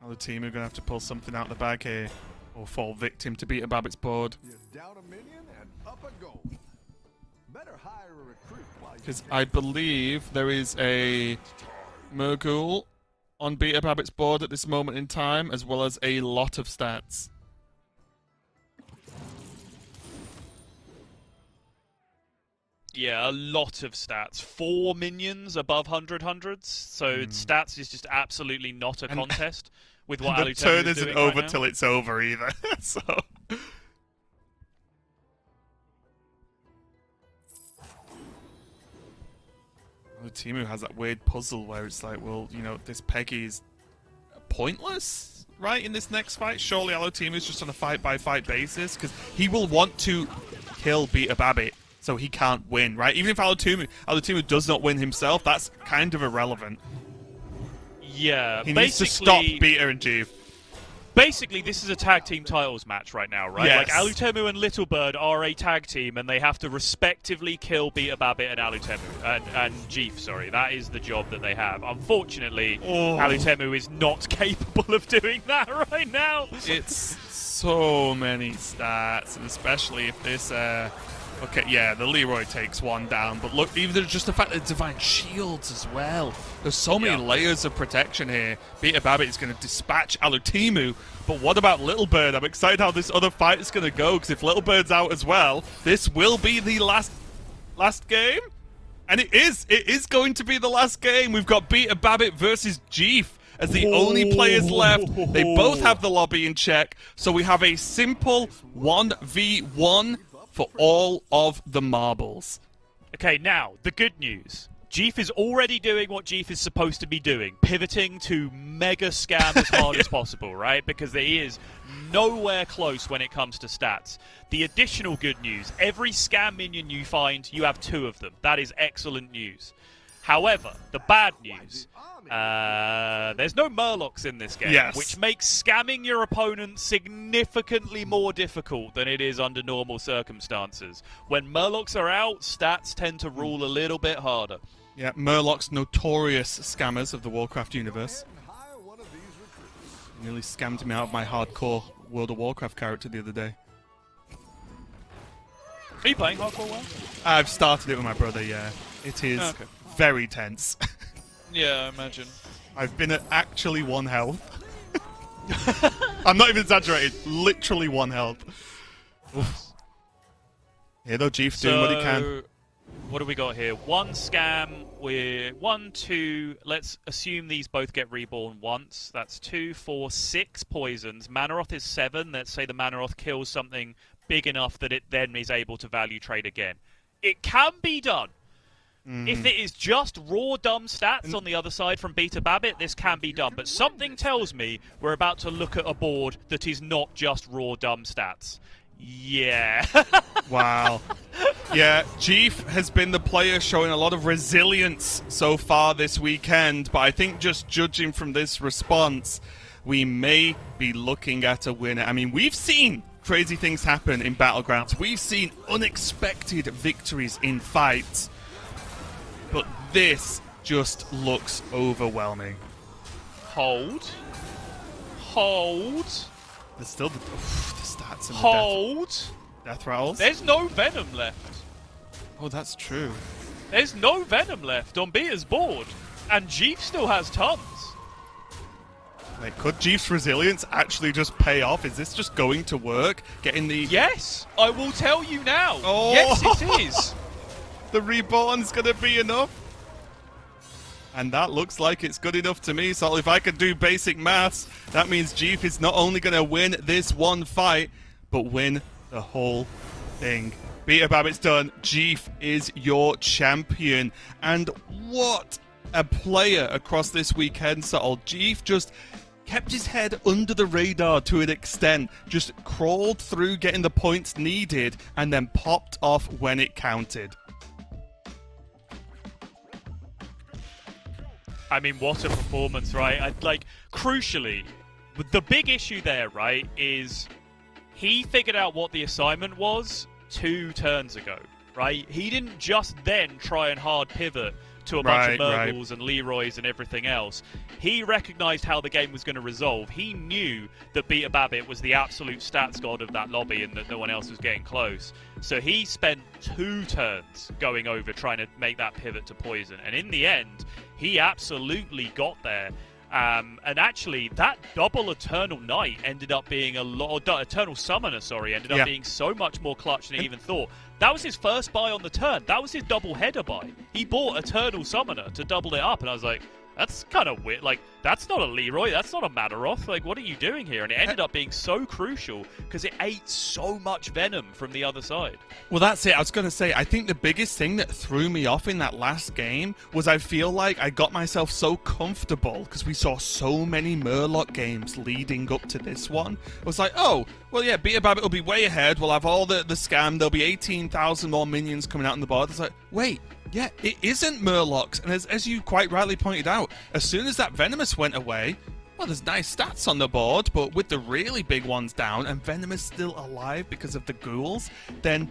Now the team are going to have to pull something out of the bag here, or fall victim to Beat a Babbit's board. You're down a minion and up a goal. Better hire a recruit while you Because can. I believe there is a Murghul on Beat a Babbit's board at this moment in time, as well as a lot of stats. Yeah, a lot of stats. 4 minions above 100 so stats is just absolutely not a And- contest with what The Alutemu turn is isn't doing over right now. till it's over either. So Timu has that weird puzzle where it's like, well, you know, this Peggy is pointless, right, in this next fight? Surely Alutimu is just on a fight-by-fight basis, because he will want to kill Beat a Babbit, so he can't win, right? Even if Alutimu does not win himself, that's kind of irrelevant. Yeah, He needs to stop Beater and Jeeve. Basically, this is a tag team titles match right now, right? Yes. Like, Alutemu and Little Bird are a tag team, and they have to respectively kill Beta Babbit and Alutemu. And Jeef, sorry. That is the job that they have. Unfortunately, Alutemu is not capable of doing that right now. It's so many stats, and especially if this, okay, yeah, the Leroy takes one down, but look, even just the fact that Divine Shields as well. There's so many layers of protection here. Beta Babbit is going to dispatch Alutimu, but what about Little Bird? I'm excited how this other fight is going to go, because if Little Bird's out as well, this will be the last game. And it is going to be the last game. We've got Beta Babbit versus Jeef as the only players left. They both have the lobby in check, so we have a simple 1v1 for all of the marbles. Okay, now, the good news. Jeef is already doing what Jeef is supposed to be doing, pivoting to mega scam as hard as possible, right? Because he is nowhere close when it comes to stats. The additional good news, every scam minion you find, you have 2 of them. That is excellent news. However, the bad news, there's no Murlocs in this game, Yes. which makes scamming your opponent significantly more difficult than it is under normal circumstances. When Murlocs are out, stats tend to rule a little bit harder. Yeah, Murlocs, notorious scammers of the Warcraft universe. Hire one of these recruits. Nearly scammed me out of my hardcore World of Warcraft character the other day. Are you playing Hardcore WoW? I've started it with my brother, yeah. It is Okay. very tense. Yeah, I imagine. I've been at actually 1 health. I'm not even exaggerating. Literally 1 health. Oof. Here though, Jeef doing what he can. What do we got here? 1 scam. We're 1, 2. Let's assume these both get reborn once. That's 2, 4, 6 poisons. Manaroth is 7. Let's say the Manaroth kills something big enough that it then is able to value trade again. It can be done. If it is just raw dumb stats on the other side from Beta Babbit, this can be done. But something tells me we're about to look at a board that is not just raw dumb stats. Yeah. Wow. Yeah, Jeef has been the player showing a lot of resilience so far this weekend, but I think just judging from this response, we may be looking at a winner. I mean, we've seen crazy things happen in Battlegrounds. We've seen unexpected victories in fights. But this just looks overwhelming. Hold. There's still the stats and Hold. the death rattles. There's no Venom left. Oh, that's true. There's no Venom left on Beta's board. And Jeef still has tons. Wait, could Jeef's resilience actually just pay off? Is this just going to work? Getting the... Yes, I will tell you now. Oh. Yes, it is. The reborn's gonna be enough. And that looks like it's good enough to me. So if I could do basic maths, that means Jeef is not only gonna win this 1 fight, but win the whole thing. Beta Babbit's done. Jeef is your champion. And what a player across this weekend, Subtle. Jeef just kept his head under the radar to an extent, just crawled through getting the points needed, and then popped off when it counted. I mean, what a performance, right? Crucially, the big issue there, right, is he figured out what the assignment was 2 turns ago, right? He didn't just then try and hard pivot to a bunch of Murgles and Leroys and everything else. He recognized how the game was going to resolve. He knew that Beta Babbit was the absolute stats god of that lobby and that no one else was getting close. So he spent 2 turns going over trying to make that pivot to poison. And in the end, he absolutely got there. And actually, that double Eternal Knight ended up being a lot... Eternal Summoner, sorry, ended up being so much more clutch than he even thought. That was his first buy on the turn. That was his double header buy. He bought Eternal Summoner to double it up, and I was like, that's kind of weird. Like, that's not a Leroy, that's not a Madaroth. Like, what are you doing here? And it ended up being so crucial because it ate so much venom from the other side. Well, that's it. I was going to say, I think the biggest thing that threw me off in that last game was I feel like I got myself so comfortable because we saw so many Murloc games leading up to this one. I was like, oh, well, yeah, Beta Babbit will be way ahead. We'll have all the scam. There'll be 18,000 more minions coming out on the board. It's like, wait, yeah, it isn't Murlocs. And as you quite rightly pointed out, as soon as that Venomous went away, well, there's nice stats on the board, but with the really big ones down and Venomous still alive because of the ghouls, then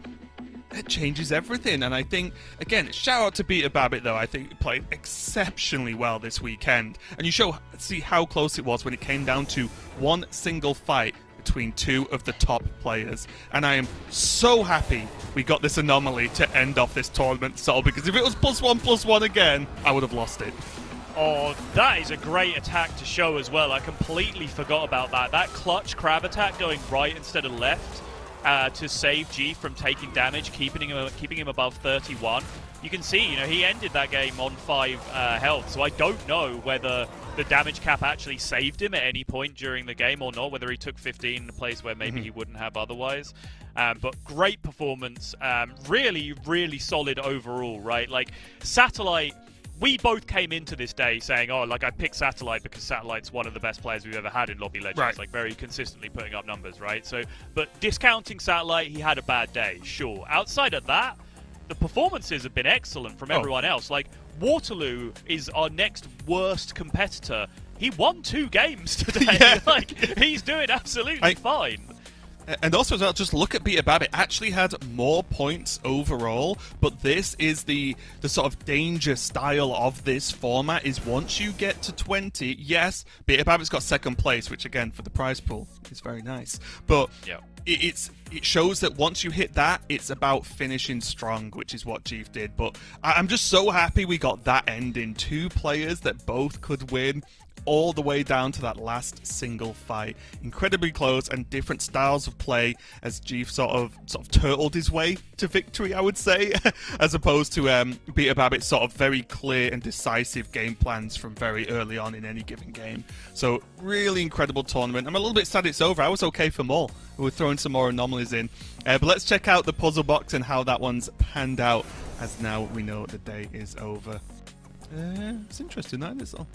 it changes everything. And I think, again, shout out to Beta Babbit, though. I think he played exceptionally well this weekend. And you see how close it was when it came down to one single fight between 2 of the top players. And I am so happy we got this anomaly to end off this tournament, Sol, because if it was +1/+1 again, I would have lost it. Oh, that is a great attack to show as well. I completely forgot about that. That clutch crab attack going right instead of left to save G from taking damage, keeping him above 31. You can see, he ended that game on 5 health, so I don't know whether the damage cap actually saved him at any point during the game or not, whether he took 15 in a place where maybe he wouldn't have otherwise. But great performance, really, really solid overall, right? Like, Satellite, we both came into this day saying, I picked Satellite because Satellite's one of the best players we've ever had in Lobby Legends, right. like very consistently putting up numbers, right? So, but discounting Satellite, he had a bad day, sure. Outside of that, the performances have been excellent from everyone else. Like, Waterloo is our next worst competitor. He won 2 games today. Yeah. Like, he's doing absolutely fine. And also as well, just look at Beta Babbitt. Actually had more points overall, but this is the sort of danger style of this format is once you get to 20, yes, Beta Babbitt's got 2nd place, which again, for the prize pool, is very nice. But it shows that once you hit that, it's about finishing strong, which is what Chief did. But I'm just so happy we got that ending. 2 players that both could win, all the way down to that last single fight. Incredibly close and different styles of play as Jeef sort of turtled his way to victory, I would say, as opposed to Beta Babbitt's sort of very clear and decisive game plans from very early on in any given game. So really incredible tournament. I'm a little bit sad it's over. I was okay for more. We're throwing some more anomalies in. But let's check out the puzzle box and how that one's panned out, as now we know the day is over. It's interesting, that is all.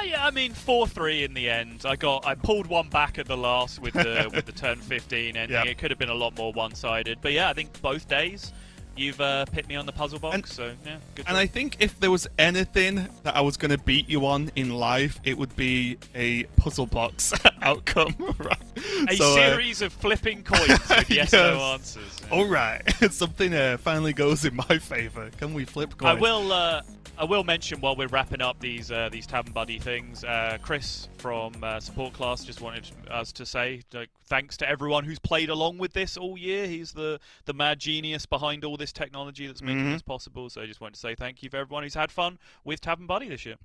Yeah, I mean 4-3 in the end. I pulled one back at the last with the turn 15 ending. It could have been a lot more one-sided, but yeah, I think both days you've picked me on the puzzle box. So yeah, good. And I think if there was anything that I was going to beat you on in life, it would be a puzzle box outcome. Right? A series of flipping coins with yes/no answers. Yeah. All right, something finally goes in my favor. Can we flip coins? I will mention while we're wrapping up these Tavern Buddy things, Chris from Support Class just wanted us to say thanks to everyone who's played along with this all year. He's the mad genius behind all this technology that's making this possible. So I just wanted to say thank you for everyone who's had fun with Tavern Buddy this year.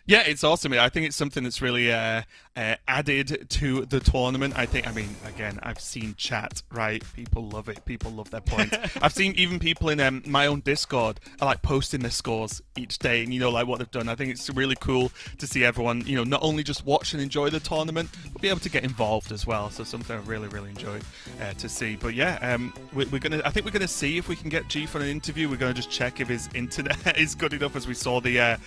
Yeah, it's awesome. I think it's something that's really added to the tournament. Again, I've seen chat, right? People love it. People love their points. I've seen even people in my own Discord are posting their scores each day and, what they've done. I think it's really cool to see everyone, not only just watch and enjoy the tournament, but be able to get involved as well. So something I really, really enjoyed to see. But yeah, I think we're gonna see if we can get G for an interview. We're gonna just check if his internet is good enough, as we saw the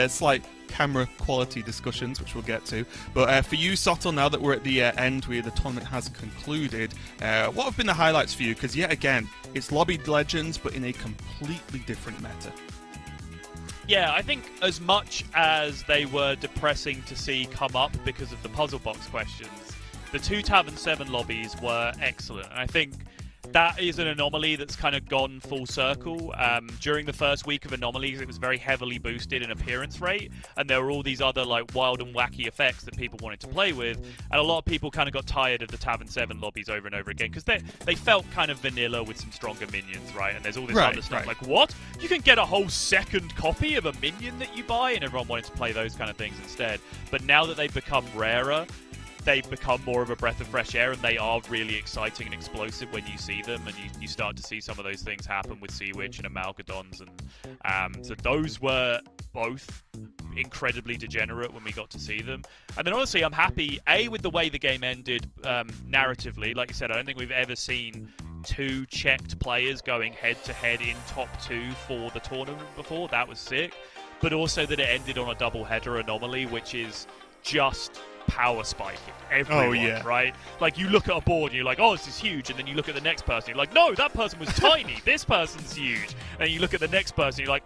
slight camera quality discussions, which we'll get to. But for you, Sotil, now that we're at the end where the tournament has concluded, what have been the highlights for you? Because yet again, it's Lobby Legends, but in a completely different meta. Yeah, I think as much as they were depressing to see come up because of the puzzle box questions, the 2 Tavern 7 lobbies were excellent. And I think that is an anomaly that's kind of gone full circle. During the first week of anomalies, it was very heavily boosted in appearance rate, and there were all these other wild and wacky effects that people wanted to play with, and a lot of people kind of got tired of the Tavern 7 lobbies over and over again because they felt kind of vanilla with some stronger minions, right? And there's all this other stuff like, what? You can get a whole second copy of a minion that you buy, and everyone wanted to play those kind of things instead. But now that they've become rarer, they've become more of a breath of fresh air, and they are really exciting and explosive when you see them, and you start to see some of those things happen with Sea Witch and Amalgadons, and so those were both incredibly degenerate when we got to see them. And then honestly, I'm happy, with the way the game ended narratively. Like you said, I don't think we've ever seen 2 checked players going head-to-head in top 2 for the tournament before. That was sick. But also that it ended on a double-header anomaly, which is just power spiking everyone, right? Like, you look at a board and you're like, oh, this is huge, and then you look at the next person, you're like, no, that person was tiny, this person's huge. And you look at the next person, you're like,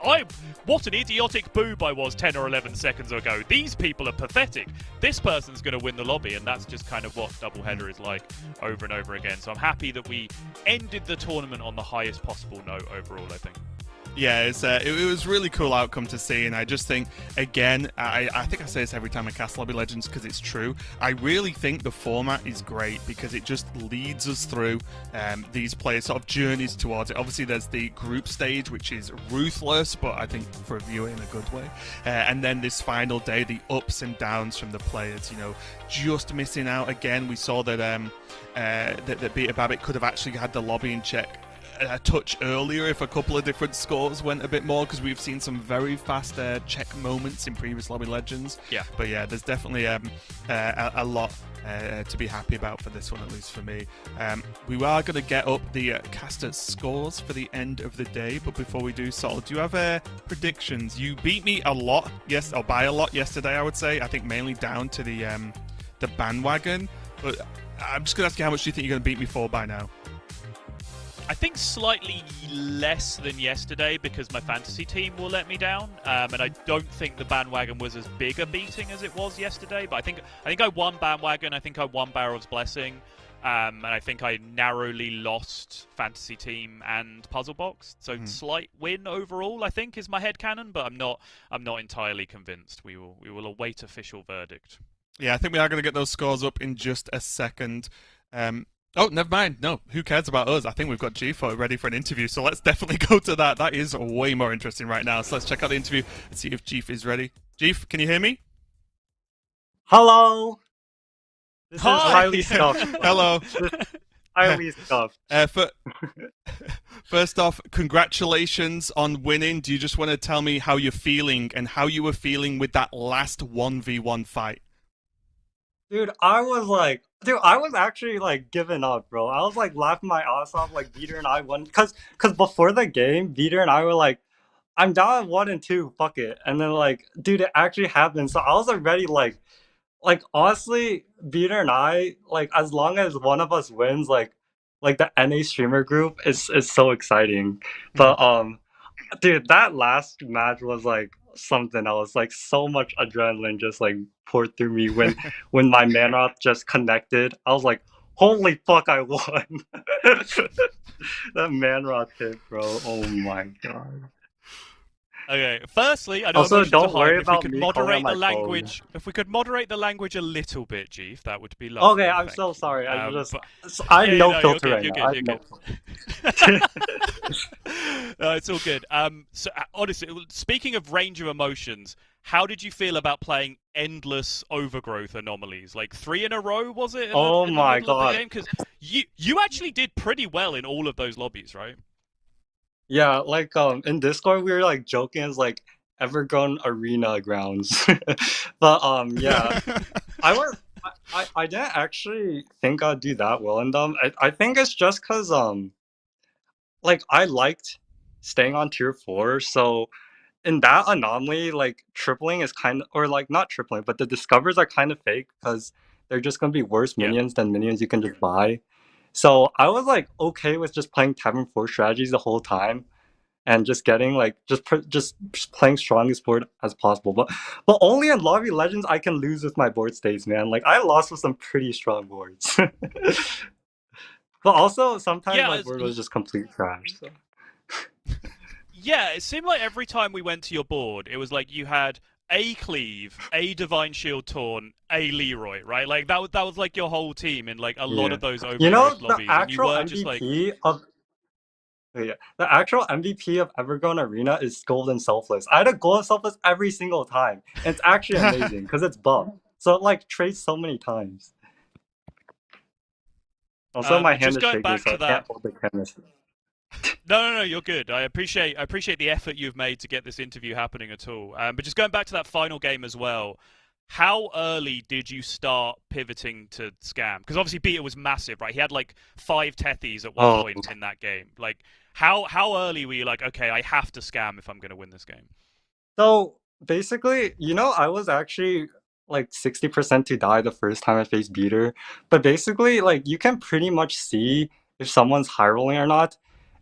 what an idiotic boob I was 10 or 11 seconds ago. These people are pathetic. This person's going to win the lobby, and that's just kind of what doubleheader is like over and over again. So I'm happy that we ended the tournament on the highest possible note overall, I think. Yeah, it was really cool outcome to see, and I just think, again, I think I say this every time I cast Lobby Legends because it's true. I really think the format is great because it just leads us through these players' sort of journeys towards it. Obviously, there's the group stage, which is ruthless, but I think for a viewer in a good way. And then this final day, the ups and downs from the players, just missing out again. We saw that that Beta Babbitt could have actually had the lobby in check a touch earlier if a couple of different scores went a bit more, because we've seen some very fast check moments in previous Lobby Legends. Yeah. But yeah, there's definitely a lot to be happy about for this one, at least for me. We are going to get up the caster scores for the end of the day, but before we do, Sol, do you have predictions? You beat me a lot, yes, or by a lot yesterday, I would say. I think mainly down to the bandwagon, but I'm just going to ask you, how much do you think you're going to beat me for by now? I think slightly less than yesterday because my fantasy team will let me down, and I don't think the bandwagon was as big a beating as it was yesterday. But I think I won bandwagon. I think I won Barrel's Blessing, and I think I narrowly lost fantasy team and puzzle box. So slight win overall, I think, is my headcanon, but I'm not entirely convinced. We will await official verdict. Yeah, I think we are going to get those scores up in just a second. Oh, never mind. No, who cares about us? I think we've got G4 ready for an interview, so let's definitely go to that. That is way more interesting right now. So let's check out the interview and see if Jeef is ready. Jeef, can you hear me? Hello. This is Hi. highly scuffed. Hello. Highly scuffed. First off, congratulations on winning. Do you just want to tell me how you're feeling and how you were feeling with that last 1v1 fight? Dude, I was actually like giving up, bro. I was like laughing my ass off, like Beater and I won, cause before the game, Beater and I were like, I'm down at 1 and 2, fuck it. And then like, dude, it actually happened. So I was already like honestly, Beater and I, like, as long as one of us wins, like the NA streamer group is so exciting. But dude, that last match was like something else. Like so much adrenaline just like poured through me when my mana just connected. I was like, holy fuck, I won. That mana hit, bro. Oh my god. Okay. Firstly, I know Also, emotions are don't high, worry but if we about could me moderate calling the on my language, if we could moderate the language a little bit, Jeef, that would be lovely. Okay, I'm Thank so you. sorry. I Yeah, have no no, filter you're right good, now. I you're have good, no you're filter. No, it's all good. So honestly, speaking of range of emotions, how did you feel about playing endless overgrowth anomalies? Like 3 in a row, was it? Oh in the my middle of the god. game? Because you actually did pretty well in all of those lobbies, right? Yeah, like in Discord we were like joking as like Evergreen Arena grounds. But yeah. I was I didn't actually think I'd do that well in them. I think it's just cause like I liked staying on tier 4, so in that anomaly, like tripling is kind of, or like not tripling, but the discovers are kind of fake because they're just gonna be worse Yeah. minions than minions you can just buy. So I was like okay with just playing Tavern 4 strategies the whole time and just getting like just playing strongest board as possible. But only in Lobby Legends I can lose with my board states, man. Like I lost with some pretty strong boards. But also sometimes Yeah, my board was just complete trash. So. yeah, it seemed like every time we went to your board, it was like you had a Cleave, a Divine Shield Taunt, a Leroy, right? Like that was like your whole team in like a lot of those overgrowth You know, lobbies, the and you actual were just like, MVP of yeah, the actual MVP of Evergreen Arena is Golden Selfless. I had a Golden Selfless every single time. And it's actually amazing because it's buffed. So it like trades so many times. Also, my hand just is going shaking, back so to I that. can't hold the camera. No, you're good. I appreciate the effort you've made to get this interview happening at all. But just going back to that final game as well, how early did you start pivoting to scam? Because obviously Beta was massive, right? He had like 5 Tethys at one point in that game. Like, how early were you like, okay, I have to scam if I'm going to win this game? So basically, you know, I was actually like 60% to die the first time I faced Beater. But basically, like you can pretty much see if someone's high rolling or not.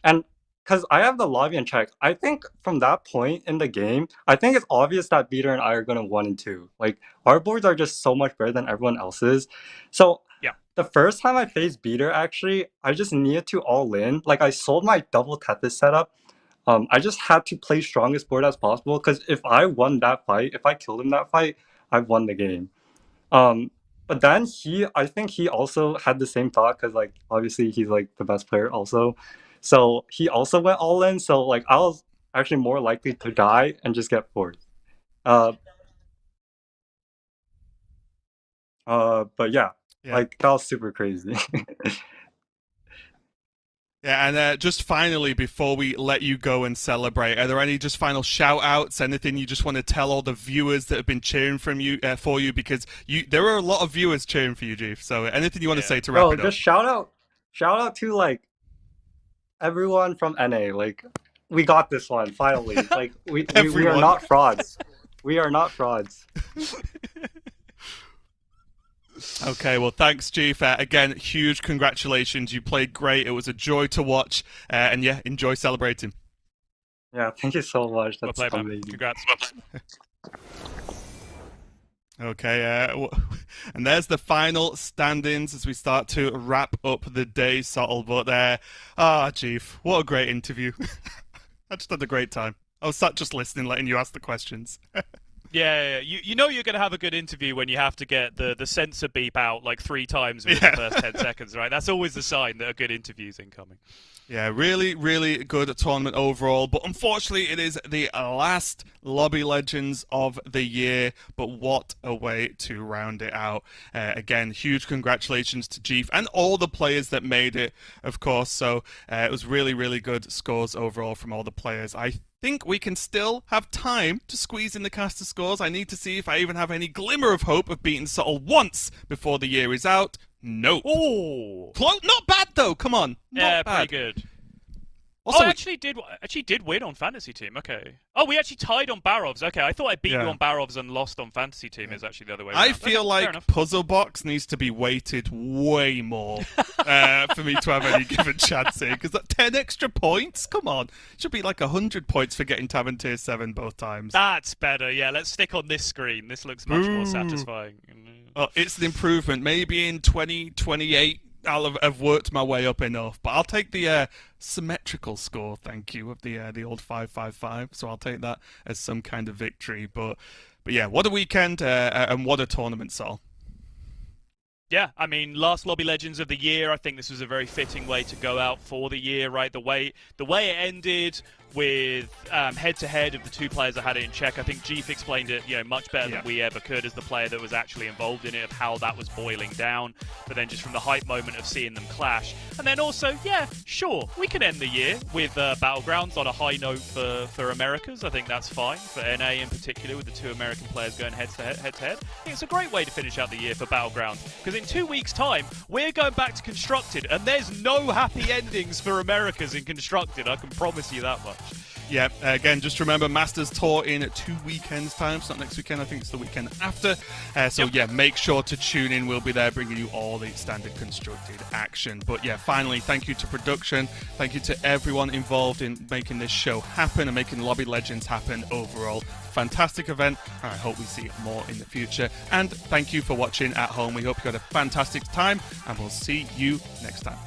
And because I have the lobby in check, I think from that point in the game, I think it's obvious that Beater and I are gonna 1 and 2. Like our boards are just so much better than everyone else's. So Yeah. the first time I faced Beater, actually, I just needed to all in. Like I sold my double Tethys setup I just had to play strongest board as possible because if I won that fight, if I killed him that fight, I won the game. But then I think he also had the same thought because like obviously he's like the best player also, so he also went all in. So like I was actually more likely to die and just get fourth. Uh, but yeah, Yeah. like that was super crazy. Yeah, and just finally, before we let you go and celebrate, are there any just final shout-outs? Anything you just want to tell all the viewers that have been cheering from you for you? Because there are a lot of viewers cheering for you, Jeef. So anything you want to say to wrap Bro, it up? just shout out to like everyone from NA. Like we got this one finally. Like we are Everyone. not frauds. We are not frauds. Okay, well, thanks, Jeef. Again, huge congratulations. You played great. It was a joy to watch. And yeah, enjoy celebrating. Yeah, thank you so much. Well That's played, man. amazing. Congrats. Okay, and there's the final standings as we start to wrap up the day, Sottle. But Jeef, what a great interview. I just had a great time. I was sat just listening, letting you ask the questions. Yeah. You know you're going to have a good interview when you have to get the censor beep out like 3 times within the first 10 seconds, right? That's always the sign that a good interview's incoming. Yeah, really, really good tournament overall. But unfortunately, it is the last Lobby Legends of the year. But what a way to round it out. Again, huge congratulations to Jeef and all the players that made it, of course. So it was really, really good scores overall from all the players. I think we can still have time to squeeze in the caster scores. I need to see if I even have any glimmer of hope of beating Sottle once before the year is out. Nope. Oh, Not bad though. Come on. yeah, Not bad. pretty good. Also, I actually did win on Fantasy Team. Okay. Oh, we actually tied on Barovs. Okay, I thought I beat you on Barovs and lost on Fantasy Team. Is actually the other way around. I feel like Puzzle Box needs to be weighted way more for me to have any given chance here. Because that 10 extra points, come on, it should be like 100 points for getting Tavern Tier 7 both times. That's better. Yeah, let's stick on this screen. This looks much more satisfying. Oh, it's an improvement. Maybe in 2028. I'll have worked my way up enough, but I'll take the symmetrical score, thank you, of the old 555. So I'll take that as some kind of victory. But yeah, what a weekend and what a tournament, Sol. Yeah, I mean, last Lobby Legends of the year. I think this was a very fitting way to go out for the year, right? The way it ended with head-to-head of the 2 players that had it in check. I think Jeef explained it, much better than we ever could as the player that was actually involved in it, of how that was boiling down. But then just from the hype moment of seeing them clash. And then also, yeah, sure, we can end the year with Battlegrounds on a high note for Americas. I think that's fine, for NA in particular, with the 2 American players going head-to-head. I think it's a great way to finish out the year for Battlegrounds, because in 2 weeks' time, we're going back to Constructed, and there's no happy endings for Americas in Constructed, I can promise you that much. Yeah, again, just remember Masters Tour in 2 weekends' time. It's not next weekend, I think it's the weekend after. Yeah, make sure to tune in. We'll be there bringing you all the standard constructed action. But yeah, finally, thank you to production. Thank you to everyone involved in making this show happen and making Lobby Legends happen overall. Fantastic event, and I hope we see more in the future. And thank you for watching at home. We hope you had a fantastic time, and we'll see you next time.